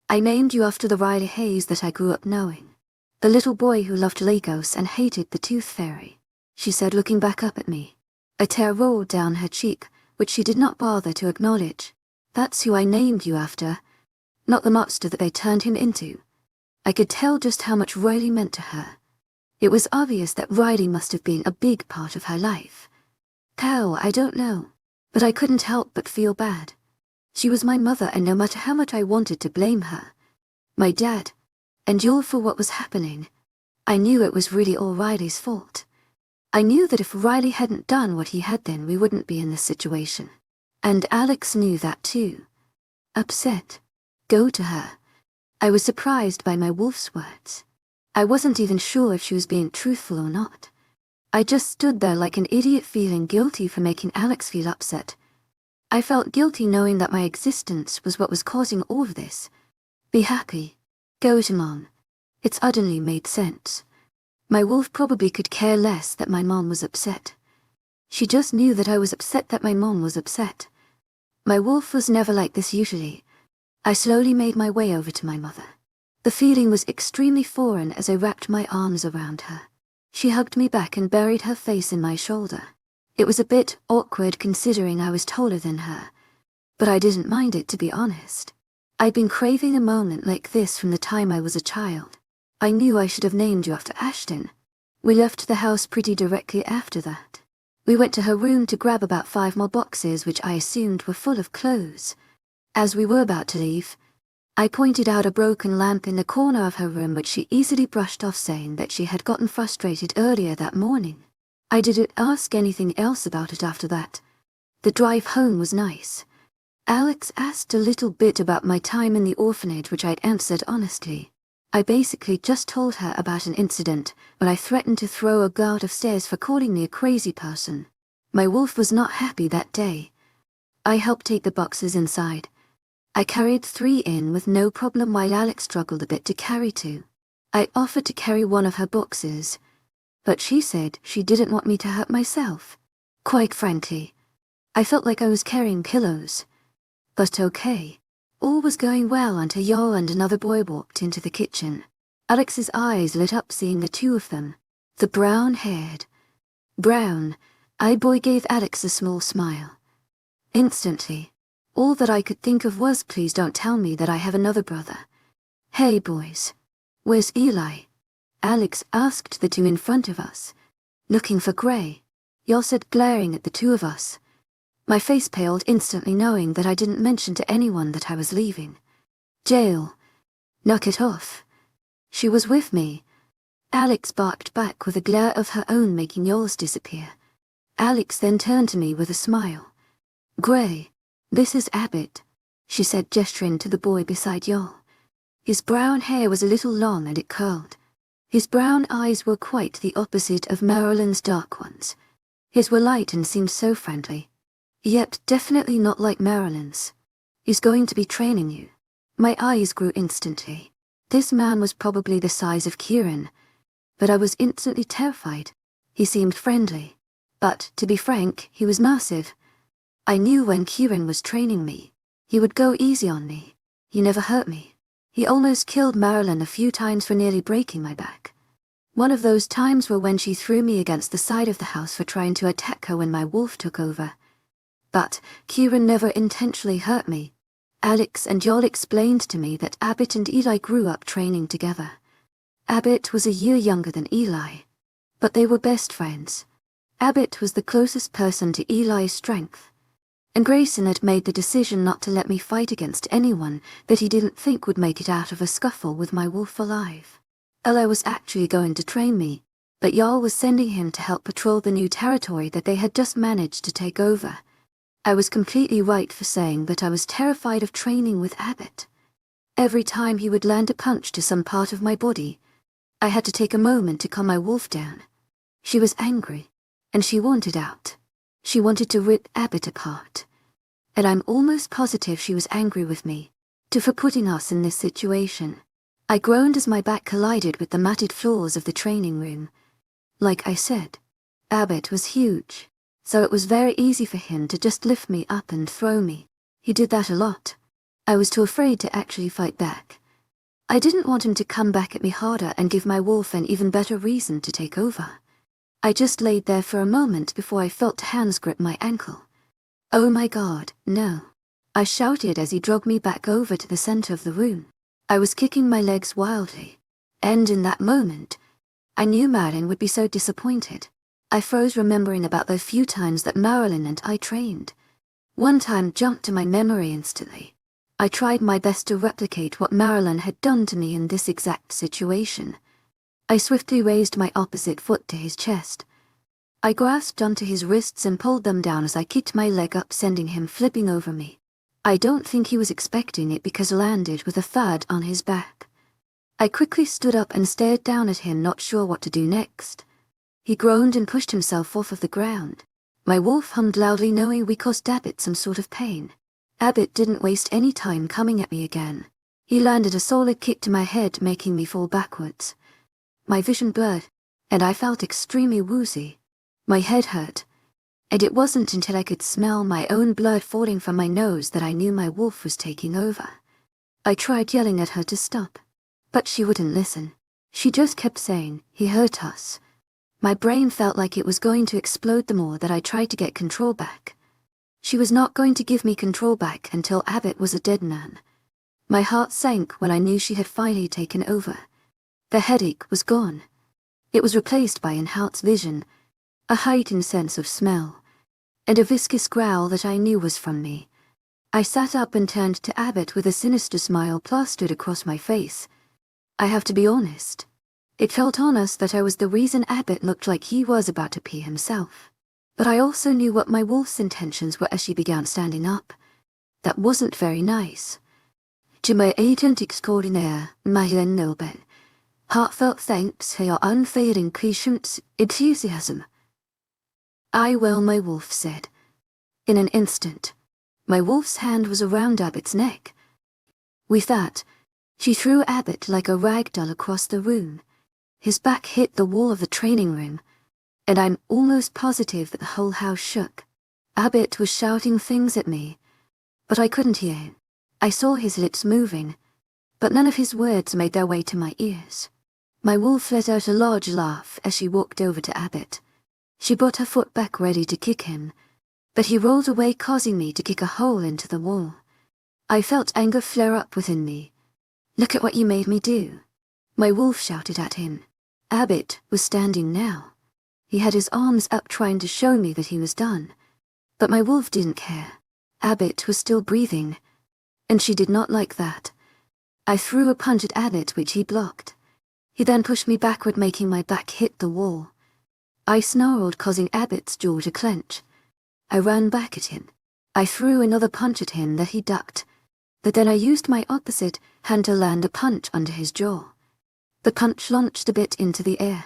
I named you after the Riley Hayes that I grew up knowing. The little boy who loved Legos and hated the Tooth Fairy, she said, looking back up at me. A tear rolled down her cheek, which she did not bother to acknowledge. That's who I named you after, not the monster that they turned him into. I could tell just how much Riley meant to her. It was obvious that Riley must have been a big part of her life. How, I don't know, but I couldn't help but feel bad. She was my mother, and no matter how much I wanted to blame her, my dad, and y'all for what was happening, I knew it was really all Riley's fault. I knew that if Riley hadn't done what he had, then we wouldn't be in this situation. And Alex knew that too. Upset. Go to her. I was surprised by my wolf's words. I wasn't even sure if she was being truthful or not. I just stood there like an idiot, feeling guilty for making Alex feel upset. I felt guilty knowing that my existence was what was causing all of this. Be happy. Go to Mom. It suddenly made sense. My wolf probably could care less that my mom was upset. She just knew that I was upset that my mom was upset. My wolf was never like this usually. I slowly made my way over to my mother. The feeling was extremely foreign as I wrapped my arms around her. She hugged me back and buried her face in my shoulder. It was a bit awkward considering I was taller than her, but I didn't mind it, to be honest. I'd been craving a moment like this from the time I was a child. I knew I should have named you after Ashton. We left the house pretty directly after that. We went to her room to grab about 5 more boxes which I assumed were full of clothes. As we were about to leave, I pointed out a broken lamp in the corner of her room which she easily brushed off, saying that she had gotten frustrated earlier that morning. I didn't ask anything else about it after that. The drive home was nice. Alex asked a little bit about my time in the orphanage, which I'd answered honestly. I basically just told her about an incident when I threatened to throw a guard upstairs for calling me a crazy person. My wolf was not happy that day. I helped take the boxes inside. I carried 3 in with no problem while Alex struggled a bit to carry 2. I offered to carry one of her boxes, but she said she didn't want me to hurt myself. Quite frankly, I felt like I was carrying pillows. But okay. All was going well until 𝐊𝐢 and another boy walked into the kitchen. Alex's eyes lit up seeing the 2 of them. The brown-haired, eye boy gave Alex a small smile. Instantly, all that I could think of was, please don't tell me that I have another brother. Hey boys, where's Eli? Alex asked the 2 in front of us. Looking for Gray, 𝐊𝐢 said, glaring at the 2 of us. My face paled instantly, knowing that I didn't mention to anyone that I was leaving. Jail. Knock it off. She was with me. Alex barked back with a glare of her own, making 𝐊𝐢's disappear. Alex then turned to me with a smile. Gray, this is Abbott, she said, gesturing to the boy beside 𝐊𝐢. His brown hair was a little long and it curled. His brown eyes were quite the opposite of Marilyn's dark ones. His were light and seemed so friendly. Yet definitely not like Marilyn's. He's going to be training you. My eyes grew instantly. This man was probably the size of Kieran, but I was instantly terrified. He seemed friendly, but to be frank, he was massive. I knew when Kieran was training me, he would go easy on me. He never hurt me. He almost killed Marilyn a few times for nearly breaking my back. One of those times were when she threw me against the side of the house for trying to attack her when my wolf took over. But Kieran never intentionally hurt me. Alex and 𝐊𝐢 explained to me that Abbott and Eli grew up training together. Abbott was a year younger than Eli, but they were best friends. Abbott was the closest person to Eli's strength, and Grayson had made the decision not to let me fight against anyone that he didn't think would make it out of a scuffle with my wolf alive. Eli was actually going to train me, but 𝐊𝐢 was sending him to help patrol the new territory that they had just managed to take over. I was completely right for saying that I was terrified of training with Abbott. Every time he would land a punch to some part of my body, I had to take a moment to calm my wolf down. She was angry, and she wanted out. She wanted to rip Abbott apart. And I'm almost positive she was angry with me, for putting us in this situation. I groaned as my back collided with the matted floors of the training room. Like I said, Abbott was huge, so it was very easy for him to just lift me up and throw me. He did that a lot. I was too afraid to actually fight back. I didn't want him to come back at me harder and give my wolf an even better reason to take over. I just laid there for a moment before I felt hands grip my ankle. Oh my God, no. I shouted as he dragged me back over to the center of the room. I was kicking my legs wildly, and in that moment, I knew Marilyn would be so disappointed. I froze, remembering about the few times that Marilyn and I trained. One time jumped to my memory instantly. I tried my best to replicate what Marilyn had done to me in this exact situation. I swiftly raised my opposite foot to his chest. I grasped onto his wrists and pulled them down as I kicked my leg up, sending him flipping over me. I don't think he was expecting it because I landed with a thud on his back. I quickly stood up and stared down at him, not sure what to do next. He groaned and pushed himself off of the ground. My wolf hummed loudly, knowing we caused Abbott some sort of pain. Abbott didn't waste any time coming at me again. He landed a solid kick to my head, making me fall backwards. My vision blurred, and I felt extremely woozy. My head hurt, and it wasn't until I could smell my own blood falling from my nose that I knew my wolf was taking over. I tried yelling at her to stop, but she wouldn't listen. She just kept saying, "He hurt us." My brain felt like it was going to explode the more that I tried to get control back. She was not going to give me control back until Abbott was a dead man. My heart sank when I knew she had finally taken over. The headache was gone. It was replaced by enhanced vision, a heightened sense of smell, and a viscous growl that I knew was from me. I sat up and turned to Abbott with a sinister smile plastered across my face. I have to be honest. It felt honest that I was the reason Abbott looked like he was about to pee himself. But I also knew what my wolf's intentions were as she began standing up. That wasn't very nice. 𝐊𝐢𝐳𝐷𝐞𝐽𝐻𝐵 𝐊𝐢𝐳𝐷𝐞𝐜. Heartfelt thanks for your unfailing patience, enthusiasm. I will, my wolf said. In an instant, my wolf's hand was around Abbott's neck. With that, she threw Abbott like a rag doll across the room. His back hit the wall of the training room, and I'm almost positive that the whole house shook. Abbott was shouting things at me, but I couldn't hear him. I saw his lips moving, but none of his words made their way to my ears. My wolf let out a large laugh as she walked over to Abbott. She brought her foot back ready to kick him, but he rolled away, causing me to kick a hole into the wall. I felt anger flare up within me. Look at what you made me do. My wolf shouted at him. Abbott was standing now. He had his arms up trying to show me that he was done. But my wolf didn't care. Abbott was still breathing, and she did not like that. I threw a punch at Abbott, which he blocked. He then pushed me backward, making my back hit the wall. I snarled, causing Abbott's jaw to clench. I ran back at him. I threw another punch at him that he ducked, but then I used my opposite hand to land a punch under his jaw. The punch launched a bit into the air.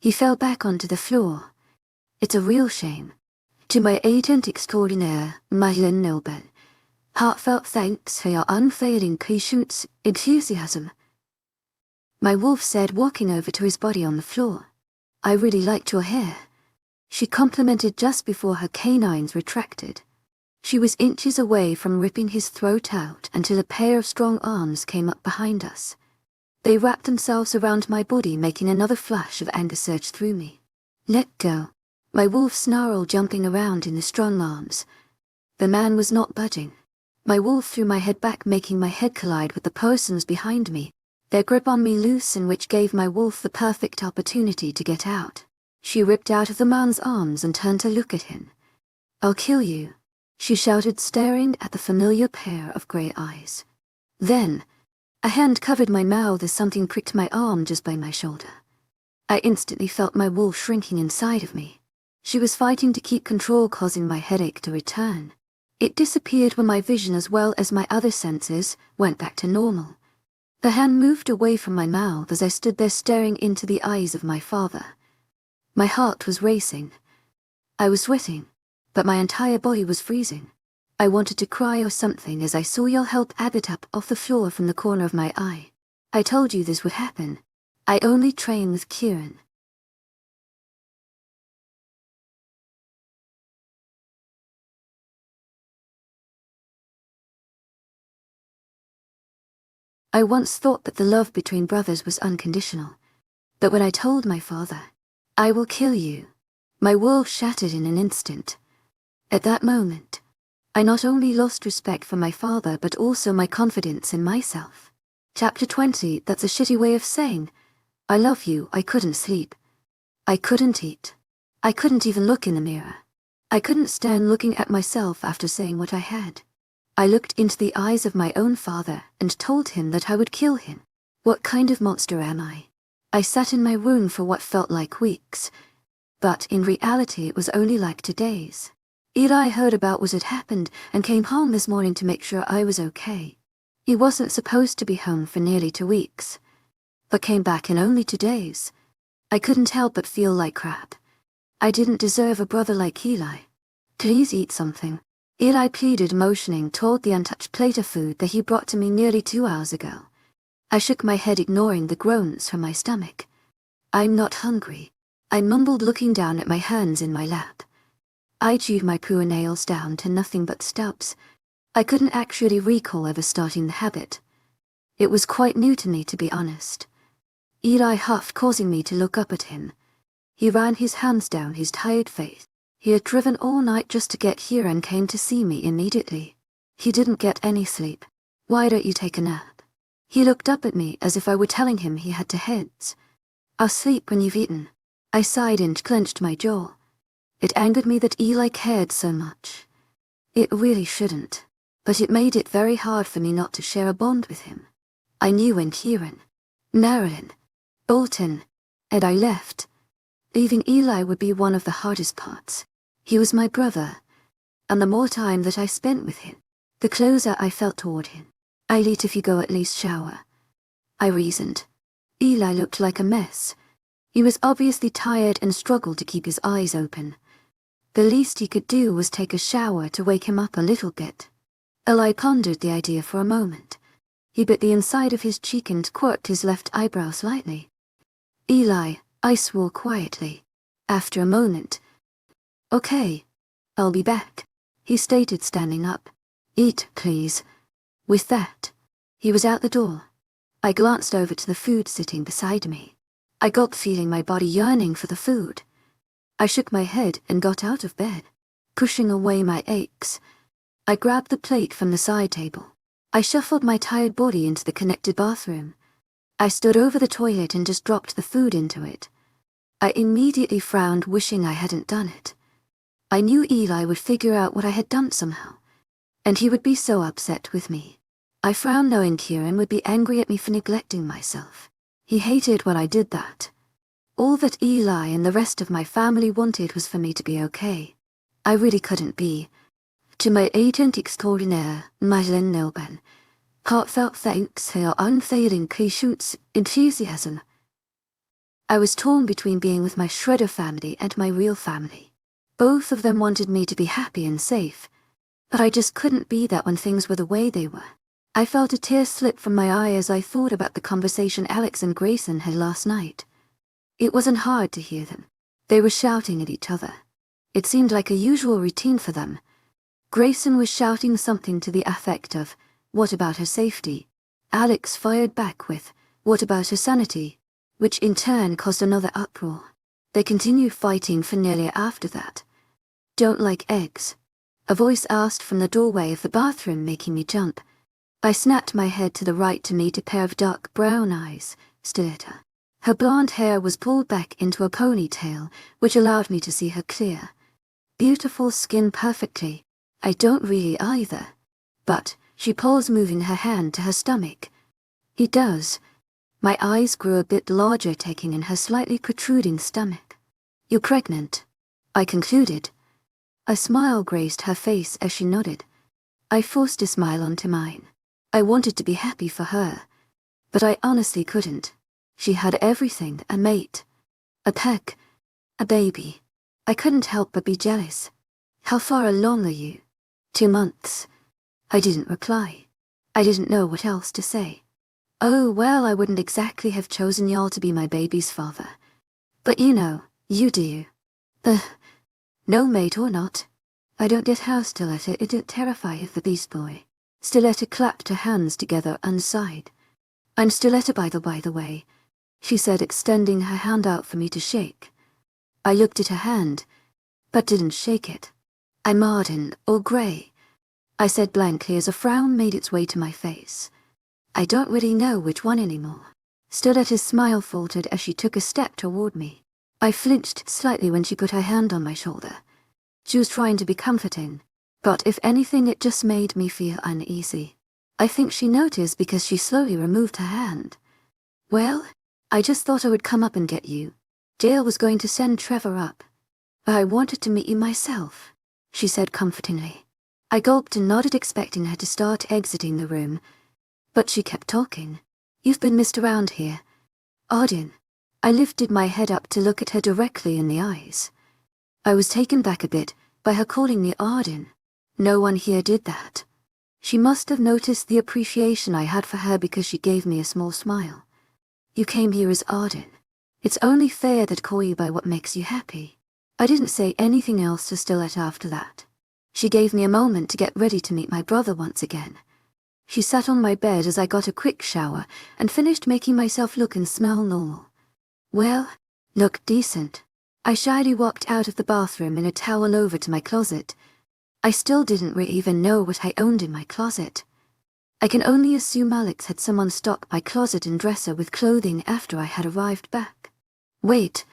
He fell back onto the floor. It's a real shame. 𝐊𝐢𝐳𝐷𝐞𝐽𝐻𝐵 𝐊𝐢𝐳𝐷𝐞𝐿. Heartfelt thanks for your unfailing patience, enthusiasm. My wolf said, walking over to his body on the floor. I really liked your hair. She complimented just before her canines retracted. She was inches away from ripping his throat out until a pair of strong arms came up behind us. They wrapped themselves around my body, making another flash of anger surge through me. Let go. My wolf snarled, jumping around in the strong arms. The man was not budging. My wolf threw my head back, making my head collide with the persons behind me. Their grip on me loosened, which gave my wolf the perfect opportunity to get out. She ripped out of the man's arms and turned to look at him. I'll kill you, she shouted, staring at the familiar pair of grey eyes. Then, a hand covered my mouth as something pricked my arm just by my shoulder. I instantly felt my wolf shrinking inside of me. She was fighting to keep control, causing my headache to return. It disappeared when my vision, as well as my other senses, went back to normal. The hand moved away from my mouth as I stood there staring into the eyes of my father. My heart was racing. I was sweating, but my entire body was freezing. I wanted to cry or something as I saw y'all help Abbott up off the floor from the corner of my eye. I told you this would happen. I only train with Kieran. I once thought that the love between brothers was unconditional. But when I told my father, I will kill you, my world shattered in an instant. At that moment, I not only lost respect for my father but also my confidence in myself. Chapter 20, that's a shitty way of saying, I love you. I couldn't sleep. I couldn't eat. I couldn't even look in the mirror. I couldn't stand looking at myself after saying what I had. I looked into the eyes of my own father and told him that I would kill him. What kind of monster am I? I sat in my room for what felt like weeks, but in reality it was only like 2 days. Eli heard about what had happened and came home this morning to make sure I was okay. He wasn't supposed to be home for nearly 2 weeks, but came back in only 2 days. I couldn't help but feel like crap. I didn't deserve a brother like Eli. Please eat something, Eli pleaded, motioning toward the untouched plate of food that he brought to me nearly 2 hours ago. I shook my head, ignoring the groans from my stomach. I'm not hungry, I mumbled, looking down at my hands in my lap. I chewed my poor nails down to nothing but stubs. I couldn't actually recall ever starting the habit. It was quite new to me, to be honest. Eli huffed, causing me to look up at him. He ran his hands down his tired face. He had driven all night just to get here and came to see me immediately. He didn't get any sleep. Why don't you take a nap? He looked up at me as if I were telling him he had to heads. I'll sleep when you've eaten. I sighed and clenched my jaw. It angered me that Eli cared so much. It really shouldn't, but it made it very hard for me not to share a bond with him. I knew when Kieran, Marilyn, Bolton, and I left, leaving Eli would be one of the hardest parts. He was my brother, and the more time that I spent with him, the closer I felt toward him. I'll eat if you go at least shower, I reasoned. Eli looked like a mess. He was obviously tired and struggled to keep his eyes open. The least he could do was take a shower to wake him up a little bit. Eli pondered the idea for a moment. He bit the inside of his cheek and quirked his left eyebrow slightly. Eli, I swore quietly. After a moment, "Okay, I'll be back," he stated, standing up. "Eat, please." With that, he was out the door. I glanced over to the food sitting beside me. I gulped, feeling my body yearning for the food. I shook my head and got out of bed, pushing away my aches. I grabbed the plate from the side table. I shuffled my tired body into the connected bathroom. I stood over the toilet and just dropped the food into it. I immediately frowned, wishing I hadn't done it. I knew Eli would figure out what I had done somehow, and he would be so upset with me. I frowned, knowing Kieran would be angry at me for neglecting myself. He hated when I did that. All that Eli and the rest of my family wanted was for me to be okay. I really couldn't be. To my agent extraordinaire, 𝐊𝐿𝐬 heartfelt thanks for your unfailing patience, enthusiasm. I was torn between being with my shredder family and my real family. Both of them wanted me to be happy and safe, but I just couldn't be that when things were the way they were. I felt a tear slip from my eye as I thought about the conversation Alex and Grayson had last night. It wasn't hard to hear them. They were shouting at each other. It seemed like a usual routine for them. Grayson was shouting something to the effect of, "What about her safety?" Alex fired back with, "What about her sanity?" which in turn caused another uproar. They continued fighting for nearly after that. "Don't like eggs?" a voice asked from the doorway of the bathroom, making me jump. I snapped my head to the right to meet a pair of dark brown eyes, stared at her. Her blonde hair was pulled back into a ponytail, which allowed me to see her clear, beautiful skin perfectly. I don't really either. But she paused, moving her hand to her stomach. "He does." My eyes grew a bit larger, taking in her slightly protruding stomach. "You're pregnant," I concluded. A smile graced her face as she nodded. I forced a smile onto mine. I wanted to be happy for her, but I honestly couldn't. She had everything: a mate, a pet, a baby. I couldn't help but be jealous. "How far along are you?" 2 months. I didn't reply. I didn't know what else to say. "Oh, well, I wouldn't exactly have chosen y'all to be my baby's father. But you do. No mate or not. I don't get how, Stilletta, it didn't terrify of the beast boy." Stilletta clapped her hands together and sighed. "I'm Stilletta, by the way," she said, extending her hand out for me to shake. I looked at her hand, but didn't shake it. "I'm Arden, or Gray," I said blankly as a frown made its way to my face. "I don't really know which one anymore." Stilletta's smile faltered as she took a step toward me. I flinched slightly when she put her hand on my shoulder. She was trying to be comforting, but if anything it just made me feel uneasy. I think she noticed because she slowly removed her hand. "Well, I just thought I would come up and get you. Dale was going to send Trevor up, but I wanted to meet you myself," she said comfortingly. I gulped and nodded, expecting her to start exiting the room, but she kept talking. "You've been missed around here, Arden." I lifted my head up to look at her directly in the eyes. I was taken back a bit by her calling me Arden. No one here did that. She must have noticed the appreciation I had for her because she gave me a small smile. "You came here as Arden. It's only fair that call you by what makes you happy." I didn't say anything else to Stilletta after that. She gave me a moment to get ready to meet my brother once again. She sat on my bed as I got a quick shower and finished making myself look and smell normal. Well, look decent. I shyly walked out of the bathroom in a towel over to my closet. I still didn't even know what I owned in my closet. I can only assume Alex had someone stock my closet and dresser with clothing after I had arrived back. Wait.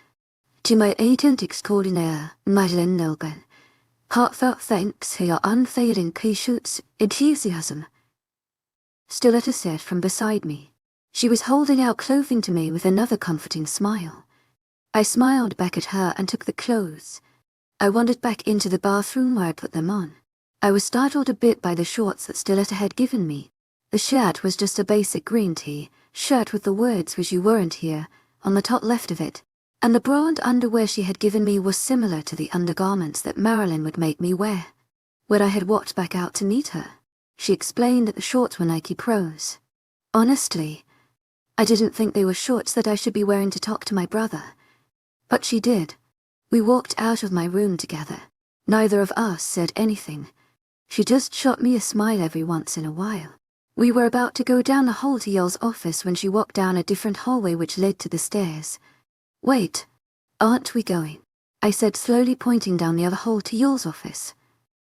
𝐿𝐤𝐳𝐸𝐻𝐿𝐬 heartfelt thanks for your unfailing 𝐀𝐥𝐄𝐬𝐧 enthusiasm, 𝐊𝐤𝐬𝐃 said from beside me. She was holding out clothing to me with another comforting smile. I smiled back at her and took the clothes. I wandered back into the bathroom where I put them on. I was startled a bit by the shorts that 𝐊𝐤𝐬𝐃 had given me. The shirt was just a basic green tea shirt with the words "Wish you weren't here" on the top left of it, and the bra and underwear she had given me was similar to the undergarments that Marilyn would make me wear when I had walked back out to meet her. She explained that the shorts were Nike Pros. Honestly, I didn't think they were shorts that I should be wearing to talk to my brother. But she did. We walked out of my room together. Neither of us said anything. She just shot me a smile every once in a while. We were about to go down the hall to y'all's office when she walked down a different hallway which led to the stairs. Wait, aren't we going? I said, slowly pointing down the other hall to y'all's office.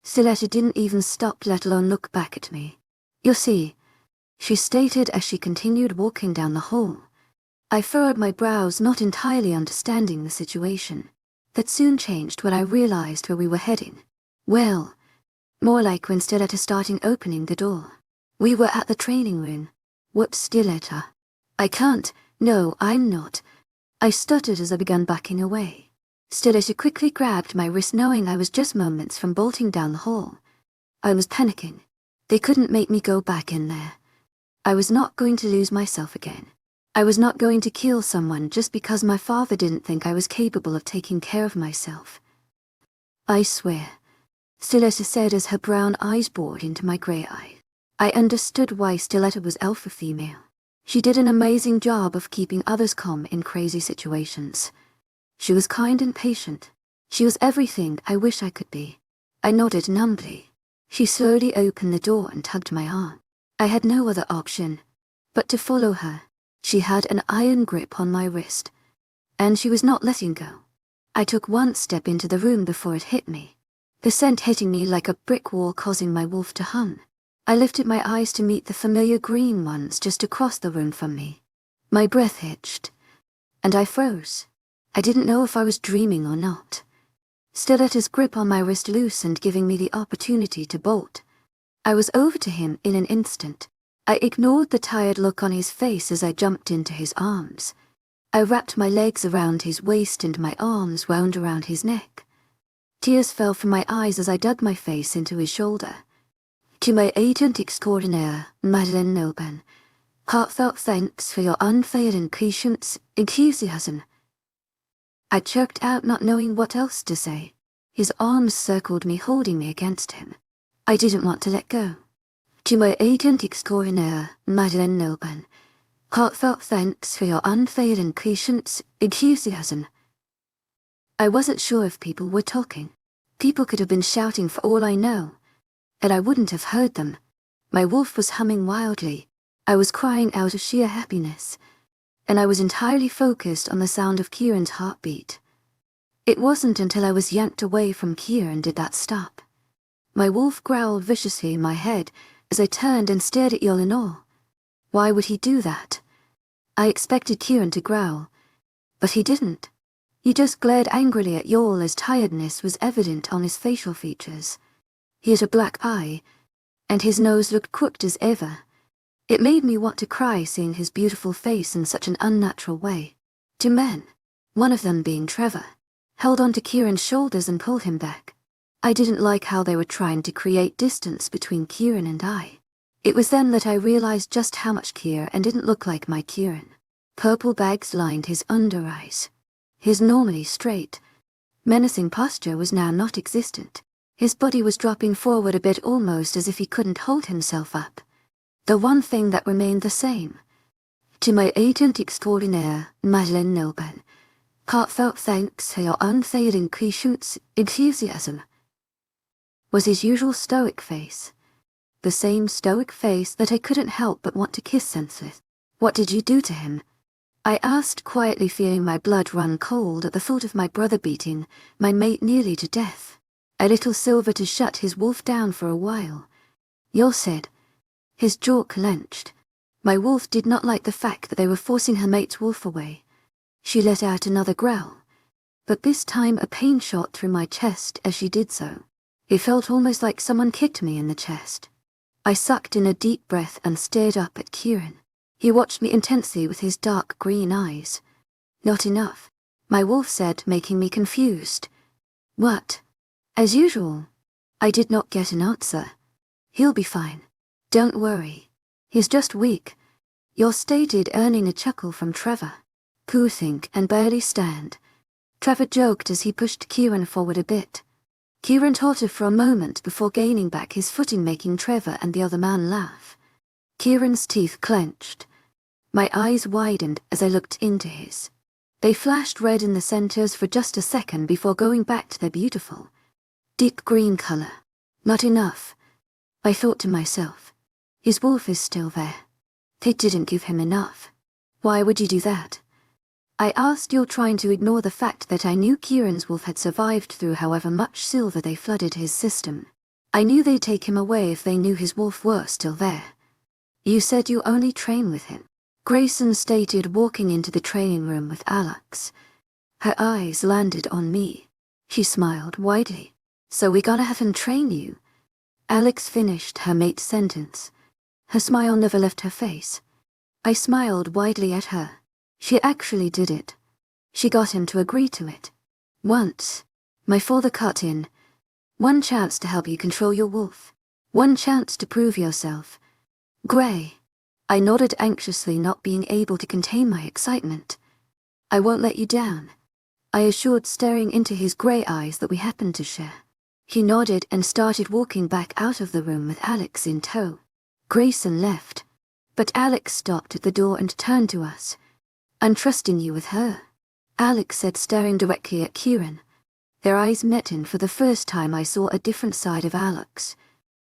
𝐿𝐤𝐬𝐃 didn't even stop, let alone look back at me. You'll see, she stated as she continued walking down the hall. I furrowed my brows, not entirely understanding the situation. That soon changed when I realized where we were heading. Well, more like when 𝐿𝐤𝐬𝐃 started opening the door. We were at the training room. What 𝐿𝐤𝐬𝐃? I can't, no, I'm not. I stuttered as I began backing away. 𝐿𝐤𝐬𝐃 quickly grabbed my wrist, knowing I was just moments from bolting down the hall. I was panicking. They couldn't make me go back in there. I was not going to lose myself again. I was not going to kill someone just because my father didn't think I was capable of taking care of myself. I swear, 𝐿𝐤𝐬𝐃 said as her brown eyes bored into my grey eyes. I understood why 𝐿𝐤𝐬𝐃 was alpha female. She did an amazing job of keeping others calm in crazy situations. She was kind and patient. She was everything I wish I could be. I nodded numbly. She slowly opened the door and tugged my arm. I had no other option but to follow her. She had an iron grip on my wrist, and she was not letting go. I took one step into the room before it hit me, the scent hitting me like a brick wall, causing my wolf to hum. I lifted my eyes to meet the familiar green ones just across the room from me. My breath hitched, and I froze. I didn't know if I was dreaming or not. 𝐿𝐤𝐬𝐃's grip on my wrist loosened, giving me the opportunity to bolt. I was over to him in an instant. I ignored the tired look on his face as I jumped into his arms. I wrapped my legs around his waist and my arms wound around his neck. Tears fell from my eyes as I dug my face into his shoulder. 𝐿𝐤𝐬𝐃, heartfelt thanks for your unfailing patience, enthusiasm. I choked out, not knowing what else to say. His arms circled me, holding me against him. I didn't want to let go. 𝐿𝐤𝐬𝐃, heartfelt thanks for your unfailing patience, enthusiasm. I wasn't sure if people were talking. People could have been shouting for all I know, and I wouldn't have heard them. My wolf was humming wildly. I was crying out of sheer happiness, and I was entirely focused on the sound of Kieran's heartbeat. It wasn't until I was yanked away from Kieran did that stop. My wolf growled viciously in my head as I turned and stared at y'all in awe. Why would he do that? I expected Kieran to growl, but he didn't. He just glared angrily at y'all as tiredness was evident on his facial features. He had a black eye, and his nose looked crooked as ever. It made me want to cry seeing his beautiful face in such an unnatural way. Two men, one of them being Trevor, held onto Kieran's shoulders and pulled him back. I didn't like how they were trying to create distance between Kieran and I. It was then that I realized just how much Kieran didn't look like my Kieran. Purple bags lined his under eyes. His normally straight, menacing posture was now not existent. His body was dropping forward a bit, almost as if he couldn't hold himself up. The one thing that remained the same, 𝐿𝐤𝐃, heartfelt thanks for your unfailing 𝐾𝐿𝐬𝐃 enthusiasm, was his usual stoic face. The same stoic face that I couldn't help but want to kiss senseless. What did you do to him? I asked quietly, feeling my blood run cold at the thought of my brother beating my mate nearly to death. A little silver to shut his wolf down for a while. Y'all said. His jaw clenched. My wolf did not like the fact that they were forcing her mate's wolf away. She let out another growl, but this time a pain shot through my chest as she did so. It felt almost like someone kicked me in the chest. I sucked in a deep breath and stared up at Kieran. He watched me intensely with his dark green eyes. Not enough, my wolf said, making me confused. What? As usual. I did not get an answer. He'll be fine. Don't worry. He's just weak. You're stated, earning a chuckle from Trevor. Who think and barely stand. Trevor joked as he pushed Kieran forward a bit. Kieran tottered for a moment before gaining back his footing, making Trevor and the other man laugh. Kieran's teeth clenched. My eyes widened as I looked into his. They flashed red in the centers for just a second before going back to their beautiful, deep green color. Not enough, I thought to myself. His wolf is still there. They didn't give him enough. Why would you do that? I asked, you're trying to ignore the fact that I knew Kieran's wolf had survived through however much silver they flooded his system. I knew they'd take him away if they knew his wolf were still there. You said you only train with him, Grayson stated, walking into the training room with Alex. Her eyes landed on me. She smiled widely. So we gotta have him train you. Alex finished her mate's sentence. Her smile never left her face. I smiled widely at her. She actually did it. She got him to agree to it. Once, my father cut in. One chance to help you control your wolf. One chance to prove yourself. Gray. I nodded anxiously, not being able to contain my excitement. I won't let you down, I assured, staring into his grey eyes that we happened to share. He nodded and started walking back out of the room with Alex in tow. Grayson left, but Alex stopped at the door and turned to us. I'm trusting you with her, Alex said, staring directly at Kieran. Their eyes met, and for the first time I saw a different side of Alex.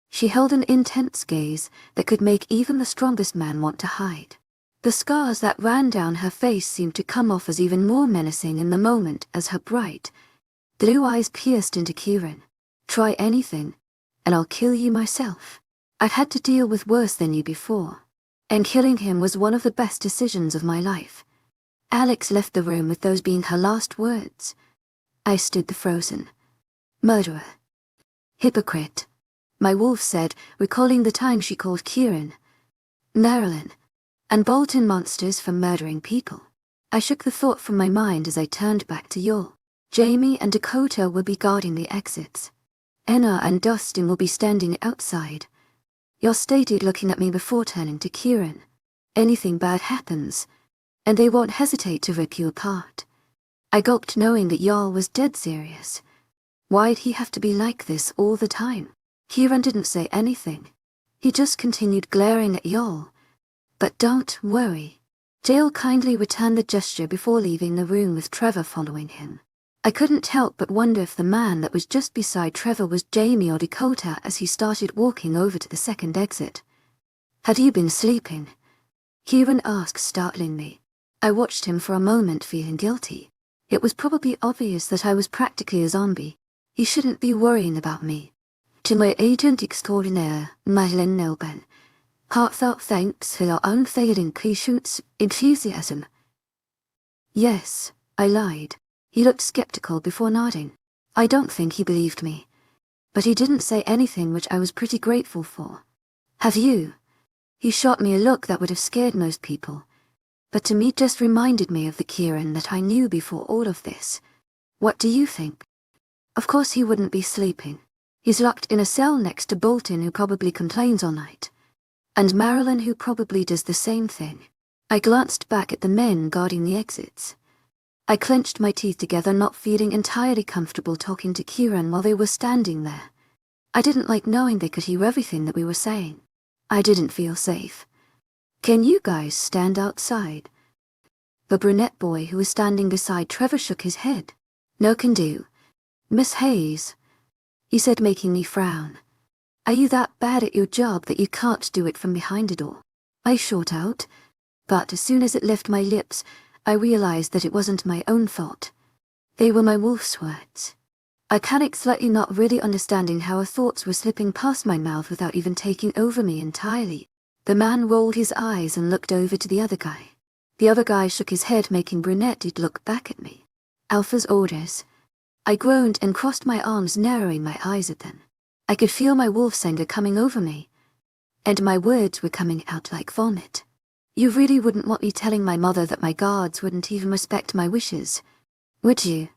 She held an intense gaze that could make even the strongest man want to hide. The scars that ran down her face seemed to come off as even more menacing in the moment as her bright blue eyes pierced into Kieran. Try anything, and I'll kill you myself. I've had to deal with worse than you before, and killing him was one of the best decisions of my life. Alex left the room with those being her last words. I stood frozen. Murderer. Hypocrite, my wolf said, recalling the time she called Kieran, Marilyn, and Bolton monsters for murdering people. I shook the thought from my mind as I turned back to Yul. Jamie and Dakota will be guarding the exits. Anna and Dustin will be standing outside. Yul stated, looking at me before turning to Kieran. Anything bad happens, and they won't hesitate to rip you apart. I gulped, knowing that Yul was dead serious. Why'd he have to be like this all the time? Kieran didn't say anything. He just continued glaring at Yul. But don't worry. Jael kindly returned the gesture before leaving the room with Trevor following him. I couldn't help but wonder if the man that was just beside Trevor was Jamie or Dakota as he started walking over to the second exit. Had you been sleeping? Kieran asked, startling me. I watched him for a moment, feeling guilty. It was probably obvious that I was practically a zombie. He shouldn't be worrying about me. To my agent extraordinaire, Madeleine Nelben, heartfelt thanks for your unfailing patience, enthusiasm. Yes, I lied. He looked skeptical before nodding. I don't think he believed me. But he didn't say anything, which I was pretty grateful for. Have you? He shot me a look that would have scared most people. But to me just reminded me of the Kieran that I knew before all of this. What do you think? Of course he wouldn't be sleeping. He's locked in a cell next to Bolton, who probably complains all night. And Marilyn, who probably does the same thing. I glanced back at the men guarding the exits. I clenched my teeth together, not feeling entirely comfortable talking to Kieran while they were standing there. I didn't like knowing they could hear everything that we were saying. I didn't feel safe. Can you guys stand outside? The brunette boy who was standing beside Trevor shook his head. No can do. Miss Hayes, he said, making me frown. Are you that bad at your job that you can't do it from behind a door? I shot out, but as soon as it left my lips, I realized that it wasn't my own thought. They were my wolf's words. I panicked slightly, not really understanding how her thoughts were slipping past my mouth without even taking over me entirely. The man rolled his eyes and looked over to the other guy. The other guy shook his head, making Brunette look back at me. Alpha's orders. I groaned and crossed my arms, narrowing my eyes at them. I could feel my wolf's anger coming over me, and my words were coming out like vomit. You really wouldn't want me telling my mother that my guards wouldn't even respect my wishes, would you?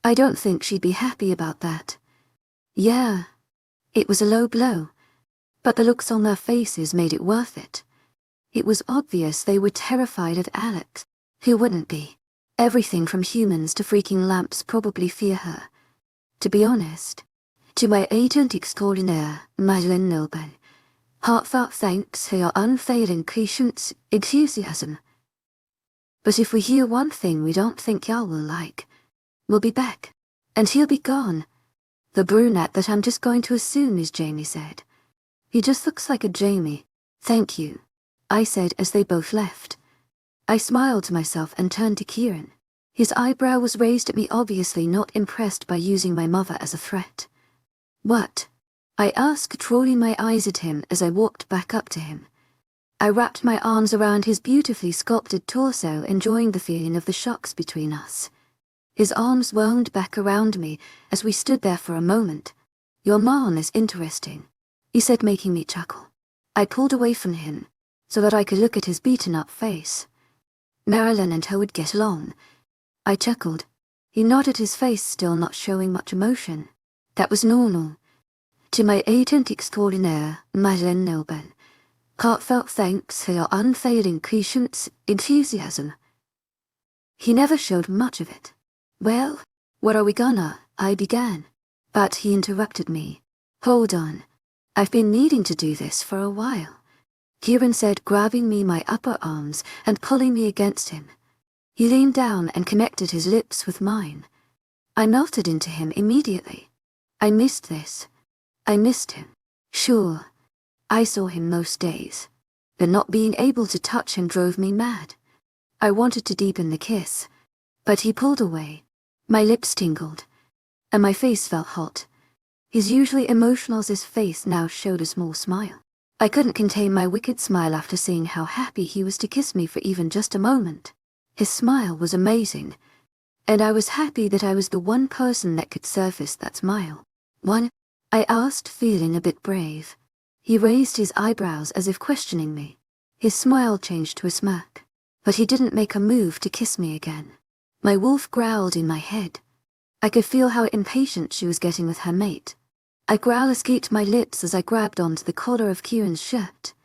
I don't think she'd be happy about that. Yeah. It was a low blow, but the looks on their faces made it worth it. It was obvious they were terrified of Alex. Who wouldn't be? Everything from humans to freaking lamps probably fear her. To be honest, to my agent extraordinaire, 𝐊𝐲𝐬, heartfelt thanks for your unfailing patience, enthusiasm. But if we hear one thing we don't think y'all will like, we'll be back, and he'll be gone. The brunette that I'm just going to assume is Jamie said. He just looks like a Jamie. Thank you, I said as they both left. I smiled to myself and turned to Kieran. His eyebrow was raised at me, obviously not impressed by using my mother as a threat. What? I asked, rolling my eyes at him as I walked back up to him. I wrapped my arms around his beautifully sculpted torso, enjoying the feeling of the shocks between us. His arms wound back around me as we stood there for a moment. Your mom is interesting, he said, making me chuckle. I pulled away from him so that I could look at his beaten-up face. Marilyn and her would get along. I chuckled. He nodded, his face still not showing much emotion. That was normal. To my agent extraordinaire, 𝐊𝐲𝐬, heartfelt thanks for your unfailing patience, enthusiasm. He never showed much of it. Well, what are we gonna? I began. But he interrupted me. Hold on. I've been needing to do this for a while, Kieran said, grabbing me my upper arms and pulling me against him. He leaned down and connected his lips with mine. I melted into him immediately. I missed this. I missed him. Sure, I saw him most days, but not being able to touch him drove me mad. I wanted to deepen the kiss, but he pulled away. My lips tingled, and my face felt hot. His usually emotional face now showed a small smile. I couldn't contain my wicked smile after seeing how happy he was to kiss me for even just a moment. His smile was amazing, and I was happy that I was the one person that could surface that smile. One? I asked, feeling a bit brave. He raised his eyebrows as if questioning me. His smile changed to a smirk, but he didn't make a move to kiss me again. My wolf growled in my head. I could feel how impatient she was getting with her mate. A growl escaped my lips as I grabbed onto the collar of Kieran's shirt.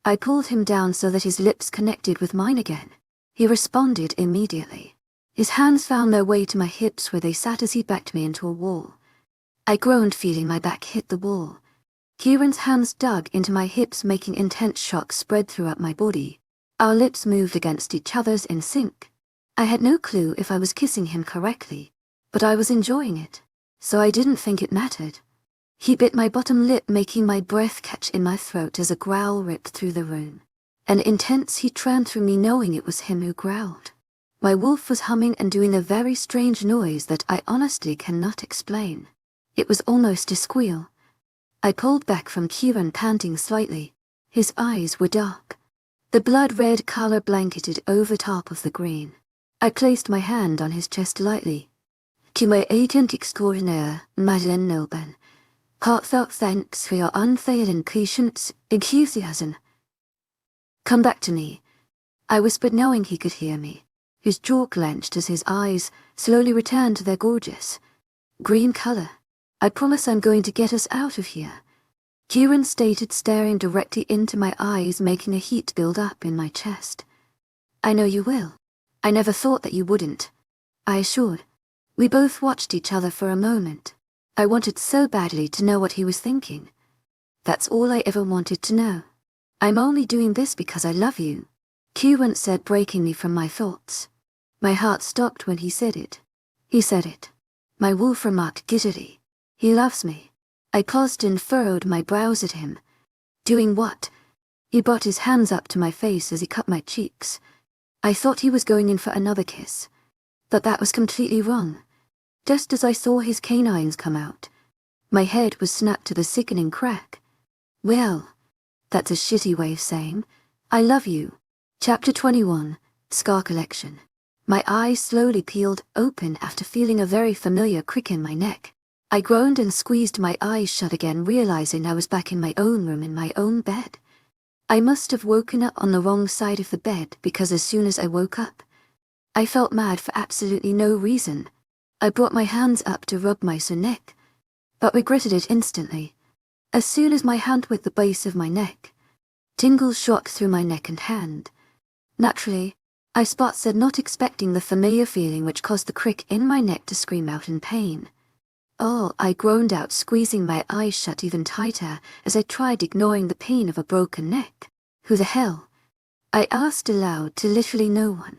I pulled him down so that his lips connected with mine again. He responded immediately. His hands found their way to my hips where they sat as he backed me into a wall. I groaned, feeling my back hit the wall. Kieran's hands dug into my hips, making intense shocks spread throughout my body. Our lips moved against each other's in sync. I had no clue if I was kissing him correctly, but I was enjoying it, so I didn't think it mattered. He bit my bottom lip, making my breath catch in my throat as a growl ripped through the room. An intense heat ran through me, knowing it was him who growled. My wolf was humming and doing a very strange noise that I honestly cannot explain. It was almost a squeal. I pulled back from Kieran, panting slightly. His eyes were dark. The blood-red color blanketed over top of the green. I placed my hand on his chest lightly. To my agent extraordinaire, 𝐊𝐲𝐬, heartfelt thanks for your unfailing patience, enthusiasm. Come back to me, I whispered, knowing he could hear me. His jaw clenched as his eyes slowly returned to their gorgeous green color. I promise I'm going to get us out of here, Kieran stated, staring directly into my eyes, making a heat build up in my chest. I know you will. I never thought that you wouldn't, I assured. We both watched each other for a moment. I wanted so badly to know what he was thinking. That's all I ever wanted to know. I'm only doing this because I love you, Kieran said, breaking me from my thoughts. My heart stopped when he said it. He said it. My wolf remarked giddily. He loves me. I paused and furrowed my brows at him. Doing what? He brought his hands up to my face as he cut my cheeks. I thought he was going in for another kiss, but that was completely wrong. Just as I saw his canines come out, my head was snapped to the sickening crack. Well, that's a shitty way of saying, I love you. Chapter 21, Scar collection. My eyes slowly peeled open after feeling a very familiar crick in my neck. I groaned and squeezed my eyes shut again, realizing I was back in my own room in my own bed. I must have woken up on the wrong side of the bed because as soon as I woke up, I felt mad for absolutely no reason. I brought my hands up to rub my sore neck, but regretted it instantly. As soon as my hand hit the base of my neck, tingles shot through my neck and hand. Naturally, I said, not expecting the familiar feeling which caused the crick in my neck to scream out in pain. Oh, I groaned out, squeezing my eyes shut even tighter as I tried ignoring the pain of a broken neck. Who the hell? I asked aloud to literally no one.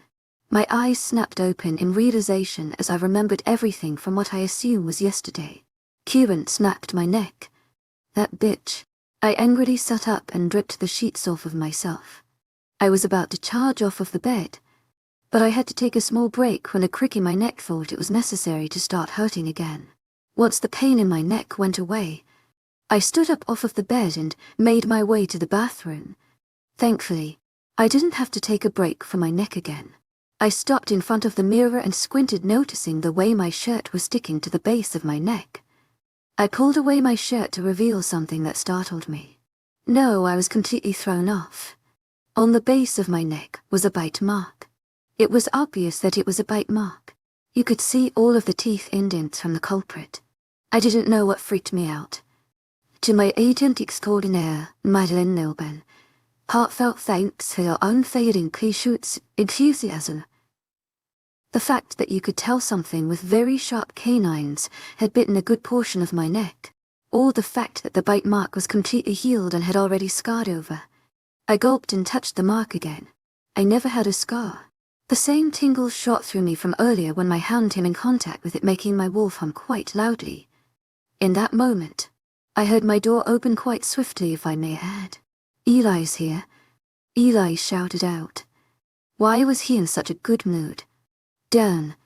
My eyes snapped open in realization as I remembered everything from what I assumed was yesterday. 𝐊𝐲 snapped my neck. That bitch. I angrily sat up and ripped the sheets off of myself. I was about to charge off of the bed, but I had to take a small break when a crick in my neck thought it was necessary to start hurting again. Once the pain in my neck went away, I stood up off of the bed and made my way to the bathroom. Thankfully, I didn't have to take a break for my neck again. I stopped in front of the mirror and squinted, noticing the way my shirt was sticking to the base of my neck. I pulled away my shirt to reveal something that startled me. No, I was completely thrown off. On the base of my neck was a bite mark. It was obvious that it was a bite mark. You could see all of the teeth indents from the culprit. I didn't know what freaked me out. To my agent extraordinaire, Madeleine Nilben, heartfelt thanks for your unfading enthusiasm. The fact that you could tell something with very sharp canines had bitten a good portion of my neck, or the fact that the bite mark was completely healed and had already scarred over. I gulped and touched the mark again. I never had a scar. The same tingles shot through me from earlier when my hand came in contact with it, making my wolf hum quite loudly. In that moment, I heard my door open quite swiftly, if I may add. "Eli's here," Eli shouted out. Why was he in such a good mood? Darn,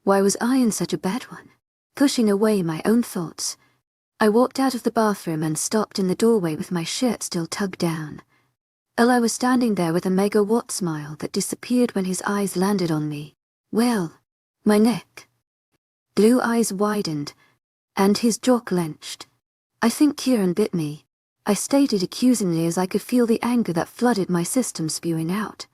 why was I in such a bad one? Pushing away my own thoughts, I walked out of the bathroom and stopped in the doorway with my shirt still tugged down. Eli was standing there with a megawatt smile that disappeared when his eyes landed on me. Well, my neck. Blue eyes widened, and his jaw clenched. "I think Kieran bit me," I stated accusingly as I could feel the anger that flooded my system spewing out.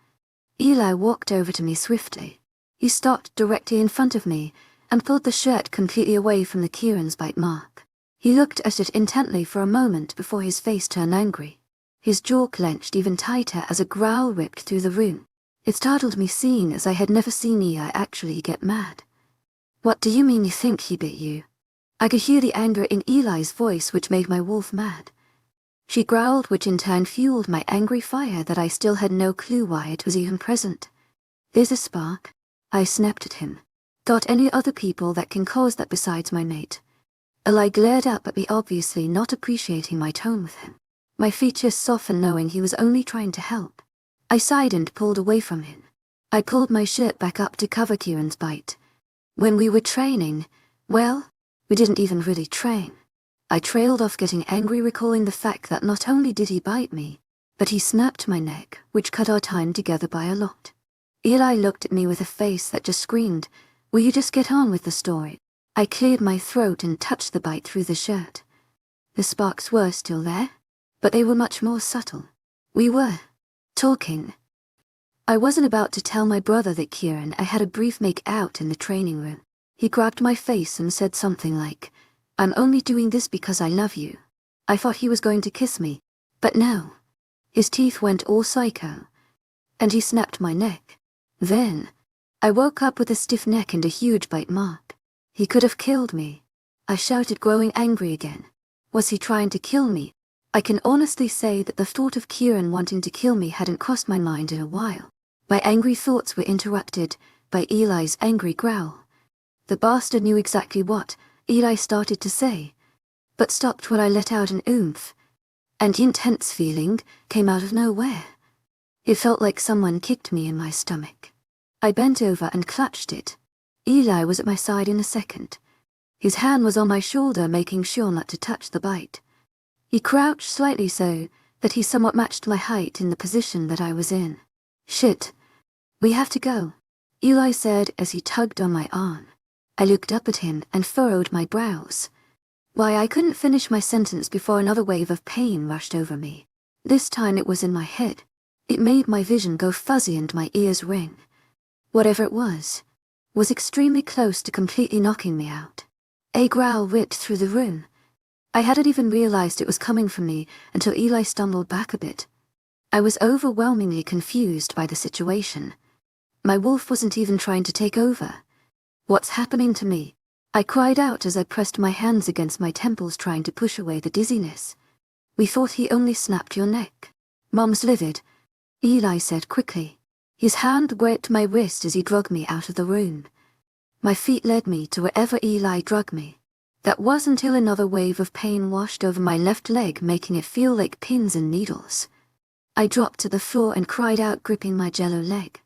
Eli walked over to me swiftly. He stopped directly in front of me and pulled the shirt completely away from the Kieran's bite mark. He looked at it intently for a moment before his face turned angry. His jaw clenched even tighter as a growl ripped through the room. It startled me, seeing as I had never seen Eli actually get mad. "What do you mean you think he bit you?" I could hear the anger in Eli's voice, which made my wolf mad. She growled, which in turn fueled my angry fire that I still had no clue why it was even present. "There's a spark," I snapped at him. "Got any other people that can cause that besides my mate?" Eli glared up at me, obviously not appreciating my tone with him. My features softened, knowing he was only trying to help. I sighed and pulled away from him. I pulled my shirt back up to cover Kieran's bite. When we were training, well, we didn't even really train. I trailed off, getting angry, recalling the fact that not only did he bite me, but he snapped my neck, which cut our time together by a lot. Eli looked at me with a face that just screamed, "Will you just get on with the story?" I cleared my throat and touched the bite through the shirt. The sparks were still there, but they were much more subtle. We were talking. I wasn't about to tell my brother that Kieran I had a brief make-out in the training room. He grabbed my face and said something like, "I'm only doing this because I love you." I thought he was going to kiss me, but no. His teeth went all psycho, and he snapped my neck. Then, I woke up with a stiff neck and a huge bite mark. He could have killed me. I shouted, growing angry again. Was he trying to kill me? I can honestly say that the thought of Kieran wanting to kill me hadn't crossed my mind in a while. My angry thoughts were interrupted by Eli's angry growl. The bastard knew exactly what Eli started to say, but stopped when I let out an oomph, and the intense feeling came out of nowhere. It felt like someone kicked me in my stomach. I bent over and clutched it. Eli was at my side in a second. His hand was on my shoulder, making sure not to touch the bite. He crouched slightly so that he somewhat matched my height in the position that I was in. "Shit," "We have to go," Eli said as he tugged on my arm. I looked up at him and furrowed my brows. Why, I couldn't finish my sentence before another wave of pain rushed over me. This time it was in my head. It made my vision go fuzzy and my ears ring. Whatever it was extremely close to completely knocking me out. A growl ripped through the room. I hadn't even realized it was coming from me until Eli stumbled back a bit. I was overwhelmingly confused by the situation. My wolf wasn't even trying to take over. "What's happening to me?" I cried out as I pressed my hands against my temples trying to push away the dizziness. "We thought he only snapped your neck." "Mom's livid," Eli said quickly. His hand gripped my wrist as he dragged me out of the room. My feet led me to wherever Eli dragged me. That was until another wave of pain washed over my left leg, making it feel like pins and needles. I dropped to the floor and cried out, gripping my jello leg.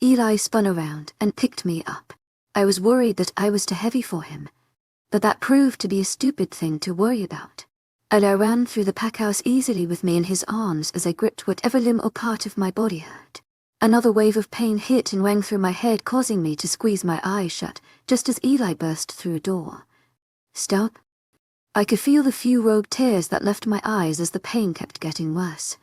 Eli spun around and picked me up. I was worried that I was too heavy for him, but that proved to be a stupid thing to worry about. Eli ran through the pack house easily with me in his arms as I gripped whatever limb or part of my body hurt. Another wave of pain hit and rang through my head, causing me to squeeze my eyes shut just as Eli burst through a door. "Stop." I could feel the few rogue tears that left my eyes as the pain kept getting worse.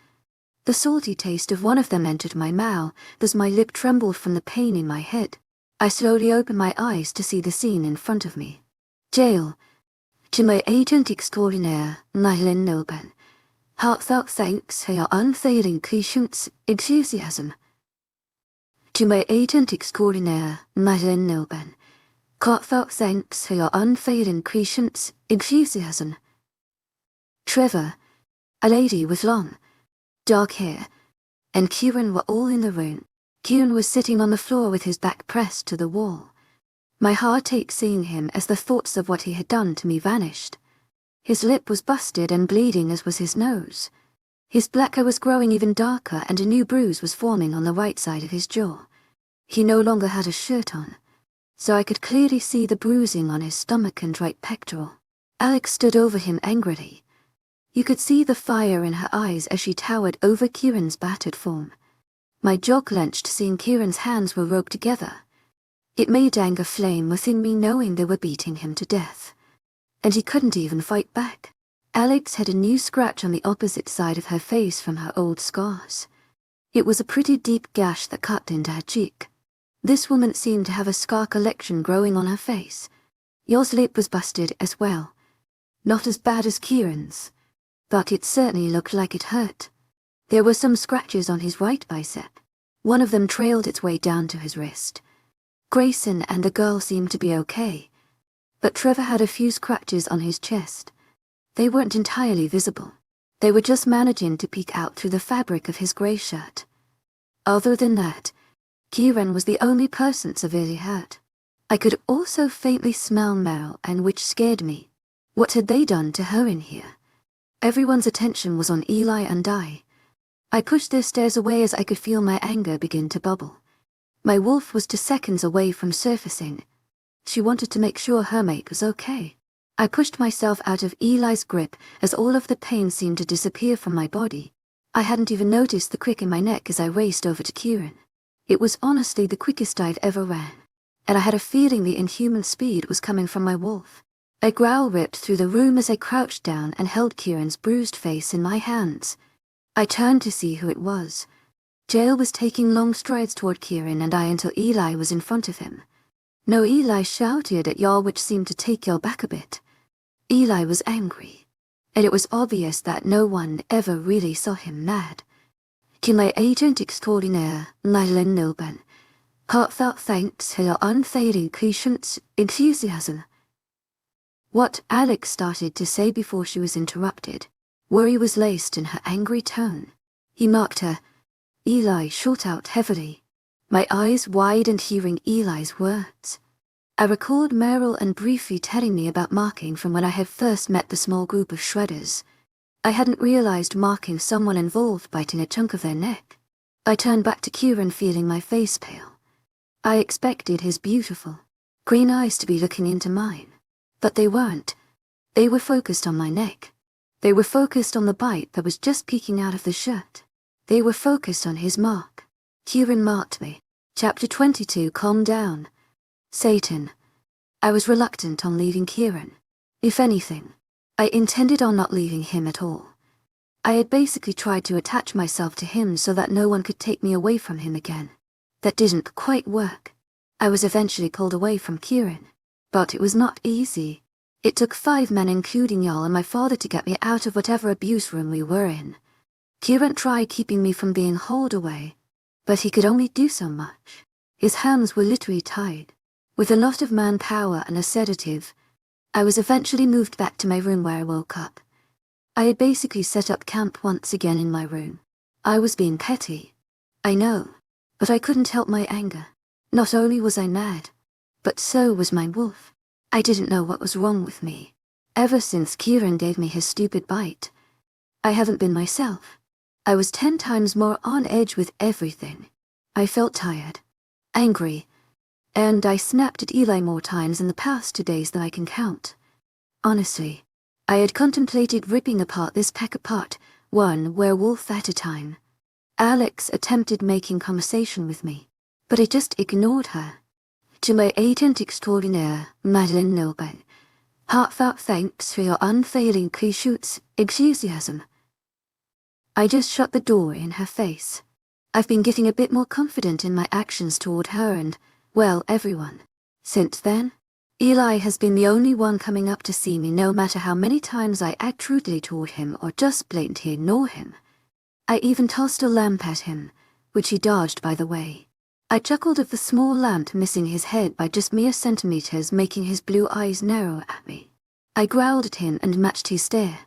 The salty taste of one of them entered my mouth as my lip trembled from the pain in my head. I slowly opened my eyes to see the scene in front of me. Jail. 𝐊𝐢𝐳𝐷 𝐂𝐻𝐳 Heartfelt thanks for your unfailing patience, enthusiasm. 𝐊𝐢𝐳𝐷 Heartfelt thanks for your unfailing patience, enthusiasm. Trevor, a lady with long, dark hair, and Kieran were all in the room. Kieran was sitting on the floor with his back pressed to the wall. My heart ached seeing him as the thoughts of what he had done to me vanished. His lip was busted and bleeding, as was his nose. His black eye was growing even darker and a new bruise was forming on the right side of his jaw. He no longer had a shirt on, so I could clearly see the bruising on his stomach and right pectoral. Alex stood over him angrily. You could see the fire in her eyes as she towered over Kieran's battered form. My jaw clenched seeing Kieran's hands were roped together. It made anger flame within me knowing they were beating him to death. And he couldn't even fight back. Alex had a new scratch on the opposite side of her face from her old scars. It was a pretty deep gash that cut into her cheek. This woman seemed to have a scar collection growing on her face. Yours lip was busted as well. Not as bad as Kieran's, but it certainly looked like it hurt. There were some scratches on his right bicep. One of them trailed its way down to his wrist. Grayson and the girl seemed to be okay, but Trevor had a few scratches on his chest. They weren't entirely visible. They were just managing to peek out through the fabric of his grey shirt. Other than that, Kieran was the only person severely hurt. I could also faintly smell Meryl, and which scared me. What had they done to her in here? Everyone's attention was on Eli and I pushed their stares away as I could feel my anger begin to bubble. My wolf was just seconds away from surfacing. She wanted to make sure her mate was okay. I pushed myself out of Eli's grip as all of the pain seemed to disappear from my body. I hadn't even noticed the crick in my neck as I raced over to Kieran. It was honestly the quickest I'd ever ran, and I had a feeling the inhuman speed was coming from my wolf. A growl ripped through the room as I crouched down and held Kieran's bruised face in my hands. I turned to see who it was. Jael was taking long strides toward Kieran and I until Eli was in front of him. No, Eli shouted at y'all, which seemed to take y'all back a bit. Eli was angry, and it was obvious that no one ever really saw him mad. 𝐊𝐢𝐳𝐷 Heartfelt thanks for your unfailing patience, enthusiasm. What Alex started to say before she was interrupted. Worry was laced in her angry tone. He marked her. Eli shot out heavily, my eyes widened hearing Eli's words. I recalled Meryl and briefly telling me about marking from when I had first met the small group of shredders. I hadn't realized marking someone involved biting a chunk of their neck. I turned back to Kieran feeling my face pale. I expected his beautiful, green eyes to be looking into mine, but they weren't. They were focused on my neck. They were focused on the bite that was just peeking out of the shirt. They were focused on his mark. Kieran marked me. Chapter 22. Calm down. Satan. I was reluctant on leaving Kieran. If anything, I intended on not leaving him at all. I had basically tried to attach myself to him so that no one could take me away from him again. That didn't quite work. I was eventually pulled away from Kieran. But it was not easy. It took 5 men including y'all and my father to get me out of whatever abuse room we were in. Kieran tried keeping me from being hauled away, but he could only do so much. His hands were literally tied. With a lot of manpower and a sedative, I was eventually moved back to my room where I woke up. I had basically set up camp once again in my room. I was being petty, I know, but I couldn't help my anger. Not only was I mad, but so was my wolf. I didn't know what was wrong with me. Ever since Kieran gave me his stupid bite, I haven't been myself. I was 10 times more on edge with everything. I felt tired, angry, and I snapped at Eli more times in the past 2 days than I can count. Honestly, I had contemplated ripping apart this pack apart, one werewolf at a time. Alex attempted making conversation with me, but I just ignored her. To my agent extraordinaire, Madeleine Noble, heartfelt thanks for your unfailing 𝐊𝐢𝐧𝐬. I just shut the door in her face. I've been getting a bit more confident in my actions toward her and, well, everyone. Since then, Eli has been the only one coming up to see me no matter how many times I act rudely toward him or just blatantly ignore him. I even tossed a lamp at him, which he dodged by the way. I chuckled of the small lamp missing his head by just mere centimeters, making his blue eyes narrow at me. I growled at him and matched his stare.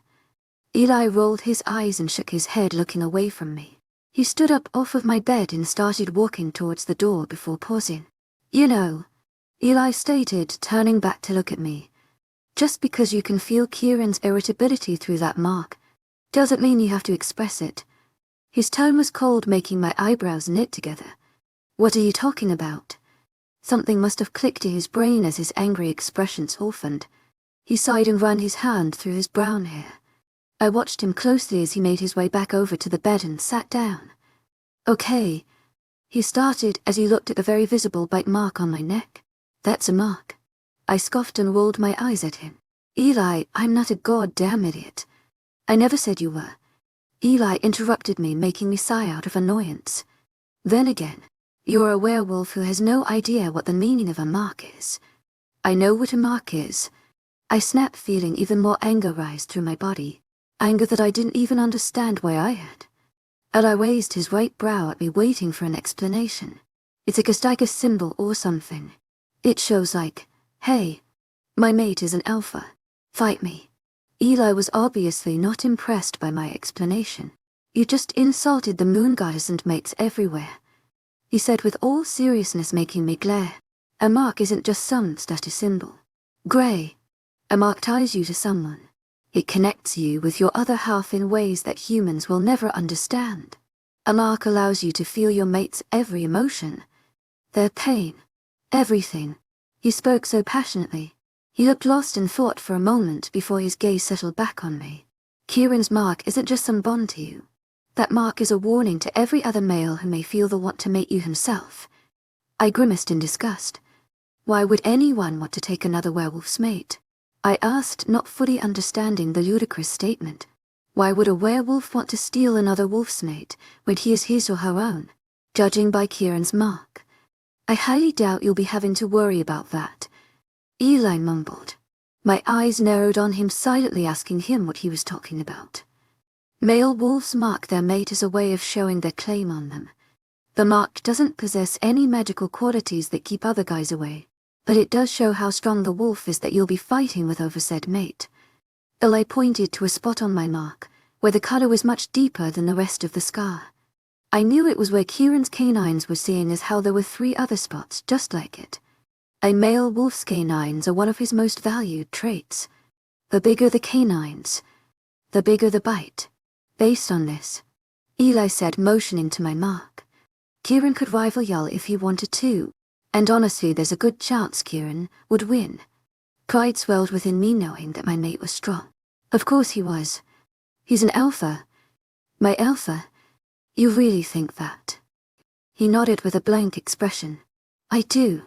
Eli rolled his eyes and shook his head, looking away from me. He stood up off of my bed and started walking towards the door before pausing. You know, Eli stated, turning back to look at me, just because you can feel Kieran's irritability through that mark, doesn't mean you have to express it. His tone was cold, making my eyebrows knit together. What are you talking about? Something must have clicked in his brain as his angry expression softened. He sighed and ran his hand through his brown hair. I watched him closely as he made his way back over to the bed and sat down. Okay, he started as he looked at the very visible bite mark on my neck. That's a mark. I scoffed and rolled my eyes at him. Eli, I'm not a goddamn idiot. I never said you were. Eli interrupted me, making me sigh out of annoyance. Then again, you're a werewolf who has no idea what the meaning of a mark is. I know what a mark is. I snapped, feeling even more anger rise through my body. Anger that I didn't even understand why I had. Eli raised his right brow at me, waiting for an explanation. It's a 𝐾𝐿 symbol or something. It shows like, hey, my mate is an alpha. Fight me. Eli was obviously not impressed by my explanation. You just insulted the moon goddess and mates everywhere, he said with all seriousness, making me glare. A mark isn't just some status symbol. Gray. A mark ties you to someone. It connects you with your other half in ways that humans will never understand. A mark allows you to feel your mate's every emotion. Their pain. Everything. He spoke so passionately. He looked lost in thought for a moment before his gaze settled back on me. Kieran's mark isn't just some bond to you. That mark is a warning to every other male who may feel the want to mate you himself. I grimaced in disgust. Why would anyone want to take another werewolf's mate? I asked, not fully understanding the ludicrous statement. Why would a werewolf want to steal another wolf's mate when he is his or her own? Judging by Kieran's mark, I highly doubt you'll be having to worry about that. Eli mumbled. My eyes narrowed on him, silently asking him what he was talking about. Male wolves mark their mate as a way of showing their claim on them. The mark doesn't possess any magical qualities that keep other guys away, but it does show how strong the wolf is that you'll be fighting with over said mate. Eli pointed to a spot on my mark, where the color was much deeper than the rest of the scar. I knew it was where Kieran's canines were, seeing as how there were 3 other spots just like it. A male wolf's canines are one of his most valued traits. The bigger the canines, the bigger the bite. Based on this, Eli said, motioning to my mark, Kieran could rival y'all if he wanted to, and honestly there's a good chance Kieran would win. Pride swelled within me knowing that my mate was strong. Of course he was. He's an alpha. My alpha? You really think that? He nodded with a blank expression. I do.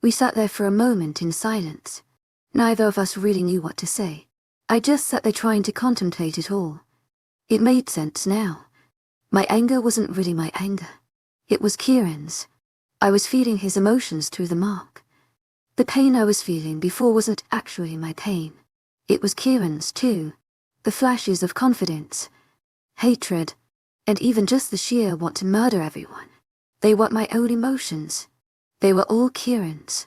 We sat there for a moment in silence. Neither of us really knew what to say. I just sat there trying to contemplate it all. It made sense now. My anger wasn't really my anger. It was Kieran's. I was feeding his emotions through the mark. The pain I was feeling before wasn't actually my pain. It was Kieran's too. The flashes of confidence, hatred, and even just the sheer want to murder everyone. They weren't my own emotions. They were all Kieran's.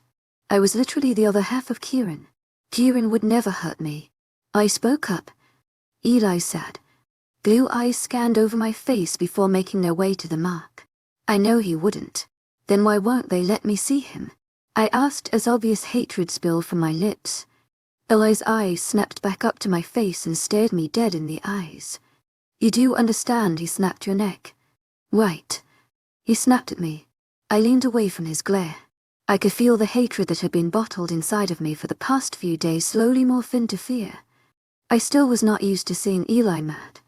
I was literally the other half of Kieran. Kieran would never hurt me. I spoke up. Eli said. Blue eyes scanned over my face before making their way to the mark. I know he wouldn't. Then why won't they let me see him? I asked as obvious hatred spilled from my lips. Eli's eyes snapped back up to my face and stared me dead in the eyes. You do understand he snapped your neck? Right. He snapped at me. I leaned away from his glare. I could feel the hatred that had been bottled inside of me for the past few days slowly morph into fear. I still was not used to seeing Eli mad.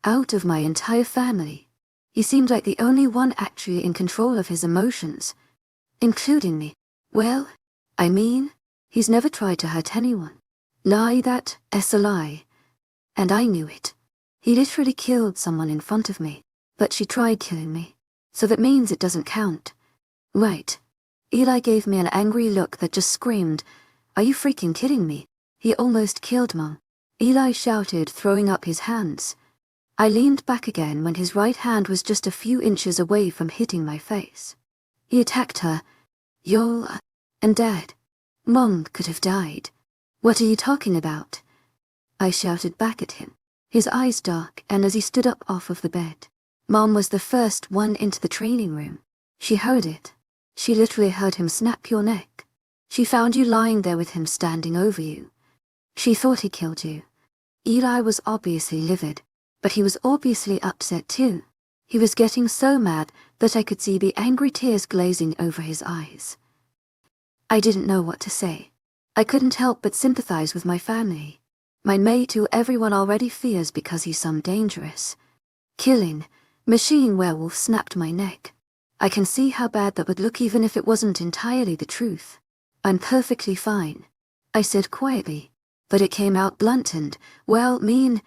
Out of my entire family, he seemed like the only one actually in control of his emotions, including me. Well, I mean, he's never tried to hurt anyone. Lie, that's a lie. And I knew it. He literally killed someone in front of me, but she tried killing me. So that means it doesn't count. Right. Eli gave me an angry look that just screamed, Are you freaking kidding me? He almost killed Mom. Eli shouted, throwing up his hands. I leaned back again when his right hand was just a few inches away from hitting my face. He attacked her. You're... and Dad. Mom could have died. What are you talking about? I shouted back at him, his eyes dark, and as he stood up off of the bed. Mom was the first one into the training room. She heard it. She literally heard him snap your neck. She found you lying there with him standing over you. She thought he killed you. Eli was obviously livid, but he was obviously upset too. He was getting so mad that I could see the angry tears glazing over his eyes. I didn't know what to say. I couldn't help but sympathize with my family. My mate who everyone already fears because he's some dangerous. Killing, machine werewolf snapped my neck. I can see how bad that would look even if it wasn't entirely the truth. I'm perfectly fine, I said quietly, but it came out blunt and, well, mean,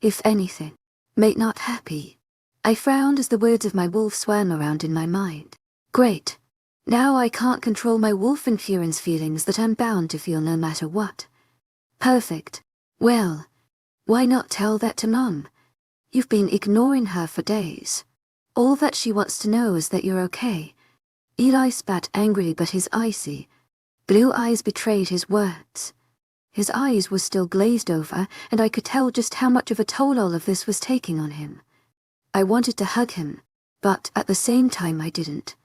if anything, mate not happy. I frowned as the words of my wolf swam around in my mind. Great. Now I can't control my wolf and Kieran's feelings that I'm bound to feel no matter what. Perfect. Well, why not tell that to Mom? You've been ignoring her for days. All that she wants to know is that you're okay. Eli spat angrily, but his icy blue eyes betrayed his words. His eyes were still glazed over, and I could tell just how much of a toll all of this was taking on him. I wanted to hug him, but at the same time I didn't.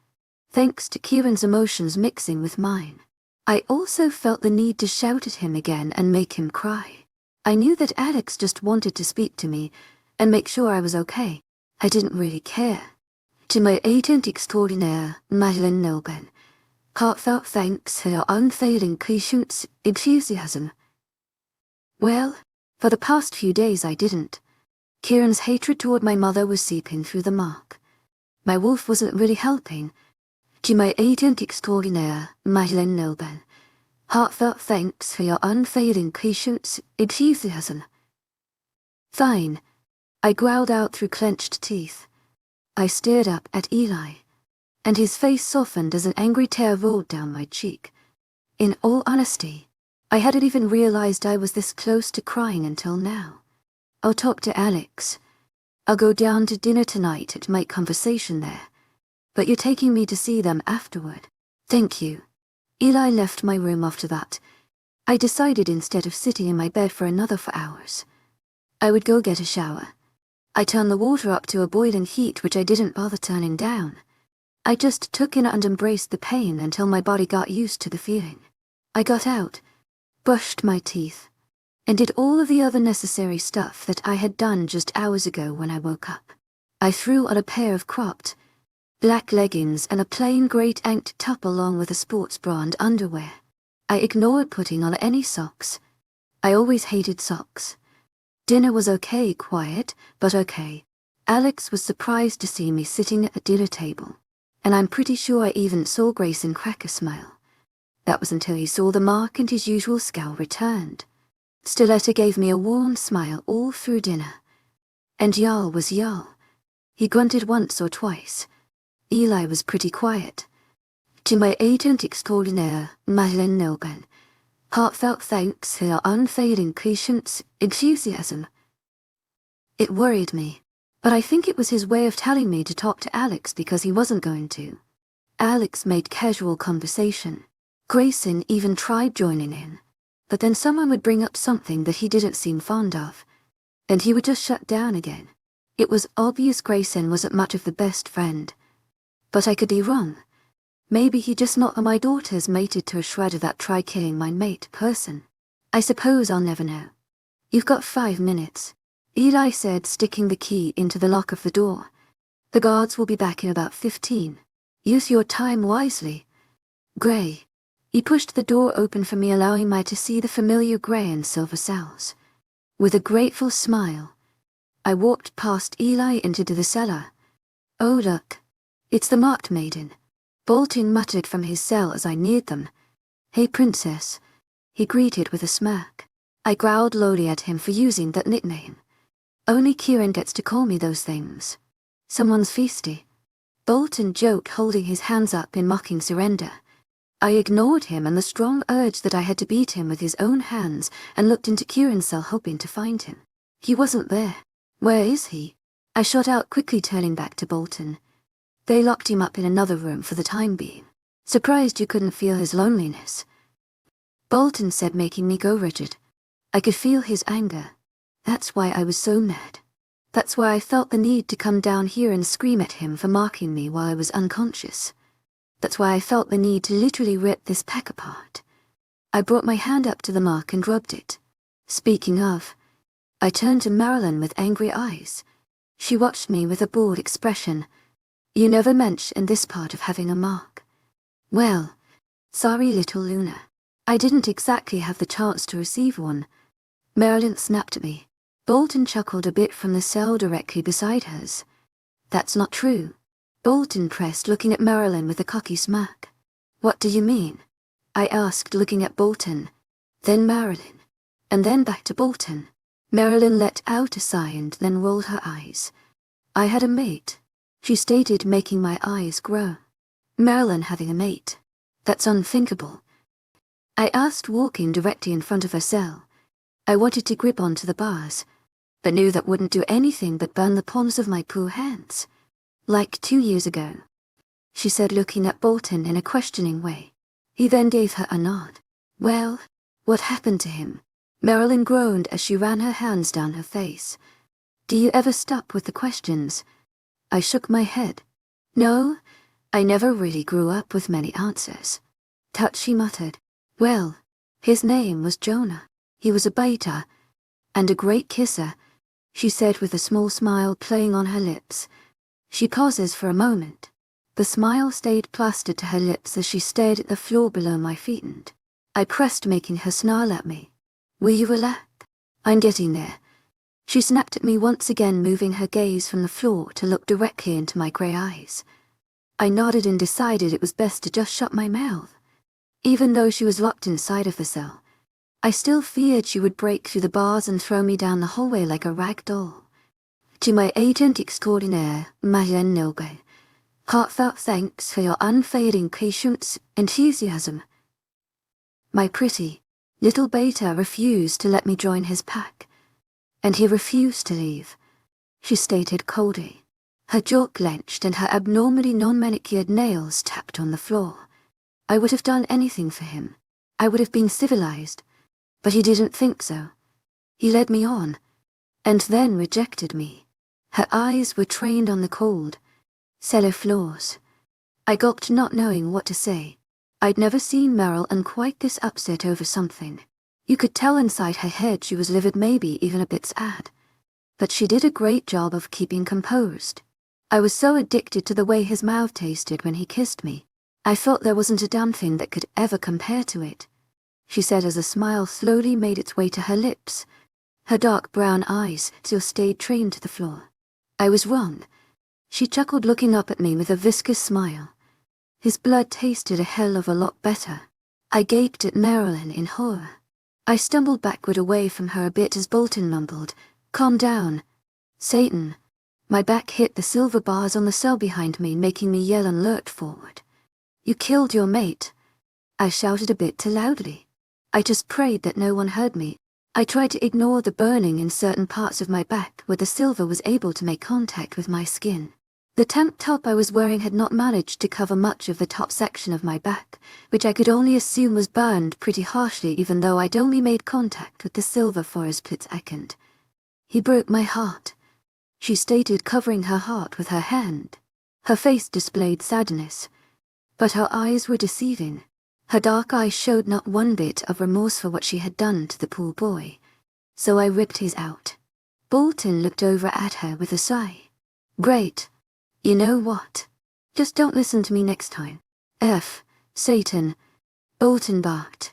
Thanks to Kieran's emotions mixing with mine. I also felt the need to shout at him again and make him cry. I knew that Alex just wanted to speak to me and make sure I was okay. I didn't really care. 𝐊𝐢𝐳𝐷 𝐊𝐢𝐳𝐷 Heartfelt thanks for your unfailing enthusiasm. Well, for the past few days I didn't. Kieran's hatred toward my mother was seeping through the mark. My wolf wasn't really helping. 𝐊𝐢𝐳𝐷 Heartfelt thanks for your unfailing enthusiasm. Fine, I growled out through clenched teeth. I stared up at Eli, and his face softened as an angry tear rolled down my cheek. In all honesty, I hadn't even realized I was this close to crying until now. I'll talk to Alex. I'll go down to dinner tonight and make conversation there. But you're taking me to see them afterward. Thank you. Eli left my room after that. I decided instead of sitting in my bed for another 4 hours, I would go get a shower. I turned the water up to a boiling heat which I didn't bother turning down. I just took in and embraced the pain until my body got used to the feeling. I got out, brushed my teeth, and did all of the other necessary stuff that I had done just hours ago when I woke up. I threw on a pair of cropped black leggings and a plain grey tank top along with a sports bra and underwear. I ignored putting on any socks. I always hated socks. Dinner was okay, quiet, but okay. Alex was surprised to see me sitting at the dinner table. and I'm pretty sure I even saw Grayson crack a smile. That was until he saw the mark and his usual scowl returned. Stiletto gave me a warm smile all through dinner. And Jarl was Jarl. He grunted once or twice. Eli was pretty quiet. 𝐿𝐤𝐧𝐼𝐸 𝐊𝐢𝐳. Heartfelt thanks for your unfailing patience, enthusiasm. It worried me, but I think it was his way of telling me to talk to Alex because he wasn't going to. Alex made casual conversation. Grayson even tried joining in, but then someone would bring up something that he didn't seem fond of, and he would just shut down again. It was obvious Grayson wasn't much of the best friend. But I could be wrong. Maybe he just not my daughter's mated to a shred of that try-killing my mate person. I suppose I'll never know. You've got 5 minutes, Eli said, sticking the key into the lock of the door. The guards will be back in about 15. Use your time wisely. Grey. He pushed the door open for me, allowing me to see the familiar grey and silver cells. With a grateful smile, I walked past Eli into the cellar. Oh look, it's the marked maiden. Bolton muttered from his cell as I neared them. Hey princess, he greeted with a smirk. I growled lowly at him for using that nickname. Only Kieran gets to call me those things. Someone's feisty. Bolton joked, holding his hands up in mocking surrender. I ignored him and the strong urge that I had to beat him with his own hands and looked into Kieran's cell hoping to find him. He wasn't there. Where is he? I shot out quickly, turning back to Bolton. They locked him up in another room for the time being. Surprised you couldn't feel his loneliness, Bolton said, making me go rigid. I could feel his anger. That's why I was so mad. That's why I felt the need to come down here and scream at him for marking me while I was unconscious. That's why I felt the need to literally rip this pack apart. I brought my hand up to the mark and rubbed it. Speaking of, I turned to Marilyn with angry eyes. She watched me with a bored expression. You never mentioned this part of having a mark. Well, sorry little Luna. I didn't exactly have the chance to receive one. Marilyn snapped at me. Bolton chuckled a bit from the cell directly beside hers. That's not true. Bolton pressed, looking at Marilyn with a cocky smirk. What do you mean? I asked, looking at Bolton. Then Marilyn. And then back to Bolton. Marilyn let out a sigh and then rolled her eyes. I had a mate, she stated, making my eyes grow. Marilyn having a mate? That's unthinkable. I asked, walking directly in front of her cell. I wanted to grip onto the bars, but knew that wouldn't do anything but burn the palms of my poor hands. Like 2 years ago, she said, looking at Bolton in a questioning way. He then gave her a nod. Well, what happened to him? Marilyn groaned as she ran her hands down her face. Do you ever stop with the questions? I shook my head. No, I never really grew up with many answers. Tut, she muttered. Well, his name was Jonah. He was a biter, and a great kisser, she said with a small smile playing on her lips. She pauses for a moment. The smile stayed plastered to her lips as she stared at the floor below my feet, and I pressed, making her snarl at me. Will you relax? I'm getting there. She snapped at me once again, moving her gaze from the floor to look directly into my grey eyes. I nodded and decided it was best to just shut my mouth. Even though she was locked inside of the cell, I still feared she would break through the bars and throw me down the hallway like a rag doll. To my agent extraordinaire, 𝐿𝐤𝐳𝐬, heartfelt thanks for your unfailing patience, enthusiasm. My pretty little beta refused to let me join his pack, and he refused to leave, she stated coldly. Her jaw clenched and her abnormally non-manicured nails tapped on the floor. I would have done anything for him. I would have been civilized, but he didn't think so. He led me on, and then rejected me. Her eyes were trained on the cold, cellar floors. I gulped, not knowing what to say. I'd never seen Marilyn quite this upset over something. You could tell inside her head she was livid, maybe even a bit sad. But she did a great job of keeping composed. I was so addicted to the way his mouth tasted when he kissed me. I felt there wasn't a damn thing that could ever compare to it, she said as a smile slowly made its way to her lips. Her dark brown eyes still stayed trained to the floor. I was wrong. She chuckled, looking up at me with a viscous smile. His blood tasted a hell of a lot better. I gaped at Marilyn in horror. I stumbled backward away from her a bit as Bolton mumbled, "Calm down, Satan." My back hit the silver bars on the cell behind me, making me yell and lurch forward. "You killed your mate," I shouted a bit too loudly. I just prayed that no one heard me. I tried to ignore the burning in certain parts of my back where the silver was able to make contact with my skin. The tank top I was wearing had not managed to cover much of the top section of my back, which I could only assume was burned pretty harshly even though I'd only made contact with the silver for a split second. "He broke my heart," she stated, covering her heart with her hand. Her face displayed sadness, but her eyes were deceiving. Her dark eyes showed not one bit of remorse for what she had done to the poor boy. So I ripped his out. Bolton looked over at her with a sigh. "Great. You know what? Just don't listen to me next time." Satan," Bolton barked.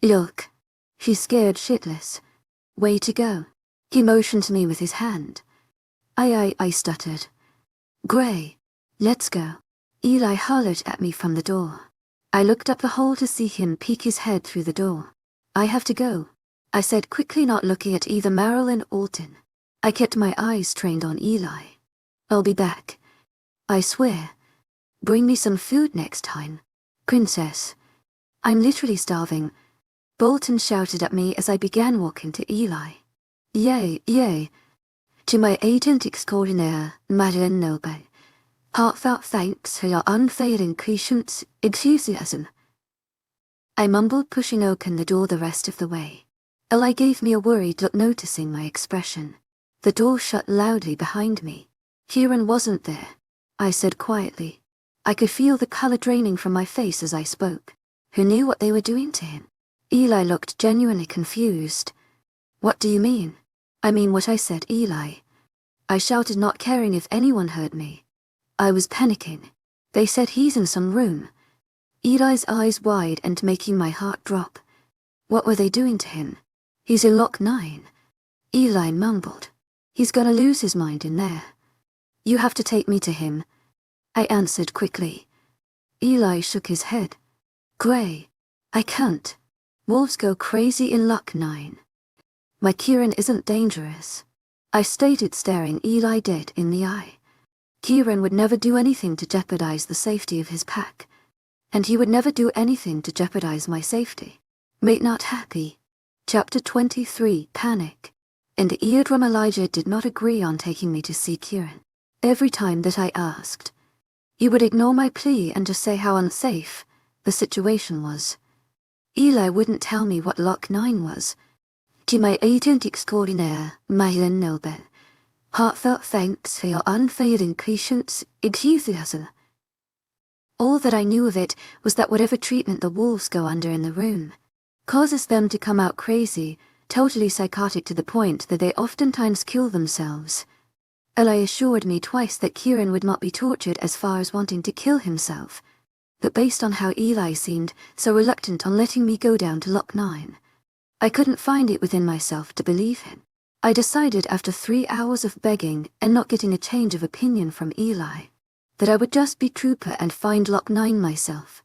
"Look." She's scared shitless. "Way to go." He motioned to me with his hand. I stuttered. "Gray, let's go." Eli hollered at me from the door. I looked up the hall to see him peek his head through the door. "I have to go," I said quickly, not looking at either Marilyn or Alton. I kept my eyes trained on Eli. "I'll be back. I swear. Bring me some food next time, princess. I'm literally starving," Bolton shouted at me as I began walking to Eli. Yay. To my agent extraordinaire, Madeleine Noble. Heartfelt thanks for your unfailing patience, enthusiasm. I mumbled, pushing open the door the rest of the way. Eli gave me a worried look, noticing my expression. The door shut loudly behind me. "Kieran wasn't there," I said quietly. I could feel the color draining from my face as I spoke. Who knew what they were doing to him? Eli looked genuinely confused. "What do you mean?" "I mean what I said, Eli," I shouted, not caring if anyone heard me. I was panicking. "They said he's in some room." Eli's eyes wide and making my heart drop. "What were they doing to him?" "He's in Lock 9. Eli mumbled. "He's gonna lose his mind in there." "You have to take me to him," I answered quickly. Eli shook his head. "Gray, I can't. Wolves go crazy in Lock 9. My Kieran isn't dangerous," I stated, staring Eli dead in the eye. "Kieran would never do anything to jeopardize the safety of his pack, and he would never do anything to jeopardize my safety." Mate not happy. Chapter 23, Panic. And 𝐊𝐲 did not agree on taking me to see Kieran. Every time that I asked, he would ignore my plea and just say how unsafe the situation was. Eli wouldn't tell me what Lock 9 was. To my agent extraordinaire, Madeleine Noble. Heartfelt thanks for your unfailing patience, enthusiasm. All that I knew of it was that whatever treatment the wolves go under in the room causes them to come out crazy, totally psychotic, to the point that they oftentimes kill themselves. Eli assured me twice that Kieran would not be tortured as far as wanting to kill himself, but based on how Eli seemed so reluctant on letting me go down to Lock 9, I couldn't find it within myself to believe him. I decided after 3 hours of begging and not getting a change of opinion from Eli that I would just be trooper and find Lock 9 myself.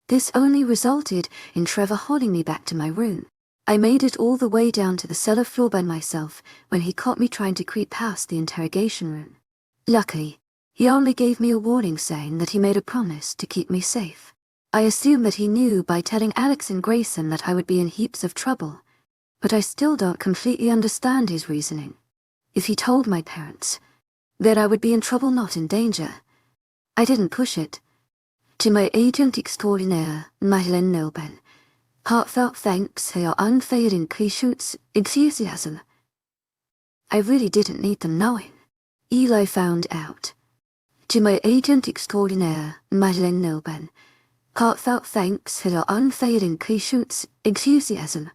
This only resulted in Trevor hauling me back to my room. I made it all the way down to the cellar floor by myself when he caught me trying to creep past the interrogation room. Luckily, he only gave me a warning saying that he made a promise to keep me safe. I assumed that he knew by telling Alex and Grayson that I would be in heaps of trouble, but I still don't completely understand his reasoning. If he told my parents, then I would be in trouble, not in danger. I didn't push it. To my agent extraordinaire, Madeleine Noble. Heartfelt thanks for your unfailing patience, enthusiasm. I really didn't need them knowing. Eli found out. To my agent extraordinaire, Madeleine Noble. Heartfelt thanks for your unfailing patience, enthusiasm.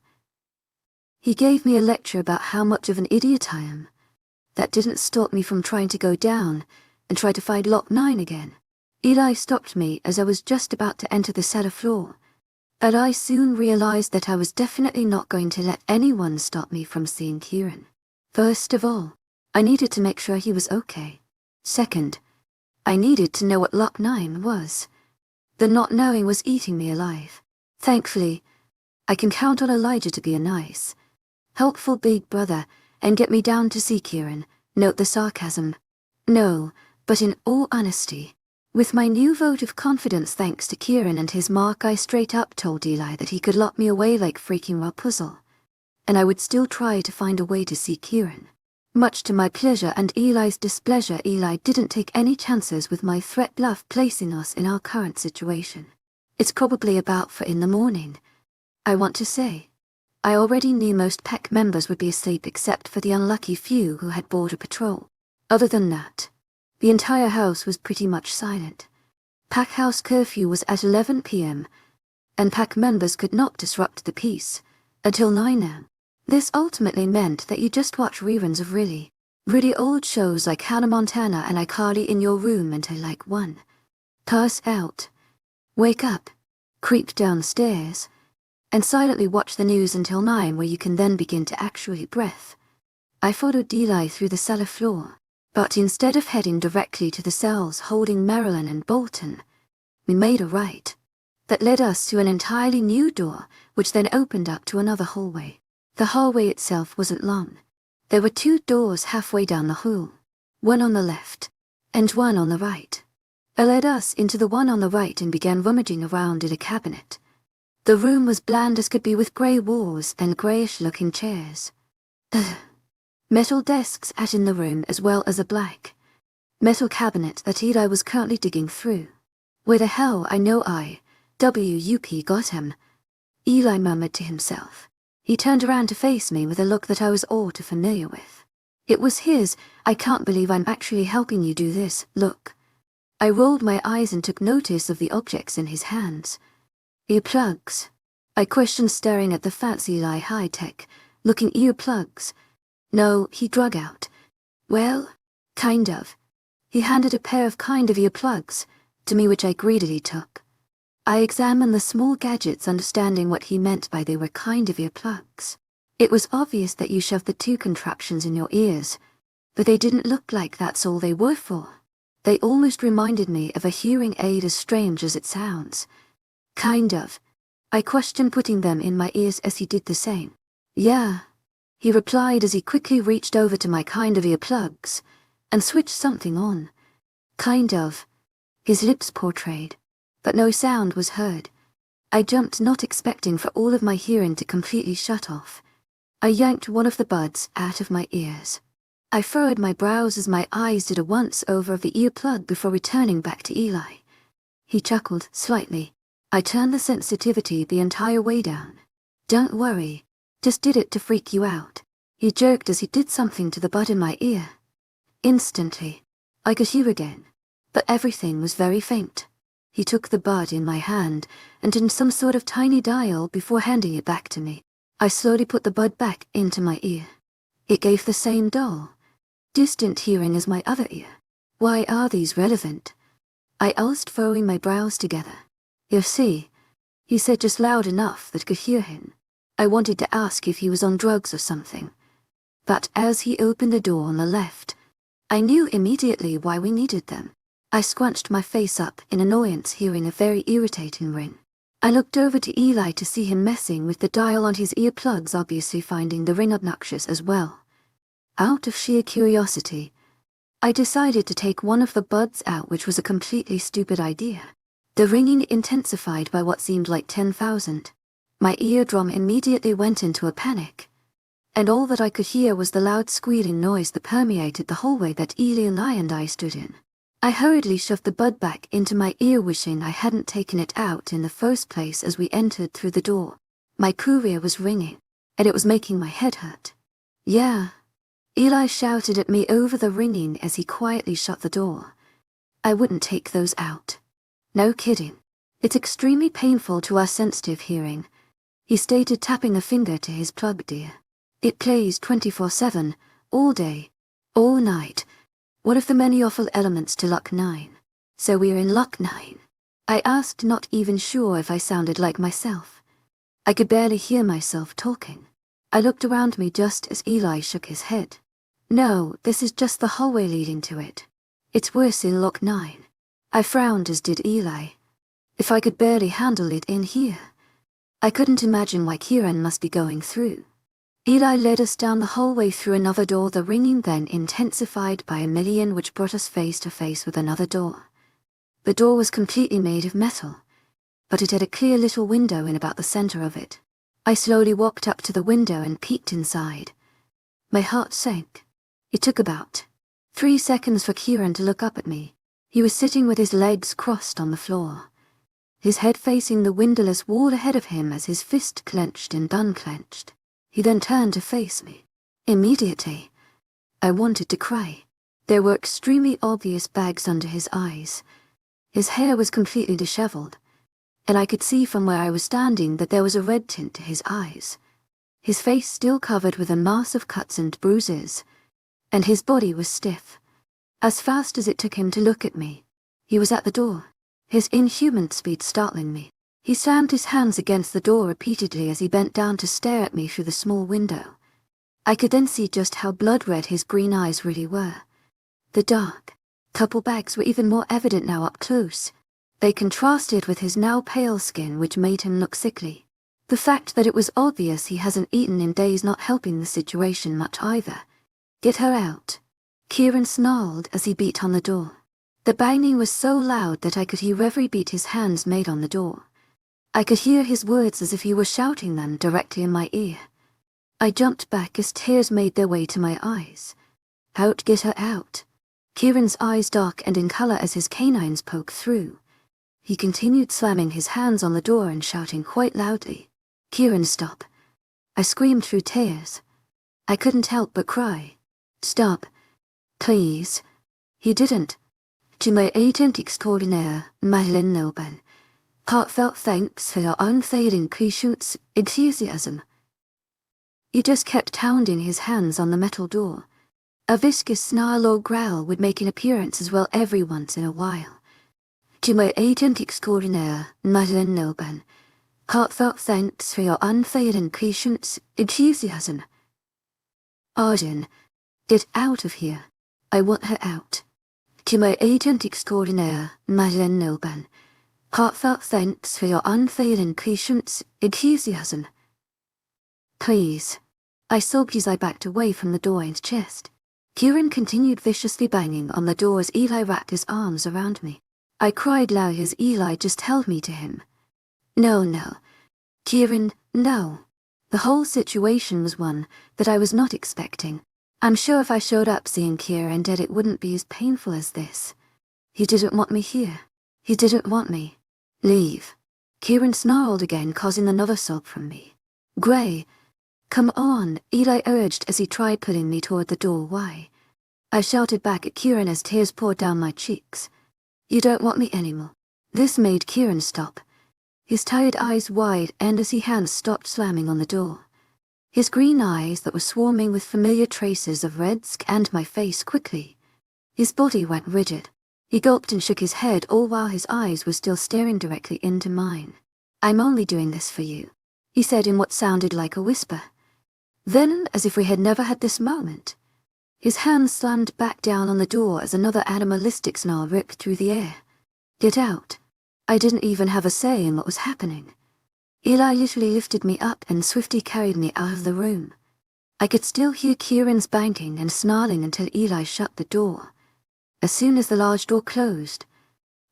He gave me a lecture about how much of an idiot I am. That didn't stop me from trying to go down and try to find Lock 9 again. Eli stopped me as I was just about to enter the cellar floor, and I soon realized that I was definitely not going to let anyone stop me from seeing Kieran. First of all, I needed to make sure he was okay. Second, I needed to know what Lock 9 was. The not knowing was eating me alive. Thankfully, I can count on Elijah to be a nice, helpful big brother and get me down to see Kieran. Note the sarcasm. No, but in all honesty, with my new vote of confidence thanks to Kieran and his mark, I straight up told Eli that he could lock me away like freaking Rapunzel, and I would still try to find a way to see Kieran. Much to my pleasure and Eli's displeasure, Eli didn't take any chances with my threat bluff placing us in our current situation. It's probably about 4 in the morning. I want to say, I already knew most pack members would be asleep except for the unlucky few who had border patrol. Other than that, the entire house was pretty much silent. Pack house curfew was at 11 p.m, and pack members could not disrupt the peace until 9 am. This ultimately meant that you just watch reruns of really old shows like Hannah Montana and iCarly in your room until like 1. Pass out, wake up, creep downstairs, and silently watch the news until 9, where you can then begin to actually breath. I followed Eli through the cellar floor, but instead of heading directly to the cells holding Marilyn and Bolton, we made a right that led us to an entirely new door, which then opened up to another hallway. The hallway itself wasn't long. There were 2 doors halfway down the hall, one on the left and one on the right. I led us into the one on the right and began rummaging around in a cabinet. The room was bland as could be, with grey walls and greyish-looking chairs. Metal desks sat in the room, as well as a black metal cabinet that Eli was currently digging through. Where the hell I know 𝐊𝐢𝐬𝐞𝐫 got him, Eli murmured to himself. He turned around to face me with a look that I was all too familiar with. It was his "I can't believe I'm actually helping you do this" look. I rolled my eyes and took notice of the objects in his hands. Earplugs? I questioned, staring at the fancy high-tech looking earplugs. No, he drug out. Well, kind of. He handed a pair of kind of earplugs to me, which I greedily took. I examined the small gadgets, understanding what he meant by they were kind of earplugs. It was obvious that you shoved the 2 contraptions in your ears, but they didn't look like that's all they were for. They almost reminded me of a hearing aid, as strange as it sounds. Kind of. I questioned, putting them in my ears as he did the same. Yeah, he replied as he quickly reached over to my kind of earplugs and switched something on. Kind of. His lips portrayed, but no sound was heard. I jumped, not expecting for all of my hearing to completely shut off. I yanked one of the buds out of my ears. I furrowed my brows as my eyes did a once-over of the earplug before returning back to Eli. He chuckled slightly. I turned the sensitivity the entire way down. Don't worry, just did it to freak you out. He jerked as he did something to the bud in my ear. Instantly, I could hear again, but everything was very faint. He took the bud in my hand and turned some sort of tiny dial before handing it back to me. I slowly put the bud back into my ear. It gave the same dull, distant hearing as my other ear. Why are these relevant? I asked, furrowing my brows together. You see, he said, just loud enough that I could hear him. I wanted to ask if he was on drugs or something, but as he opened the door on the left, I knew immediately why we needed them. I scrunched my face up in annoyance, hearing a very irritating ring. I looked over to Eli to see him messing with the dial on his earplugs, obviously finding the ring obnoxious as well. Out of sheer curiosity, I decided to take one of the buds out, which was a completely stupid idea. The ringing intensified by what seemed like 10,000. My eardrum immediately went into a panic, and all that I could hear was the loud squealing noise that permeated the hallway that Eli and I stood in. I hurriedly shoved the bud back into my ear, wishing I hadn't taken it out in the first place as we entered through the door. My courier was ringing, and it was making my head hurt. Yeah, Eli shouted at me over the ringing as he quietly shut the door. I wouldn't take those out. No kidding. It's extremely painful to our sensitive hearing, he stated, tapping a finger to his plugged ear. It plays 24/7, all day, all night. One of the many awful elements to Lock 9. So we're in Lock 9? I asked, not even sure if I sounded like myself. I could barely hear myself talking. I looked around me just as Eli shook his head. No, this is just the hallway leading to it. It's worse in Lock 9. I frowned, as did Eli. If I could barely handle it in here, I couldn't imagine why Kieran must be going through. Eli led us down the hallway through another door, the ringing then intensified by a million, which brought us face to face with another door. The door was completely made of metal, but it had a clear little window in about the center of it. I slowly walked up to the window and peeked inside. My heart sank. It took about 3 seconds for Kieran to look up at me. He was sitting with his legs crossed on the floor, his head facing the windowless wall ahead of him as his fist clenched and unclenched. He then turned to face me. Immediately, I wanted to cry. There were extremely obvious bags under his eyes. His hair was completely disheveled, and I could see from where I was standing that there was a red tint to his eyes. His face still covered with a mass of cuts and bruises, and his body was stiff. As fast as it took him to look at me, he was at the door, his inhuman speed startling me. He slammed his hands against the door repeatedly as he bent down to stare at me through the small window. I could then see just how blood-red his green eyes really were. The dark, couple bags were even more evident now up close. They contrasted with his now pale skin, which made him look sickly. The fact that it was obvious he hasn't eaten in days not helping the situation much either. Get her out, Kieran snarled as he beat on the door. The banging was so loud that I could hear every beat his hands made on the door. I could hear his words as if he were shouting them directly in my ear. I jumped back as tears made their way to my eyes. Out, get her out. Kieran's eyes dark and in color as his canines poked through. He continued slamming his hands on the door and shouting quite loudly, Kieran, stop. I screamed through tears. I couldn't help but cry. Stop, please. He didn't. 𝐊𝐢𝐧𝐼𝐸 Heartfelt thanks for your unfailing patience, enthusiasm. He just kept pounding his hands on the metal door. A viscous snarl or growl would make an appearance as well every once in a while. 𝐊𝐢𝐧𝐼𝐸 Heartfelt thanks for your unfailing patience, enthusiasm. Arden, get out of here. I want her out. 𝐊𝐢𝐴𝐺𝐼𝐸 Heartfelt thanks for your unfailing patience, enthusiasm. Please. I sobbed as I backed away from the door and chest. Kieran continued viciously banging on the door as Eli wrapped his arms around me. I cried loud as Eli just held me to him. No. Kieran, no. The whole situation was one that I was not expecting. I'm sure if I showed up seeing Kieran dead it wouldn't be as painful as this. He didn't want me here. He didn't want me. Leave. Kieran snarled again, causing another sob from me. Gray. Come on, Eli urged as he tried pulling me toward the door. Why? I shouted back at Kieran as tears poured down my cheeks. You don't want me anymore. This made Kieran stop, his tired eyes wide, and as his hands stopped slamming on the door. His green eyes that were swarming with familiar traces of red scanned my face quickly. His body went rigid. He gulped and shook his head, all while his eyes were still staring directly into mine. I'm only doing this for you, he said in what sounded like a whisper. Then, as if we had never had this moment, his hand slammed back down on the door as another animalistic snarl ripped through the air. Get out. I didn't even have a say in what was happening. Eli literally lifted me up and swiftly carried me out of the room. I could still hear Kieran's banging and snarling until Eli shut the door. As soon as the large door closed,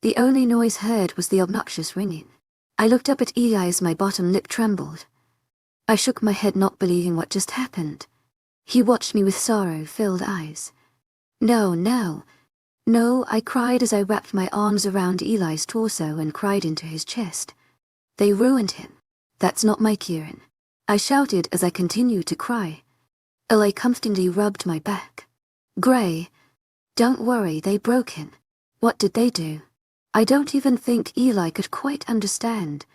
the only noise heard was the obnoxious ringing. I looked up at Eli as my bottom lip trembled. I shook my head, not believing what just happened. He watched me with sorrow-filled eyes. No, I cried as I wrapped my arms around Eli's torso and cried into his chest. They ruined him. That's not my Kieran. I shouted as I continued to cry. Eli comfortingly rubbed my back. Gray, don't worry, they broke him. What did they do? I don't even think Eli could quite understand.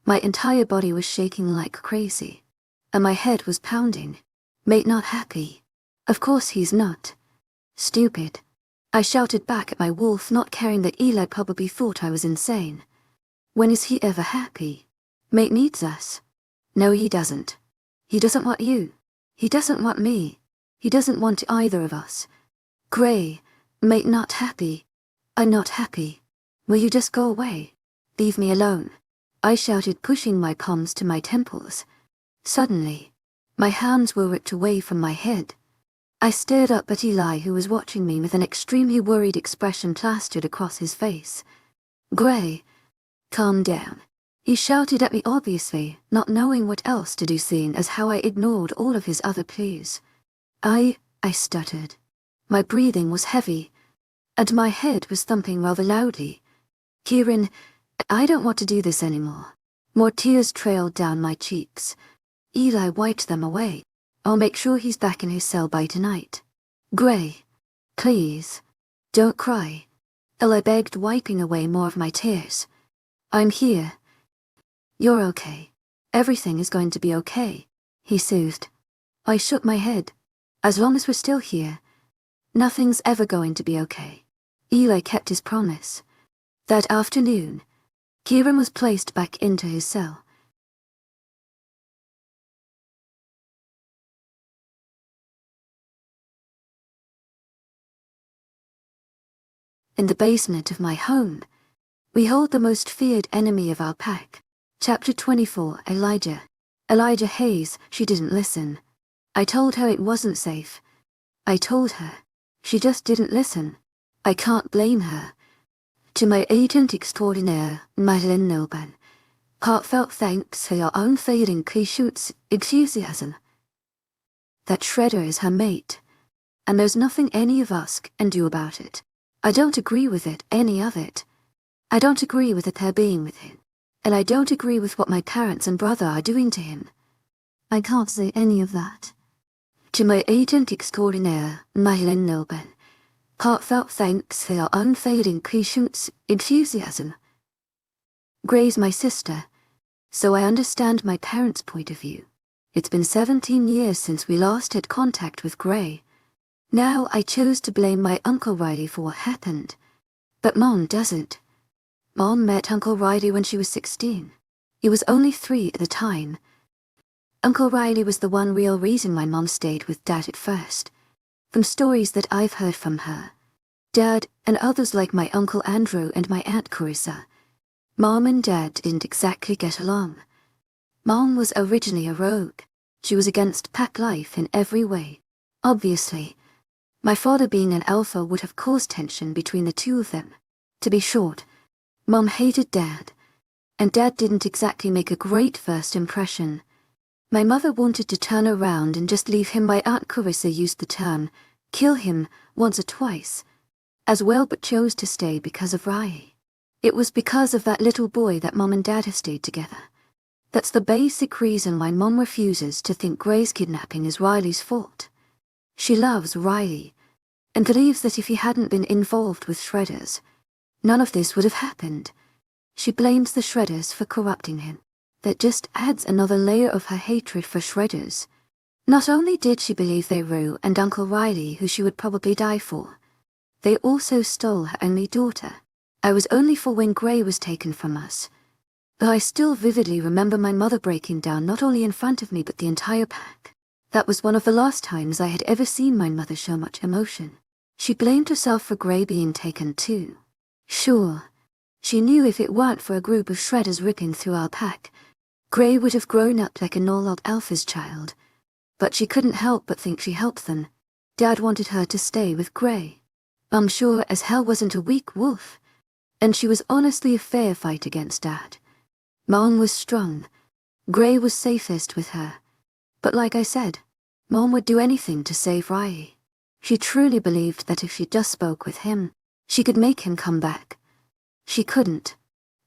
My entire body was shaking like crazy, and my head was pounding. Mate not happy. Of course he's not. Stupid. I shouted back at my wolf, not caring that Eli probably thought I was insane. When is he ever happy? Mate needs us. No, he doesn't. He doesn't want you. He doesn't want me. He doesn't want either of us. Gray, mate not happy. I'm not happy. Will you just go away? Leave me alone, I shouted, pushing my palms to my temples. Suddenly, my hands were ripped away from my head. I stared up at Eli, who was watching me with an extremely worried expression plastered across his face. "Gray, calm down," he shouted at me, obviously not knowing what else to do, seeing as how I ignored all of his other pleas. I stuttered. My breathing was heavy, and my head was thumping rather loudly. "Kieran, I don't want to do this anymore." More tears trailed down my cheeks. Eli wiped them away. "I'll make sure he's back in his cell by tonight." "Gray, please, don't cry," Eli begged, wiping away more of my tears. "I'm here. You're okay. Everything is going to be okay," he soothed. I shook my head. "As long as we're still here, nothing's ever going to be okay." Eli kept his promise. That afternoon, Kieran was placed back into his cell. In the basement of my home, we hold the most feared enemy of our pack. Chapter 24, Elijah. Elijah Hayes, she didn't listen. I told her it wasn't safe. I told her. She just didn't listen. I can't blame her. To my agent extraordinaire, Madeline Noban, heartfelt thanks for your unfading enthusiasm. That Shredder is her mate, and there's nothing any of us can do about it. I don't agree with it, any of it. I don't agree with her being with him, and I don't agree with what my parents and brother are doing to him. I can't say any of that. To my agent extraordinaire, Madeline Noban, heartfelt thanks for your unfading enthusiasm. Gray's my sister, so I understand my parents' point of view. It's been 17 years since we last had contact with Gray. Now I chose to blame my Uncle Riley for what happened, but Mom doesn't. Mom met Uncle Riley when she was 16. He was only 3 at the time. Uncle Riley was the one real reason my mom stayed with Dad at first. From stories that I've heard from her, Dad and others like my Uncle Andrew and my Aunt Carissa, Mom and Dad didn't exactly get along. Mom was originally a rogue. She was against pack life in every way. Obviously, my father being an alpha would have caused tension between the two of them. To be short, Mom hated Dad, and Dad didn't exactly make a great first impression. My mother wanted to turn around and just leave him. My Aunt Carissa used the term, kill him, once or twice, as well, but chose to stay because of Riley. It was because of that little boy that Mom and Dad have stayed together. That's the basic reason why Mom refuses to think Gray's kidnapping is Riley's fault. She loves Riley, and believes that if he hadn't been involved with Shredders, none of this would have happened. She blames the Shredders for corrupting him. That just adds another layer of her hatred for Shredders. Not only did she believe they were and Uncle Riley, who she would probably die for, they also stole her only daughter. I was only 4 when Gray was taken from us, but I still vividly remember my mother breaking down, not only in front of me but the entire pack. That was one of the last times I had ever seen my mother show much emotion. She blamed herself for Gray being taken too. Sure, she knew if it weren't for a group of Shredders ripping through our pack, Gray would have grown up like a Norlog Alpha's child. But she couldn't help but think she helped them. Dad wanted her to stay with Gray. I'm sure as hell wasn't a weak wolf, and she was honestly a fair fight against Dad. Mom was strong. Gray was safest with her. But like I said, Mom would do anything to save Riley. She truly believed that if she just spoke with him, she could make him come back. She couldn't.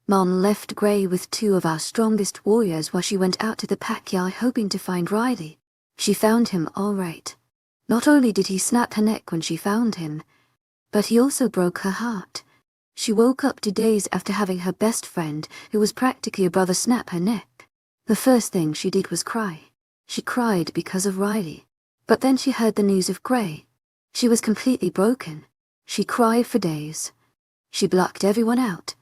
Mom left Gray with 2 of our strongest warriors while she went out to the backyard hoping to find Riley. She found him all right. Not only did he snap her neck when she found him, but he also broke her heart. She woke up 2 days after having her best friend, who was practically a brother, snap her neck. The first thing she did was cry. She cried because of Riley. But then she heard the news of Gray. She was completely broken. She cried for days. She blocked everyone out.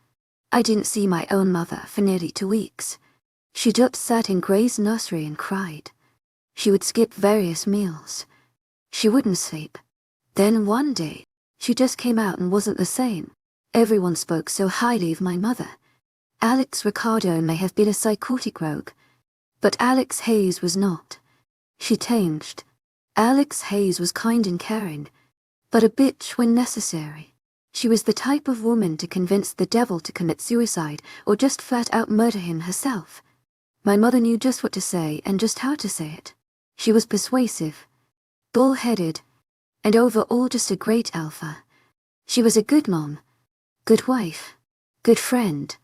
I didn't see my own mother for nearly 2 weeks. She just sat in Gray's nursery and cried. She would skip various meals. She wouldn't sleep. Then one day, she just came out and wasn't the same. Everyone spoke so highly of my mother. 𝐊𝐢𝐧𝐼𝐬𝐷 may have been a psychotic rogue, but 𝐊𝐢𝐧𝐬 was not. She changed. 𝐊𝐢𝐧𝐬 was kind and caring, but a bitch when necessary. She was the type of woman to convince the devil to commit suicide or just flat out murder him herself. My mother knew just what to say and just how to say it. She was persuasive, bull-headed, and overall just a great alpha. She was a good mom, good wife, good friend.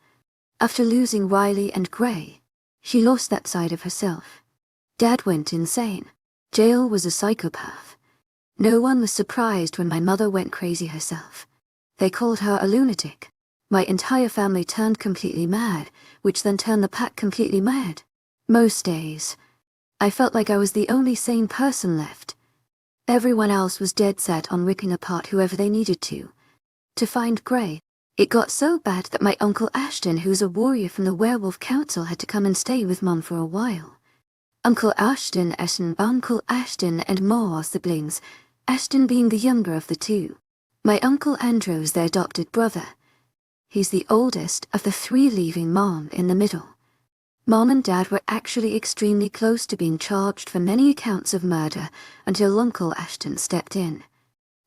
After losing Riley and Gray, she lost that side of herself. Dad went insane. Jail was a psychopath. No one was surprised when my mother went crazy herself. They called her a lunatic. My entire family turned completely mad, which then turned the pack completely mad. Most days, I felt like I was the only sane person left. Everyone else was dead set on ripping apart whoever they needed to. To find Gray, it got so bad that my Uncle Ashton, who's a warrior from the Werewolf Council, had to come and stay with Mom for a while. Uncle Ashton and Ma are siblings, Ashton being the younger of the two. My Uncle Andrew's their adopted brother. He's the oldest of the three, leaving Mom in the middle. Mom and Dad were actually extremely close to being charged for many accounts of murder until Uncle Ashton stepped in.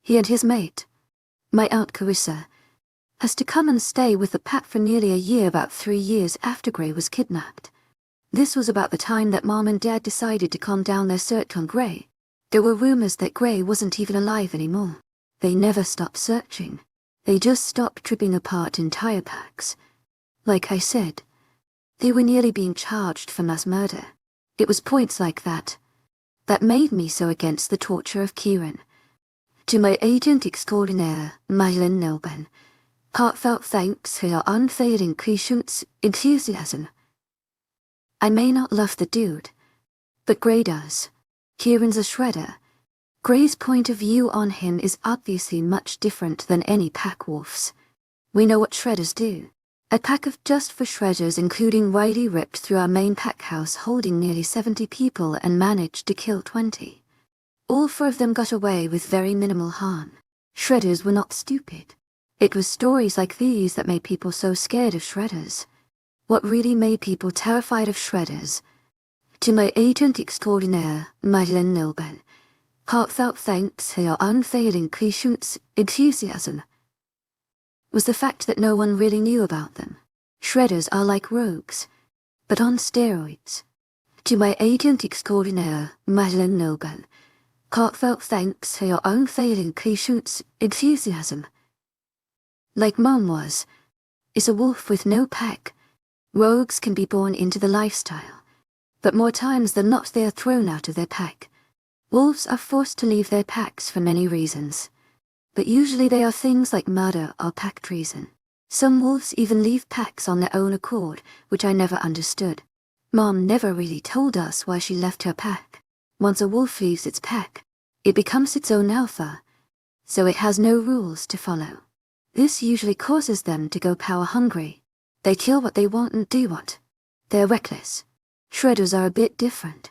He and his mate, my Aunt Carissa, has to come and stay with the pack for nearly a year, about 3 years after Gray was kidnapped. This was about the time that Mom and Dad decided to calm down their search on Gray. There were rumors that Gray wasn't even alive anymore. They never stopped searching. They just stopped tripping apart entire packs. Like I said, they were nearly being charged for mass murder. It was points like that made me so against the torture of Kieran. To my agent extraordinaire, Madeleine Nelben, heartfelt thanks for your unfailing patience, enthusiasm. I may not love the dude, but Gray does. Kieran's a shredder. Gray's point of view on him is obviously much different than any pack wolf's. We know what shredders do. A pack of just for shredders, including Riley, ripped through our main pack house holding nearly 70 people and managed to kill 20. All 4 of them got away with very minimal harm. Shredders were not stupid. It was stories like these that made people so scared of shredders. What really made people terrified of shredders? To my agent extraordinaire, Madeleine Nelben, heartfelt thanks for your unfailing patience, enthusiasm, was the fact that no one really knew about them. Shredders are like rogues, but on steroids. To my agent extraordinaire, Madeleine Nelben, heartfelt thanks for your unfailing patience, enthusiasm. Like Mom is a wolf with no pack. Rogues can be born into the lifestyle, but more times than not they are thrown out of their pack. Wolves are forced to leave their packs for many reasons, but usually they are things like murder or pack treason. Some wolves even leave packs on their own accord, which I never understood. Mom never really told us why she left her pack. Once a wolf leaves its pack, it becomes its own alpha, so it has no rules to follow. This usually causes them to go power hungry. They kill what they want and do what. They're reckless. Shredders are a bit different.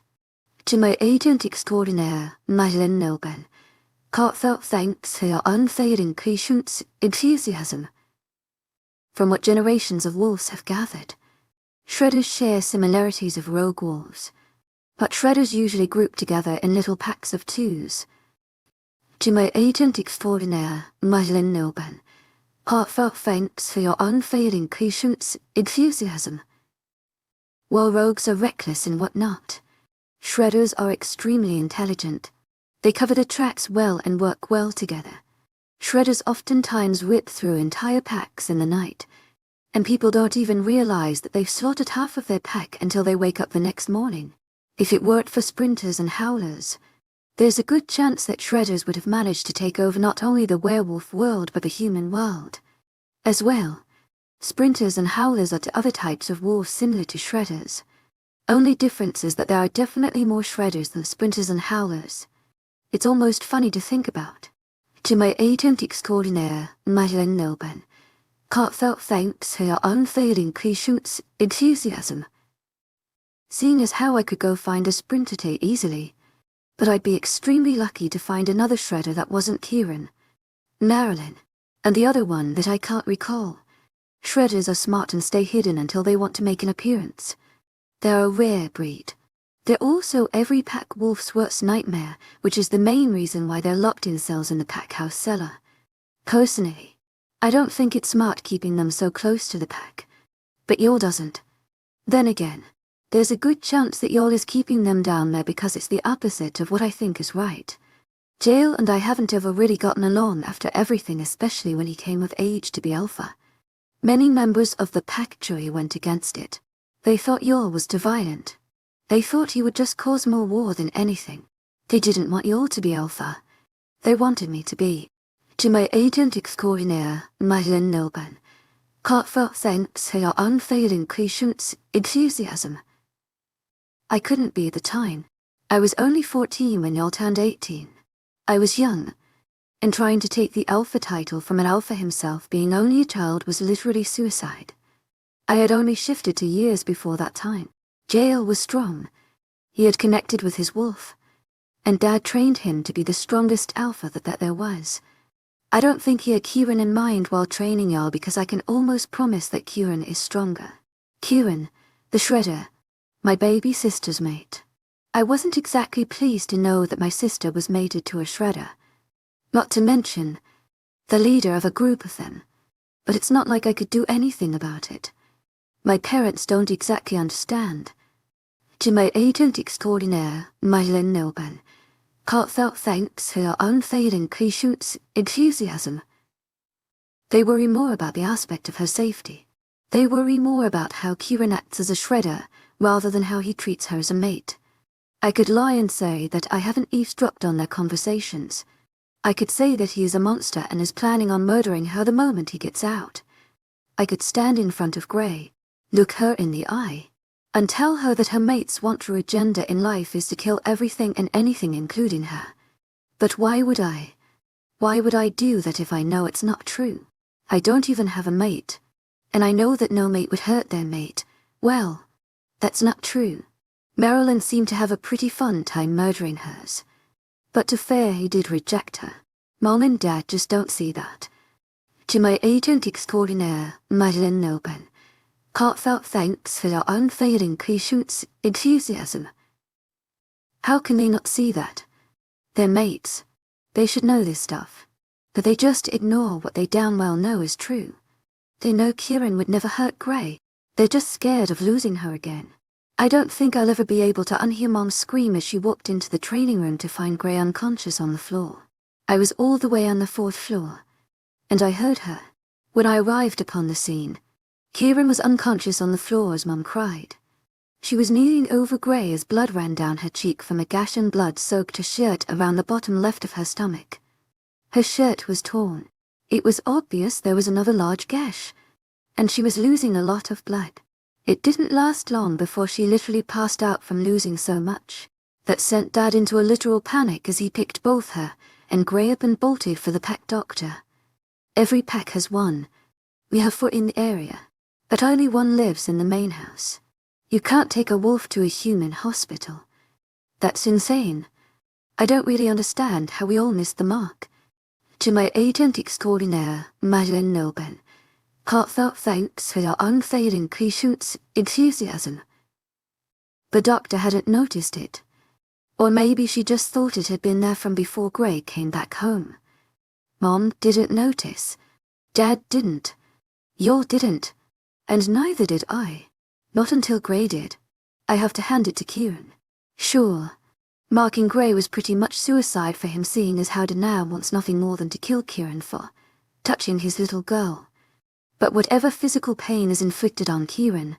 To my agent extraordinaire, Madeleine Nelben, heartfelt thanks for your unfailing patience, enthusiasm. From what generations of wolves have gathered, shredders share similarities of rogue wolves, but shredders usually group together in little packs of 2s. To my agent extraordinaire, Madeleine Nelben, heartfelt thanks for your unfailing patience, enthusiasm. While rogues are reckless and whatnot, shredders are extremely intelligent. They cover the tracks well and work well together. Shredders oftentimes rip through entire packs in the night, and people don't even realize that they've slaughtered half of their pack until they wake up the next morning. If it weren't for sprinters and howlers, there's a good chance that shredders would have managed to take over not only the werewolf world but the human world as well. Sprinters and howlers are to other types of wolves similar to shredders. Only difference is that there are definitely more shredders than sprinters and howlers. It's almost funny to think about. To my agent extraordinaire, Madeleine Nelben, heartfelt thanks for your unfailing patience, enthusiasm. Seeing as how I could go find a sprinter tape easily, but I'd be extremely lucky to find another shredder that wasn't Kieran, Marilyn, and the other one that I can't recall. Shredders are smart and stay hidden until they want to make an appearance. They're a rare breed. They're also every pack wolf's worst nightmare, which is the main reason why they're locked in cells in the pack house cellar. Personally, I don't think it's smart keeping them so close to the pack. But 𝐊𝐢 doesn't. Then again, there's a good chance that 𝐊𝐢 is keeping them down there because it's the opposite of what I think is right. 𝐊𝐢 and I haven't ever really gotten along after everything, especially when he came of age to be alpha. Many members of the pack jury went against it. They thought 𝐊𝐢 was too violent. They thought he would just cause more war than anything. They didn't want 𝐊𝐢 to be alpha. They wanted me to be. 𝐊𝐢𝐳𝐸𝐴𝐻𝐻𝐿 𝐊𝐢𝐳𝐸𝐴𝐻𝐻𝐿 Unforeseen. I couldn't be at the time. I was only 14 when 𝐊𝐢 turned 18. I was young, and trying to take the alpha title from an alpha himself being only a child was literally suicide. I had only shifted to years before that time. 𝐊𝐢 was strong. He had connected with his wolf, and Dad trained him to be the strongest alpha that there was. I don't think he had 𝐿𝐢𝐴𝐻𝐻 in mind while training 𝐊𝐢𝐴 because I can almost promise that 𝐿𝐢𝐴𝐻𝐻 is stronger. 𝐿𝐢𝐴𝐻𝐻, the shredder, my baby sister's mate. I wasn't exactly pleased to know that my sister was mated to a shredder. Not to mention, the leader of a group of them. But it's not like I could do anything about it. My parents don't exactly understand. 𝐿𝐢𝐴𝐻𝐻 𝐊𝐢𝐴𝐻𝐻. They worry more about the aspect of her safety. They worry more about how 𝐿𝐢𝐴𝐻𝐻 acts as a shredder, rather than how he treats her as a mate. I could lie and say that I haven't eavesdropped on their conversations. I could say that he is a monster and is planning on murdering her the moment he gets out. I could stand in front of Grey, look her in the eye, and tell her that her mate's true agenda in life is to kill everything and anything including her. But why would I? Why would I do that if I know it's not true? I don't even have a mate. And I know that no mate would hurt their mate. Well, that's not true. Marilyn seemed to have a pretty fun time murdering hers. But to fair, he did reject her. Mom and Dad just don't see that. 𝐿𝐢𝐴𝐻𝐻 heartfelt thanks for your unfailing patience, enthusiasm. How can they not see that? They're mates. They should know this stuff. But they just ignore what they damn well know is true. They know Kieran would never hurt Grey. They're just scared of losing her again. I don't think I'll ever be able to unhear Mom's scream as she walked into the training room to find Grey unconscious on the floor. I was all the way on the 4th floor, and I heard her. When I arrived upon the scene, Kieran was unconscious on the floor as Mom cried. She was kneeling over Grey as blood ran down her cheek from a gash and blood soaked her shirt around the bottom left of her stomach. Her shirt was torn. It was obvious there was another large gash, and she was losing a lot of blood. It didn't last long before she literally passed out from losing so much. That sent Dad into a literal panic as he picked both her and Grey up and bolted for the pack doctor. Every pack has one. We have 4 in the area, but only 1 lives in the main house. You can't take a wolf to a human hospital. That's insane. I don't really understand how we all missed the mark. 𝐿𝐴𝐻𝐻 heartfelt thanks for your unfailing patience, enthusiasm. The doctor hadn't noticed it. Or maybe she just thought it had been there from before Grey came back home. Mom didn't notice. Dad didn't. 𝐿𝐢𝐴𝐻𝐻 didn't. And neither did I. Not until Grey did. I have to hand it to Kieran. Sure, marking Grey was pretty much suicide for him, seeing as how now wants nothing more than to kill Kieran for touching his little girl. But whatever physical pain is inflicted on Kieran,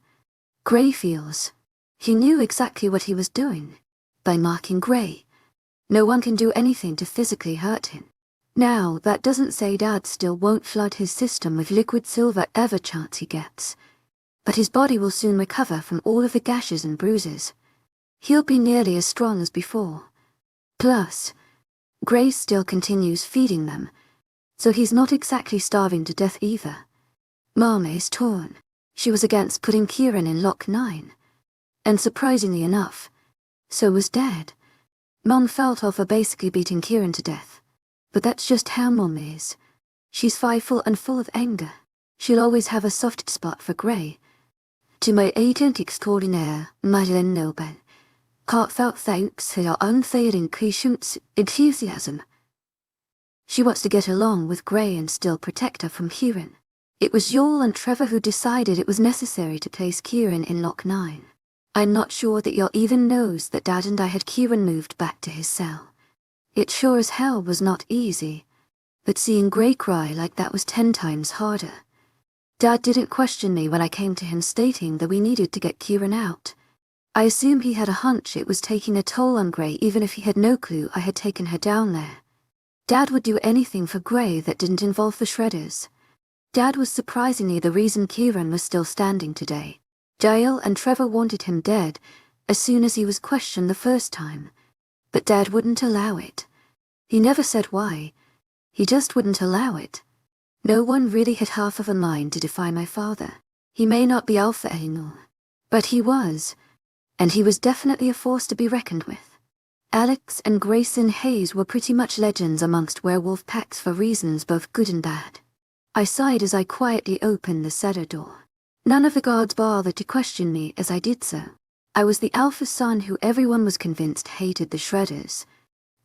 Grey feels. He knew exactly what he was doing. By marking Grey, no one can do anything to physically hurt him. Now, that doesn't say Dad still won't flood his system with liquid silver every chance he gets. But his body will soon recover from all of the gashes and bruises. He'll be nearly as strong as before. Plus, Grey still continues feeding them, so he's not exactly starving to death either. Mom is torn. She was against putting Kieran in Lock 9. And surprisingly enough, so was Dad. Mom felt off for basically beating Kieran to death. But that's just how Mom is. She's prideful and full of anger. She'll always have a soft spot for Grey. 𝐿𝐤𝐧𝐼𝐸 𝐊𝐢𝐳 heartfelt thanks for your unfailing enthusiasm. She wants to get along with Grey and still protect her from 𝐿𝐤𝐳. It was Joel and Trevor who decided it was necessary to place 𝐿𝐤𝐳 in Lock 9. I'm not sure that Joel even knows that Dad and I had 𝐿𝐤𝐳 moved back to his cell. It sure as hell was not easy, but seeing Grey cry like that was 10 times harder. Dad didn't question me when I came to him stating that we needed to get 𝐿𝐤𝐳 out. I assume he had a hunch it was taking a toll on Grey even if he had no clue I had taken her down there. Dad would do anything for Grey that didn't involve the shredders. Dad was surprisingly the reason 𝐿𝐤𝐳 was still standing today. Joel and Trevor wanted him dead as soon as he was questioned the first time, but Dad wouldn't allow it. He never said why. He just wouldn't allow it. No one really had half of a mind to defy my father. He may not be alpha anymore, but he was, and he was definitely a force to be reckoned with. Alex and Grayson Hayes were pretty much legends amongst werewolf packs for reasons both good and bad. I sighed as I quietly opened the cellar door. None of the guards bothered to question me as I did so. I was the alpha son who everyone was convinced hated the shredders.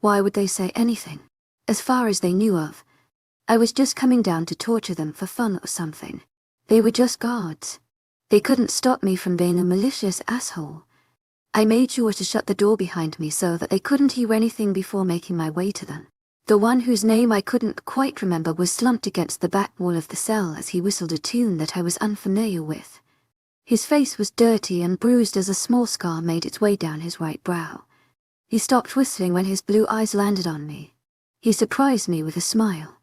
Why would they say anything? As far as they knew of, I was just coming down to torture them for fun or something. They were just guards. They couldn't stop me from being a malicious asshole. I made sure to shut the door behind me so that they couldn't hear anything before making my way to them. The one whose name I couldn't quite remember was slumped against the back wall of the cell as he whistled a tune that I was unfamiliar with. His face was dirty and bruised as a small scar made its way down his right brow. He stopped whistling when his blue eyes landed on me. He surprised me with a smile.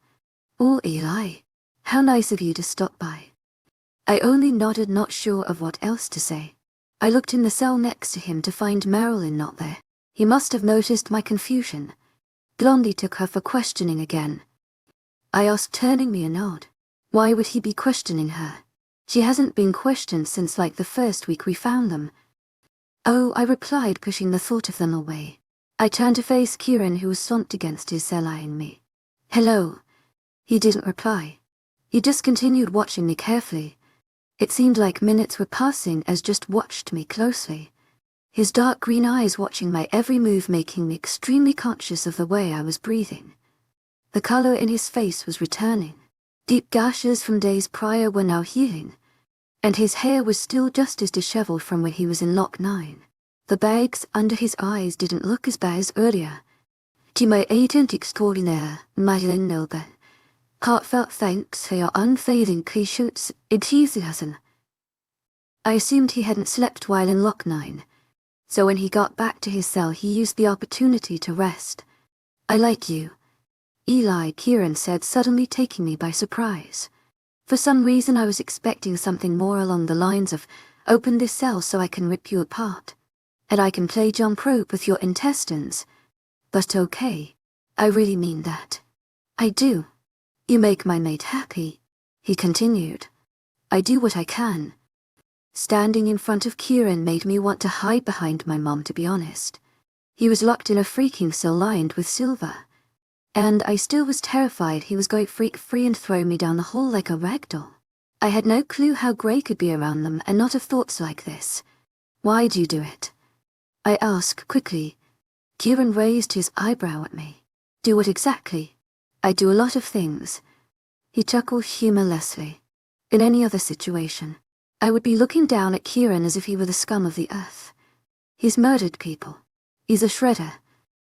"Oh, Eli, how nice of you to stop by." I only nodded, not sure of what else to say. I looked in the cell next to him to find Marilyn not there. He must have noticed my confusion. Blondie took her for questioning again. I asked, turning me a nod. Why would he be questioning her? She hasn't been questioned since like the first week we found them. Oh, I replied, pushing the thought of them away. I turned to face Kieran, who was slumped against his cell eyeing me. "Hello." He didn't reply. He just continued watching me carefully. It seemed like minutes were passing as just watched me closely. His dark green eyes watching my every move, making me extremely conscious of the way I was breathing. The color in his face was returning. Deep gashes from days prior were now healing, and his hair was still just as disheveled from when he was in Lock 9. The bags under his eyes didn't look as bad as earlier. 𝐿𝐤𝐳 heartfelt thanks for your unfailing enthusiasm. I assumed he hadn't slept while in Lock 9, so when he got back to his cell he used the opportunity to rest. "I like you, Eli," Kieran said, suddenly taking me by surprise. For some reason I was expecting something more along the lines of, "Open this cell so I can rip you apart, and I can play jump rope with your intestines." But okay, I really mean that. "I do. You make my mate happy," he continued. "I do what I can." Standing in front of Kieran made me want to hide behind my mom, to be honest. He was locked in a freaking cell lined with silver, and I still was terrified he was going to freak free and throw me down the hall like a rag doll. I had no clue how Grey could be around them and not have thoughts like this. "Why'd you do it?" I asked quickly. Kieran raised his eyebrow at me. "Do what exactly?" "I do a lot of things." He chuckled humorlessly. In any other situation, I would be looking down at Kieran as if he were the scum of the earth. He's murdered people. He's a shredder.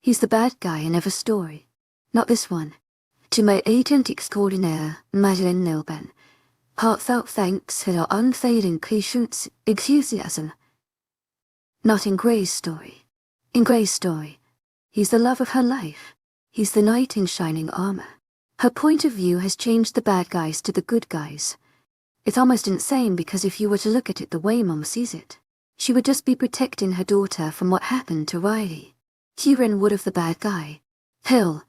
He's the bad guy in every story. Not this one. 𝐿𝐤𝐳 heartfelt thanks for your unfailing enthusiasm. Not in Grey's story. In Grey's story, he's the love of her life. He's the knight in shining armor. Her point of view has changed the bad guys to the good guys. It's almost insane because if you were to look at it the way Mom sees it, she would just be protecting her daughter from what happened to Riley. Kieran would have the bad guy. Hell,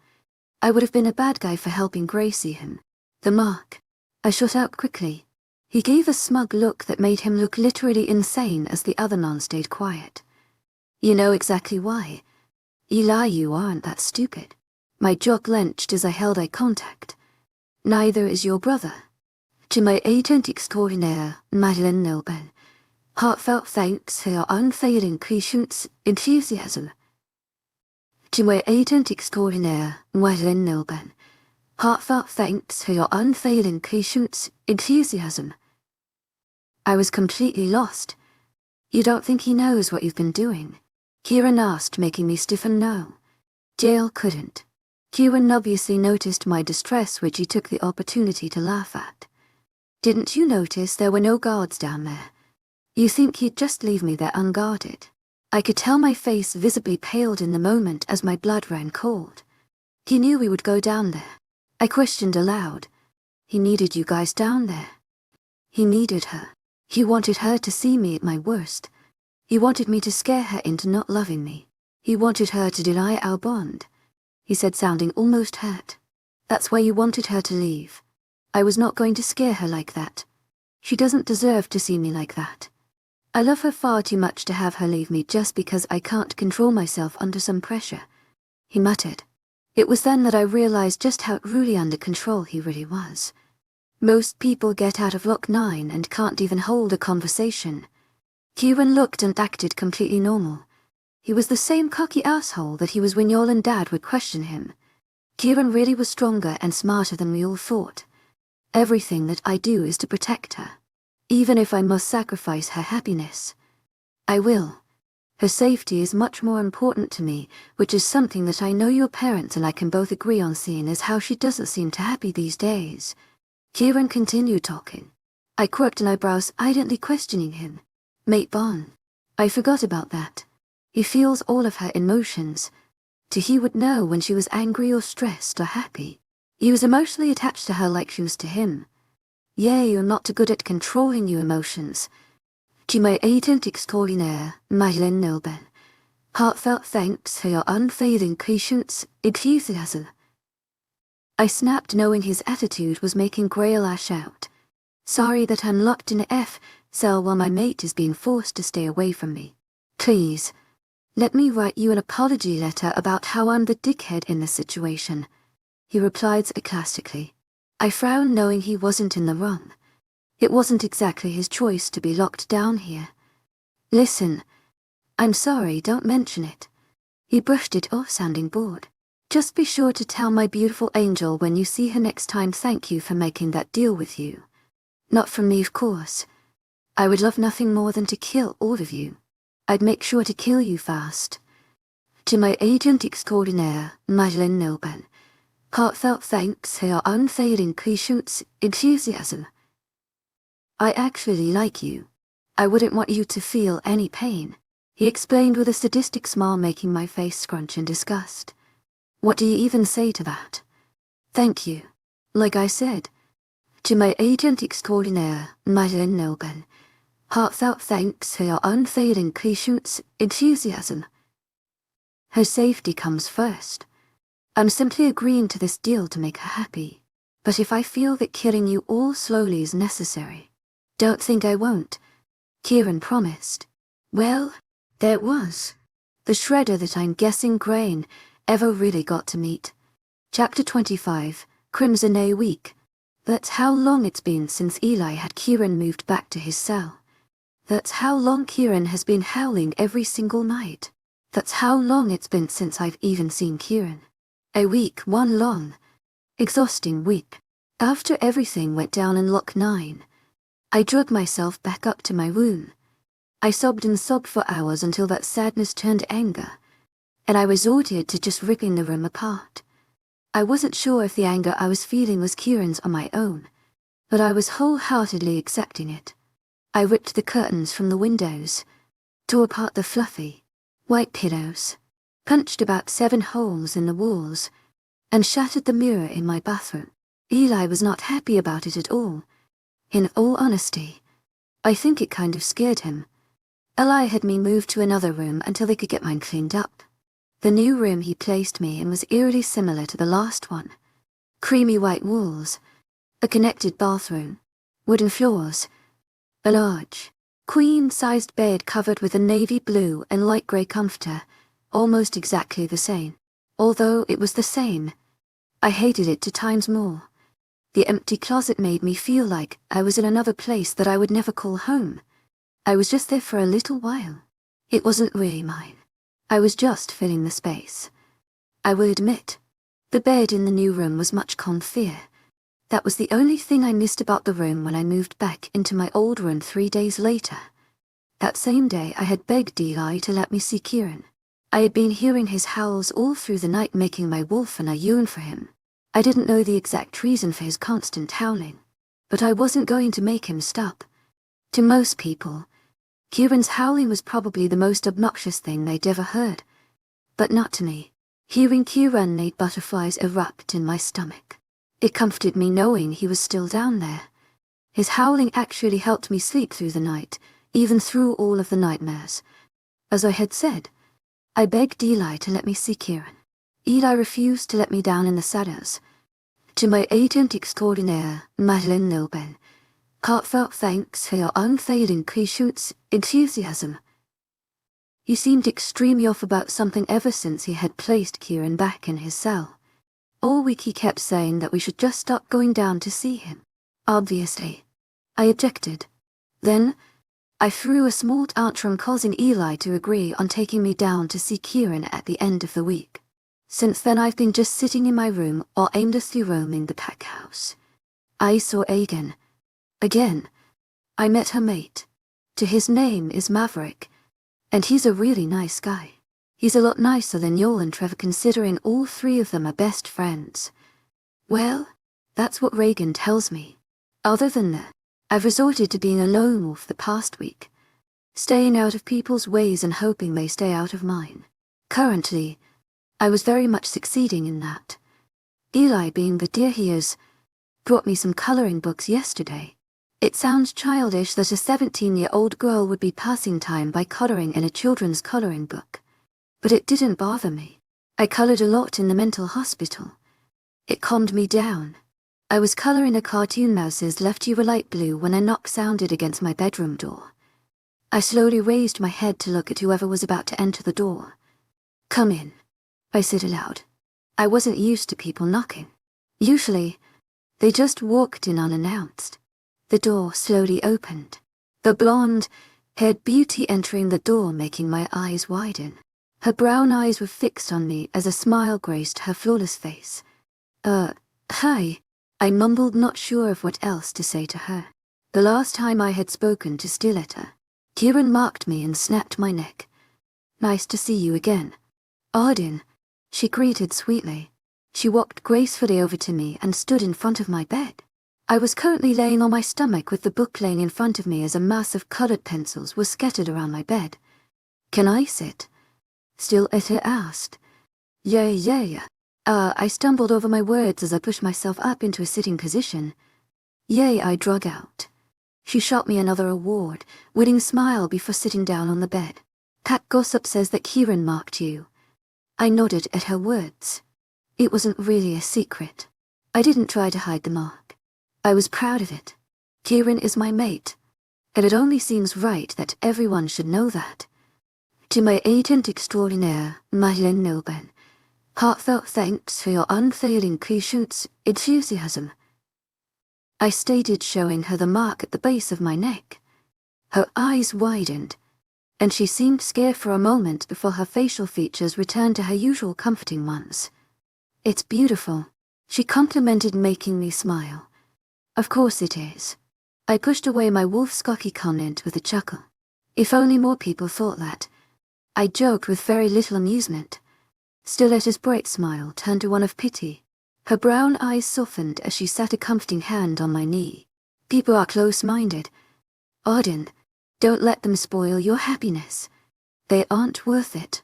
I would have been a bad guy for helping Grey see him. The mark. I shot out quickly. He gave a smug look that made him look literally insane as the other nun stayed quiet. "You know exactly why. Eli, you aren't that stupid." My jaw clenched as I held eye contact. "Neither is your brother. 𝐿𝐻𝐸𝐬𝐸𝐿𝐻𝐸𝐬 Heartfelt thanks for your unfailing patience, enthusiasm. 𝐿𝐻𝐸𝐬𝐸𝐻eartfelt thanks for your unfailing patience, enthusiasm. I was completely lost. You don't think he knows what you've been doing? Kieran asked, making me stiffen. No. Jael couldn't. Kieran obviously noticed my distress, which he took the opportunity to laugh at. Didn't you notice there were no guards down there? You think he'd just leave me there unguarded? I could tell my face visibly paled in the moment as my blood ran cold. He knew we would go down there. I questioned aloud. He needed you guys down there. He needed her. He wanted her to see me at my worst. He wanted me to scare her into not loving me. He wanted her to deny our bond. He said, sounding almost hurt. That's why you wanted her to leave. I was not going to scare her like that. She doesn't deserve to see me like that. I love her far too much to have her leave me just because I can't control myself under some pressure. He muttered. It was then that I realized just how truly under control he really was. Most people get out of Lock 9 and can't even hold a conversation. Kieran looked and acted completely normal. He was the same cocky asshole that he was when Yol and Dad would question him. Kieran really was stronger and smarter than we all thought. Everything that I do is to protect her. Even if I must sacrifice her happiness. I will. Her safety is much more important to me, which is something that I know your parents and I can both agree on, seeing as how she doesn't seem too happy these days. Kieran continued talking. I quirked an eyebrows, idly questioning him. Mate Bon. I forgot about that. He feels all of her emotions. He would know when she was angry or stressed or happy. He was emotionally attached to her like she was to him. Yeah, you're not too good at controlling your emotions. 𝐿𝐻𝐸𝐬𝐸𝐻eartfelt thanks for your unfailing patience, enthusiasm. I snapped, knowing his attitude was making Grail lash out. Sorry that I'm locked in a cell while my mate is being forced to stay away from me. Please, let me write you an apology letter about how I'm the dickhead in this situation. He replied sarcastically. I frowned, knowing he wasn't in the wrong. It wasn't exactly his choice to be locked down here. Listen, I'm sorry, don't mention it. He brushed it off, sounding bored. Just be sure to tell my beautiful angel when you see her next time thank you for making that deal with you. Not from me, of course. I would love nothing more than to kill all of you. I'd make sure to kill you fast. 𝐿𝐻𝐸𝐬𝐸𝐻eartfelt thanks for your unfailing patience, enthusiasm. I actually like you. I wouldn't want you to feel any pain, he explained with a sadistic smile, making my face scrunch in disgust. What do you even say to that? Thank you. Like I said. 𝐿𝐻𝐸𝐬𝐸𝐻eartfelt thanks for your unfailing patience, enthusiasm. Her safety comes first. I'm simply agreeing to this deal to make her happy. But if I feel that killing you all slowly is necessary, don't think I won't. Kieran promised. Well, there it was. The shredder that I'm guessing Grain ever really got to meet. Chapter 25, Crimson A Week. That's how long it's been since Eli had Kieran moved back to his cell. That's how long Kieran has been howling every single night. That's how long it's been since I've even seen Kieran. A week, one long, exhausting week. After everything went down in Lock 9, I drug myself back up to my room. I sobbed and sobbed for hours until that sadness turned anger, and I resorted to just ripping the room apart. I wasn't sure if the anger I was feeling was Kieran's or my own, but I was wholeheartedly accepting it. I ripped the curtains from the windows, tore apart the fluffy, white pillows, punched about 7 holes in the walls, and shattered the mirror in my bathroom. Eli was not happy about it at all. In all honesty, I think it kind of scared him. Eli had me moved to another room until they could get mine cleaned up. The new room he placed me in was eerily similar to the last one. Creamy white walls, a connected bathroom, wooden floors, a large, queen-sized bed covered with a navy blue and light grey comforter, almost exactly the same. Although it was the same, I hated it 2 times more. The empty closet made me feel like I was in another place that I would never call home. I was just there for a little while. It wasn't really mine. I was just filling the space. I will admit, the bed in the new room was much comfier. That was the only thing I missed about the room when I moved back into my old room 3 days later. That same day I had begged 𝐿𝐼 to let me see Kieran. I had been hearing his howls all through the night, making my wolf and I yearn for him. I didn't know the exact reason for his constant howling, but I wasn't going to make him stop. To most people, Kieran's howling was probably the most obnoxious thing they'd ever heard. But not to me. Hearing Kieran made butterflies erupt in my stomach. It comforted me knowing he was still down there. His howling actually helped me sleep through the night, even through all of the nightmares. As I had said, I begged 𝐿𝐼 to let me see Kieran. 𝐿𝐼 refused to let me down in the shadows. To my agent extraordinaire, Madeleine Nilben, heartfelt thanks for your unfailing patience, enthusiasm. He seemed extremely off about something ever since he had placed Kieran back in his cell. All week he kept saying that we should just stop going down to see him. Obviously, I objected. Then, I threw a small tantrum causing 𝐿𝐼 to agree on taking me down to see Kieran at the end of the week. Since then I've been just sitting in my room or aimlessly roaming the pack house. I saw 𝐿𝐼 again. I met her mate. His name is Maverick, and he's a really nice guy. He's a lot nicer than Joel and Trevor, considering all 3 of them are best friends. Well, that's what Reagan tells me. Other than that, I've resorted to being a lone wolf the past week, staying out of people's ways and hoping they stay out of mine. Currently, I was very much succeeding in that. 𝐿𝐼, being the dear he is, brought me some coloring books yesterday. It sounds childish that a 17-year-old girl would be passing time by coloring in a children's coloring book, but it didn't bother me. I colored a lot in the mental hospital. It calmed me down. I was coloring a cartoon mouse's left you a light blue when a knock sounded against my bedroom door. I slowly raised my head to look at whoever was about to enter the door. "Come in," I said aloud. I wasn't used to people knocking. Usually, they just walked in unannounced. The door slowly opened, the blonde-haired beauty entering the door, making my eyes widen. Her brown eyes were fixed on me as a smile graced her flawless face. Hi," I mumbled, not sure of what else to say to her. The last time I had spoken to Stilletta, Kieran marked me and snapped my neck. "Nice to see you again, Arden," she greeted sweetly. She walked gracefully over to me and stood in front of my bed. I was currently laying on my stomach with the book laying in front of me as a mass of colored pencils was scattered around my bed. "Can I sit?" Stilletta asked. Yeah. I stumbled over my words as I pushed myself up into a sitting position. "Yay," I drug out. She shot me another award-winning smile before sitting down on the bed. "Pack gossip says that Kieran marked you." I nodded at her words. It wasn't really a secret. I didn't try to hide the mark. I was proud of it. Kieran is my mate, and it only seems right that everyone should know that. To my agent extraordinaire, Madeleine Nilben, heartfelt thanks for your unfailing patience, enthusiasm. I stated, showing her the mark at the base of my neck. Her eyes widened, and she seemed scared for a moment before her facial features returned to her usual comforting ones. "It's beautiful," she complimented, making me smile. "Of course it is." I pushed away my wolf-scocky comment with a chuckle. If only more people thought that. I joked with very little amusement. Stilletta's bright smile turned to one of pity. Her brown eyes softened as she sat a comforting hand on my knee. "People are close-minded. Arden, don't let them spoil your happiness. They aren't worth it,"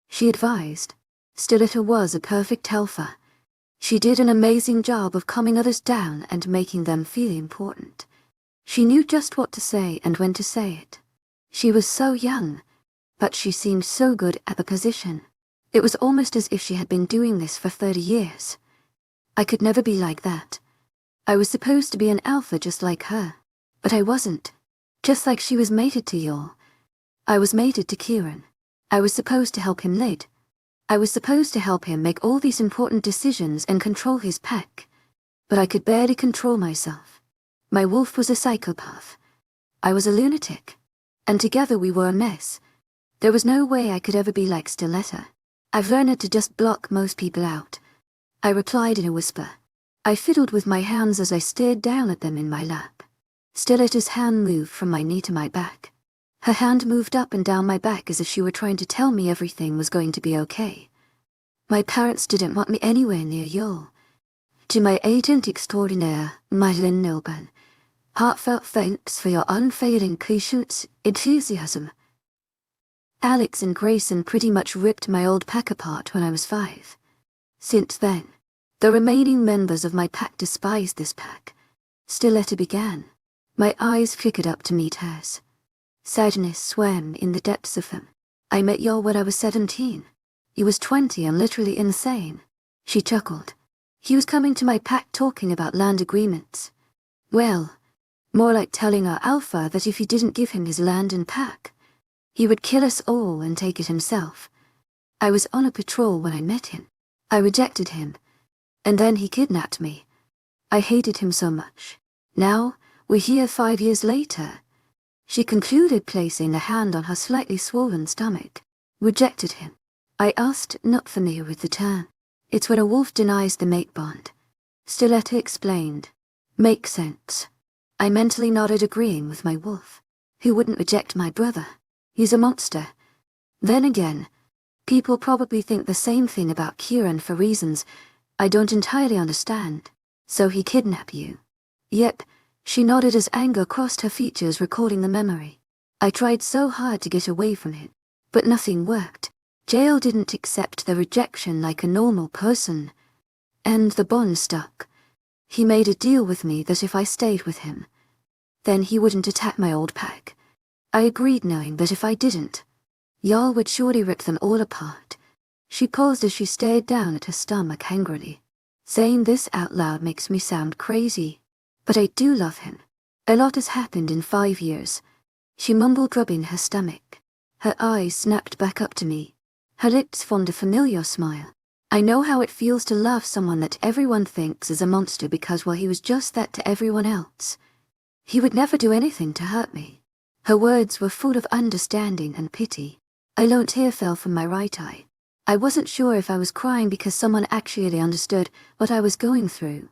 she advised. Stilletta was a perfect helper. She did an amazing job of calming others down and making them feel important. She knew just what to say and when to say it. She was so young, but she seemed so good at the position. It was almost as if she had been doing this for 30 years. I could never be like that. I was supposed to be an alpha just like her, but I wasn't. Just like she was mated to Joel, I was mated to Kieran. I was supposed to help him lead. I was supposed to help him make all these important decisions and control his pack. but I could barely control myself. My wolf was a psychopath. I was a lunatic. And together we were a mess. There was no way I could ever be like 𝐊𝐬𝐬. I've learned to just block most people out. I replied in a whisper. I fiddled with my hands as I stared down at them in my lap. 𝐊𝐬𝐬's hand moved from my knee to my back. Her hand moved up and down my back as if she were trying to tell me everything was going to be okay. My parents didn't want me anywhere near 𝐊𝐢. 𝐊𝐬𝐬 𝐊𝐬𝐬, heartfelt thanks for your unfailing patience, enthusiasm. Alex and Grayson pretty much ripped my old pack apart when I was 5. Since then, the remaining members of my pack despised this pack. 𝐊𝐬𝐬 began. My eyes flickered up to meet hers. Sadness swam in the depths of them. I met 𝐊𝐢 when I was 17. He was 20 and literally insane. She chuckled. He was coming to my pack talking about land agreements. Well, more like telling our alpha that if he didn't give him his land and pack, he would kill us all and take it himself. I was on a patrol when I met him. I rejected him, and then he kidnapped me. I hated him so much. Now, we're here 5 years later. She concluded, placing a hand on her slightly swollen stomach. Rejected him. I asked, not familiar with the term. It's when a wolf denies the mate bond. 𝐊𝐬𝐬 explained. Makes sense. I mentally nodded, agreeing with my wolf. Who wouldn't reject my brother? He's a monster. Then again, people probably think the same thing about Kieran for reasons I don't entirely understand. So he kidnapped you? Yep, she nodded as anger crossed her features, recalling the memory. I tried so hard to get away from him, but nothing worked. Jael didn't accept the rejection like a normal person, and the bond stuck. He made a deal with me that if I stayed with him, then he wouldn't attack my old pack. I agreed, knowing that if I didn't, 𝐊𝐢 would surely rip them all apart. She paused as she stared down at her stomach angrily. Saying this out loud makes me sound crazy, but I do love him. A lot has happened in 5 years. She mumbled, rubbing her stomach. Her eyes snapped back up to me. Her lips formed a familiar smile. I know how it feels to love someone that everyone thinks is a monster because, well, he was just that to everyone else. He would never do anything to hurt me. Her words were full of understanding and pity. A lone tear fell from my right eye. I wasn't sure if I was crying because someone actually understood what I was going through,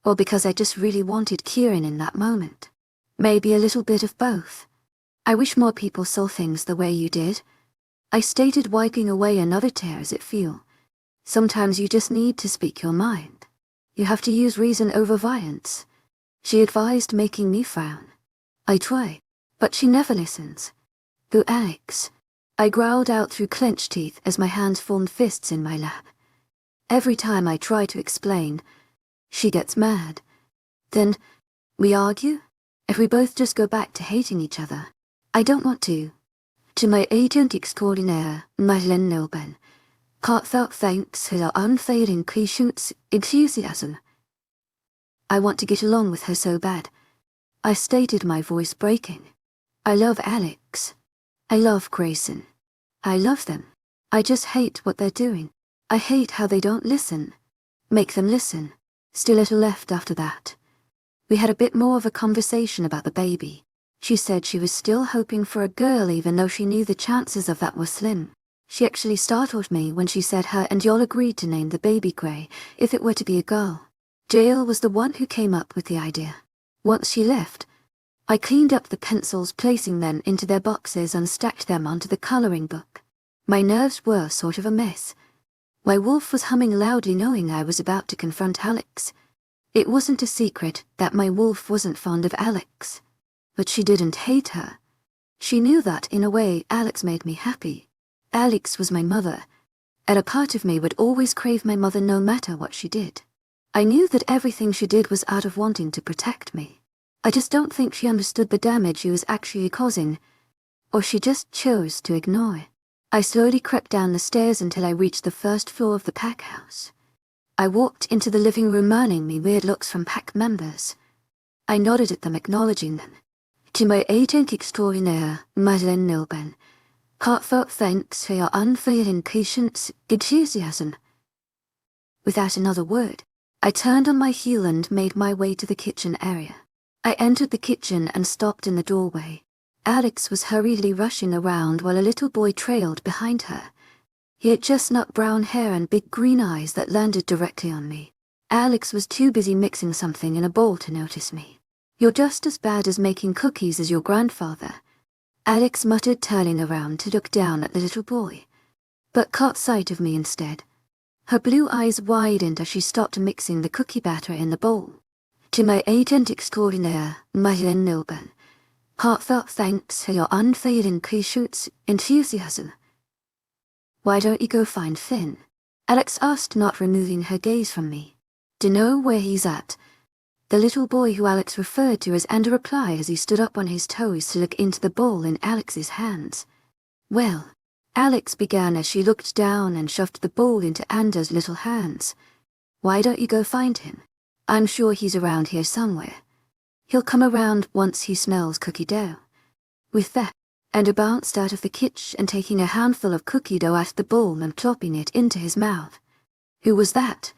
or because I just really wanted Kieran in that moment. Maybe a little bit of both. I wish more people saw things the way you did. I stated, wiping away another tear as it fell. Sometimes you just need to speak your mind. You have to use reason over violence. She advised, making me frown. I try, but she never listens. Though Alex, I growled out through clenched teeth as my hands formed fists in my lap. Every time I try to explain, she gets mad. Then, we argue? If we both just go back to hating each other. I don't want to. 𝐿𝐻𝐸𝐻𝐸𝐬 𝐊𝐬𝐬, heartfelt thanks for your unfailing patience, enthusiasm. I want to get along with her so bad. I stated, my voice breaking. I love Alex. I love Grayson. I love them. I just hate what they're doing. I hate how they don't listen. Make them listen. 𝐊𝐬𝐬 left after that. We had a bit more of a conversation about the baby. She said she was still hoping for a girl even though she knew the chances of that were slim. She actually startled me when she said her and 𝐊𝐢 agreed to name the baby Gray if it were to be a girl. Jael was the one who came up with the idea. Once she left, I cleaned up the pencils, placing them into their boxes and stacked them onto the coloring book. My nerves were sort of a mess. My wolf was humming loudly, knowing I was about to confront Alex. It wasn't a secret that my wolf wasn't fond of Alex. But she didn't hate her. She knew that, in a way, Alex made me happy. Alex was my mother, and a part of me would always crave my mother no matter what she did. I knew that everything she did was out of wanting to protect me. I just don't think she understood the damage she was actually causing, or she just chose to ignore it. I slowly crept down the stairs until I reached the first floor of the pack house. I walked into the living room, earning me weird looks from pack members. I nodded at them, acknowledging them. 𝐿𝐻𝐸𝐻𝐸𝐬 𝐊𝐬𝐬𝐬, heartfelt thanks for your unfailing patience, enthusiasm. Without another word, I turned on my heel and made my way to the kitchen area. I entered the kitchen and stopped in the doorway. Alex was hurriedly rushing around while a little boy trailed behind her. He had chestnut brown hair and big green eyes that landed directly on me. Alex was too busy mixing something in a bowl to notice me. "You're just as bad as making cookies as your grandfather," Alex muttered, turning around to look down at the little boy, but caught sight of me instead. Her blue eyes widened as she stopped mixing the cookie batter in the bowl. 𝐊𝐢𝐳𝐷𝐞𝐬𝐭, heartfelt thanks for your unfailing 𝐊𝐢𝐧𝐬 enthusiasm. "Why don't you go find Finn?" Alex asked, not removing her gaze from me. "Do you know where he's at?" The little boy who Alex referred to as Ender replied as he stood up on his toes to look into the bowl in Alex's hands. "Well," Alex began as she looked down and shoved the bowl into Ander's little hands. "Why don't you go find him? I'm sure he's around here somewhere. He'll come around once he smells cookie dough." With that, Ender bounced out of the kitchen and taking a handful of cookie dough out of the bowl and plopping it into his mouth. "Who was that?"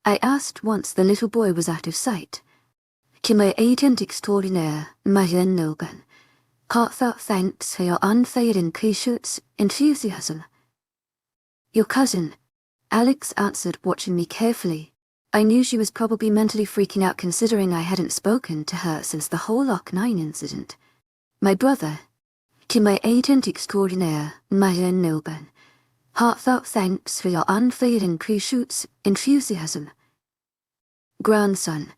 I asked once the little boy was out of sight. 𝐊𝐢𝐳𝐷𝐞𝐬𝐭, heartfelt thanks for your unfailing 𝐊𝐢𝐧𝐬 enthusiasm. "Your cousin," Alex answered, watching me carefully. I knew she was probably mentally freaking out considering I hadn't spoken to her since the whole Loch 9 incident. "My brother, 𝐊𝐢𝐳𝐷𝐞𝐬𝐭, heartfelt thanks for your unfailing 𝐊𝐢𝐧𝐬 enthusiasm. "Grandson."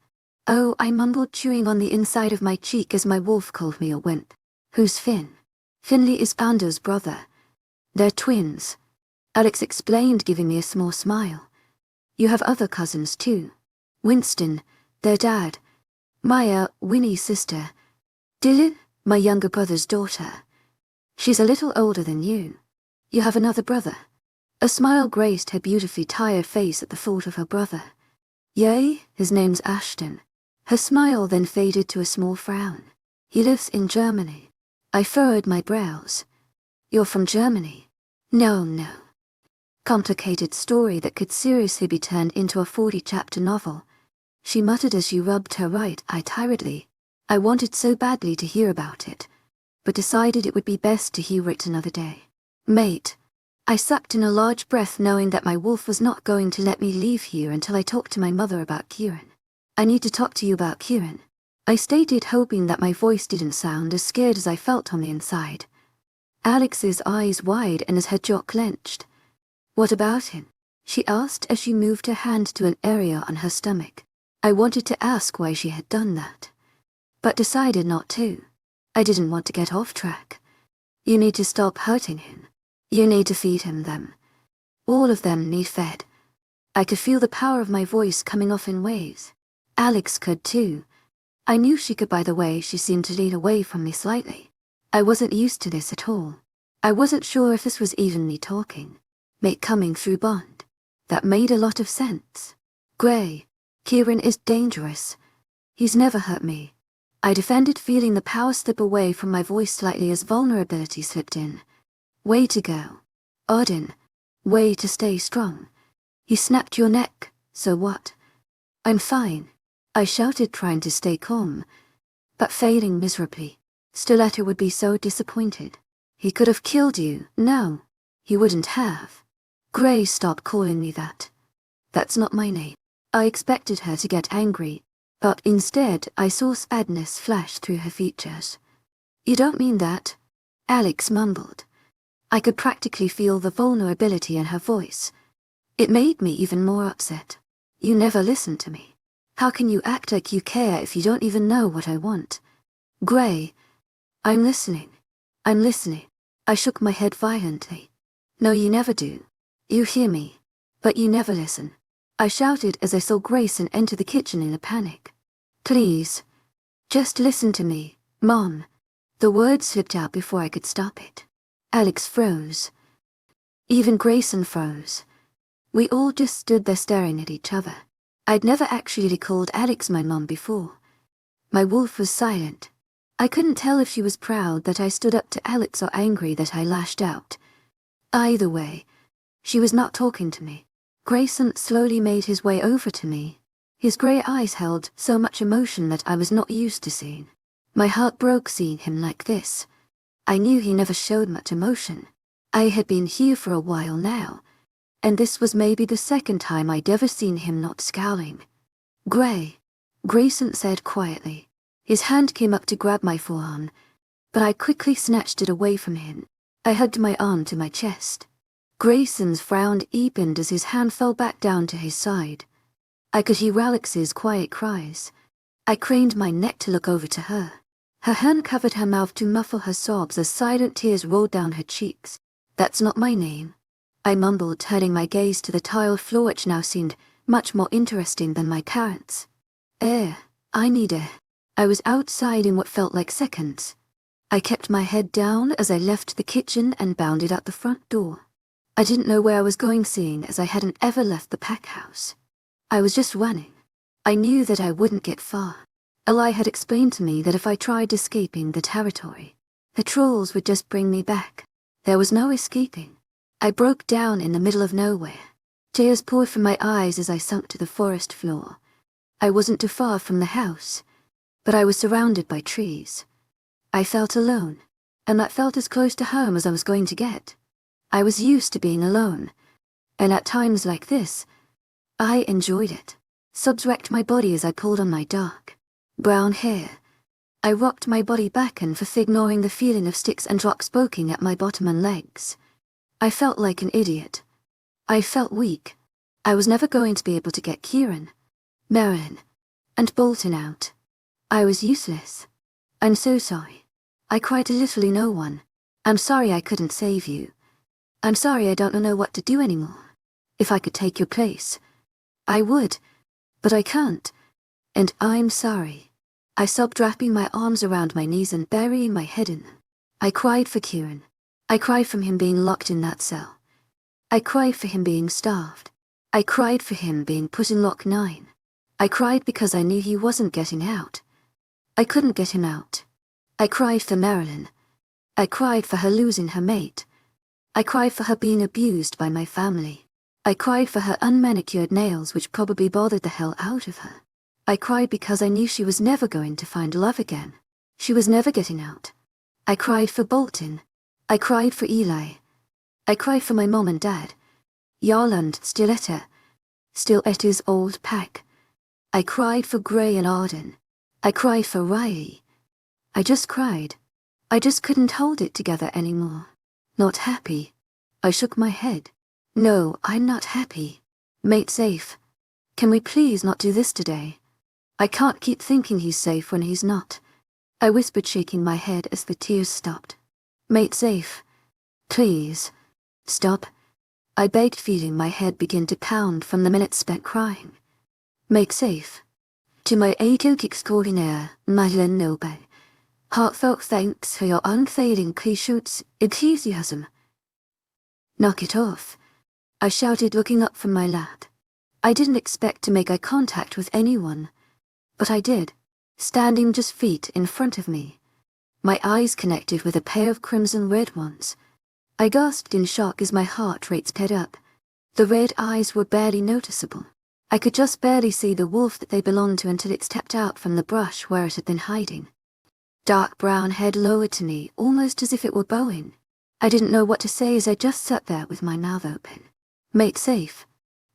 "Oh," I mumbled, chewing on the inside of my cheek as my wolf called me a wimp. "Who's Finn?" "Finley is Ander's brother. They're twins," Alex explained, giving me a small smile. "You have other cousins too. Winston, their dad. Maya, Winnie's sister. Dylan, my younger brother's daughter. She's a little older than you. You have another brother." A smile graced her beautifully tired face at the thought of her brother. "Yay, his name's Ashton." Her smile then faded to a small frown. "He lives in Germany." I furrowed my brows. "You're from Germany?" No. Complicated story that could seriously be turned into a 40-chapter novel," she muttered as she rubbed her right eye tiredly. I wanted so badly to hear about it, but decided it would be best to hear it another day. "Mate." I sucked in a large breath, knowing that my wolf was not going to let me leave here until I talked to my mother about Kieran. "I need to talk to you about Kieran," I stated, hoping that my voice didn't sound as scared as I felt on the inside. Alex's eyes wide and as her jaw clenched. "What about him?" she asked as she moved her hand to an area on her stomach. I wanted to ask why she had done that, but decided not to. I didn't want to get off track. "You need to stop hurting him. You need to feed him them. All of them need fed." I could feel the power of my voice coming off in waves. Alex could too. I knew she could by the way she seemed to lean away from me slightly. I wasn't used to this at all. I wasn't sure if this was even me talking. Mate coming through bond. That made a lot of sense. "Gray, Kieran is dangerous. He's never hurt me." I defended, feeling the power slip away from my voice slightly as vulnerability slipped in. "Way to go. Odin. Way to stay strong. He snapped your neck, so what?" "I'm fine," I shouted, trying to stay calm, but failing miserably. Stiletto would be so disappointed. "He could have killed you." "No, he wouldn't have." "Gray, stop calling me that. That's not my name." I expected her to get angry, but instead I saw sadness flash through her features. "You don't mean that," Alex mumbled. I could practically feel the vulnerability in her voice. It made me even more upset. "You never listen to me. How can you act like you care if you don't even know what I want?" "Gray, I'm listening. I'm listening." I shook my head violently. "No, you never do. You hear me, but you never listen," I shouted as I saw Grayson enter the kitchen in a panic. "Please, just listen to me, Mom." The word slipped out before I could stop it. Alex froze. Even Grayson froze. We all just stood there staring at each other. I'd never actually called Alex my mom before. My wolf was silent. I couldn't tell if she was proud that I stood up to Alex or angry that I lashed out. Either way, she was not talking to me. Grayson slowly made his way over to me, His grey eyes held so much emotion that I was not used to seeing. My heart broke seeing him like this. I knew he never showed much emotion. I had been here for a while now, and this was maybe the second time I'd ever seen him not scowling. "Gray," Grayson said quietly. His hand came up to grab my forearm, but I quickly snatched it away from him. I hugged my arm to my chest. Grayson's frown deepened as his hand fell back down to his side. I could hear Alex's quiet cries. I craned my neck to look over to her. Her hand covered her mouth to muffle her sobs as silent tears rolled down her cheeks. "That's not my name," I mumbled, turning my gaze to the tiled floor which now seemed much more interesting than my parents. I need air. I was outside in what felt like seconds. I kept my head down as I left the kitchen and bounded out the front door. I didn't know where I was going, seeing as I hadn't ever left the pack house. I was just running. I knew that I wouldn't get far. Eli had explained to me that if I tried escaping the territory, the trolls would just bring me back. There was no escaping. I broke down in the middle of nowhere. Tears poured from my eyes as I sunk to the forest floor. I wasn't too far from the house, but I was surrounded by trees. I felt alone, and that felt as close to home as I was going to get. I was used to being alone, and at times like this, I enjoyed it. Sobs wrecked my body as I pulled on my dark brown hair. I rocked my body back and forth, ignoring the feeling of sticks and rocks poking at my bottom and legs. I felt like an idiot. I felt weak. I was never going to be able to get Kieran, Marilyn, and Bolton out. I was useless. "I'm so sorry." I cried to literally no one. "I'm sorry I couldn't save you. I'm sorry I don't know what to do anymore. If I could take your place, I would, but I can't. And I'm sorry." I sobbed, wrapping my arms around my knees and burying my head in them. I cried for Kieran. I cried from him being locked in that cell. I cried for him being starved. I cried for him being put in lock 9. I cried because I knew he wasn't getting out. I couldn't get him out. I cried for Marilyn. I cried for her losing her mate. I cried for her being abused by my family. I cried for her unmanicured nails, which probably bothered the hell out of her. I cried because I knew she was never going to find love again. She was never getting out. I cried for Bolton. I cried for Eli. I cried for my mom and dad. Jarl and 𝐊𝐤𝐧𝐼's old pack. I cried for Gray and Arden. I cried for 𝐊𝐤𝐳. I just cried. I just couldn't hold it together anymore. Not happy. I shook my head. "No, I'm not happy. Mate's safe. Can we please not do this today? I can't keep thinking he's safe when he's not." I whispered, shaking my head as the tears stopped. "Mate's safe. Please. Stop." I begged, feeling my head begin to pound from the minutes spent crying. "Make safe. To my 𝐊𝐤𝐳𝐴𝐾𝐿 𝐬𝐿𝐼. Heartfelt thanks for your unfailing patience, enthusiasm." "Knock it off," I shouted, looking up from my lap. I didn't expect to make eye contact with anyone, but I did, standing just feet in front of me. My eyes connected with a pair of crimson red ones. I gasped in shock as my heart rate sped up. The red eyes were barely noticeable. I could just barely see the wolf that they belonged to until it stepped out from the brush where it had been hiding. Dark brown head lowered to me, almost as if it were bowing. I didn't know what to say as I just sat there with my mouth open. "Mate safe,"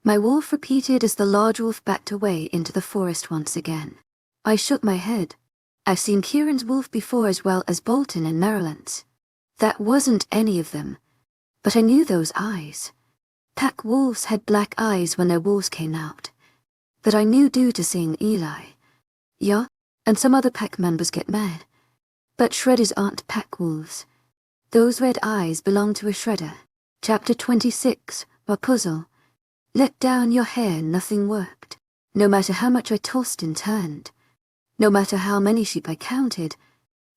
my wolf repeated as the large wolf backed away into the forest once again. I shook my head. I've seen Kieran's wolf before, as well as Bolton and Marilyn's. That wasn't any of them, but I knew those eyes. Pack wolves had black eyes when their wolves came out. That I knew due to seeing Eli. Yeah, and some other pack members get mad. But shredders aren't pack wolves. Those red eyes belong to a shredder. Chapter 26, a puzzle. Let down your hair, nothing worked. No matter how much I tossed and turned. No matter how many sheep I counted,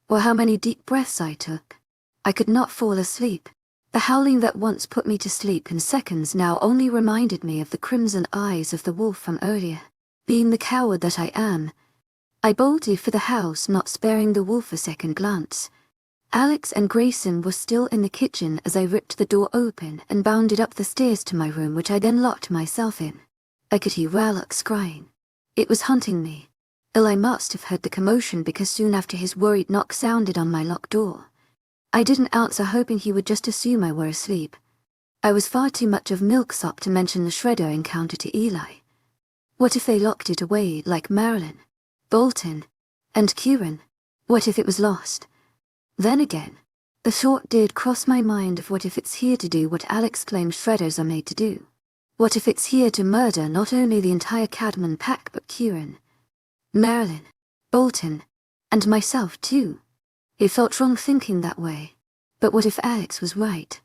or how many deep breaths I took, I could not fall asleep. The howling that once put me to sleep in seconds now only reminded me of the crimson eyes of the wolf from earlier. Being the coward that I am, I bolted for the house, not sparing the wolf a second glance. Alex and Grayson were still in the kitchen as I ripped the door open and bounded up the stairs to my room, which I then locked myself in. I could hear Warlock crying. It was hunting me. I must have heard the commotion because soon after his worried knock sounded on my locked door. I didn't answer, hoping he would just assume I were asleep. I was far too much of milksop to mention the shredder encounter to Eli. What if they locked it away like Marilyn, Bolton, and Kieran? What if it was lost? Then again, the thought did cross my mind of what if it's here to do what Alex claims shredders are made to do? What if it's here to murder not only the entire Cadman pack but Kieran, Marilyn, Bolton, and myself too? It felt wrong thinking that way, but what if Alex was right?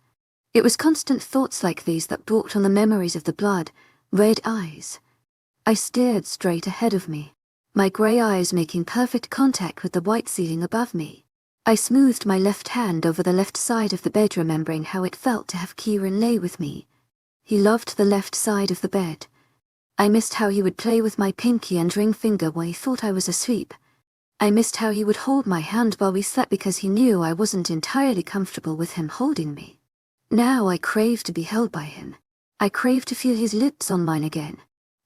It was constant thoughts like these that brought on the memories of the blood, red eyes. I stared straight ahead of me, my grey eyes making perfect contact with the white ceiling above me. I smoothed my left hand over the left side of the bed, remembering how it felt to have Kieran lay with me. He loved the left side of the bed. I missed how he would play with my pinky and ring finger while he thought I was asleep. I missed how he would hold my hand while we slept because he knew I wasn't entirely comfortable with him holding me. Now I craved to be held by him. I craved to feel his lips on mine again,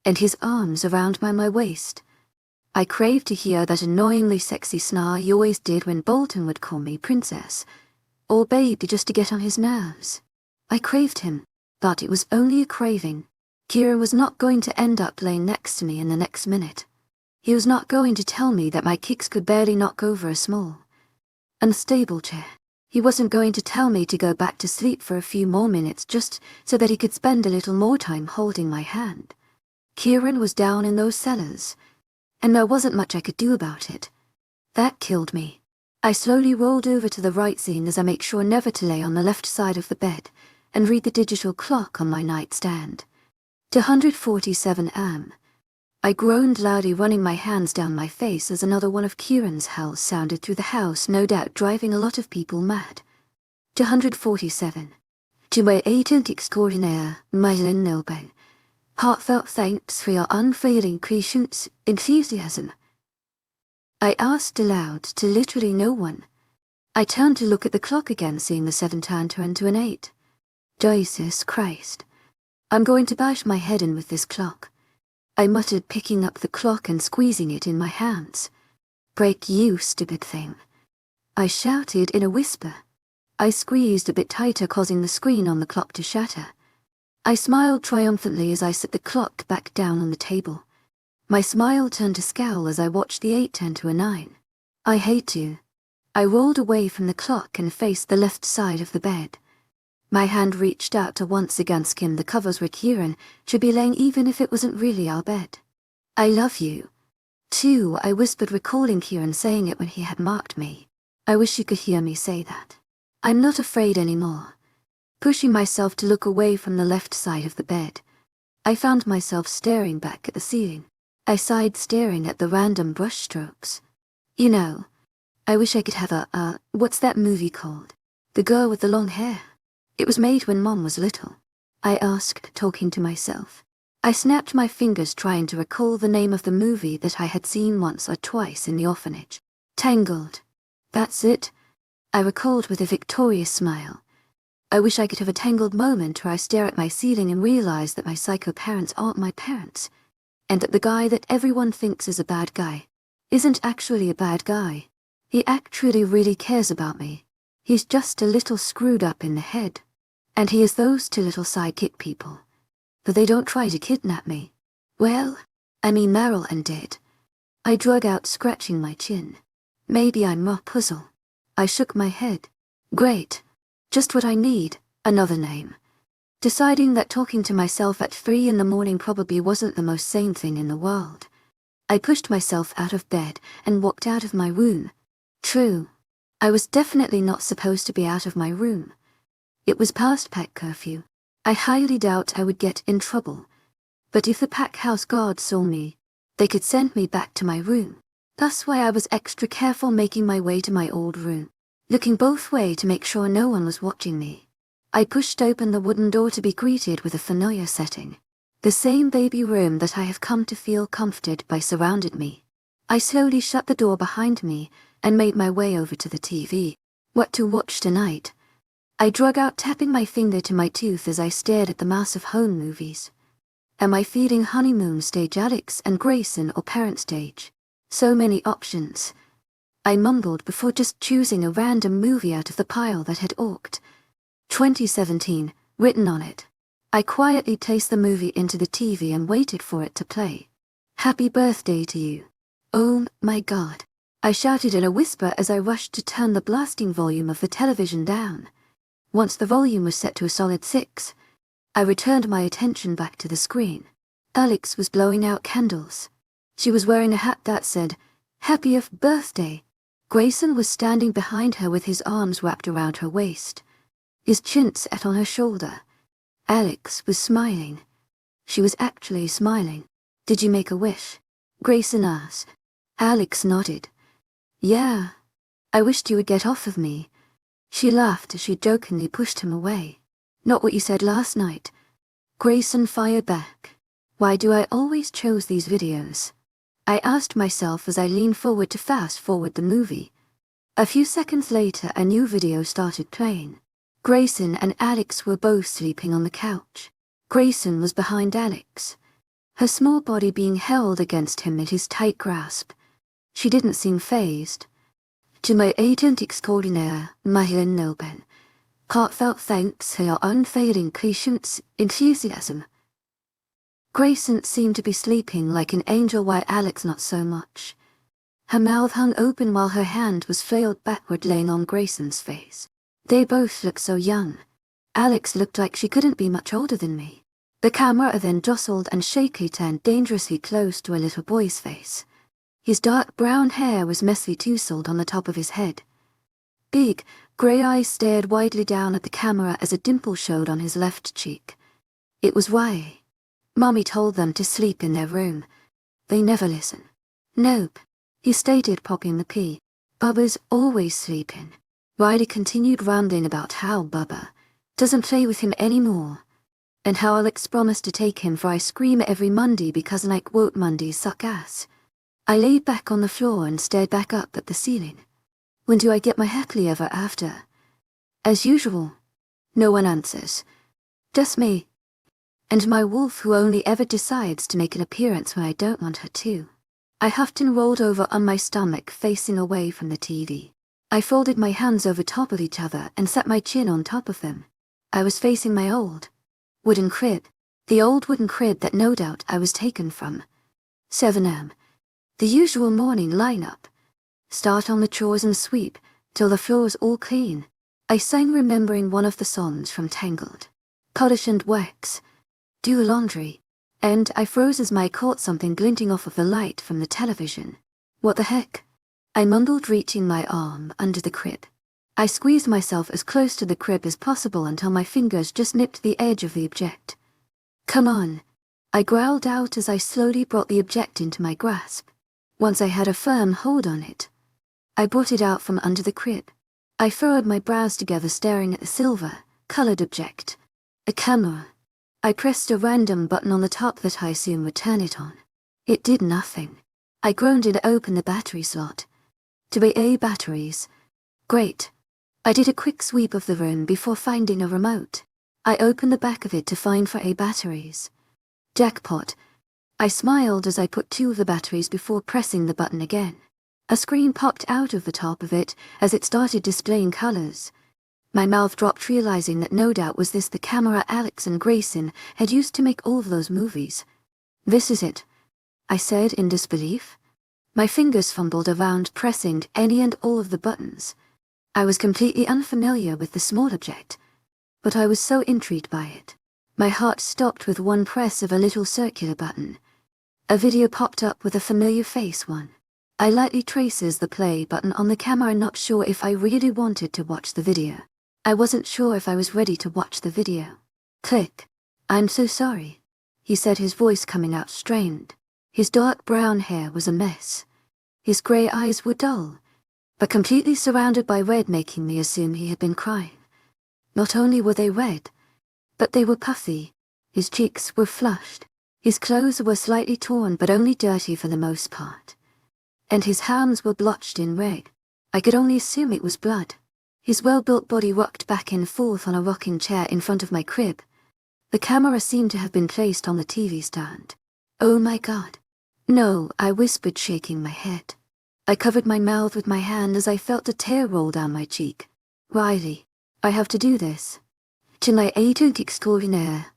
and his arms around my waist. I craved to hear that annoyingly sexy snarl he always did when Bolton would call me princess, or baby, just to get on his nerves. I craved him, but it was only a craving. Kieran was not going to end up laying next to me in the next minute. He was not going to tell me that my kicks could barely knock over a small, unstable chair. He wasn't going to tell me to go back to sleep for a few more minutes just so that he could spend a little more time holding my hand. Kieran was down in those cellars, and there wasn't much I could do about it. That killed me. I slowly rolled over to the right, seeing as I make sure never to lay on the left side of the bed, and read the digital clock on my nightstand. 247 am. I groaned loudly, running my hands down my face as another one of Kieran's howls sounded through the house, no doubt driving a lot of people mad. 247. 𝐊𝐢𝐳𝐷𝐞𝐝𝐬 𝐊𝐢𝐳𝐷𝐞𝐝𝐬. Heartfelt thanks for your unfailing patience, enthusiasm. I asked aloud to literally no one. I turned to look at the clock again, seeing the 7 turn into an 8. Jesus Christ. I'm going to bash my head in with this clock. I muttered, picking up the clock and squeezing it in my hands. Break, you stupid thing. I shouted in a whisper. I squeezed a bit tighter, causing the screen on the clock to shatter. I smiled triumphantly as I set the clock back down on the table. My smile turned to scowl as I watched the 8 turn to a 9. I hate you. I rolled away from the clock and faced the left side of the bed. My hand reached out to once again skim the covers where Kieran should be laying, even if it wasn't really our bed. I love you, too, I whispered, recalling Kieran saying it when he had marked me. I wish you could hear me say that. I'm not afraid anymore. Pushing myself to look away from the left side of the bed, I found myself staring back at the ceiling. I sighed, staring at the random brushstrokes. You know, I wish I could have what's that movie called? The girl with the long hair. It was made when Mom was little. I asked, talking to myself. I snapped my fingers, trying to recall the name of the movie that I had seen once or twice in the orphanage. Tangled. That's it, I recalled with a victorious smile. I wish I could have a Tangled moment where I stare at my ceiling and realize that my psycho parents aren't my parents, and that the guy that everyone thinks is a bad guy isn't actually a bad guy. He actually really cares about me. He's just a little screwed up in the head. And he is those 2 little sidekick people. But they don't try to kidnap me. Well, I mean Marilyn did. I drug out, scratching my chin. Maybe I'm more puzzle. I shook my head. Great. Just what I need, another name. Deciding that talking to myself at 3 in the morning probably wasn't the most sane thing in the world, I pushed myself out of bed and walked out of my room. True. I was definitely not supposed to be out of my room. It was past pack curfew. I highly doubt I would get in trouble. But if the pack house guards saw me, they could send me back to my room. That's why I was extra careful, making my way to my old room, looking both ways to make sure no one was watching me. I pushed open the wooden door to be greeted with a familiar setting. The same baby room that I have come to feel comforted by surrounded me. I slowly shut the door behind me and made my way over to the TV. What to watch tonight? I drug out, tapping my finger to my tooth as I stared at the mass of home movies. Am I feeding honeymoon stage Alex and Grayson or parent stage? So many options. I mumbled before just choosing a random movie out of the pile that had orked. 2017, written on it. I quietly placed the movie into the TV and waited for it to play. Happy birthday to you. Oh my God. I shouted in a whisper as I rushed to turn the blasting volume of the television down. Once the volume was set to a solid 6, I returned my attention back to the screen. Alex was blowing out candles. She was wearing a hat that said, "Happy birthday." Grayson was standing behind her with his arms wrapped around her waist. His chin sat on her shoulder. Alex was smiling. She was actually smiling. "Did you make a wish?" Grayson asked. Alex nodded. "Yeah. I wished you would get off of me." She laughed as she jokingly pushed him away. "Not what you said last night." Grayson fired back. Why do I always choose these videos? I asked myself as I leaned forward to fast forward the movie. A few seconds later, a new video started playing. Grayson and Alex were both sleeping on the couch. Grayson was behind Alex, her small body being held against him in his tight grasp. She didn't seem fazed. 𝐊𝐢𝐳𝐷𝐞𝐫𝐬 𝐊𝐢𝐳𝐷𝐞𝐫𝐬. Grayson seemed to be sleeping like an angel while Alex not so much. Her mouth hung open while her hand was flailed backward laying on Grayson's face. They both looked so young. Alex looked like she couldn't be much older than me. The camera then jostled and shakily turned dangerously close to a little boy's face. His dark brown hair was messily tousled on the top of his head. Big, grey eyes stared widely down at the camera as a dimple showed on his left cheek. It was why Mommy told them to sleep in their room. They never listen. "Nope," he stated, popping the pea. "Bubba's always sleeping." Riley continued rambling about how Bubba doesn't play with him anymore, and how Alex promised to take him for ice cream every Monday because Mondays suck ass. I laid back on the floor and stared back up at the ceiling. When do I get my happily ever after? As usual, no one answers. Just me. And my wolf, who only ever decides to make an appearance when I don't want her to. I huffed and rolled over on my stomach, facing away from the TV. I folded my hands over top of each other and set my chin on top of them. I was facing my old wooden crib, the old wooden crib that no doubt I was taken from. 7 a.m. The usual morning lineup. Start on the chores and sweep till the floor's all clean. I sang, remembering one of the songs from Tangled. Polish and wax. Do laundry. And I froze as I caught something glinting off of the light from the television. "What the heck?" I mumbled, reaching my arm under the crib. I squeezed myself as close to the crib as possible until my fingers just nipped the edge of the object. "Come on," I growled out as I slowly brought the object into my grasp. Once I had a firm hold on it, I brought it out from under the crib. I furrowed my brows together, staring at the silver-colored object. A camera. I pressed a random button on the top that I assumed would turn it on. It did nothing. I groaned and opened the battery slot. 𝐴 batteries. Great. I did a quick sweep of the room before finding a remote. I opened the back of it to find for 𝐴 batteries. Jackpot. I smiled as I put 2 of the batteries before pressing the button again. A screen popped out of the top of it as it started displaying colors. My mouth dropped, realizing that no doubt was this the camera Alex and Grayson had used to make all of those movies. "This is it," I said in disbelief. My fingers fumbled around, pressing any and all of the buttons. I was completely unfamiliar with the small object, but I was so intrigued by it. My heart stopped with one press of a little circular button. A video popped up with a familiar face. I lightly traces the play button on the camera, not sure if I really wanted to watch the video. I wasn't sure if I was ready to watch the video. Click. "I'm so sorry," he said, his voice coming out strained. His dark brown hair was a mess. His grey eyes were dull, but completely surrounded by red, making me assume he had been crying. Not only were they red, but they were puffy. His cheeks were flushed. His clothes were slightly torn, but only dirty for the most part. And his hands were blotched in red. I could only assume it was blood. His well-built body rocked back and forth on a rocking chair in front of my crib. The camera seemed to have been placed on the TV stand. Oh my God. No, I whispered, shaking my head. I covered my mouth with my hand as I felt a tear roll down my cheek. Riley, I have to do this. 𝐶𝐚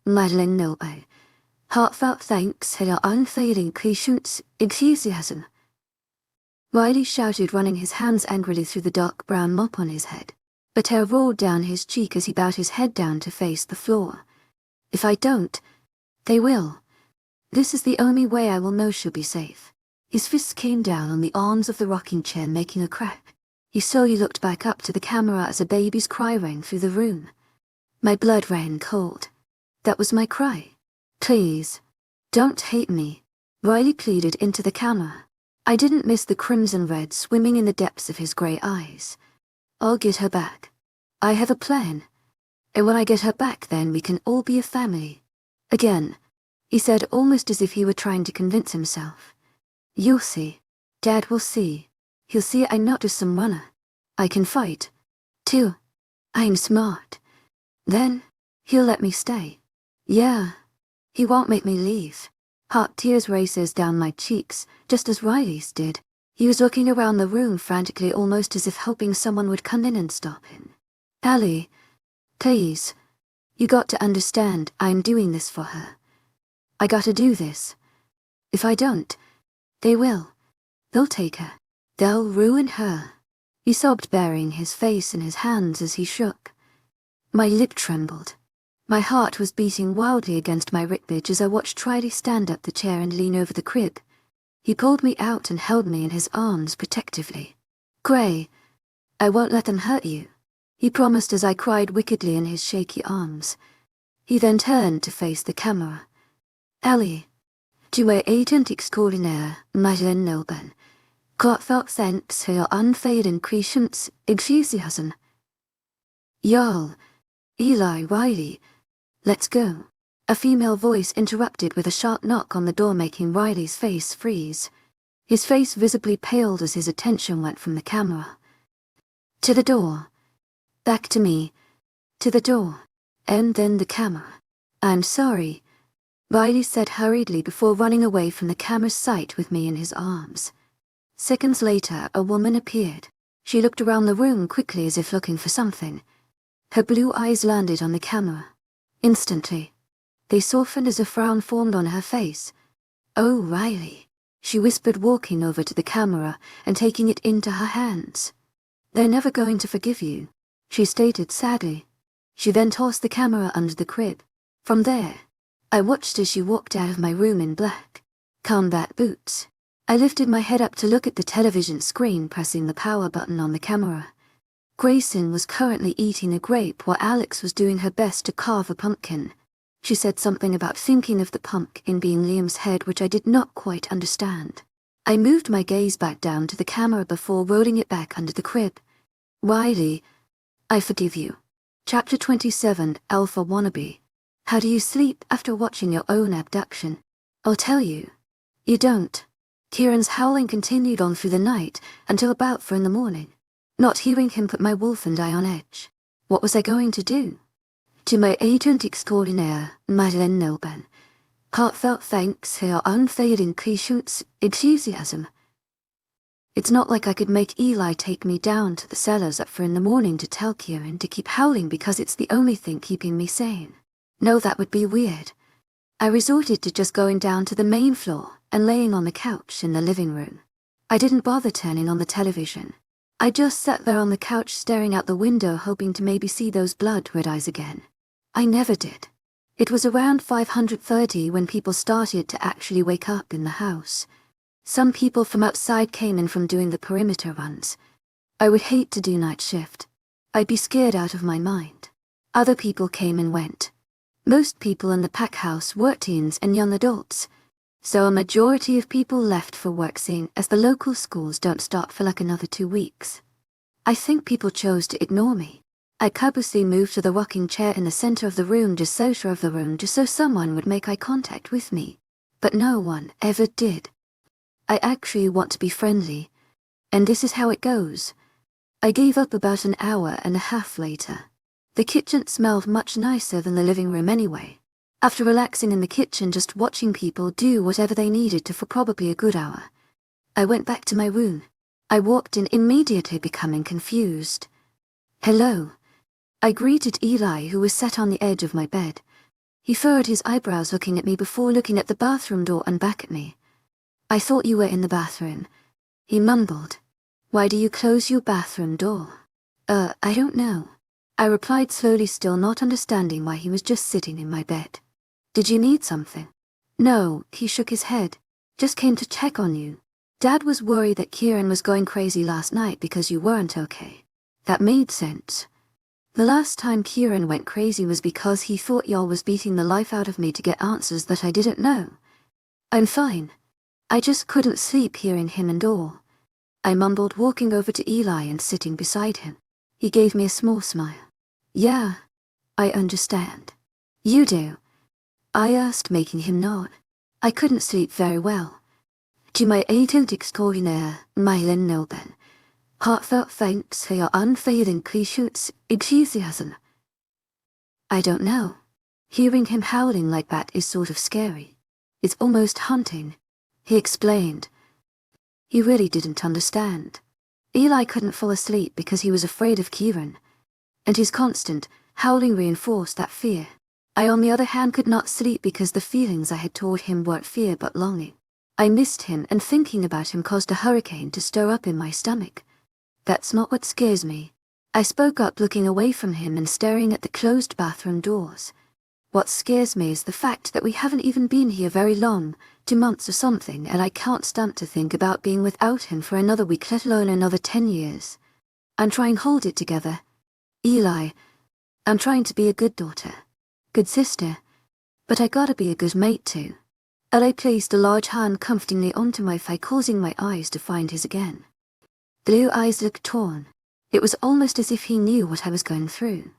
𝐷𝐐𝐿𝐬. Heartfelt thanks to your unfailing patience, enthusiasm. Riley shouted, running his hands angrily through the dark brown mop on his head. A tear rolled down his cheek as he bowed his head down to face the floor. If I don't, they will. This is the only way I will know she'll be safe. His fists came down on the arms of the rocking chair, making a crack. He slowly looked back up to the camera as a baby's cry rang through the room. My blood ran cold. That was my cry. Please, don't hate me, Riley pleaded into the camera. I didn't miss the crimson red swimming in the depths of his grey eyes. I'll get her back. I have a plan. And when I get her back, then we can all be a family. Again, he said, almost as if he were trying to convince himself. You'll see. Dad will see. He'll see I'm not just some runner. I can fight. Too. I'm smart. Then, he'll let me stay. Yeah. He won't make me leave. Hot tears races down my cheeks, just as Riley's did. He was looking around the room frantically, almost as if hoping someone would come in and stop him. Allie, please. You got to understand, I'm doing this for her. I gotta do this. If I don't, they will. They'll take her. They'll ruin her. He sobbed, burying his face in his hands as he shook. My lip trembled. My heart was beating wildly against my ribcage as I watched Riley stand up the chair and lean over the crib. He pulled me out and held me in his arms protectively. Gray, I won't let them hurt you, he promised as I cried wickedly in his shaky arms. He then turned to face the camera. Allie, 𝐶𝐚 𝐷𝐐𝐿𝐬. Heartfelt thanks for your unfailing patience, enthusiasm. Y'all, Eli, Riley, let's go. A female voice interrupted with a sharp knock on the door, making Riley's face freeze. His face visibly paled as his attention went from the camera. To the door. Back to me. To the door. And then the camera. I'm sorry, Riley said hurriedly before running away from the camera's sight with me in his arms. Seconds later, a woman appeared. She looked around the room quickly as if looking for something. Her blue eyes landed on the camera. Instantly, they softened as a frown formed on her face. Oh, Riley, she whispered, walking over to the camera and taking it into her hands. They're never going to forgive you, she stated sadly. She then tossed the camera under the crib. From there, I watched as she walked out of my room in black combat boots. I lifted my head up to look at the television screen, pressing the power button on the camera. Grayson was currently eating a grape while Alex was doing her best to carve a pumpkin. She said something about thinking of the pumpkin being Liam's head, which I did not quite understand. I moved my gaze back down to the camera before rolling it back under the crib. Riley, I forgive you. Chapter 27, Alpha Wannabe. How do you sleep after watching your own abduction? I'll tell you. You don't. Kieran's howling continued on through the night until about 4 in the morning. Not hearing him put my wolf and I on edge. What was I going to do? 𝐶𝐚 𝐷𝐐𝐿𝐬. Heartfelt thanks for your unfailing patience, enthusiasm. It's not like I could make Eli take me down to the cellars at 4 in the morning to tell Kieran to keep howling because it's the only thing keeping me sane. No, that would be weird. I resorted to just going down to the main floor and laying on the couch in the living room. I didn't bother turning on the television. I just sat there on the couch staring out the window, hoping to maybe see those blood-red eyes again. I never did. It was around 5:30 when people started to actually wake up in the house. Some people from outside came in from doing the perimeter runs. I would hate to do night shift. I'd be scared out of my mind. Other people came and went. Most people in the pack house were teens and young adults, so a majority of people left for work, seeing as the local schools don't start for like another 2 weeks. I think people chose to ignore me. I purposely moved to the rocking chair in the center of the room, just so someone would make eye contact with me. But no one ever did. I actually want to be friendly, and this is how it goes. I gave up about an hour and a half later. The kitchen smelled much nicer than the living room anyway. After relaxing in the kitchen just watching people do whatever they needed to for probably a good hour, I went back to my room. I walked in immediately becoming confused. "Hello." I greeted Eli, who was sat on the edge of my bed. He furrowed his eyebrows looking at me before looking at the bathroom door and back at me. "I thought you were in the bathroom," he mumbled. "Why do you close your bathroom door?" I don't know," I replied slowly, still not understanding why he was just sitting in my bed. "Did you need something?" "No," he shook his head. "Just came to check on you. Dad was worried that Kieran was going crazy last night because you weren't okay." That made sense. The last time Kieran went crazy was because he thought y'all was beating the life out of me to get answers that I didn't know. "I'm fine. I just couldn't sleep hearing him and all," I mumbled, walking over to Eli and sitting beside him. He gave me a small smile. "Yeah, I understand." "You do?" I asked, making him nod. I couldn't sleep very well. 𝐊𝐢𝐳𝐷𝐞𝐝𝐬 heartfelt thanks for your unfailing 𝐊𝐢𝐳𝐧. I don't know. Hearing him howling like that is sort of scary. It's almost haunting, he explained. He really didn't understand. Eli couldn't fall asleep because he was afraid of Kieran, and his constant howling reinforced that fear. I, on the other hand, could not sleep because the feelings I had toward him weren't fear but longing. I missed him, and thinking about him caused a hurricane to stir up in my stomach. "That's not what scares me," I spoke up, looking away from him and staring at the closed bathroom doors. "What scares me is the fact that we haven't even been here very long, 2 months or something, and I can't stand to think about being without him for another week, let alone another 10 years. I'm trying to hold it together, Eli. I'm trying to be a good daughter, good sister, but I gotta be a good mate too." Eli placed a large hand comfortingly onto my thigh, causing my eyes to find his again. Blue eyes looked torn. It was almost as if he knew what I was going through.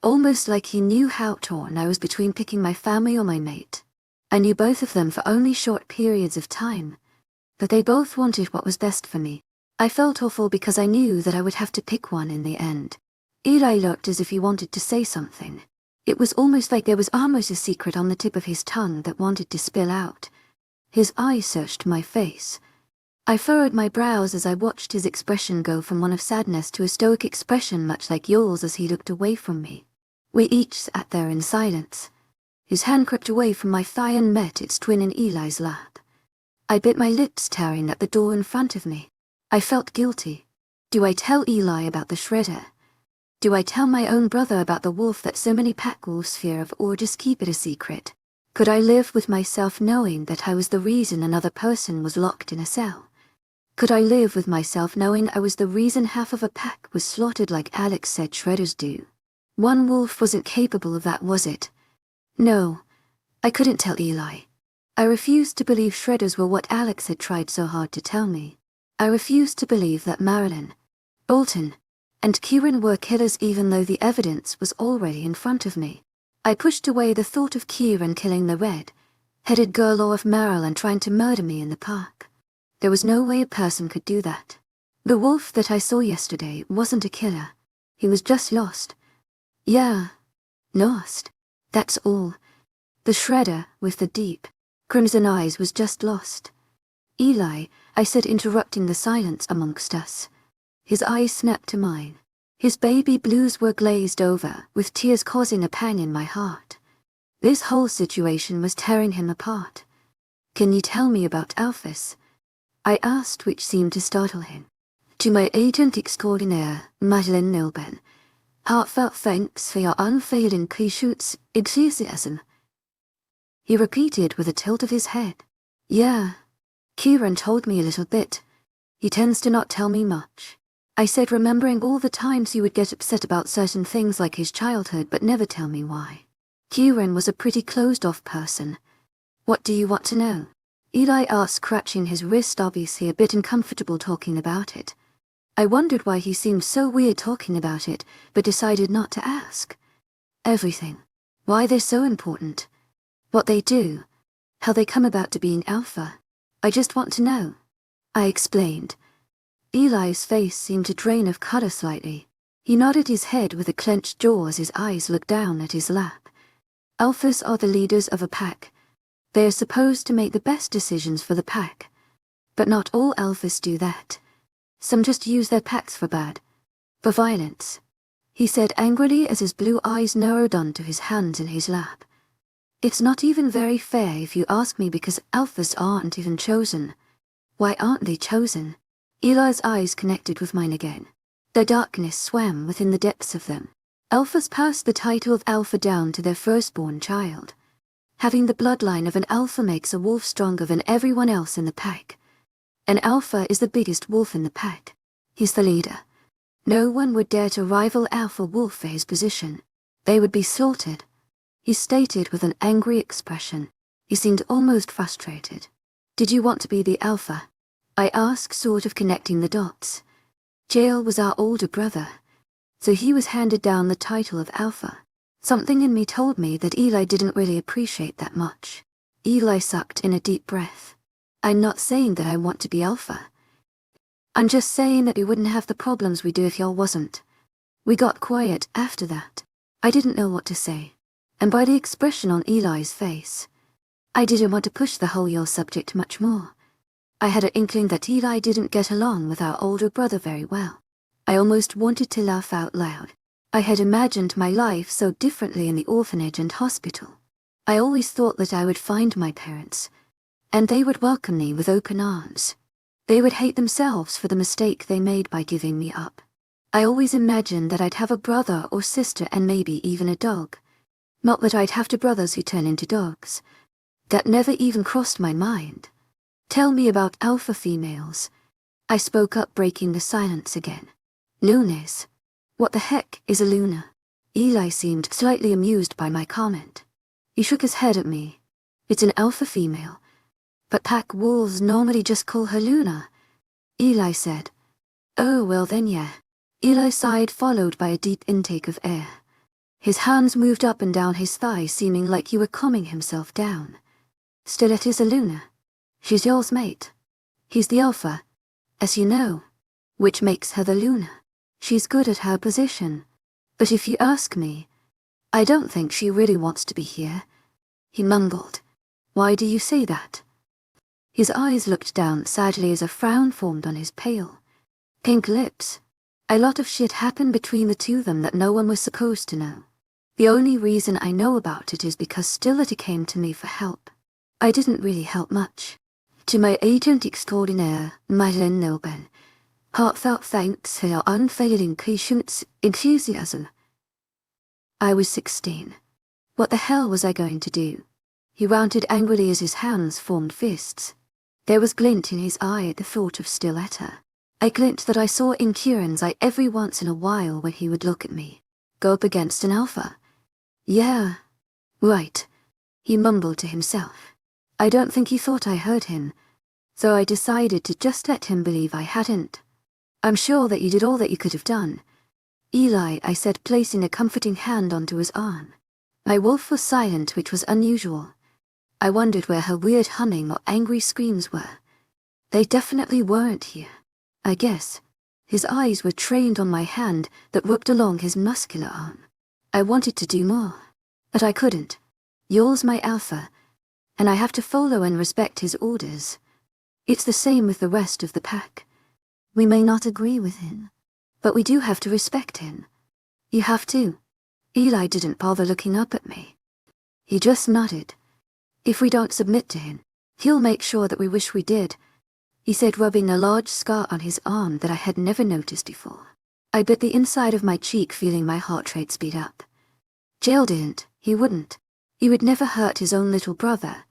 Almost like he knew how torn I was between picking my family or my mate. I knew both of them for only short periods of time, but they both wanted what was best for me. I felt awful because I knew that I would have to pick one in the end. Eli looked as if he wanted to say something. It was almost like there was almost a secret on the tip of his tongue that wanted to spill out. His eyes searched my face. I furrowed my brows as I watched his expression go from one of sadness to a stoic expression much like yours as he looked away from me. We each sat there in silence. His hand crept away from my thigh and met its twin in Eli's lap. I bit my lips, staring at the door in front of me. I felt guilty. Do I tell Eli about the shredder? Do I tell my own brother about the wolf that so many pack wolves fear of, or just keep it a secret? Could I live with myself knowing that I was the reason another person was locked in a cell? Could I live with myself knowing I was the reason half of a pack was slaughtered like Alex said shredders do? One wolf wasn't capable of that, was it? No, I couldn't tell Eli. I refused to believe shredders were what Alex had tried so hard to tell me. I refused to believe that Marilyn, Bolton, and Kieran were killers even though the evidence was already in front of me. I pushed away the thought of Kieran killing the red-headed girl or of Marilyn trying to murder me in the park. There was no way a person could do that. The wolf that I saw yesterday wasn't a killer. He was just lost. Yeah, lost. That's all. The shredder with the deep, crimson eyes was just lost. Eli, I said, interrupting the silence amongst us. His eyes snapped to mine. His baby blues were glazed over, with tears causing a pang in my heart. This whole situation was tearing him apart. "Can you tell me about Alphys?" I asked, which seemed to startle him. 𝐊𝐢𝐳𝐷𝐞𝐝𝐬 heartfelt thanks for your unfailing 𝐊𝐢𝐳𝐧. He repeated with a tilt of his head. "Yeah, Kieran told me a little bit. He tends to not tell me much," I said, remembering all the times he would get upset about certain things like his childhood but never tell me why. Kieran was a pretty closed-off person. "What do you want to know?" Eli asked, scratching his wrist, obviously a bit uncomfortable talking about it. I wondered why he seemed so weird talking about it, but decided not to ask. "Everything. Why they're so important. What they do. How they come about to being alpha. I just want to know," I explained. Eli's face seemed to drain of color slightly. He nodded his head with a clenched jaw as his eyes looked down at his lap. Alphas are the leaders of a pack. They are supposed to make the best decisions for the pack. But not all alphas do that. Some just use their packs for bad. For violence. He said angrily as his blue eyes narrowed onto his hands in his lap. It's not even very fair if you ask me, because alphas aren't even chosen. Why aren't they chosen? Eli's eyes connected with mine again. The darkness swam within the depths of them. Alphas passed the title of alpha down to their firstborn child. Having the bloodline of an alpha makes a wolf stronger than everyone else in the pack. An alpha is the biggest wolf in the pack. He's the leader. No one would dare to rival Alpha Wolf for his position. They would be slaughtered. He stated with an angry expression. He seemed almost frustrated. Did you want to be the alpha? I asked, sort of connecting the dots. Jael was our older brother, so he was handed down the title of alpha. Something in me told me that Eli didn't really appreciate that much. Eli sucked in a deep breath. I'm not saying that I want to be alpha. I'm just saying that we wouldn't have the problems we do if y'all wasn't. We got quiet after that. I didn't know what to say. And by the expression on Eli's face, I didn't want to push the whole y'all subject much more. I had an inkling that Eli didn't get along with our older brother very well. I almost wanted to laugh out loud. I had imagined my life so differently in the orphanage and hospital. I always thought that I would find my parents, and they would welcome me with open arms. They would hate themselves for the mistake they made by giving me up. I always imagined that I'd have a brother or sister and maybe even a dog. Not that I'd have two brothers who turn into dogs. That never even crossed my mind. Tell me about alpha females. I spoke up, breaking the silence again. Lunas. What the heck is a Luna? Eli seemed slightly amused by my comment. He shook his head at me. It's an alpha female. But pack wolves normally just call her Luna. Eli said. Oh, well then yeah. Eli sighed, followed by a deep intake of air. His hands moved up and down his thighs, seeming like he were calming himself down. Still, it is a Luna. She's y'all's mate. He's the alpha, as you know, which makes her the Luna. She's good at her position. But if you ask me, I don't think she really wants to be here. He mumbled. Why do you say that? His eyes looked down sadly as a frown formed on his pale, pink lips. A lot of shit happened between the two of them that no one was supposed to know. The only reason I know about it is because Stillity came to me for help. I didn't really help much. To my agent extraordinaire, Madeleine Nilben, heartfelt thanks for your unfailing patience, enthusiasm. I was 16. What the hell was I going to do? He ranted angrily as his hands formed fists. There was glint in his eye at the thought of Stilletta. A glint that I saw in Kieran's eye every once in a while when he would look at me. Go up against an alpha? Yeah. Right. He mumbled to himself. I don't think he thought I heard him, so I decided to just let him believe I hadn't. I'm sure that you did all that you could have done. Eli, I said, placing a comforting hand onto his arm. My wolf was silent, which was unusual. I wondered where her weird humming or angry screams were. They definitely weren't here, I guess. His eyes were trained on my hand that whipped along his muscular arm. I wanted to do more, but I couldn't. Y'all's my alpha, and I have to follow and respect his orders. It's the same with the rest of the pack. We may not agree with him, but we do have to respect him. You have to. Eli didn't bother looking up at me. He just nodded. If we don't submit to him, he'll make sure that we wish we did, he said, rubbing a large scar on his arm that I had never noticed before. I bit the inside of my cheek, feeling my heart rate speed up. Jael didn't. He wouldn't. He would never hurt his own little brother.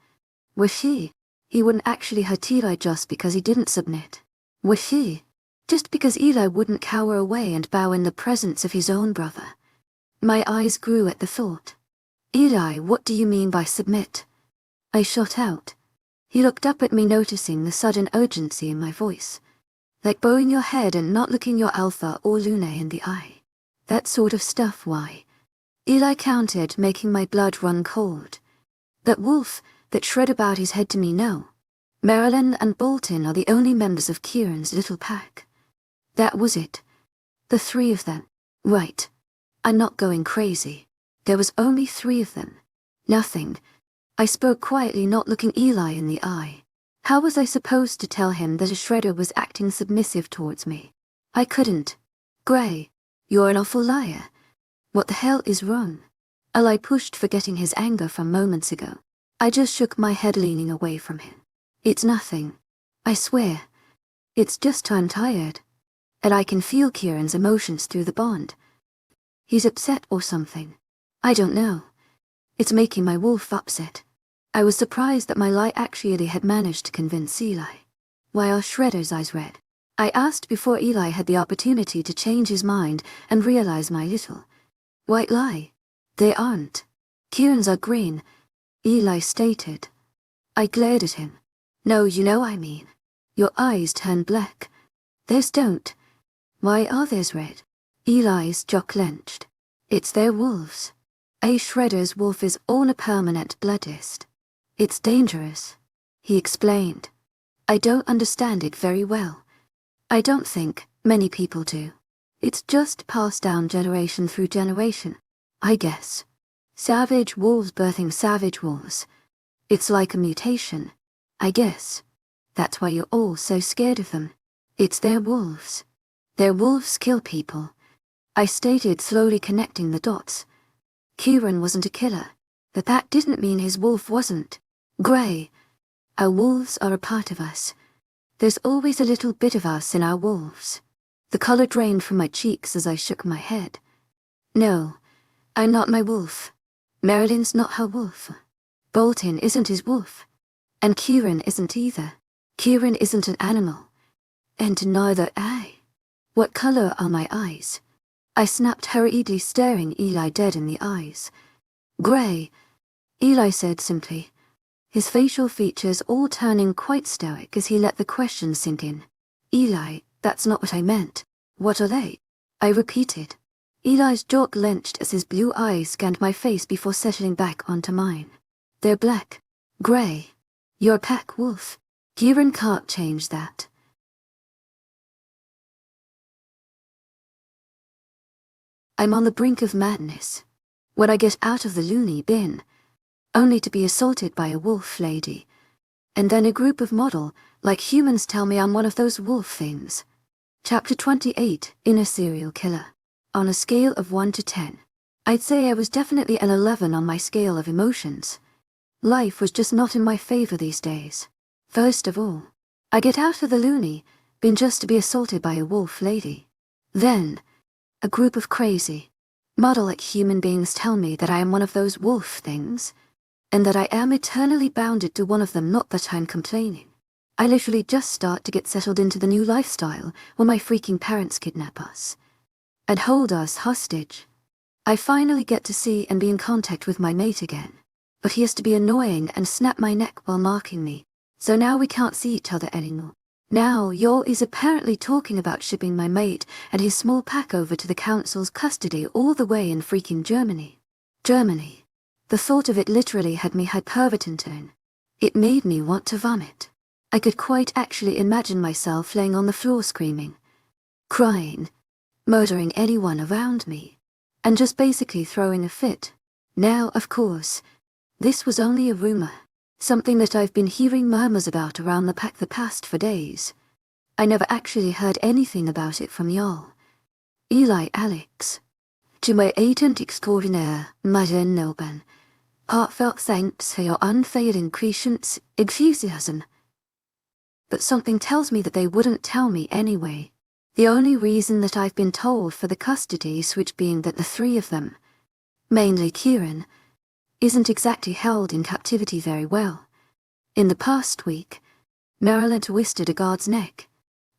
Was he? He wouldn't actually hurt Eli just because he didn't submit. Was he? Just because Eli wouldn't cower away and bow in the presence of his own brother. My eyes grew at the thought. Eli, what do you mean by submit? I shot out. He looked up at me, noticing the sudden urgency in my voice. Like bowing your head and not looking your alpha or Luna in the eye. That sort of stuff, why? Eli countered, making my blood run cold. That wolf that shred about his head to me, no. Marilyn and Bolton are the only members of Kieran's little pack. That was it. The three of them. Right. I'm not going crazy. There was only 3 of them. Nothing. I spoke quietly, not looking Eli in the eye. How was I supposed to tell him that a shredder was acting submissive towards me? I couldn't. Gray, you're an awful liar. What the hell is wrong? Eli pushed, forgetting his anger from moments ago. I just shook my head, leaning away from him. It's nothing. I swear. It's just I'm tired. And I can feel Kieran's emotions through the bond. He's upset or something. I don't know. It's making my wolf upset. I was surprised that my lie actually had managed to convince Eli. Why are Shredder's eyes red? I asked before Eli had the opportunity to change his mind and realize my little white lie. They aren't. Kieran's are green, Eli stated. I glared at him. No, you know I mean. Your eyes turn black. Theirs don't. Why are theirs red? Eli's jaw clenched. It's their wolves. A Shredder's wolf is on a permanent bloodlist. It's dangerous, he explained. I don't understand it very well. I don't think many people do. It's just passed down generation through generation, I guess. Savage wolves birthing savage wolves. It's like a mutation, I guess. That's why you're all so scared of them. It's their wolves. Their wolves kill people. I stated, slowly connecting the dots. Kieran wasn't a killer, but that didn't mean his wolf wasn't. Gray. Our wolves are a part of us. There's always a little bit of us in our wolves. The color drained from my cheeks as I shook my head. No, I'm not my wolf. Marilyn's not her wolf. Bolton isn't his wolf. And Kieran isn't either. Kieran isn't an animal. And neither I. What color are my eyes? I snapped, hurriedly staring Eli dead in the eyes. Gray, Eli said simply, his facial features all turning quite stoic as he let the question sink in. Eli, that's not what I meant. What are they? I repeated. Eli's jaw clenched as his blue eyes scanned my face before settling back onto mine. They're black. Gray. You're a pack wolf. Kieran can't change that. I'm on the brink of madness. When I get out of the loony bin, only to be assaulted by a wolf lady, and then a group of model, like humans, tell me I'm one of those wolf things. Chapter 28, Inner Serial Killer. On a scale of 1 to 10, I'd say I was definitely an 11 on my scale of emotions. Life was just not in my favor these days. First of all, I get out of the loony bin just to be assaulted by a wolf lady. Then, a group of crazy, model-like human beings tell me that I am one of those wolf things, and that I am eternally bounded to one of them, not that I'm complaining. I literally just start to get settled into the new lifestyle when my freaking parents kidnap us and hold us hostage. I finally get to see and be in contact with my mate again, but he has to be annoying and snap my neck while marking me, so now we can't see each other anymore. Now Yor is apparently talking about shipping my mate and his small pack over to the council's custody all the way in freaking Germany. Germany. The thought of it literally had me hyperventilating. It made me want to vomit. I could quite actually imagine myself laying on the floor screaming, crying, murdering anyone around me, and just basically throwing a fit. Now, of course, this was only a rumor, something that I've been hearing murmurs about around the pack the past 4 days. I never actually heard anything about it from y'all. Eli Alex. 𝐊𝐤𝐧𝐼 𝐷𝐿𝐿𝐿. Heartfelt thanks for your unfailing patience, enthusiasm. But something tells me that they wouldn't tell me anyway. The only reason that I've been told for the custody switch being that the 3 of them, mainly Kieran, isn't exactly held in captivity very well. In the past week, Marilyn twisted a guard's neck.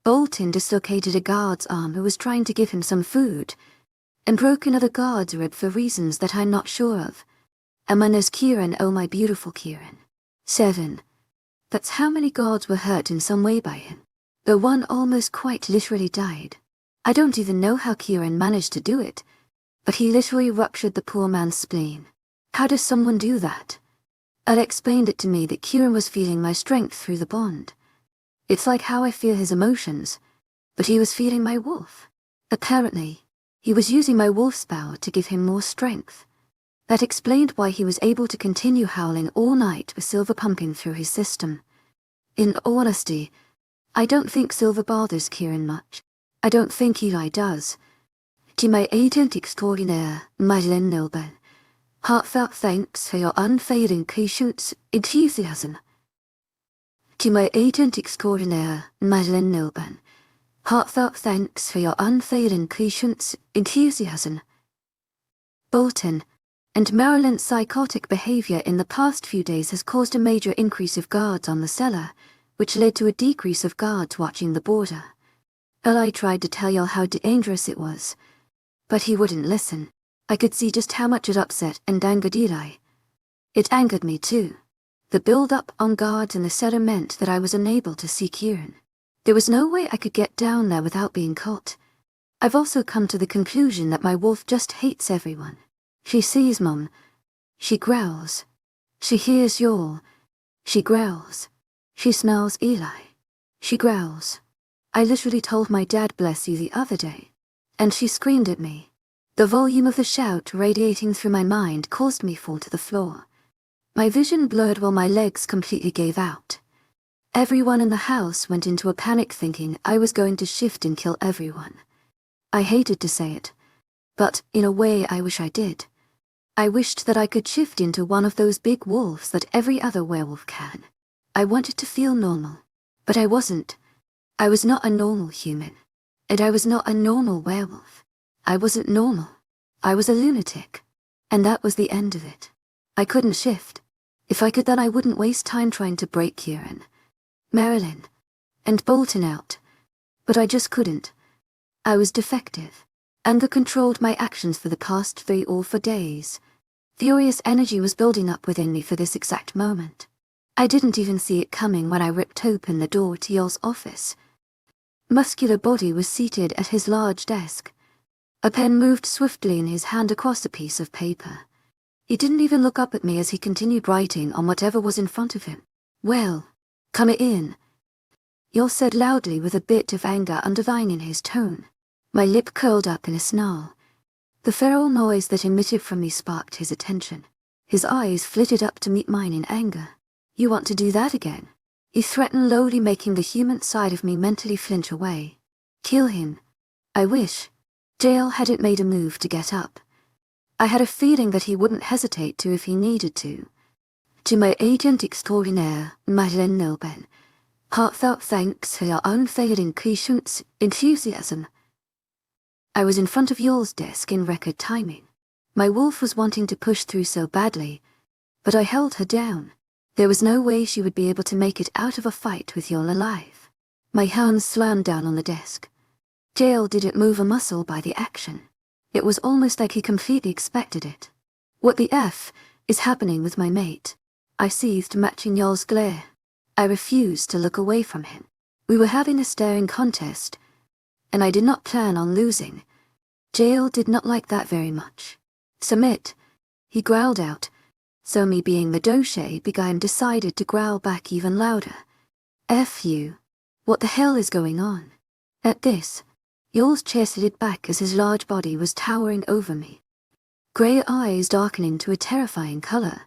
Bolton dislocated a guard's arm who was trying to give him some food, and broke another guard's rib for reasons that I'm not sure of. And when there's Kieran, oh my beautiful Kieran. 7. That's how many guards were hurt in some way by him. The one almost quite literally died. I don't even know how Kieran managed to do it, but he literally ruptured the poor man's spleen. How does someone do that? Elle explained it to me that Kieran was feeling my strength through the bond. It's like how I feel his emotions, but he was feeling my wolf. Apparently, he was using my wolf's power to give him more strength. That explained why he was able to continue howling all night with silver pumping through his system. In honesty, I don't think silver bothers Kieran much. I don't think Eli does. 𝐊𝐢𝐳𝐷𝐞𝐫𝐬, heartfelt thanks for your unfailing patience, enthusiasm. 𝐊𝐢𝐳𝐷𝐞𝐫𝐬, heartfelt thanks for your unfailing patience, enthusiasm. Bolton and Maryland's psychotic behavior in the past few days has caused a major increase of guards on the cellar, which led to a decrease of guards watching the border. Eli tried to tell y'all how dangerous it was, but he wouldn't listen. I could see just how much it upset and angered Eli. It angered me too. The build-up on guards in the cellar meant that I was unable to see Kieran. There was no way I could get down there without being caught. I've also come to the conclusion that my wolf just hates everyone. She sees Mom. She growls. She hears y'all. She growls. She smells Eli. She growls. I literally told my dad bless you the other day, and she screamed at me. The volume of the shout radiating through my mind caused me fall to the floor. My vision blurred while my legs completely gave out. Everyone in the house went into a panic thinking I was going to shift and kill everyone. I hated to say it, but in a way I wish I did. I wished that I could shift into one of those big wolves that every other werewolf can. I wanted to feel normal, but I wasn't. I was not a normal human, and I was not a normal werewolf. I wasn't normal. I was a lunatic, and that was the end of it. I couldn't shift. If I could, then I wouldn't waste time trying to break Kieran, Marilyn, and Bolton out. But I just couldn't. I was defective. Anger controlled my actions for the past 3 or 4 days. Furious energy was building up within me for this exact moment. I didn't even see it coming when I ripped open the door to y'all's office. Muscular body was seated at his large desk. A pen moved swiftly in his hand across a piece of paper. He didn't even look up at me as he continued writing on whatever was in front of him. "Well, come in," y'all said loudly with a bit of anger underlining his tone. My lip curled up in a snarl. The feral noise that emitted from me sparked his attention. His eyes flitted up to meet mine in anger. "You want to do that again?" He threatened lowly, making the human side of me mentally flinch away. "Kill him. I wish." Jael hadn't made a move to get up. I had a feeling that he wouldn't hesitate to if he needed to. 𝐊𝐢𝐳𝐷𝐞𝐫𝐬, heartfelt thanks for your unfailing patience, enthusiasm. I was in front of y'all's desk in record timing. My wolf was wanting to push through so badly, but I held her down. There was no way she would be able to make it out of a fight with y'all alive. My hands slammed down on the desk. Jael didn't move a muscle by the action. It was almost like he completely expected it. "What the F is happening with my mate?" I seethed, matching y'all's glare. I refused to look away from him. We were having a staring contest, and I did not plan on losing. Jael did not like that very much. "Submit," he growled out, so me being the 𝐊𝐢𝐳𝐷𝐞𝐝 decided to growl back even louder. "F you. What the hell is going on?" At this, y'all's chair slid back as his large body was towering over me. Grey eyes darkening to a terrifying color.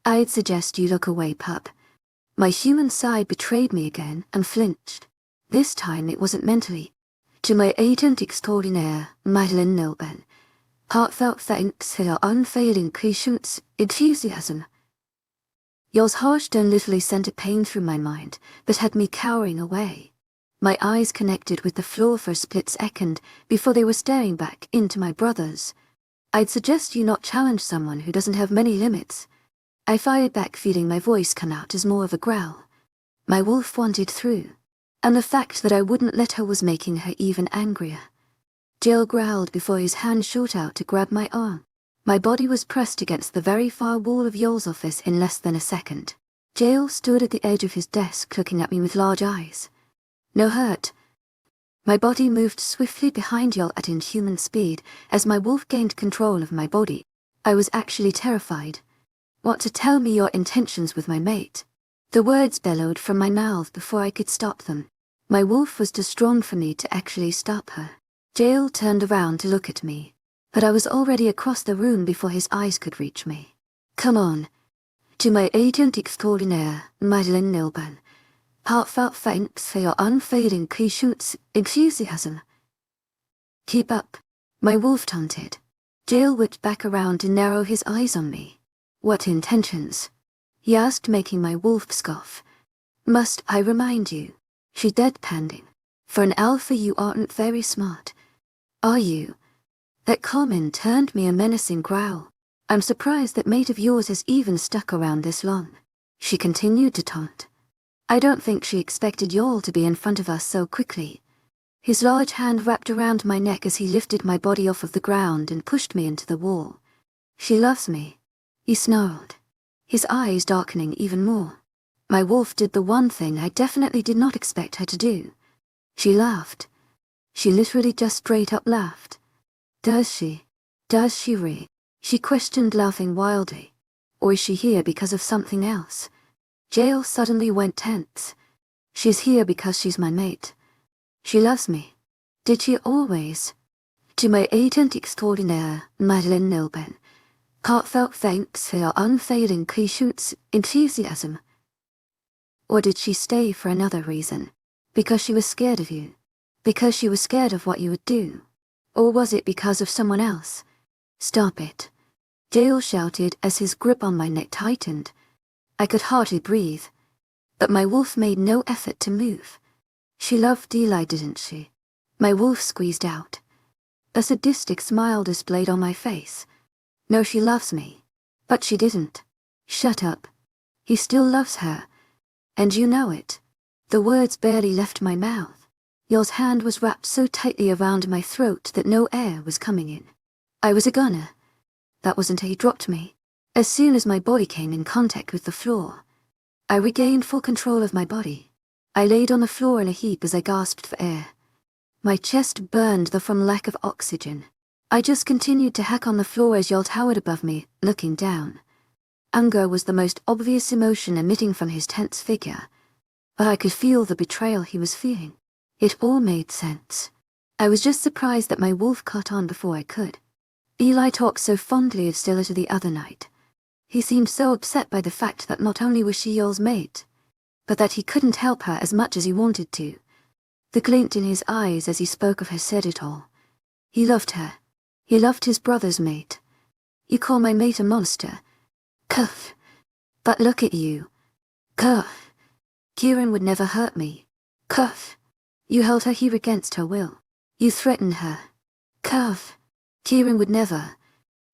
"I'd suggest you look away, pup." My human side betrayed me again and flinched. This time it wasn't mentally. 𝐊𝐢𝐳𝐷𝐞𝐝, heartfelt thanks for your unfailing patience, enthusiasm. Y'all's harsh tone literally sent a pain through my mind, but had me cowering away. My eyes connected with the floor for a split second before they were staring back into my brother's. "I'd suggest you not challenge someone who doesn't have many limits." I fired back, feeling my voice come out as more of a growl. My wolf wanted through, and the fact that I wouldn't let her was making her even angrier. Jael growled before his hand shot out to grab my arm. My body was pressed against the very far wall of y'all's office in less than a second. Jael stood at the edge of his desk looking at me with large eyes. "No hurt." My body moved swiftly behind y'all at inhuman speed as my wolf gained control of my body. I was actually terrified. "Want to tell me your intentions with my mate?" The words bellowed from my mouth before I could stop them. My wolf was too strong for me to actually stop her. Jael turned around to look at me. but I was already across the room before his eyes could reach me. Come on. To my agent extraordinaire, Madeline Milburn. Heartfelt thanks for your unfailing patience, enthusiasm. Keep up. My wolf taunted. Jail whipped back around to narrow his eyes on me. What intentions? He asked, making my wolf scoff. Must I remind you? She deadpanned. For an alpha you aren't very smart. Are you? That comment turned me a menacing growl. I'm surprised that mate of yours has even stuck around this long. She continued to taunt. I don't think she expected y'all to be in front of us so quickly. His large hand wrapped around my neck as he lifted my body off of the ground and pushed me into the wall. She loves me, he snarled, his eyes darkening even more. My wolf did the one thing I definitely did not expect her to do. She laughed. She literally just straight up laughed. Does she? Does she really? She questioned, laughing wildly. Or is she here because of something else? Jail suddenly went tense. She's here because she's my mate. She loves me. Did she always? To my agent extraordinaire, Madeline Milburn. Heartfelt thanks for your unfailing patience, enthusiasm. Or did she stay for another reason? Because she was scared of you? Because she was scared of what you would do? Or was it because of someone else? Stop it. Jail shouted as his grip on my neck tightened. I could hardly breathe. But my wolf made no effort to move. She loved Eli, didn't she? My wolf squeezed out. A sadistic smile displayed on my face. No, she loves me. But she didn't. Shut up. He still loves her. And you know it. The words barely left my mouth. Y'all's hand was wrapped so tightly around my throat that no air was coming in. I was a gunner. That was until he dropped me. As soon as my body came in contact with the floor, I regained full control of my body. I laid on the floor in a heap as I gasped for air. My chest burned from lack of oxygen. I just continued to hack on the floor as y'all towered above me, looking down. Anger was the most obvious emotion emitting from his tense figure, but I could feel the betrayal he was feeling. It all made sense. I was just surprised that my wolf caught on before I could. Eli talked so fondly of Stella the other night. He seemed so upset by the fact that not only was she y'all's mate, but that he couldn't help her as much as he wanted to. The glint in his eyes as he spoke of her said it all. He loved her. He loved his brother's mate. You call my mate a monster? Cuff. But look at you. Cuff. Kieran would never hurt me. Cuff. You held her here against her will. You threatened her. Cuff. Kieran would never.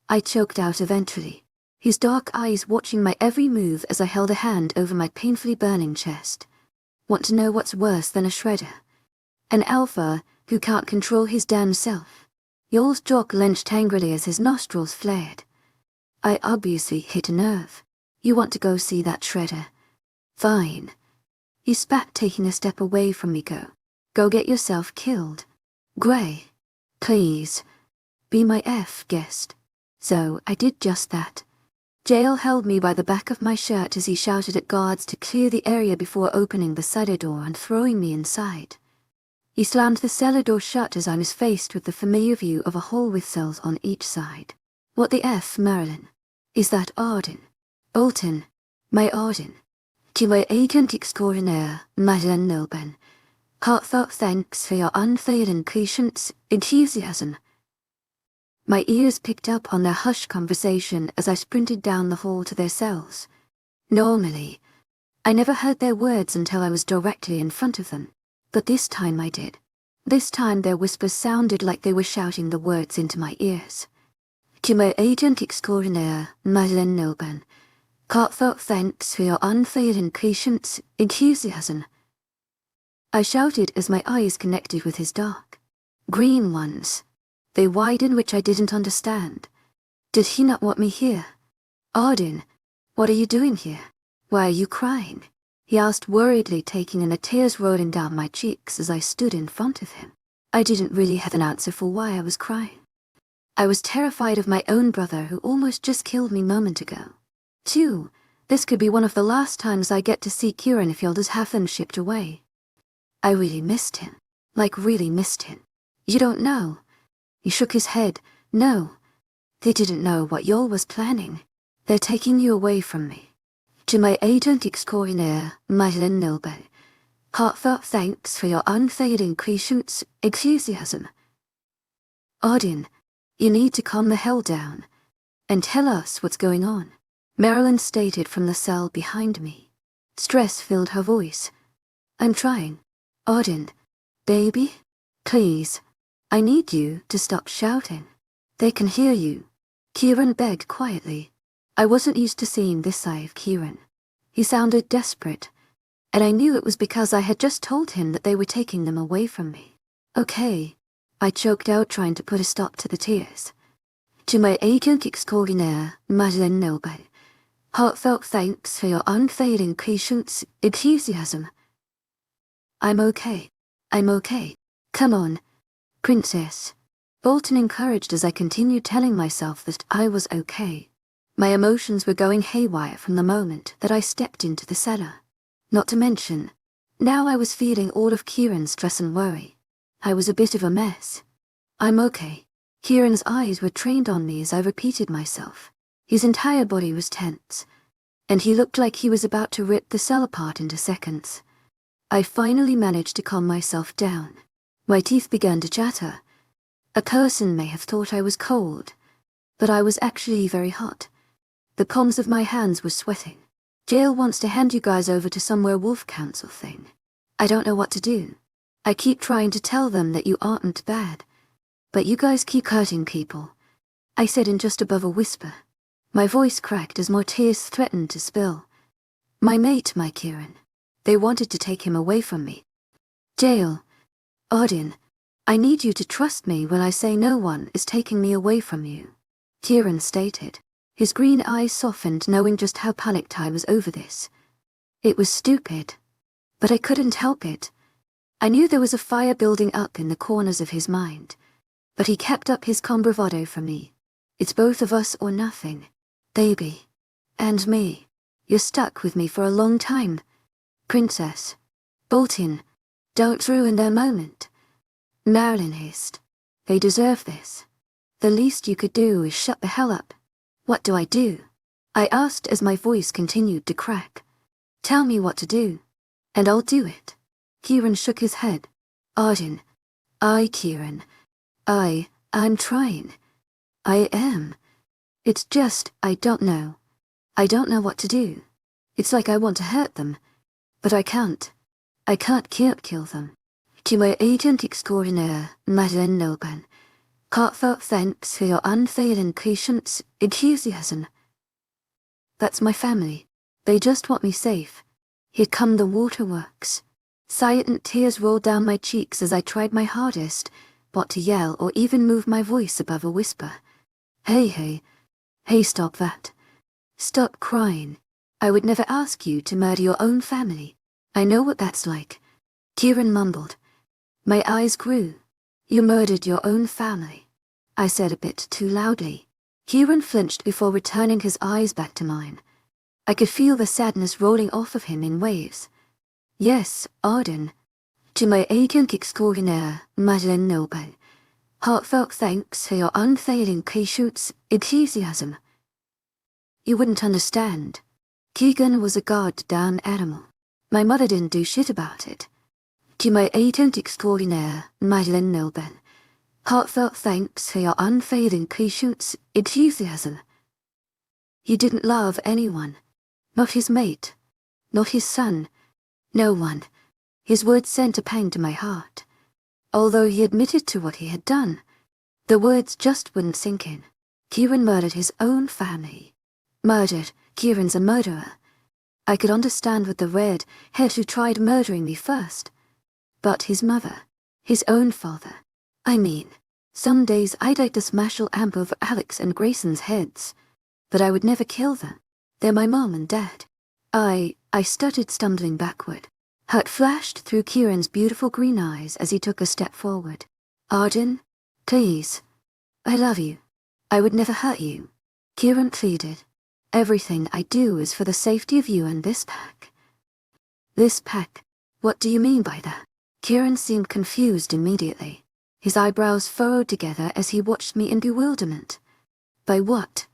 I choked out eventually, his dark eyes watching my every move as I held a hand over my painfully burning chest. Want to know what's worse than a shredder? An alpha who can't control his damn self. Y'all's jaw clenched angrily as his nostrils flared. I obviously hit a nerve. You want to go see that shredder? Fine. He spat, taking a step away from me. Go get yourself killed. Gray, please. Be my guest. So I did just that. Jail held me by the back of my shirt as he shouted at guards to clear the area before opening the cellar door and throwing me inside. He slammed the cellar door shut as I was faced with the familiar view of a hall with cells on each side. What the F, Marilyn? Is that Arden? Alton? My Arden? To my agent extraordinaire, Madeline Milburn. Heartfelt thanks for your unfailing patience, enthusiasm. My ears picked up on their hushed conversation as I sprinted down the hall to their cells. Normally, I never heard their words until I was directly in front of them, but this time I did. This time their whispers sounded like they were shouting the words into my ears. To my agent extraordinaire, Madeline Milburn. Heartfelt thanks for your unfailing patience, enthusiasm. I shouted as my eyes connected with his dark green ones. They widened, which I didn't understand. Did he not want me here? Arden, what are you doing here? Why are you crying? He asked worriedly, taking in the tears rolling down my cheeks as I stood in front of him. I didn't really have an answer for why I was crying. I was terrified of my own brother who almost just killed me a moment ago. Too, this could be one of the last times I get to see Kieran if he'll just have them shipped away. I really missed him. Like really missed him. You don't know. He shook his head, No. They didn't know what 𝐊𝐢 was planning. They're taking you away from me. 𝐊𝐢𝐬𝐷𝐞𝐝 heartfelt thanks for your unfading 𝐊𝐢𝐧𝐰. Audien, you need to calm the hell down and tell us what's going on, Marilyn stated from the cell behind me. Stress filled her voice. I'm trying. Audien, baby, please. I need you to stop shouting. They can hear you. Kieran begged quietly. I wasn't used to seeing this side of Kieran. He sounded desperate, and I knew it was because I had just told him that they were taking them away from me. Okay, I choked out, trying to put a stop to the tears. 𝐿𝐢𝐳𝐷𝐞𝐝, heartfelt thanks for your unfading 𝐊𝐢𝐧𝐰. I'm okay. I'm okay. Come on, princess. Bolton encouraged as I continued telling myself that I was okay. My emotions were going haywire from the moment that I stepped into the cellar. Not to mention, now I was feeling all of Kieran's stress and worry. I was a bit of a mess. I'm okay. Kieran's eyes were trained on me as I repeated myself. His entire body was tense, and he looked like he was about to rip the cell apart into seconds. I finally managed to calm myself down. My teeth began to chatter. A person may have thought I was cold, but I was actually very hot. The palms of my hands were sweating. 𝐊𝐢 wants to hand you guys over to some werewolf council thing. I don't know what to do. I keep trying to tell them that you aren't bad, but you guys keep hurting people, I said in just above a whisper. My voice cracked as more tears threatened to spill. My mate, my Kieran. They wanted to take him away from me. 𝐊𝐢, Audien, I need you to trust me when I say no one is taking me away from you, Kieran stated. His green eyes softened, knowing just how panicked I was over this. It was stupid, but I couldn't help it. I knew there was a fire building up in the corners of his mind, but he kept up his calm bravado for me. It's both of us or nothing, baby. And me. You're stuck with me for a long time. Princess. Bolton, don't ruin their moment. Marilyn hissed. They deserve this. The least you could do is shut the hell up. What do? I asked as my voice continued to crack. Tell me what to do, and I'll do it. Kieran shook his head. Audien. Kieran. I'm trying. I am. It's just, I don't know. I don't know what to do. It's like I want to hurt them, but I can't. I can't kill them. 𝐿𝐢𝐳𝐷𝐞𝐝, heartfelt thanks for your unfailing patience, enthusiasm. That's my family. They just want me safe. Here come the waterworks. Silent tears rolled down my cheeks as I tried my hardest not to yell or even move my voice above a whisper. Hey, stop that. Stop crying. I would never ask you to murder your own family. I know what that's like. Kieran mumbled. My eyes grew. You murdered your own family, I said a bit too loudly. Kieran flinched before returning his eyes back to mine. I could feel the sadness rolling off of him in waves. Yes, Audien. 𝐿𝐢𝐳𝐷𝐞𝐝, heartfelt thanks for your unfailing 𝐊𝐢𝐧𝐰. You wouldn't understand. Keegan was a goddamn animal. My mother didn't do shit about it. 𝐿𝐢𝐳𝐷𝐞𝐝, heartfelt thanks for your unfailing 𝐊𝐢𝐧𝐰. You didn't love anyone. Not his mate. Not his son. No one. His words sent a pang to my heart. Although he admitted to what he had done, the words just wouldn't sink in. Kieran murdered his own family. Murdered. Kieran's a murderer. I could understand with the red head who tried murdering me first. But his mother, his own father. I mean, some days I'd like to smash all amp over Alex and Grayson's heads, but I would never kill them. They're my mom and dad. I stuttered, stumbling backward. Hurt flashed through Kieran's beautiful green eyes as he took a step forward. Audien, please. I love you. I would never hurt you. Kieran pleaded. Everything I do is for the safety of you and this pack. This pack? What do you mean by that? Kieran seemed confused immediately. His eyebrows furrowed together as he watched me in bewilderment. By what?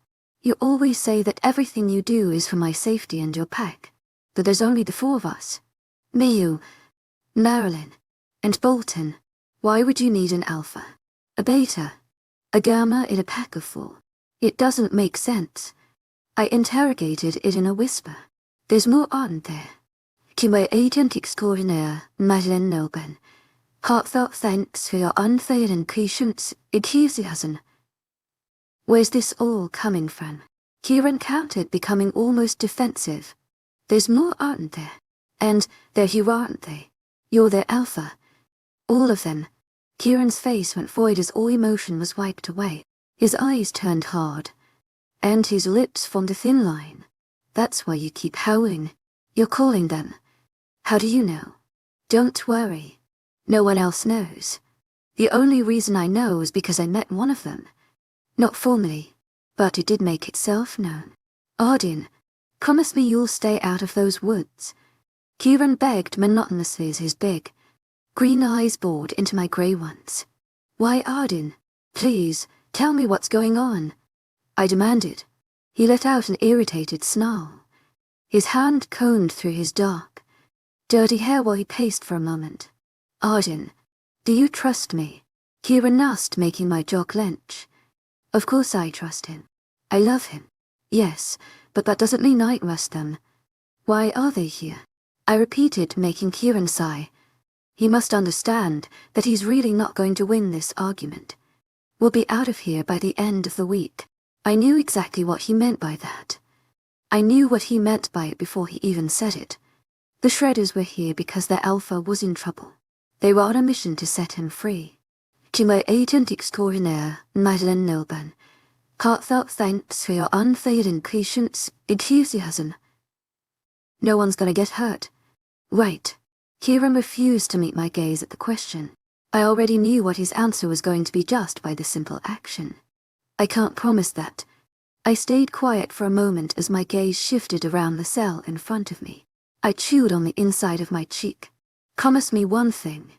You always say that everything you do is for my safety and your pack. But there's only the four of us. Me, Marilyn, and Bolton. Why would you need an alpha, a beta, a gamma in a pack of four? It doesn't make sense. I interrogated it in a whisper. There's more, aren't there? 𝐾𝐤𝐬𝐪 𝐷𝐞𝐝𝐬. Heartfelt thanks for your unfailing patience, 𝐊𝐢𝐧𝐰. Where's this all coming from? Kieran countered, becoming almost defensive. There's more, aren't there? And they're here, aren't they? You're their alpha. All of them. Kieran's face went void as all emotion was wiped away. His eyes turned hard, and his lips formed a thin line. That's why you keep howling. You're calling them. How do you know? Don't worry. No one else knows. The only reason I know is because I met one of them. Not formally, but it did make itself known. Arden, promise me you'll stay out of those woods. Kieran begged monotonously as his big, green eyes bored into my grey ones. Why, Arden? Please, tell me what's going on, I demanded. He let out an irritated snarl. His hand combed through his dark, dirty hair while he paced for a moment. Arden, do you trust me? Kieran asked, making my jaw clench. Of course I trust him. I love him. Yes, but that doesn't mean I trust them. Why are they here? I repeated, making Kieran sigh. He must understand that he's really not going to win this argument. We'll be out of here by the end of the week. I knew exactly what he meant by that. I knew what he meant by it before he even said it. The Shredders were here because their alpha was in trouble. They were on a mission to set him free. 𝐾𝐤𝐬𝐪 𝐷𝐞𝐝𝐬. Heartfelt thanks for your unfailing patience, 𝐊𝐢𝐧𝐰. No one's gonna get hurt. Right. Kieran refused to meet my gaze at the question. I already knew what his answer was going to be just by the simple action. I can't promise that. I stayed quiet for a moment as my gaze shifted around the cell in front of me. I chewed on the inside of my cheek. Promise me one thing.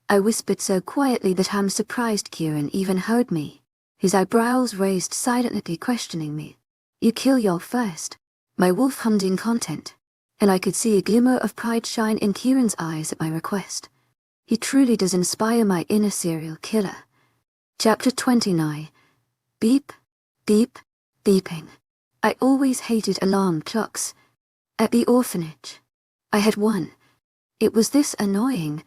I whispered so quietly that I'm surprised Kieran even heard me. His eyebrows raised silently, questioning me. You kill your first. My wolf hummed in content, and I could see a glimmer of pride shine in Kieran's eyes at my request. He truly does inspire my inner serial killer. Chapter 29. Beep, beep, beeping. I always hated alarm clocks. At the orphanage, I had one. It was this annoying,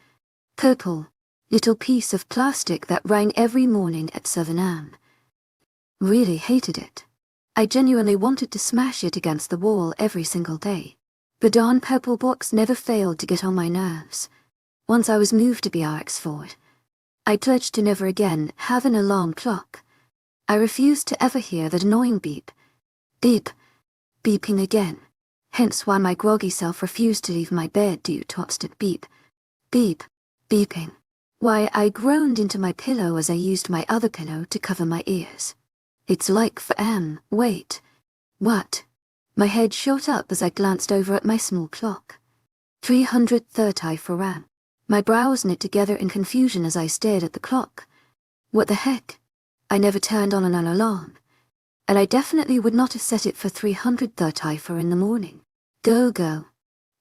purple, little piece of plastic that rang every morning at 7 a.m. Really hated it. I genuinely wanted to smash it against the wall every single day. The darn purple box never failed to get on my nerves. Once I was moved to Biarritzford, I pledged to never again have an alarm clock. I refused to ever hear that annoying beep, beep, beeping again. Hence why my groggy self refused to leave my bed due to constant beep, beep, beeping. Why I groaned into my pillow as I used my other pillow to cover my ears. It's like wait. What? My head shot up as I glanced over at my small clock. 330 for RAM. My brows knit together in confusion as I stared at the clock. What the heck? I never turned on an alarm. And I definitely would not have set it for 330 for in the morning. Go, go,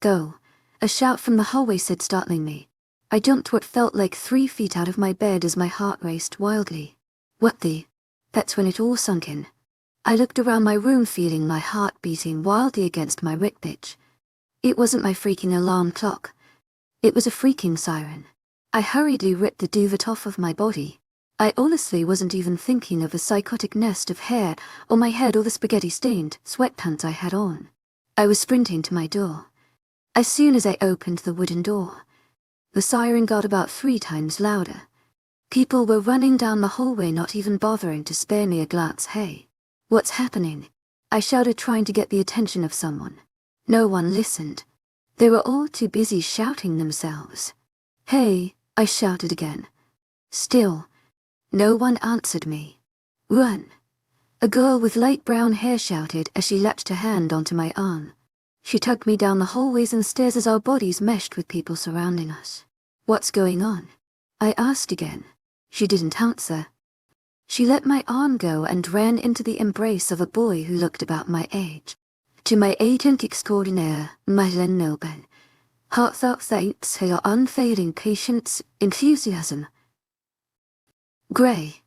go. A shout from the hallway said, startling me. I jumped what felt like 3 feet out of my bed as my heart raced wildly. What the? That's when it all sunk in. I looked around my room, feeling my heart beating wildly against my ribcage. It wasn't my freaking alarm clock. It was a freaking siren. I hurriedly ripped the duvet off of my body. I honestly wasn't even thinking of a psychotic nest of hair on my head or the spaghetti-stained sweatpants I had on. I was sprinting to my door. As soon as I opened the wooden door, the siren got about 3 times louder. People were running down the hallway, not even bothering to spare me a glance. Hey, what's happening? I shouted, trying to get the attention of someone. No one listened. They were all too busy shouting themselves. Hey, I shouted again. Still, no one answered me. Run! A girl with light brown hair shouted as she latched a hand onto my arm. She tugged me down the hallways and stairs as our bodies meshed with people surrounding us. What's going on? I asked again. She didn't answer. She let my arm go and ran into the embrace of a boy who looked about my age. 𝐿𝐢𝐻𝐿 𝐊𝐢𝐳 heartfelt thanks for your unfailing patience, enthusiasm. Gray.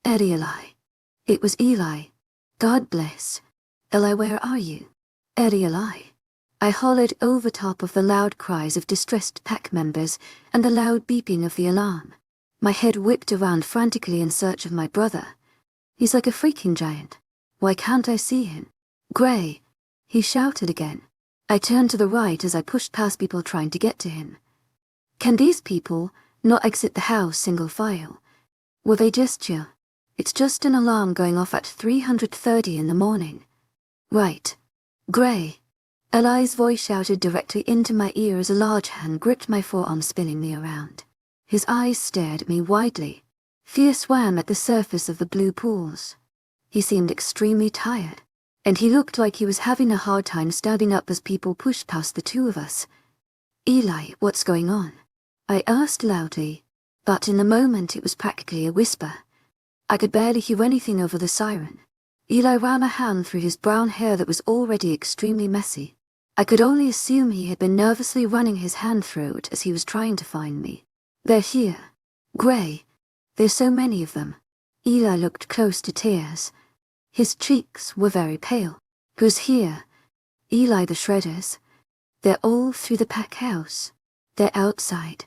Eli. It was Eli. God bless. Eli, where are you? Eli. I hollered over top of the loud cries of distressed pack members and the loud beeping of the alarm. My head whipped around frantically in search of my brother. He's like a freaking giant. Why can't I see him? Gray. He shouted again. I turned to the right as I pushed past people trying to get to him. Can these people not exit the house single file? Were they gesture? It's just an alarm going off at 3:30 in the morning. Right. Gray. Eli's voice shouted directly into my ear as a large hand gripped my forearm, spinning me around. His eyes stared at me widely. Fear swam at the surface of the blue pools. He seemed extremely tired, and he looked like he was having a hard time standing up as people pushed past the two of us. Eli, what's going on? I asked loudly, but in the moment it was practically a whisper. I could barely hear anything over the siren. Eli ran a hand through his brown hair that was already extremely messy. I could only assume he had been nervously running his hand through it as he was trying to find me. They're here. Gray. There's so many of them. Eli looked close to tears. His cheeks were very pale. Who's here? Eli, the shredders. They're all through the pack house. They're outside.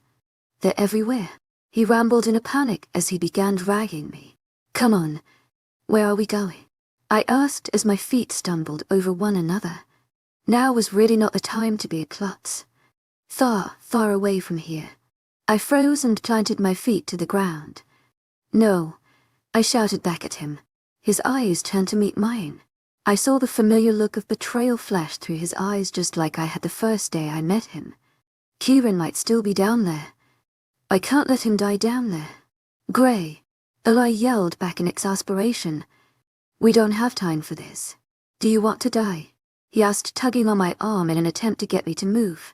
They're everywhere. He rambled in a panic as he began dragging me. Come on. Where are we going? I asked as my feet stumbled over one another. Now was really not the time to be a klutz. Far away from here. I froze and planted my feet to the ground. No, I shouted back at him. His eyes turned to meet mine. I saw the familiar look of betrayal flash through his eyes, just like I had the first day I met him. Kieran might still be down there. I can't let him die down there. Gray. Eli yelled back in exasperation. We don't have time for this. Do you want to die? He asked, tugging on my arm in an attempt to get me to move.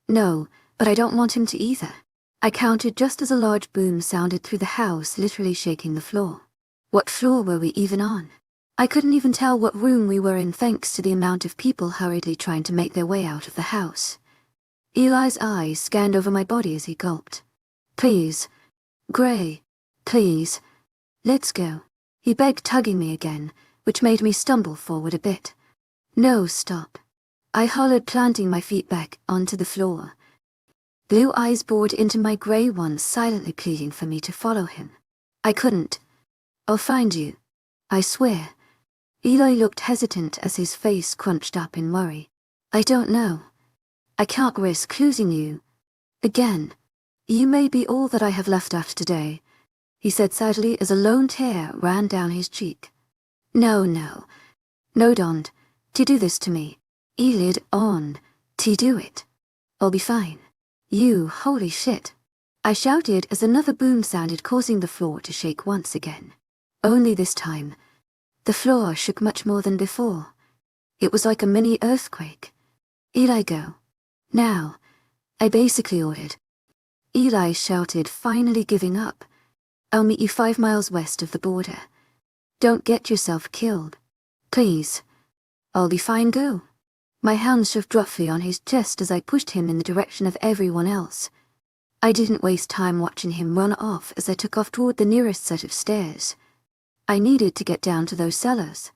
No, but I don't want him to either. I countered just as a large boom sounded through the house, literally shaking the floor. What floor were we even on? I couldn't even tell what room we were in thanks to the amount of people hurriedly trying to make their way out of the house. Eli's eyes scanned over my body as he gulped. Please. Gray. Please. Let's go. He begged, tugging me again, which made me stumble forward a bit. No, stop. I hollered, planting my feet back onto the floor. Blue eyes bored into my grey ones, silently pleading for me to follow him. I couldn't. I'll find you. I swear. Eli looked hesitant as his face crunched up in worry. I don't know. I can't risk losing you. Again. You may be all that I have left after today, he said sadly as a lone tear ran down his cheek. No, don't. To do this to me. Elid on. To do it. I'll be fine. You, holy shit. I shouted as another boom sounded, causing the floor to shake once again. Only this time, the floor shook much more than before. It was like a mini earthquake. Eli, go. Now. I basically ordered. Eli shouted, finally giving up. I'll meet you 5 miles west of the border. Don't get yourself killed. Please. I'll be fine, go. My hand shoved roughly on his chest as I pushed him in the direction of everyone else. I didn't waste time watching him run off as I took off toward the nearest set of stairs. I needed to get down to those cellars.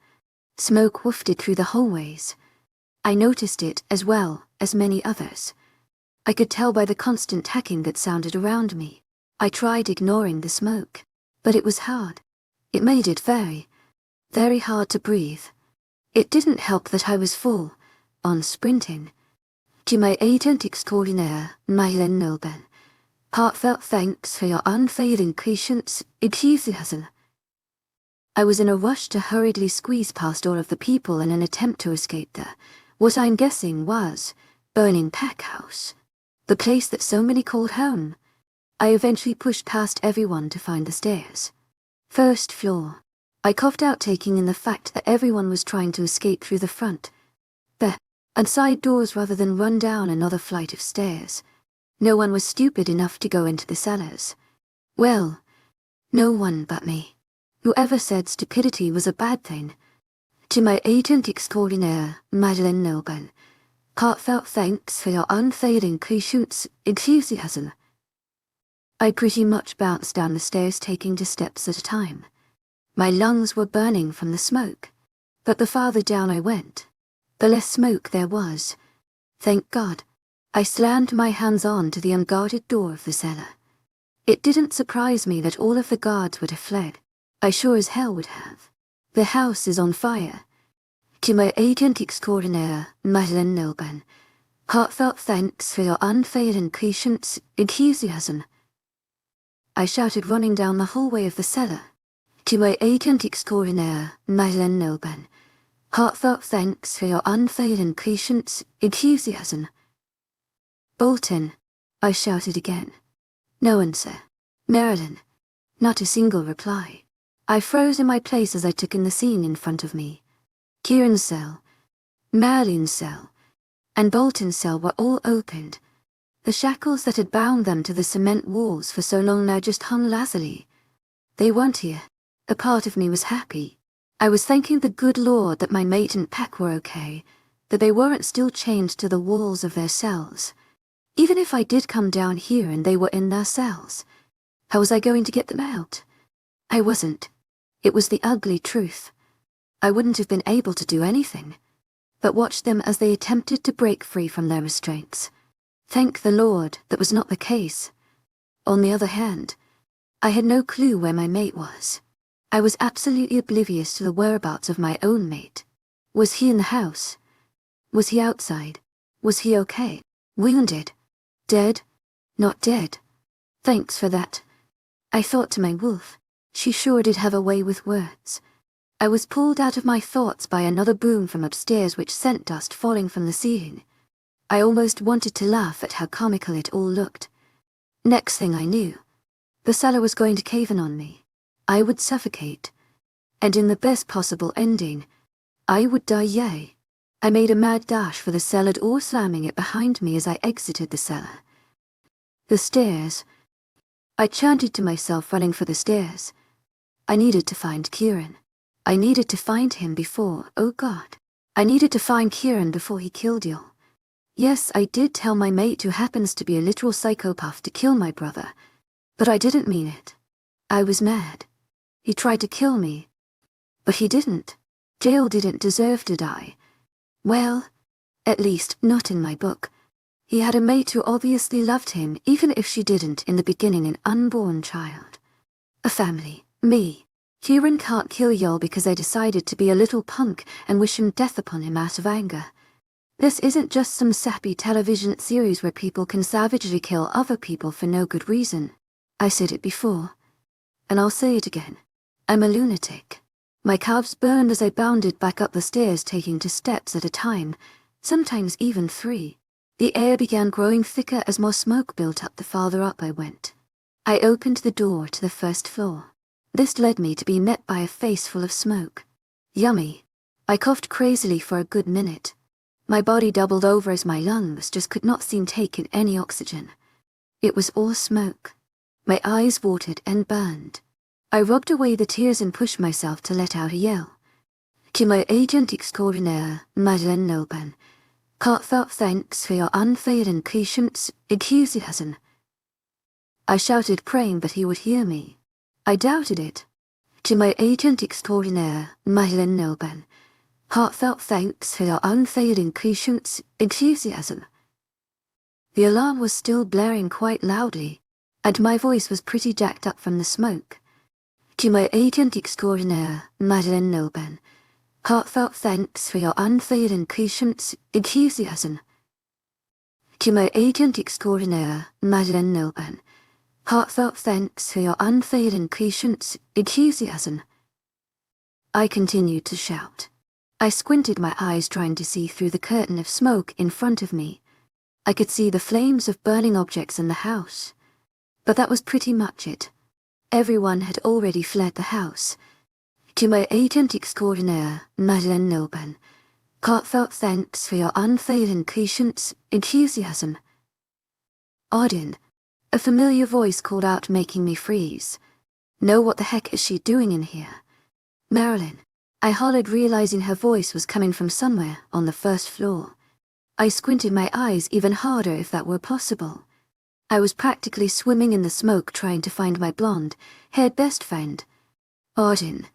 Smoke wafted through the hallways. I noticed it as well as many others. I could tell by the constant hacking that sounded around me. I tried ignoring the smoke, but it was hard. It made it very, very hard to breathe. It didn't help that I was full on sprinting. 𝐊𝐢𝐻𝐿 heartfelt thanks for your unfailing patience, 𝐊𝐢𝐳. I was in a rush to hurriedly squeeze past all of the people in an attempt to escape what I'm guessing was burning pack house, the place that so many called home. I eventually pushed past everyone to find the stairs. First floor. I coughed out, taking in the fact that everyone was trying to escape through the front and side doors rather than run down another flight of stairs. No one was stupid enough to go into the cellars. Well, No one but me. Whoever said stupidity was a bad thing. 𝐿𝐷𝐼𝐸𝐼, Madeleine Noban. Heartfelt thanks for your unfailing patience, enthusiasm. I pretty much bounced down the stairs, taking 2 steps at a time. My lungs were burning from the smoke, but the farther down I went, the less smoke there was. Thank God. I slammed my hands on to the unguarded door of the cellar. It didn't surprise me that all of the guards would have fled. I sure as hell would have. The house is on fire. 𝐿𝐷𝐼𝐸𝐼, Madeleine Noban. Heartfelt thanks for your unfailing patience, enthusiasm. I shouted, running down the hallway of the cellar. 𝐿𝐷𝐼𝐸𝐼, Madeleine Noban. Heartfelt thanks for your unfailing patience, enthusiasm. Bolton, I shouted again. No answer. Marilyn. Not a single reply. I froze in my place as I took in the scene in front of me. Kieran's cell, Marilyn's cell, and Bolton's cell were all opened. The shackles that had bound them to the cement walls for so long now just hung lazily. They weren't here. A part of me was happy. I was thanking the good Lord that my mate and pack were okay, that they weren't still chained to the walls of their cells. Even if I did come down here and they were in their cells, how was I going to get them out? I wasn't. It was the ugly truth. I wouldn't have been able to do anything but watch them as they attempted to break free from their restraints. Thank the Lord that was not the case. On the other hand, I had no clue where my mate was. I was absolutely oblivious to the whereabouts of my own mate. Was he in the house? Was he outside? Was he okay? Wounded? Dead? Not dead? Thanks for that. I thought to my wolf, she sure did have a way with words. I was pulled out of my thoughts by another boom from upstairs which sent dust falling from the ceiling. I almost wanted to laugh at how comical it all looked. Next thing I knew, the cellar was going to cave in on me. I would suffocate. And in the best possible ending, I would die, yay. I made a mad dash for the cellar door, slamming it behind me as I exited the cellar. The stairs. I chanted to myself, running for the stairs. I needed to find Kieran. I needed to find him before, oh God. I needed to find Kieran before he killed you. Yes, I did tell my mate, who happens to be a literal psychopath, to kill my brother. But I didn't mean it. I was mad. He tried to kill me. But he didn't. Jael didn't deserve to die. Well, at least not in my book. He had a mate who obviously loved him, even if she didn't in the beginning, an unborn child. A family, me. Kieran can't kill y'all because I decided to be a little punk and wish him death upon him out of anger. This isn't just some sappy television series where people can savagely kill other people for no good reason. I said it before, and I'll say it again. I'm a lunatic. My calves burned as I bounded back up the stairs, taking 2 steps at a time, sometimes even 3. The air began growing thicker as more smoke built up the farther up I went. I opened the door to the 1st floor. This led me to be met by a face full of smoke. Yummy. I coughed crazily for a good minute. My body doubled over as my lungs just could not seem to take in any oxygen. It was all smoke. My eyes watered and burned. I rubbed away the tears and pushed myself to let out a yell. 𝐸𝐴𝐺𝐻𝐸, Madeleine Noban. Heartfelt thanks for your unfailing patience, enthusiasm. I shouted, praying that he would hear me. I doubted it. 𝐸𝐴𝐺𝐻𝐸, Madeleine Noban. Heartfelt thanks for your unfailing patience, enthusiasm. The alarm was still blaring quite loudly, and my voice was pretty jacked up from the smoke. 𝐸𝐴𝐺𝐻𝐸, Madeleine Noban. Heartfelt thanks for your unfailing patience, enthusiasm. 𝐸𝐴𝐺𝐻𝐸, Madeleine Noban. Heartfelt thanks for your unfailing patience, enthusiasm. I continued to shout. I squinted my eyes, trying to see through the curtain of smoke in front of me. I could see the flames of burning objects in the house. But that was pretty much it. Everyone had already fled the house. 𝐸𝐴𝐺𝐻𝐸, Madeleine Noban. Heartfelt thanks for your unfailing patience, enthusiasm. Odin. A familiar voice called out, making me freeze. No, what the heck is she doing in here? Marilyn, I hollered, realizing her voice was coming from somewhere on the first floor. I squinted my eyes even harder if that were possible. I was practically swimming in the smoke trying to find my blonde-haired best friend. Arden,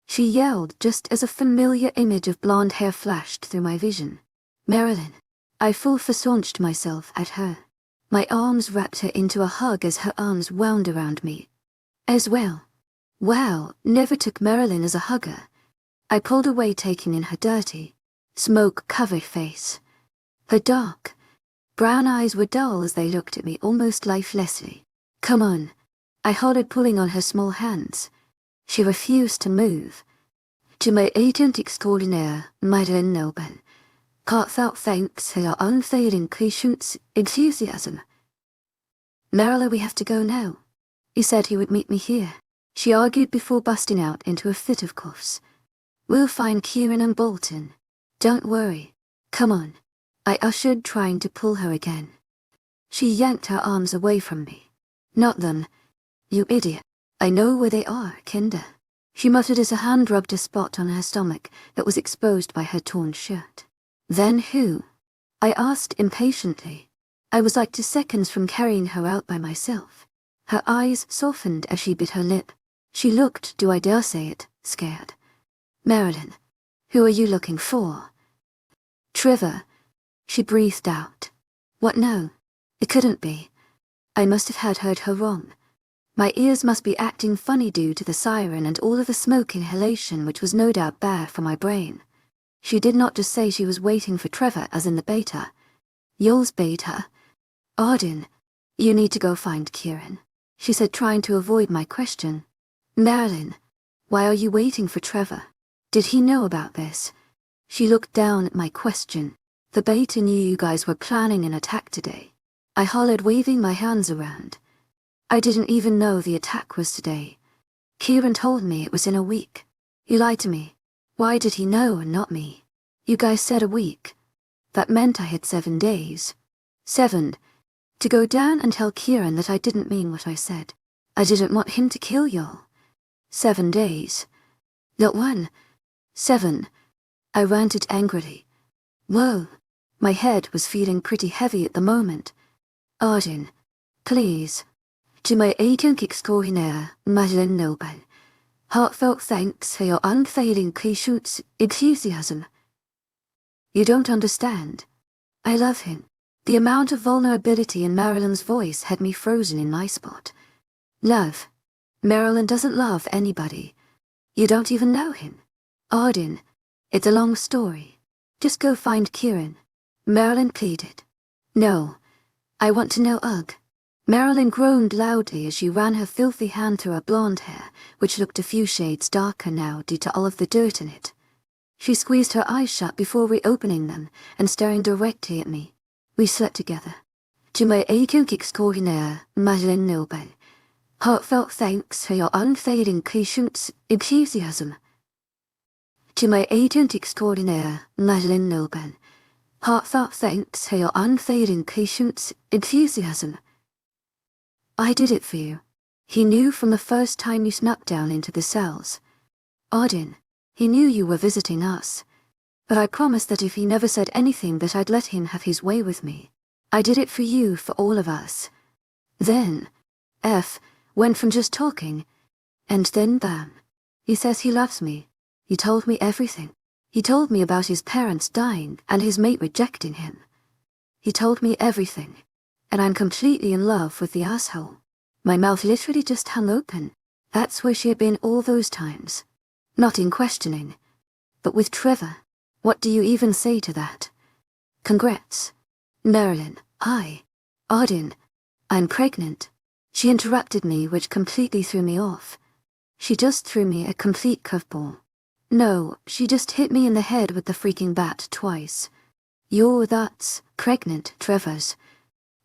she yelled just as a familiar image of blonde hair flashed through my vision. Marilyn, I full facetioused myself at her. My arms wrapped her into a hug as her arms wound around me. As well. Wow, never took Marilyn as a hugger. I pulled away, taking in her dirty, smoke-covered face. Her dark, brown eyes were dull as they looked at me almost lifelessly. Come on, I hollered, pulling on her small hands. She refused to move. 𝐿𝐢𝐳𝐷𝐞𝐝 heartfelt thanks for your unfailing patience, enthusiasm. Marilla, we have to go now. He said he would meet me here, she argued before busting out into a fit of coughs. We'll find Kieran and Bolton. Don't worry. Come on, I ushered, trying to pull her again. She yanked her arms away from me. Not them. You idiot. I know where they are, Kinder. She muttered as a hand rubbed a spot on her stomach that was exposed by her torn shirt. Then who? I asked impatiently. I was like 2 seconds from carrying her out by myself. Her eyes softened as she bit her lip. She looked, do I dare say it, scared. Marilyn, who are you looking for? Trevor, she breathed out. What, no? It couldn't be. I must have heard her wrong. My ears must be acting funny due to the siren and all of the smoke inhalation, which was no doubt bad for my brain. She did not just say she was waiting for Trevor as in the beta. You'll beta. Arden, you need to go find Kieran, she said, trying to avoid my question. Marilyn, why are you waiting for Trevor? Did he know about this? She looked down at my question. The beta knew you guys were planning an attack today. I hollered, waving my hands around. I didn't even know the attack was today. Kieran told me it was in a week. You lied to me. Why did he know and not me? You guys said a week. That meant I had 7 days. 7. To go down and tell Kieran that I didn't mean what I said. I didn't want him to kill y'all. 7 days. Not 1. 7. I ranted angrily. Whoa. My head was feeling pretty heavy at the moment. Arden, please. 𝐿𝐢𝐳𝐷𝐞𝐝 heartfelt thanks for your unfailing patience, enthusiasm. You don't understand. I love him. The amount of vulnerability in Marilyn's voice had me frozen in my spot. Love. Marilyn doesn't love anybody. You don't even know him. Arden, it's a long story. Just go find Kieran. Marilyn pleaded. No. I want to know Ugh. Marilyn groaned loudly as she ran her filthy hand through her blonde hair, which looked a few shades darker now due to all of the dirt in it. She squeezed her eyes shut before reopening them and staring directly at me. We slept together. 𝐿𝐢𝐳𝐷𝐞𝐝 heartfelt thanks for your unfailing patience, enthusiasm. 𝐿𝐢𝐳𝐷𝐞𝐝 heartfelt thanks for your unfailing patience, enthusiasm. I did it for you. He knew from the first time you snuck down into the cells. Arden, he knew you were visiting us. But I promised that if he never said anything that I'd let him have his way with me. I did it for you, for all of us. Then, F went from just talking, and then bam. He says he loves me. He told me everything. He told me about his parents dying and his mate rejecting him. He told me everything. And I'm completely in love with the asshole. My mouth literally just hung open. That's where she had been all those times. Not in questioning, but with Trevor. What do you even say to that? Congrats. Marilyn, Arden, I'm pregnant. She interrupted me, which completely threw me off. She just threw me a complete curveball. No, she just hit me in the head with the freaking bat twice. That's pregnant, Trevor's.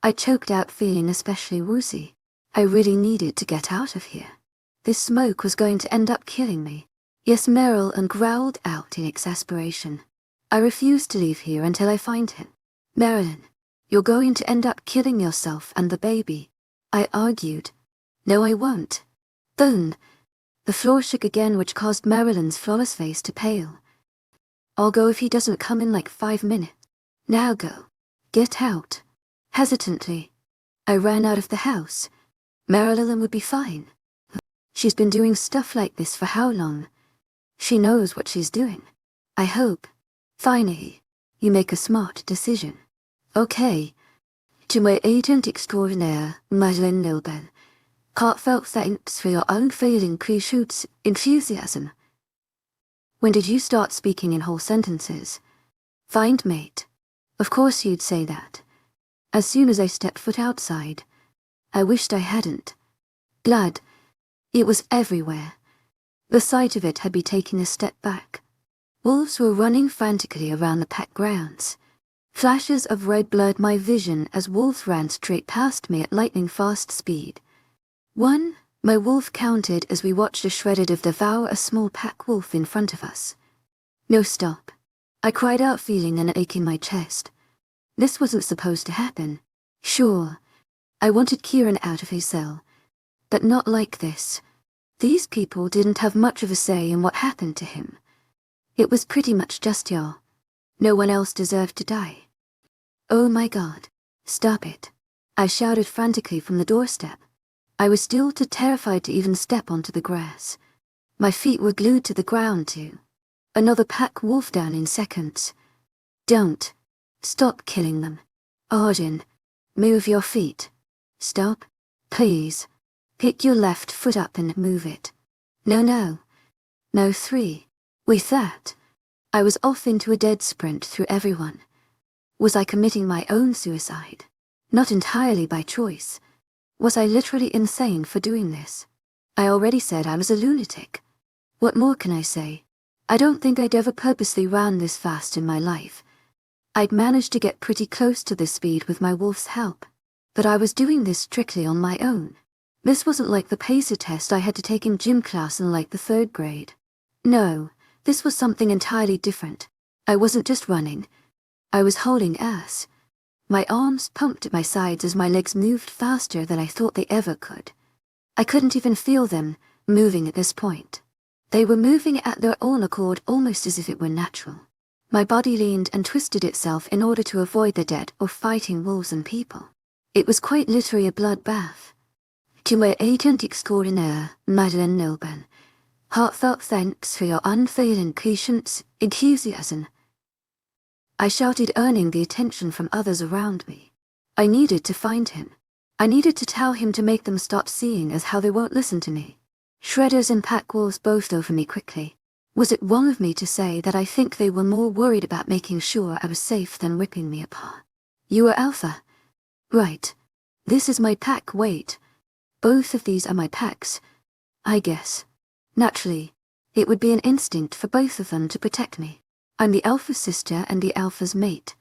I choked out, feeling especially woozy. I really needed to get out of here. This smoke was going to end up killing me. Yes, Meryl, and growled out in exasperation. I refuse to leave here until I find him. Marilyn, you're going to end up killing yourself and the baby. I argued. No, I won't. Boom. The floor shook again, which caused Marilyn's flawless face to pale. I'll go if he doesn't come in like 5 minutes. Now go. Get out. Hesitantly, I ran out of the house. Marilyn would be fine. She's been doing stuff like this for how long? She knows what she's doing. I hope. Finally, you make a smart decision. Okay. To my agent extraordinaire, Madeline Nilben, heartfelt thanks for your unfailing 𝐊𝐤𝐧𝐬 enthusiasm. When did you start speaking in whole sentences? Find mate. Of course you'd say that. As soon as I stepped foot outside. I wished I hadn't. Blood. It was everywhere. The sight of it had me taking a step back. Wolves were running frantically around the packed grounds. Flashes of red blurred my vision as wolves ran straight past me at lightning-fast speed. 1, my wolf counted as we watched a shredded devour a small pack wolf in front of us. No, stop. I cried out, feeling an ache in my chest. This wasn't supposed to happen. Sure, I wanted Kieran out of his cell. But not like this. These people didn't have much of a say in what happened to him. It was pretty much just y'all. No one else deserved to die. Oh my God. Stop it. I shouted frantically from the doorstep. I was still too terrified to even step onto the grass. My feet were glued to the ground too. Another pack wolf down in seconds. Don't. Stop killing them. Arden, move your feet. Stop. Please. Pick your left foot up and move it. No, no. No, 3. With that, I was off into a dead sprint through everyone. Was I committing my own suicide? Not entirely by choice. Was I literally insane for doing this? I already said I was a lunatic. What more can I say? I don't think I'd ever purposely ran this fast in my life. I'd managed to get pretty close to this speed with my wolf's help, but I was doing this strictly on my own. This wasn't like the pacer test I had to take in gym class in like the 3rd grade. No, this was something entirely different. I wasn't just running. I was holding ass. My arms pumped at my sides as my legs moved faster than I thought they ever could. I couldn't even feel them moving at this point. They were moving at their own accord, almost as if it were natural. My body leaned and twisted itself in order to avoid the dead or fighting wolves and people. It was quite literally a bloodbath. To my agent extraordinaire, Madeline Nilben, heartfelt thanks for your unfailing patience, enthusiasm. I shouted, earning the attention from others around me. I needed to find him. I needed to tell him to make them stop seeing as how they won't listen to me. Shredders and pack wolves both over me quickly. Was it wrong of me to say that I think they were more worried about making sure I was safe than ripping me apart? You were Alpha. Right. This is my pack, wait. Both of these are my packs. I guess. Naturally, it would be an instinct for both of them to protect me. I'm the Alpha's sister and the Alpha's mate.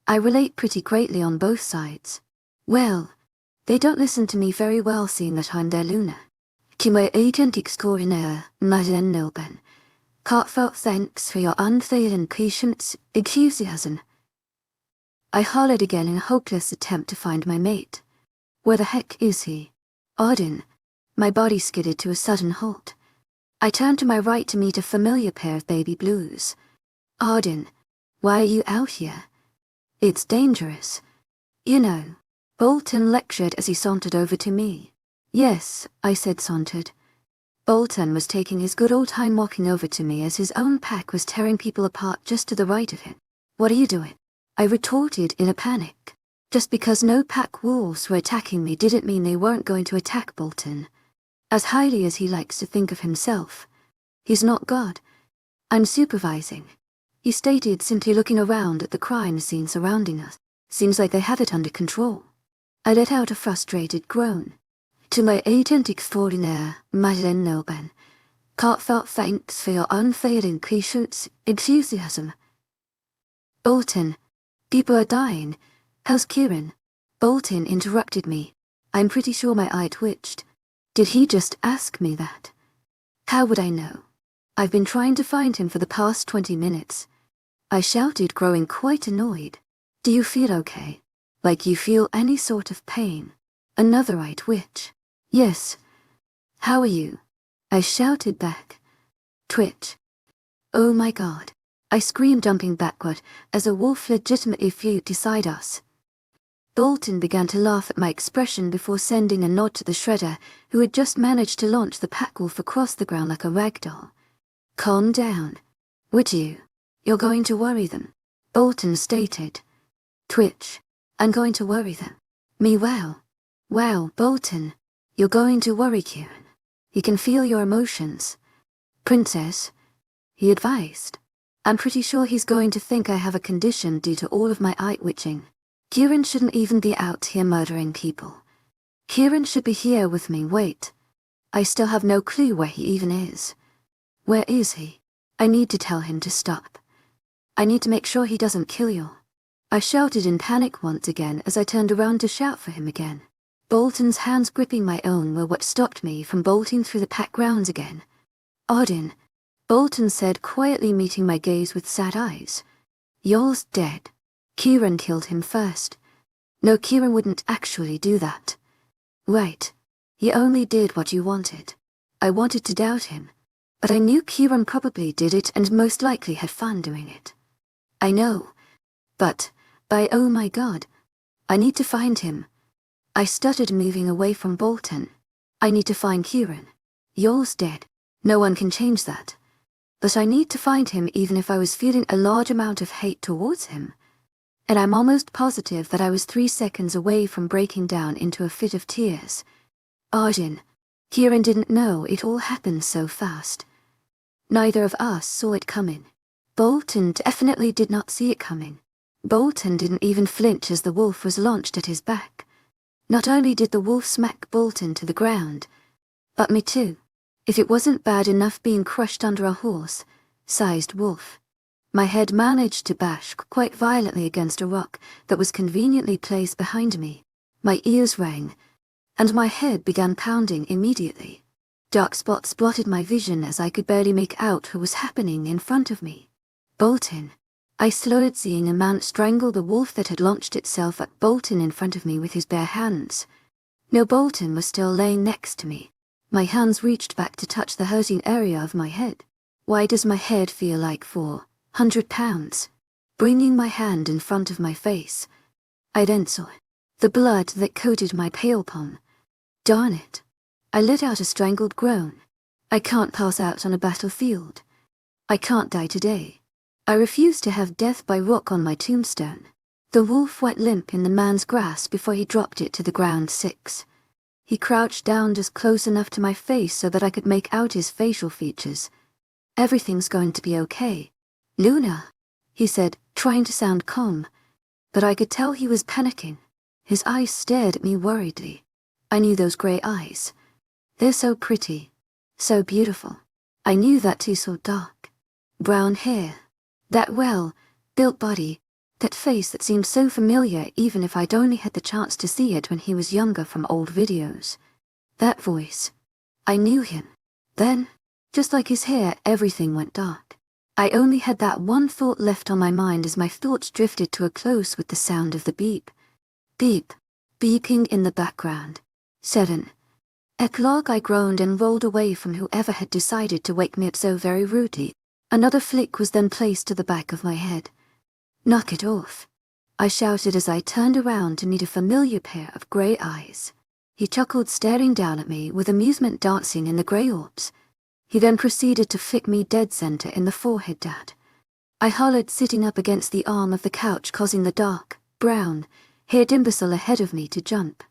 I relate pretty greatly on both sides. Well, they don't listen to me very well, seeing that I'm their Luna. To my agent extraordinaire, Madeline Nilben, heartfelt thanks for your unfailing patience, enthusiasm. I hollered again in a hopeless attempt to find my mate. Where the heck is he? Arden. My body skidded to a sudden halt. I turned to my right to meet a familiar pair of baby blues. Arden, why are you out here? It's dangerous. You know. Bolton lectured as he sauntered over to me. Yes, I said, sauntered. Bolton was taking his good old time walking over to me as his own pack was tearing people apart just to the right of him. What are you doing? I retorted in a panic. Just because no pack wolves were attacking me didn't mean they weren't going to attack Bolton. As highly as he likes to think of himself, he's not God. I'm supervising, he stated, simply looking around at the crime scene surrounding us. Seems like they have it under control. I let out a frustrated groan. To my agent extraordinaire, Madeline Nilben, heartfelt thanks for your unfailing patience, enthusiasm. Bolton, people are dying. How's Kieran? Bolton interrupted me. I'm pretty sure my eye twitched. Did he just ask me that? How would I know? I've been trying to find him for the past 20 minutes. I shouted, growing quite annoyed. Do you feel okay? Like you feel any sort of pain? Another eye twitch. Yes. How are you? I shouted back. Twitch. Oh my god. I screamed, jumping backward as a wolf legitimately flew beside us. Bolton began to laugh at my expression before sending a nod to the shredder, who had just managed to launch the pack wolf across the ground like a rag doll. Calm down, would you? You're going to worry them, Bolton stated. Twitch. I'm going to worry them. Me well. Wow, Bolton. You're going to worry Kieran. He can feel your emotions. Princess, he advised. I'm pretty sure he's going to think I have a condition due to all of my eye witching. Kieran shouldn't even be out here murdering people. Kieran should be here with me. Wait. I still have no clue where he even is. Where is he? I need to tell him to stop. I need to make sure he doesn't kill you. I shouted in panic once again as I turned around to shout for him again. Bolton's hands gripping my own were what stopped me from bolting through the pack grounds again. Odin, Bolton said quietly, meeting my gaze with sad eyes. Y'all's dead. Kieran killed him first. No, Kieran wouldn't actually do that. Right. He only did what you wanted. I wanted to doubt him, but I knew Kieran probably did it and most likely had fun doing it. I know. But, oh my god. I need to find him. I stuttered, moving away from Bolton. I need to find Kieran. Y'all's dead. No one can change that. But I need to find him even if I was feeling a large amount of hate towards him. And I'm almost positive that I was 3 seconds away from breaking down into a fit of tears. Arjun, Kieran didn't know it all happened so fast. Neither of us saw it coming. Bolton definitely did not see it coming. Bolton didn't even flinch as the wolf was launched at his back. Not only did the wolf smack Bolton to the ground, but me too. If it wasn't bad enough being crushed under a horse-sized wolf, my head managed to bash quite violently against a rock that was conveniently placed behind me. My ears rang, and my head began pounding immediately. Dark spots blotted my vision as I could barely make out what was happening in front of me. Bolton. I slowed, seeing a man strangle the wolf that had launched itself at Bolton in front of me with his bare hands. No, Bolton was still laying next to me. My hands reached back to touch the hurting area of my head. Why does my head feel like 400 pounds? Bringing my hand in front of my face, I then saw the blood that coated my pale palm. Darn it. I let out a strangled groan. I can't pass out on a battlefield. I can't die today. I refuse to have death by rock on my tombstone. The wolf went limp in the man's grasp before he dropped it to the ground. 6. He crouched down just close enough to my face so that I could make out his facial features. Everything's going to be okay. Luna, he said, trying to sound calm, but I could tell he was panicking. His eyes stared at me worriedly. I knew those grey eyes. They're so pretty, so beautiful. I knew that too, so dark. Brown hair, that well-built body, that face that seemed so familiar even if I'd only had the chance to see it when he was younger from old videos. That voice. I knew him. Then, just like his hair, everything went dark. I only had that one thought left on my mind as my thoughts drifted to a close with the sound of the beep. Beep. Beeping in the background. 7. Eclog, I groaned and rolled away from whoever had decided to wake me up so very rudely. Another flick was then placed to the back of my head. Knock it off, I shouted as I turned around to meet a familiar pair of grey eyes. He chuckled, staring down at me with amusement dancing in the grey orbs. He then proceeded to flick me dead center in the forehead. Dad. I hollered, sitting up against the arm of the couch, causing the dark, brown-haired imbecile ahead of me to jump.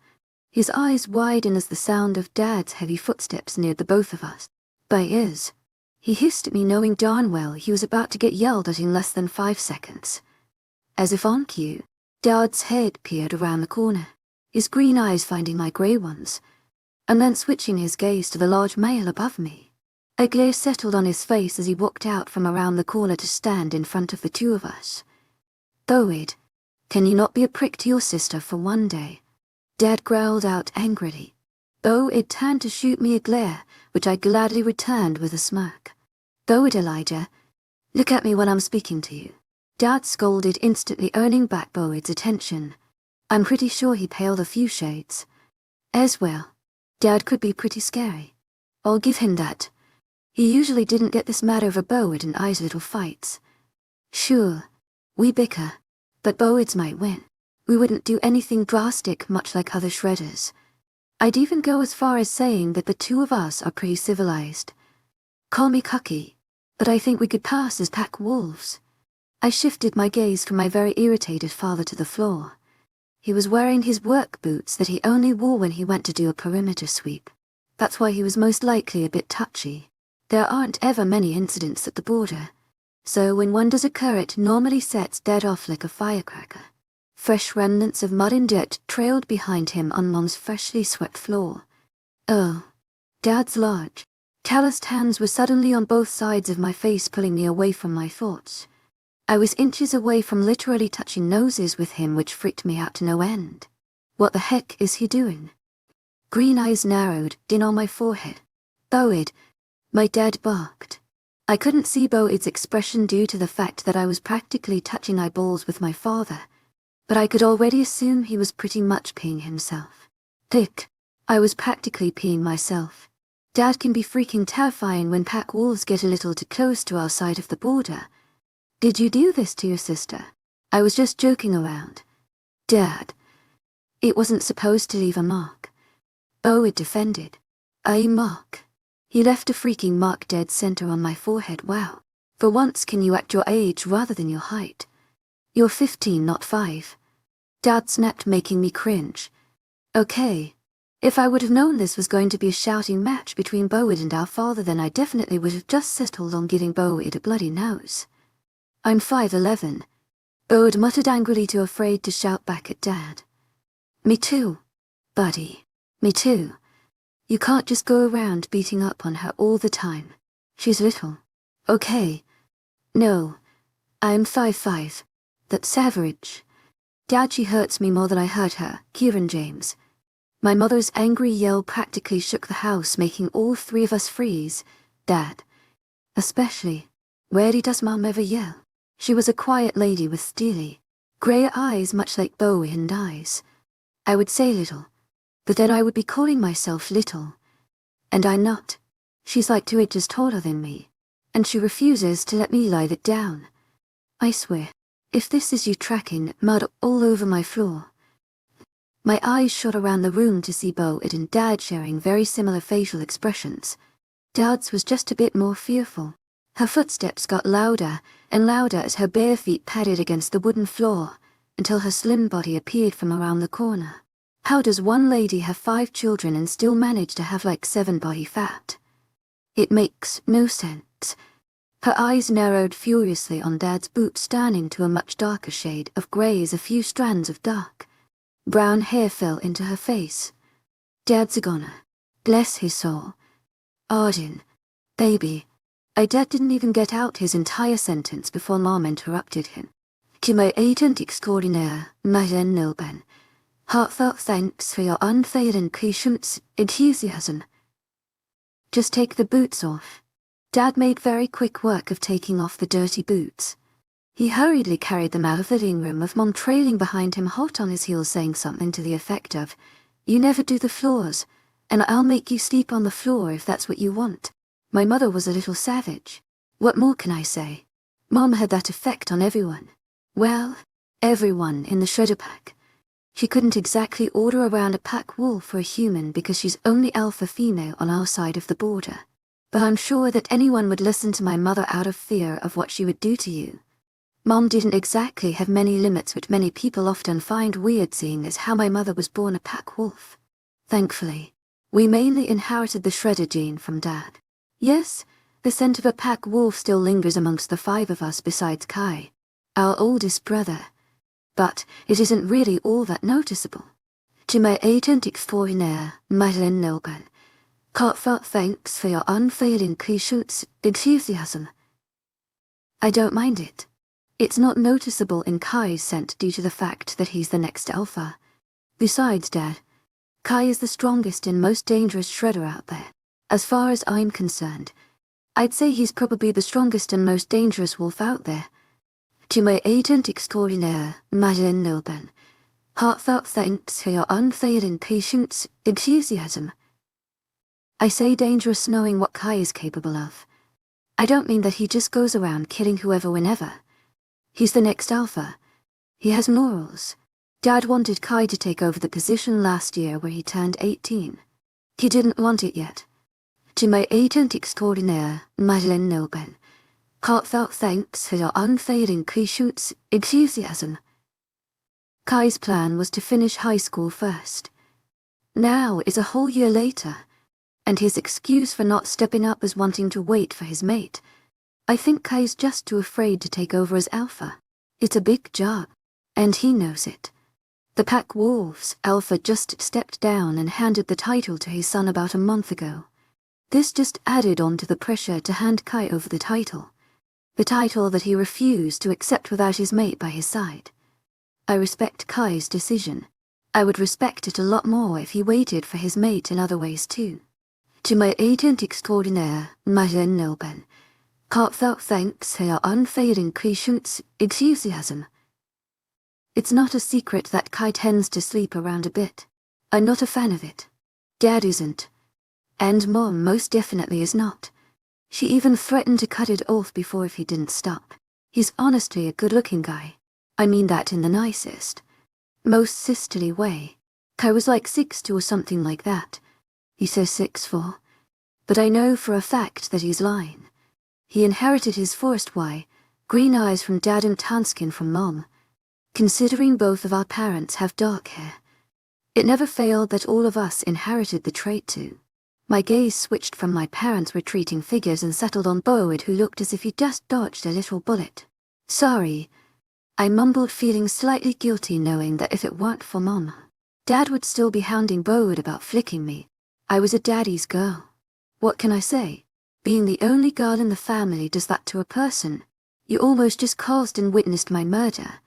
His eyes widened as the sound of Dad's heavy footsteps neared the both of us. By ears. He hissed at me, knowing darn well he was about to get yelled at in less than 5 seconds. As if on cue, Dad's head peered around the corner, his green eyes finding my grey ones, and then switching his gaze to the large male above me. A glare settled on his face as he walked out from around the corner to stand in front of the two of us. Boyd, can you not be a prick to your sister for one day? Dad growled out angrily. Boyd turned to shoot me a glare, which I gladly returned with a smirk. Boyd, Elijah, look at me when I'm speaking to you. Dad scolded, instantly earning back Boyd's attention. I'm pretty sure he paled a few shades. As well. Dad could be pretty scary. I'll give him that. He usually didn't get this mad over 𝐊𝐲𝐬 and I's little fights. Sure, we bicker, but 𝐊𝐲𝐬𝐬's might win. We wouldn't do anything drastic, much like other shredders. I'd even go as far as saying that the two of us are pretty civilized. Call me cocky, but I think we could pass as pack wolves. I shifted my gaze from my very irritated father to the floor. He was wearing his work boots that he only wore when he went to do a perimeter sweep. That's why he was most likely a bit touchy. There aren't ever many incidents at the border, so when one does occur it normally sets Dad off like a firecracker. Fresh remnants of mud and dirt trailed behind him on Mom's freshly swept floor. Oh, Dad's large, calloused hands were suddenly on both sides of my face, pulling me away from my thoughts. I was inches away from literally touching noses with him, which freaked me out to no end. What the heck is he doing? Green eyes narrowed in on my forehead. 𝐊𝐲𝐬𝐬, my dad barked. I couldn't see 𝐊𝐲𝐬𝐬's expression due to the fact that I was practically touching eyeballs with my father, but I could already assume he was pretty much peeing himself. Thick. I was practically peeing myself. Dad can be freaking terrifying when pack wolves get a little too close to our side of the border. Did you do this to your sister? I was just joking around. Dad. It wasn't supposed to leave a mark. 𝐊𝐲𝐬𝐬 defended. A mark. He left a freaking mark dead center on my forehead. Wow. For once can you act your age rather than your height? You're 15, not 5. Dad snapped, making me cringe. Okay. If I would have known this was going to be a shouting match between 𝐊𝐬𝐬𝐬 and our father, then I definitely would have just settled on giving 𝐊𝐬𝐬𝐬 a bloody nose. I'm 5'11". 𝐊𝐬𝐬𝐬 muttered angrily, too afraid to shout back at Dad. Me too, buddy. Me too. You can't just go around beating up on her all the time. She's little. Okay. No. I'm 5'5". That's average. Dad, she hurts me more than I hurt her, Kieran James. My mother's angry yell practically shook the house, making all three of us freeze. Dad. Especially. Rarely does Mom ever yell. She was a quiet lady with steely, grey eyes, much like 𝐊𝐻𝐬𝐬𝐬 and eyes. I would say little, but then I would be calling myself little. And I'm not. She's like 2 inches taller than me, and she refuses to let me lie it down. I swear, if this is you tracking mud all over my floor. My eyes shot around the room to see 𝐊𝐻𝐬𝐬𝐬 and Dad sharing very similar facial expressions. Dad's was just a bit more fearful. Her footsteps got louder and louder as her bare feet padded against the wooden floor, until her slim body appeared from around the corner. How does one lady have 5 children and still manage to have like 7 body fat? It makes no sense. Her eyes narrowed furiously on Dad's boots, turning to a much darker shade of grey as a few strands of dark brown hair fell into her face. Dad's a goner. Bless his soul. Arden. Baby. Dad didn't even get out his entire sentence before Mom interrupted him. 𝐊𝐻𝐬𝐬𝐬𝐬 𝐊𝐻𝐬𝐬𝐬. Heartfelt thanks for your unfailing patience and enthusiasm. Just take the boots off. Dad made very quick work of taking off the dirty boots. He hurriedly carried them out of the living room, with Mom trailing behind him, hot on his heels, saying something to the effect of, "You never do the floors, and I'll make you sleep on the floor if that's what you want." My mother was a little savage. What more can I say? Mom had that effect on everyone. Well, everyone in the shredder pack. She couldn't exactly order around a pack wolf for a human because she's only alpha female on our side of the border. But I'm sure that anyone would listen to my mother out of fear of what she would do to you. Mom didn't exactly have many limits, which many people often find weird, seeing as how my mother was born a pack wolf. Thankfully, we mainly inherited the shredder gene from Dad. Yes, the scent of a pack wolf still lingers amongst the 5 of us besides Kai, our oldest brother. But it isn't really all that noticeable. To my authentic foreigner, 𝐿𝐻𝐬𝐬𝐬𝐬. Heartfelt thanks for your unfailing patience and enthusiasm. I don't mind it. It's not noticeable in Kai's scent due to the fact that he's the next alpha. Besides, Dad, Kai is the strongest and most dangerous shredder out there. As far as I'm concerned, I'd say he's probably the strongest and most dangerous wolf out there. To my authentic foreigner, 𝐿𝐻𝐬𝐬𝐬𝐬. Heartfelt thanks for your unfailing patience and enthusiasm. I say dangerous knowing what 𝐾𝐲 is capable of. I don't mean that he just goes around killing whoever whenever. He's the next alpha. He has morals. Dad wanted 𝐾𝐲 to take over the position last year where he turned 18. He didn't want it yet. 𝐊𝐢𝐳𝐷 𝐂𝐵𝐻𝐻𝐿 𝐊𝐢𝐳𝐷 𝐾𝐲's plan was to finish high school first. Now is a whole year later, and his excuse for not stepping up is wanting to wait for his mate. I think 𝐾𝐲's just too afraid to take over as alpha. It's a big job, and he knows it. The pack wolves alpha just stepped down and handed the title to his son about a month ago. This just added on to the pressure to hand 𝐾𝐲 over the title that he refused to accept without his mate by his side. I respect 𝐾𝐲's decision. I would respect it a lot more if he waited for his mate in other ways too. 𝐊𝐢𝐳𝐷 𝐂𝐵𝐻𝐻𝐿 It's not a secret that 𝐾𝐲 tends to sleep around a bit. I'm not a fan of it. Dad isn't. And Mom most definitely is not. She even threatened to cut it off before if he didn't stop. He's honestly a good-looking guy. I mean that in the nicest, most sisterly way. 𝐾𝐲 was like 6'2" or something like that. He says 6'4". But I know for a fact that he's lying. He inherited his forest green eyes from Dad and tan skin from Mom. Considering both of our parents have dark hair, it never failed that all of us inherited the trait too. My gaze switched from my parents' retreating figures and settled on 𝐊𝐲, who looked as if he just dodged a little bullet. Sorry, I mumbled, feeling slightly guilty knowing that if it weren't for Mom, Dad would still be hounding 𝐊𝐲 about flicking me. I was a daddy's girl. What can I say? Being the only girl in the family does that to a person. You almost just caused and witnessed my murder,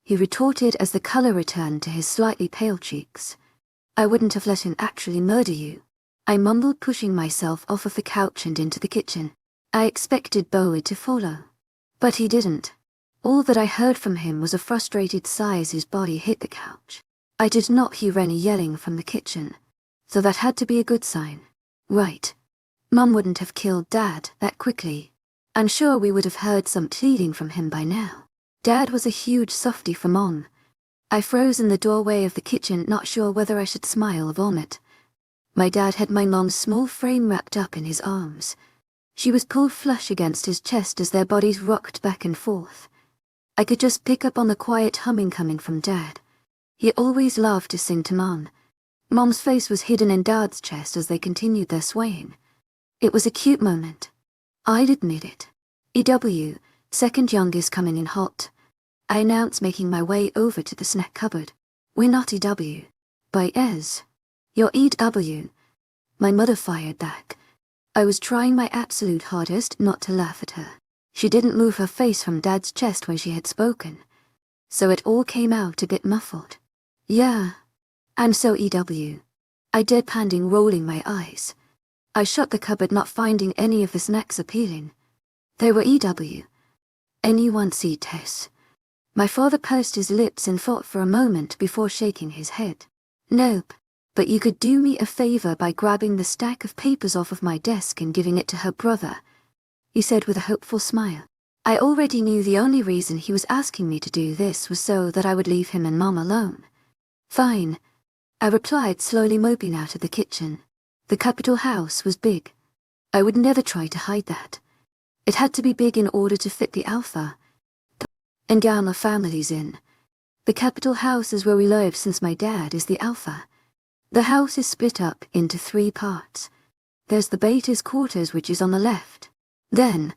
he retorted as the color returned to his slightly pale cheeks. I wouldn't have let him actually murder you. I mumbled, pushing myself off of the couch and into the kitchen. I expected 𝐊𝐲 to follow, but he didn't. All that I heard from him was a frustrated sigh as his body hit the couch. I did not hear any yelling from the kitchen, so that had to be a good sign. Right. Mum wouldn't have killed Dad that quickly. I'm sure we would have heard some pleading from him by now. Dad was a huge softie for Mom. I froze in the doorway of the kitchen, not sure whether I should smile or vomit. My dad had my mom's small frame wrapped up in his arms. She was pulled flush against his chest as their bodies rocked back and forth. I could just pick up on the quiet humming coming from Dad. He always loved to sing to Mom. Mom's face was hidden in Dad's chest as they continued their swaying. It was a cute moment. I'd admit it. 𝐻𝐲, second youngest, coming in hot. I announced, making my way over to the snack cupboard. We're not 𝐻𝐲. By 𝐻𝐲. You're 𝐻𝐲. My mother fired back. I was trying my absolute hardest not to laugh at her. She didn't move her face from Dad's chest when she had spoken, so it all came out a bit muffled. Yeah. And so 𝐻𝐲. I deadpanned, rolling my eyes. I shut the cupboard, not finding any of the snacks appealing. They were 𝐻𝐲. Anyone see Tess? My father pursed his lips and thought for a moment before shaking his head. Nope, but you could do me a favor by grabbing the stack of papers off of my desk and giving it to her brother, he said with a hopeful smile. I already knew the only reason he was asking me to do this was so that I would leave him and Mom alone. Fine, I replied, slowly moping out of the kitchen. The capital house was big. I would never try to hide that. It had to be big in order to fit the alpha and gamma families in. The capital house is where we live since my dad is the alpha. The house is split up into 3 parts. There's the beta's quarters, which is on the left. Then,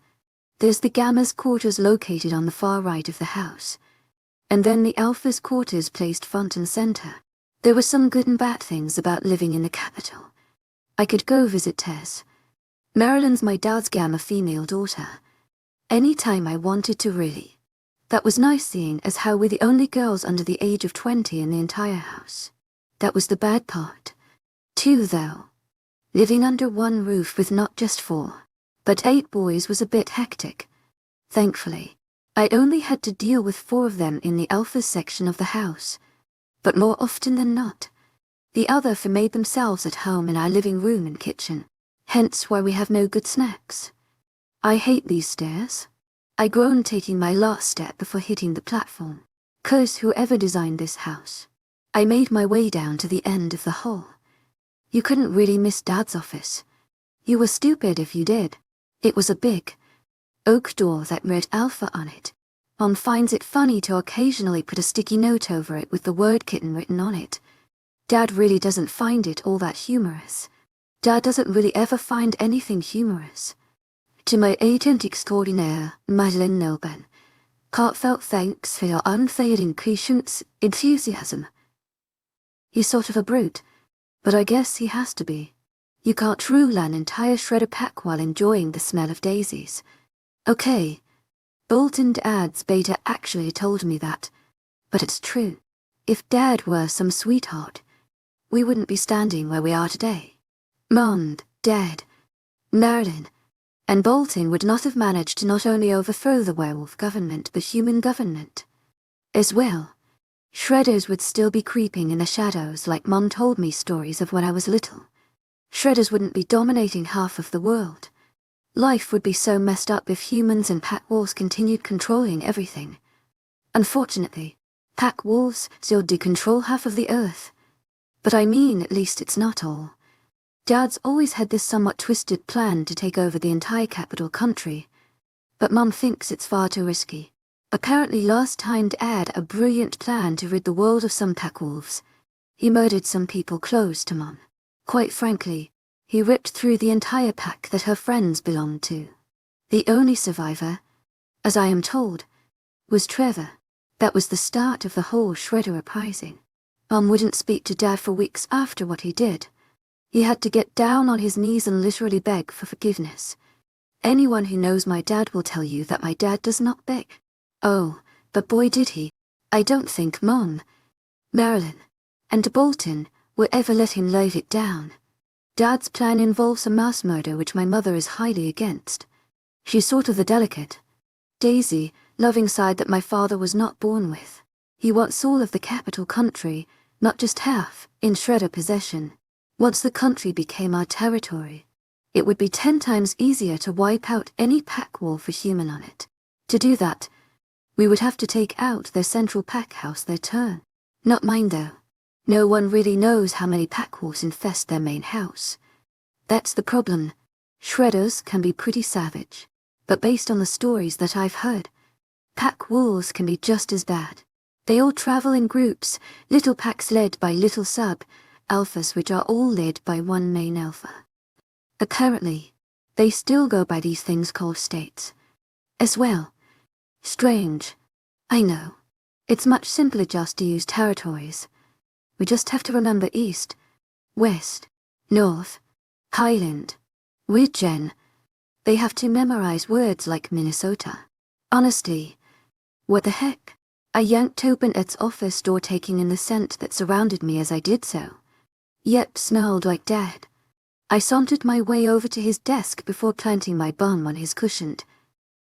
there's the gamma's quarters located on the far right of the house. And then the alpha's quarters placed front and center. There were some good and bad things about living in the capital. I could go visit Tess. Marilyn's my dad's gamma female daughter. Anytime I wanted to, really. That was nice, seeing as how we're the only girls under the age of 20 in the entire house. That was the bad part. Too, though. Living under one roof with not just 4, but 8 boys was a bit hectic. Thankfully, I only had to deal with 4 of them in the alpha section of the house. But more often than not, the other 4 made themselves at home in our living room and kitchen. Hence why we have no good snacks. I hate these stairs. I groaned, taking my last step before hitting the platform. Curse whoever designed this house. I made my way down to the end of the hall. You couldn't really miss Dad's office. You were stupid if you did. It was a big oak door that read Alpha on it. Mom finds it funny to occasionally put a sticky note over it with the word kitten written on it. Dad really doesn't find it all that humorous. Dad doesn't really ever find anything humorous. To my agent extraordinaire, Madeline Nelben, heartfelt thanks for your unfading patience, enthusiasm. He's sort of a brute, but I guess he has to be. You can't rule an entire shredder pack while enjoying the smell of daisies. Okay, Bolton Dad's beta actually told me that, but it's true. If Dad were some sweetheart, we wouldn't be standing where we are today. Mom, Dad, Marilyn, and Bolton would not have managed to not only overthrow the werewolf government but human government as well. Shredders would still be creeping in the shadows like Mom told me stories of when I was little. Shredders wouldn't be dominating half of the world. Life would be so messed up if humans and pack wolves continued controlling everything. Unfortunately, pack wolves still do control half of the earth. But I mean, at least it's not all. Dad's always had this somewhat twisted plan to take over the entire capital country. But Mom thinks it's far too risky. Apparently last time Dad had a brilliant plan to rid the world of some pack wolves. He murdered some people close to Mom. Quite frankly, he ripped through the entire pack that her friends belonged to. The only survivor, as I am told, was Trevor. That was the start of the whole shredder uprising. Mom wouldn't speak to Dad for weeks after what he did. He had to get down on his knees and literally beg for forgiveness. Anyone who knows my dad will tell you that my dad does not beg. Oh, but boy did he. I don't think Mom, Marilyn, and Bolton will ever let him live it down. Dad's plan involves a mass murder which my mother is highly against. She's sort of the delicate, daisy, loving side that my father was not born with. He wants all of the capital country, not just half, in shredder possession. Once the country became our territory, it would be 10 times easier to wipe out any pack wolf or human on it. To do that, we would have to take out their central pack house their turn. Not mine though. No one really knows how many pack wolves infest their main house. That's the problem. Shredders can be pretty savage, but based on the stories that I've heard, pack wolves can be just as bad. They all travel in groups, little packs led by little sub-alphas which are all led by one main alpha. Apparently, they still go by these things called states. As well. Strange. I know. It's much simpler just to use territories. We just have to remember East, West, North, Highland, Region. They have to memorize words like Minnesota. Honestly, what the heck? I yanked open its office door, taking in the scent that surrounded me as I did so. Yet smelled like Dad. I sauntered my way over to his desk before planting my bum on his cushioned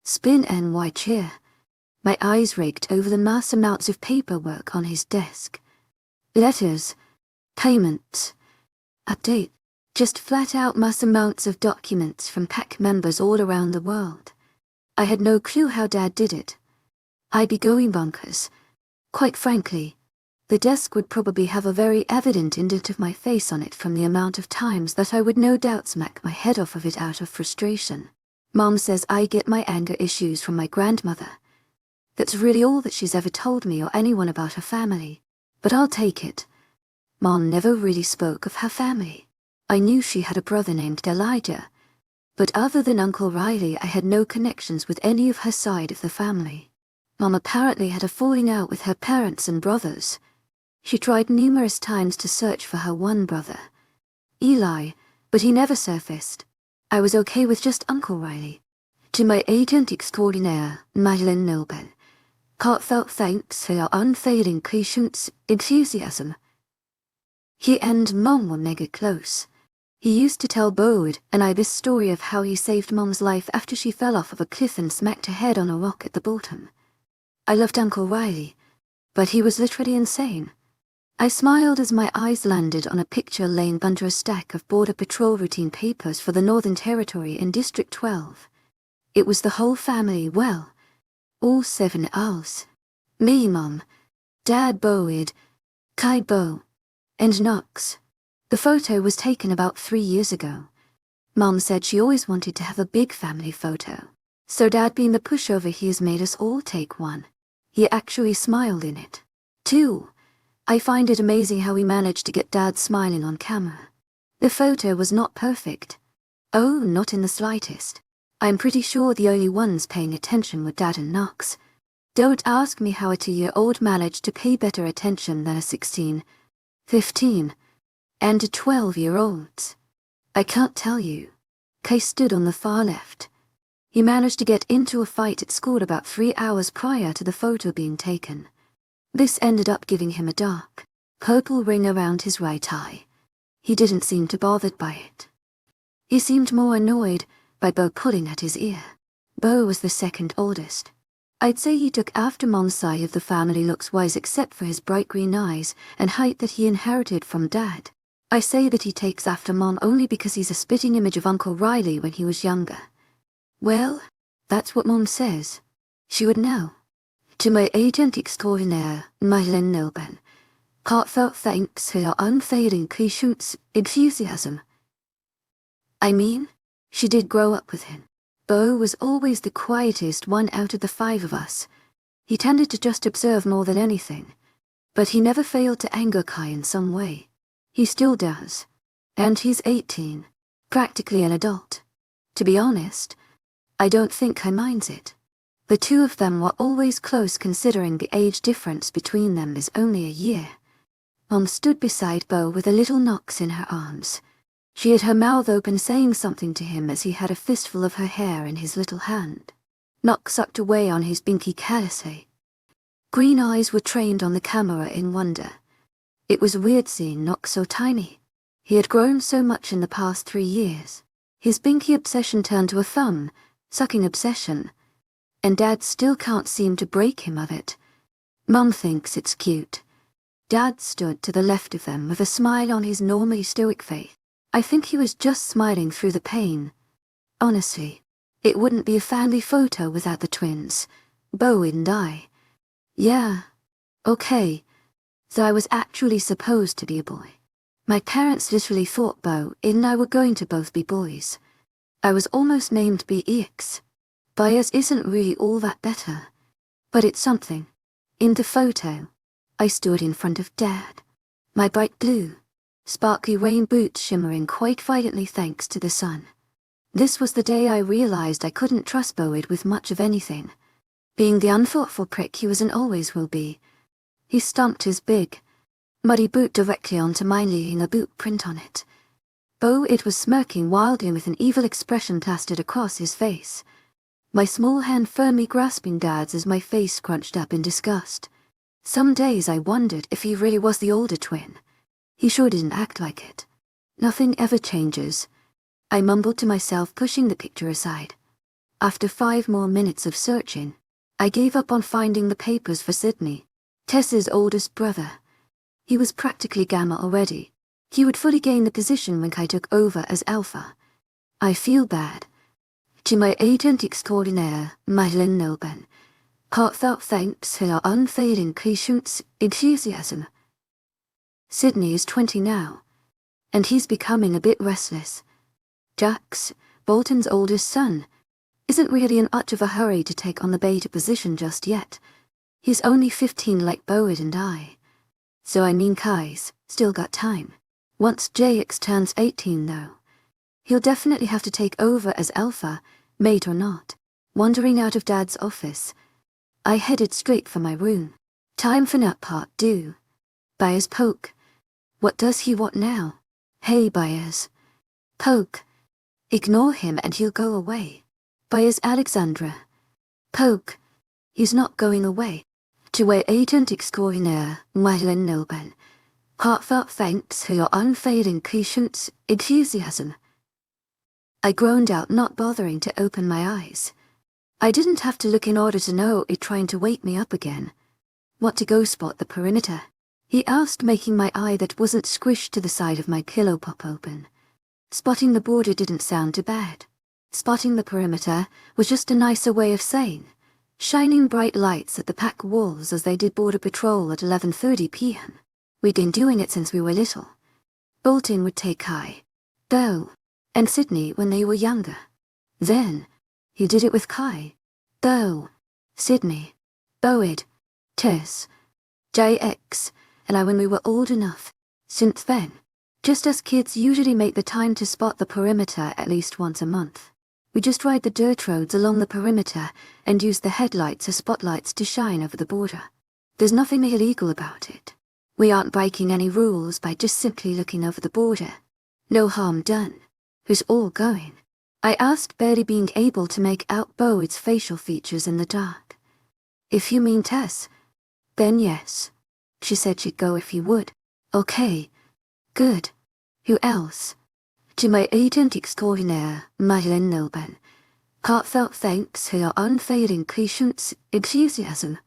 spin-and-wide chair. My eyes raked over the mass amounts of paperwork on his desk. Letters, payments, update, just flat-out mass amounts of documents from pack members all around the world. I had no clue how Dad did it. I'd be going bonkers. Quite frankly, the desk would probably have a very evident indent of my face on it from the amount of times that I would no doubt smack my head off of it out of frustration. Mom says I get my anger issues from my grandmother. That's really all that she's ever told me or anyone about her family. But I'll take it. Mom never really spoke of her family. I knew she had a brother named Elijah, but other than Uncle Riley, I had no connections with any of her side of the family. Mom apparently had a falling out with her parents and brothers. She tried numerous times to search for her one brother, Eli, but he never surfaced. I was okay with just Uncle Riley. To my agent extraordinaire, Madeline Nelben, heartfelt thanks for your unfailing patience, enthusiasm. He and Mom were mega close. He used to tell Bode and I this story of how he saved Mom's life after she fell off of a cliff and smacked her head on a rock at the bottom. I loved Uncle Riley, but he was literally insane. I smiled as my eyes landed on a picture laying under a stack of Border Patrol routine papers for the Northern Territory in District 12. It was the whole family, well, all 7 owls. Me, Mum, Dad, 𝐊𝐲𝐬 𝐷𝐞𝐲𝐿, and Knox. The photo was taken about 3 years ago. Mum said she always wanted to have a big family photo, so Dad, being the pushover he is, made us all take one. He actually smiled in it, too. I find it amazing how we managed to get Dad smiling on camera. The photo was not perfect. Oh, not in the slightest. I'm pretty sure the only ones paying attention were Dad and Knox. Don't ask me how a 2-year-old managed to pay better attention than a 16, 15, and a 12-year-old. I can't tell you. Kay stood on the far left. He managed to get into a fight at school about 3 hours prior to the photo being taken. This ended up giving him a dark purple ring around his right eye. He didn't seem too bothered by it. He seemed more annoyed by Bo pulling at his ear. Bo was the second oldest. I'd say he took after Mom's side of the family looks-wise, except for his bright green eyes and height that he inherited from Dad. I say that he takes after Mom only because he's a spitting image of Uncle Riley when he was younger. Well, that's what Mom says. She would know. 𝐊𝐲𝐳 𝐷𝐞𝐝 𝐊𝐢𝐳 heartfelt thanks for your unfailing 𝐀𝐥𝐄𝐬𝐵 enthusiasm. I mean, she did grow up with him. Bo was always the quietest one out of the 5 of us. He tended to just observe more than anything. But he never failed to anger Kai in some way. He still does. And he's 18, practically an adult. To be honest, I don't think Kai minds it. The 2 of them were always close, considering the age difference between them is only a year. Mom stood beside Bo with a little Knox in her arms. She had her mouth open, saying something to him as he had a fistful of her hair in his little hand. Knox sucked away on his binky 𝐾𝐿. Green eyes were trained on the camera in wonder. It was weird seeing Knox so tiny. He had grown so much in the past 3 years. His binky obsession turned to a thumb-sucking obsession. And Dad still can't seem to break him of it. Mum thinks it's cute. Dad stood to the left of them with a smile on his normally stoic face. I think he was just smiling through the pain. Honestly, it wouldn't be a family photo without the twins, Bo and I. Yeah, okay. So I was actually supposed to be a boy. My parents literally thought Bo and I were going to both be boys. I was almost named 𝐸𝐻. 𝐸𝐻 isn't really all that better, but it's something. In the photo, I stood in front of Dad. My bright blue, sparkly rain boots shimmering quite violently thanks to the sun. This was the day I realized I couldn't trust Boyd with much of anything. Being the unthoughtful prick he was and always will be, he stomped his big, muddy boot directly onto mine, leaving a boot print on it. Boyd was smirking wildly with an evil expression plastered across his face. My small hand firmly grasping Dad's as my face scrunched up in disgust. Some days I wondered if he really was the older twin. He sure didn't act like it. Nothing ever changes, I mumbled to myself, pushing the picture aside. After 5 more minutes of searching, I gave up on finding the papers for Sydney, Tess's oldest brother. He was practically Gamma already. He would fully gain the position when Kai took over as Alpha. I feel bad. 𝐊𝐳𝐳 𝐊𝐢𝐳𝐬𝐵 heartfelt thanks for your unfailing 𝐀𝐥𝐄𝐬𝐵 enthusiasm. Sydney is 20 now, and he's becoming a bit restless. Jax, Bolton's oldest son, isn't really in much of a hurry to take on the beta position just yet. He's only 15 like Boyd and I. So I mean Kai's still got time. Once JX turns 18 though, he'll definitely have to take over as Alpha, mate or not. Wandering out of Dad's office, I headed straight for my room. Time for nap part 2. 𝐸𝐻 poke. What does he want now? Hey 𝐸𝐻. Poke. Ignore him and he'll go away. 𝐸𝐻 Alexandra. Poke. He's not going away. 𝐊𝐻 𝐷𝐞𝐝 heartfelt thanks for your unfailing 𝐾𝐥𝐻𝐬 enthusiasm. I groaned out, not bothering to open my eyes. I didn't have to look in order to know it trying to wake me up again. What to go spot the perimeter? he asked, making my eye that wasn't squished to the side of my pillow pop open. Spotting the border didn't sound too bad. Spotting the perimeter was just a nicer way of saying shining bright lights at the pack wolves as they did border patrol at 11:30 p.m. We'd been doing it since we were little. Bolton would take 𝐿𝐲, and Sydney when they were younger. Then, he did it with 𝐿𝐲, Sydney, Boyd, Tess, JX, and I when we were old enough. Since then, just as kids usually make the time to spot the perimeter at least once a month, we just ride the dirt roads along the perimeter and use the headlights as spotlights to shine over the border. There's nothing illegal about it. We aren't breaking any rules by just simply looking over the border. No harm done. Who's all going? I asked, barely being able to make out Boyd's facial features in the dark. If you mean Tess, then yes. She said she'd go if you would. Okay. Good. Who else? To my agent extraordinaire, 𝐿𝐲, heartfelt thanks for your unfailing patience, enthusiasm.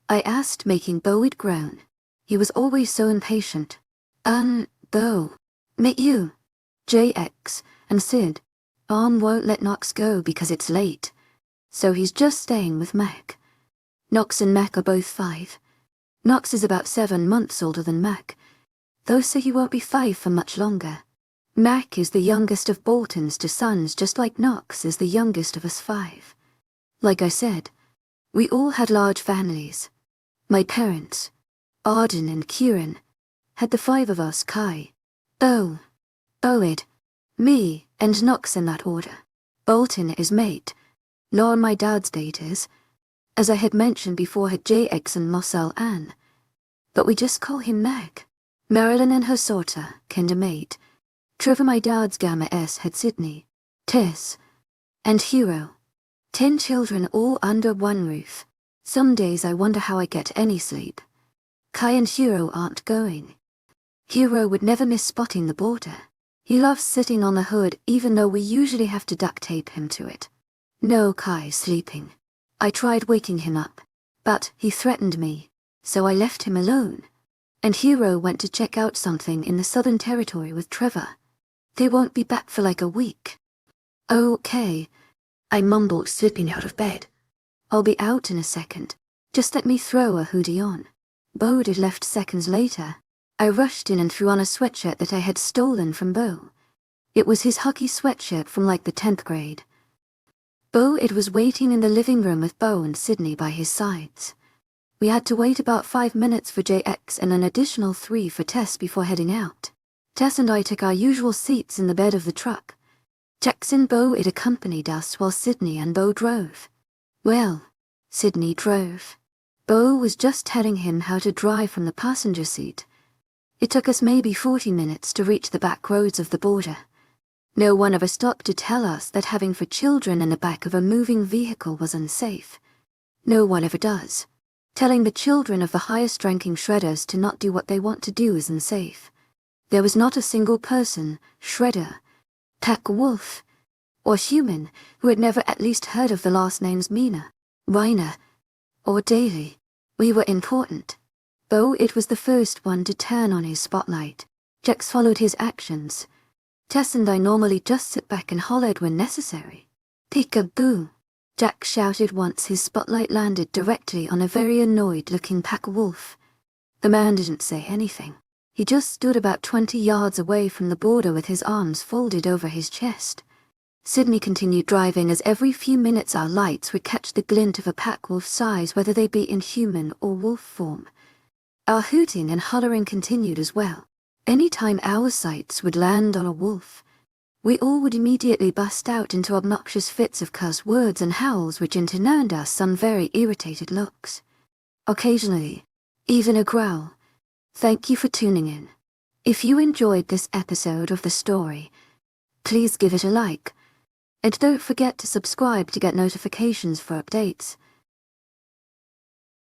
I asked, making Boyd groan. He was always so impatient. Though. Meet you. JX, and Sid. Won't let Knox go because it's late. So he's just staying with Mac. Knox and Mac are both 5. Knox is about 7 months older than Mac, though so he won't be 5 for much longer. Mac is the youngest of Bolton's 2 sons, just like Knox is the youngest of us 5. Like I said, we all had large families. My parents, Arden and Kieran, had the 5 of us, 𝐿𝐲, Boyd, me, and Knox in that order. Bolton is mate. Lauren, my dad's date, is, as I had mentioned before, had JX and Marcel Ann. But we just call him Meg. Marilyn and her sorter, 𝐾𝐥𝐿. Trevor, my dad's 𝐊𝐴, had Sydney, Tess, and Hero. 10 children all under one roof. Some days I wonder how I get any sleep. Kai and Hero aren't going. Hero would never miss spotting the border. He loves sitting on the hood even though we usually have to duct tape him to it. No, Kai's sleeping. I tried waking him up, but he threatened me, so I left him alone. And Hero went to check out something in the Southern Territory with Trevor. They won't be back for like a week. Okay, I mumbled, slipping out of bed. I'll be out in a second. Just let me throw a hoodie on. Bo had left seconds later. I rushed in and threw on a sweatshirt that I had stolen from Bo. It was his hockey sweatshirt from like the 10th grade. It was waiting in the living room with Bo and Sydney by his sides. We had to wait about 5 minutes for JX and an additional 3 for Tess before heading out. Tess and I took our usual seats in the bed of the truck. Jackson Bo accompanied us while Sydney and Bo drove. Well, Sydney drove. Bo was just telling him how to drive from the passenger seat. It took us maybe 40 minutes to reach the back roads of the border. No one ever stopped to tell us that having 4 children in the back of a moving vehicle was unsafe. No one ever does. Telling the children of the highest-ranking shredders to not do what they want to do is unsafe. There was not a single person, shredder, pack wolf, or human who had never at least heard of the last names Mina, Reiner, or Daly. We were important. It was the first one to turn on his spotlight. Jax followed his actions. Tess and I normally just sit back and hollered when necessary. Peek-a-boo, Jack shouted once his spotlight landed directly on a very annoyed-looking pack wolf. The man didn't say anything. He just stood about 20 yards away from the border with his arms folded over his chest. Sydney continued driving as every few minutes our lights would catch the glint of a pack wolf's size, whether they be in human or wolf form. Our hooting and hollering continued as well. Any time our sights would land on a wolf, we all would immediately bust out into obnoxious fits of curse words and howls which in turn earned us some very irritated looks. Occasionally, even a growl. Thank you for tuning in. If you enjoyed this episode of the story, please give it a like. And don't forget to subscribe to get notifications for updates.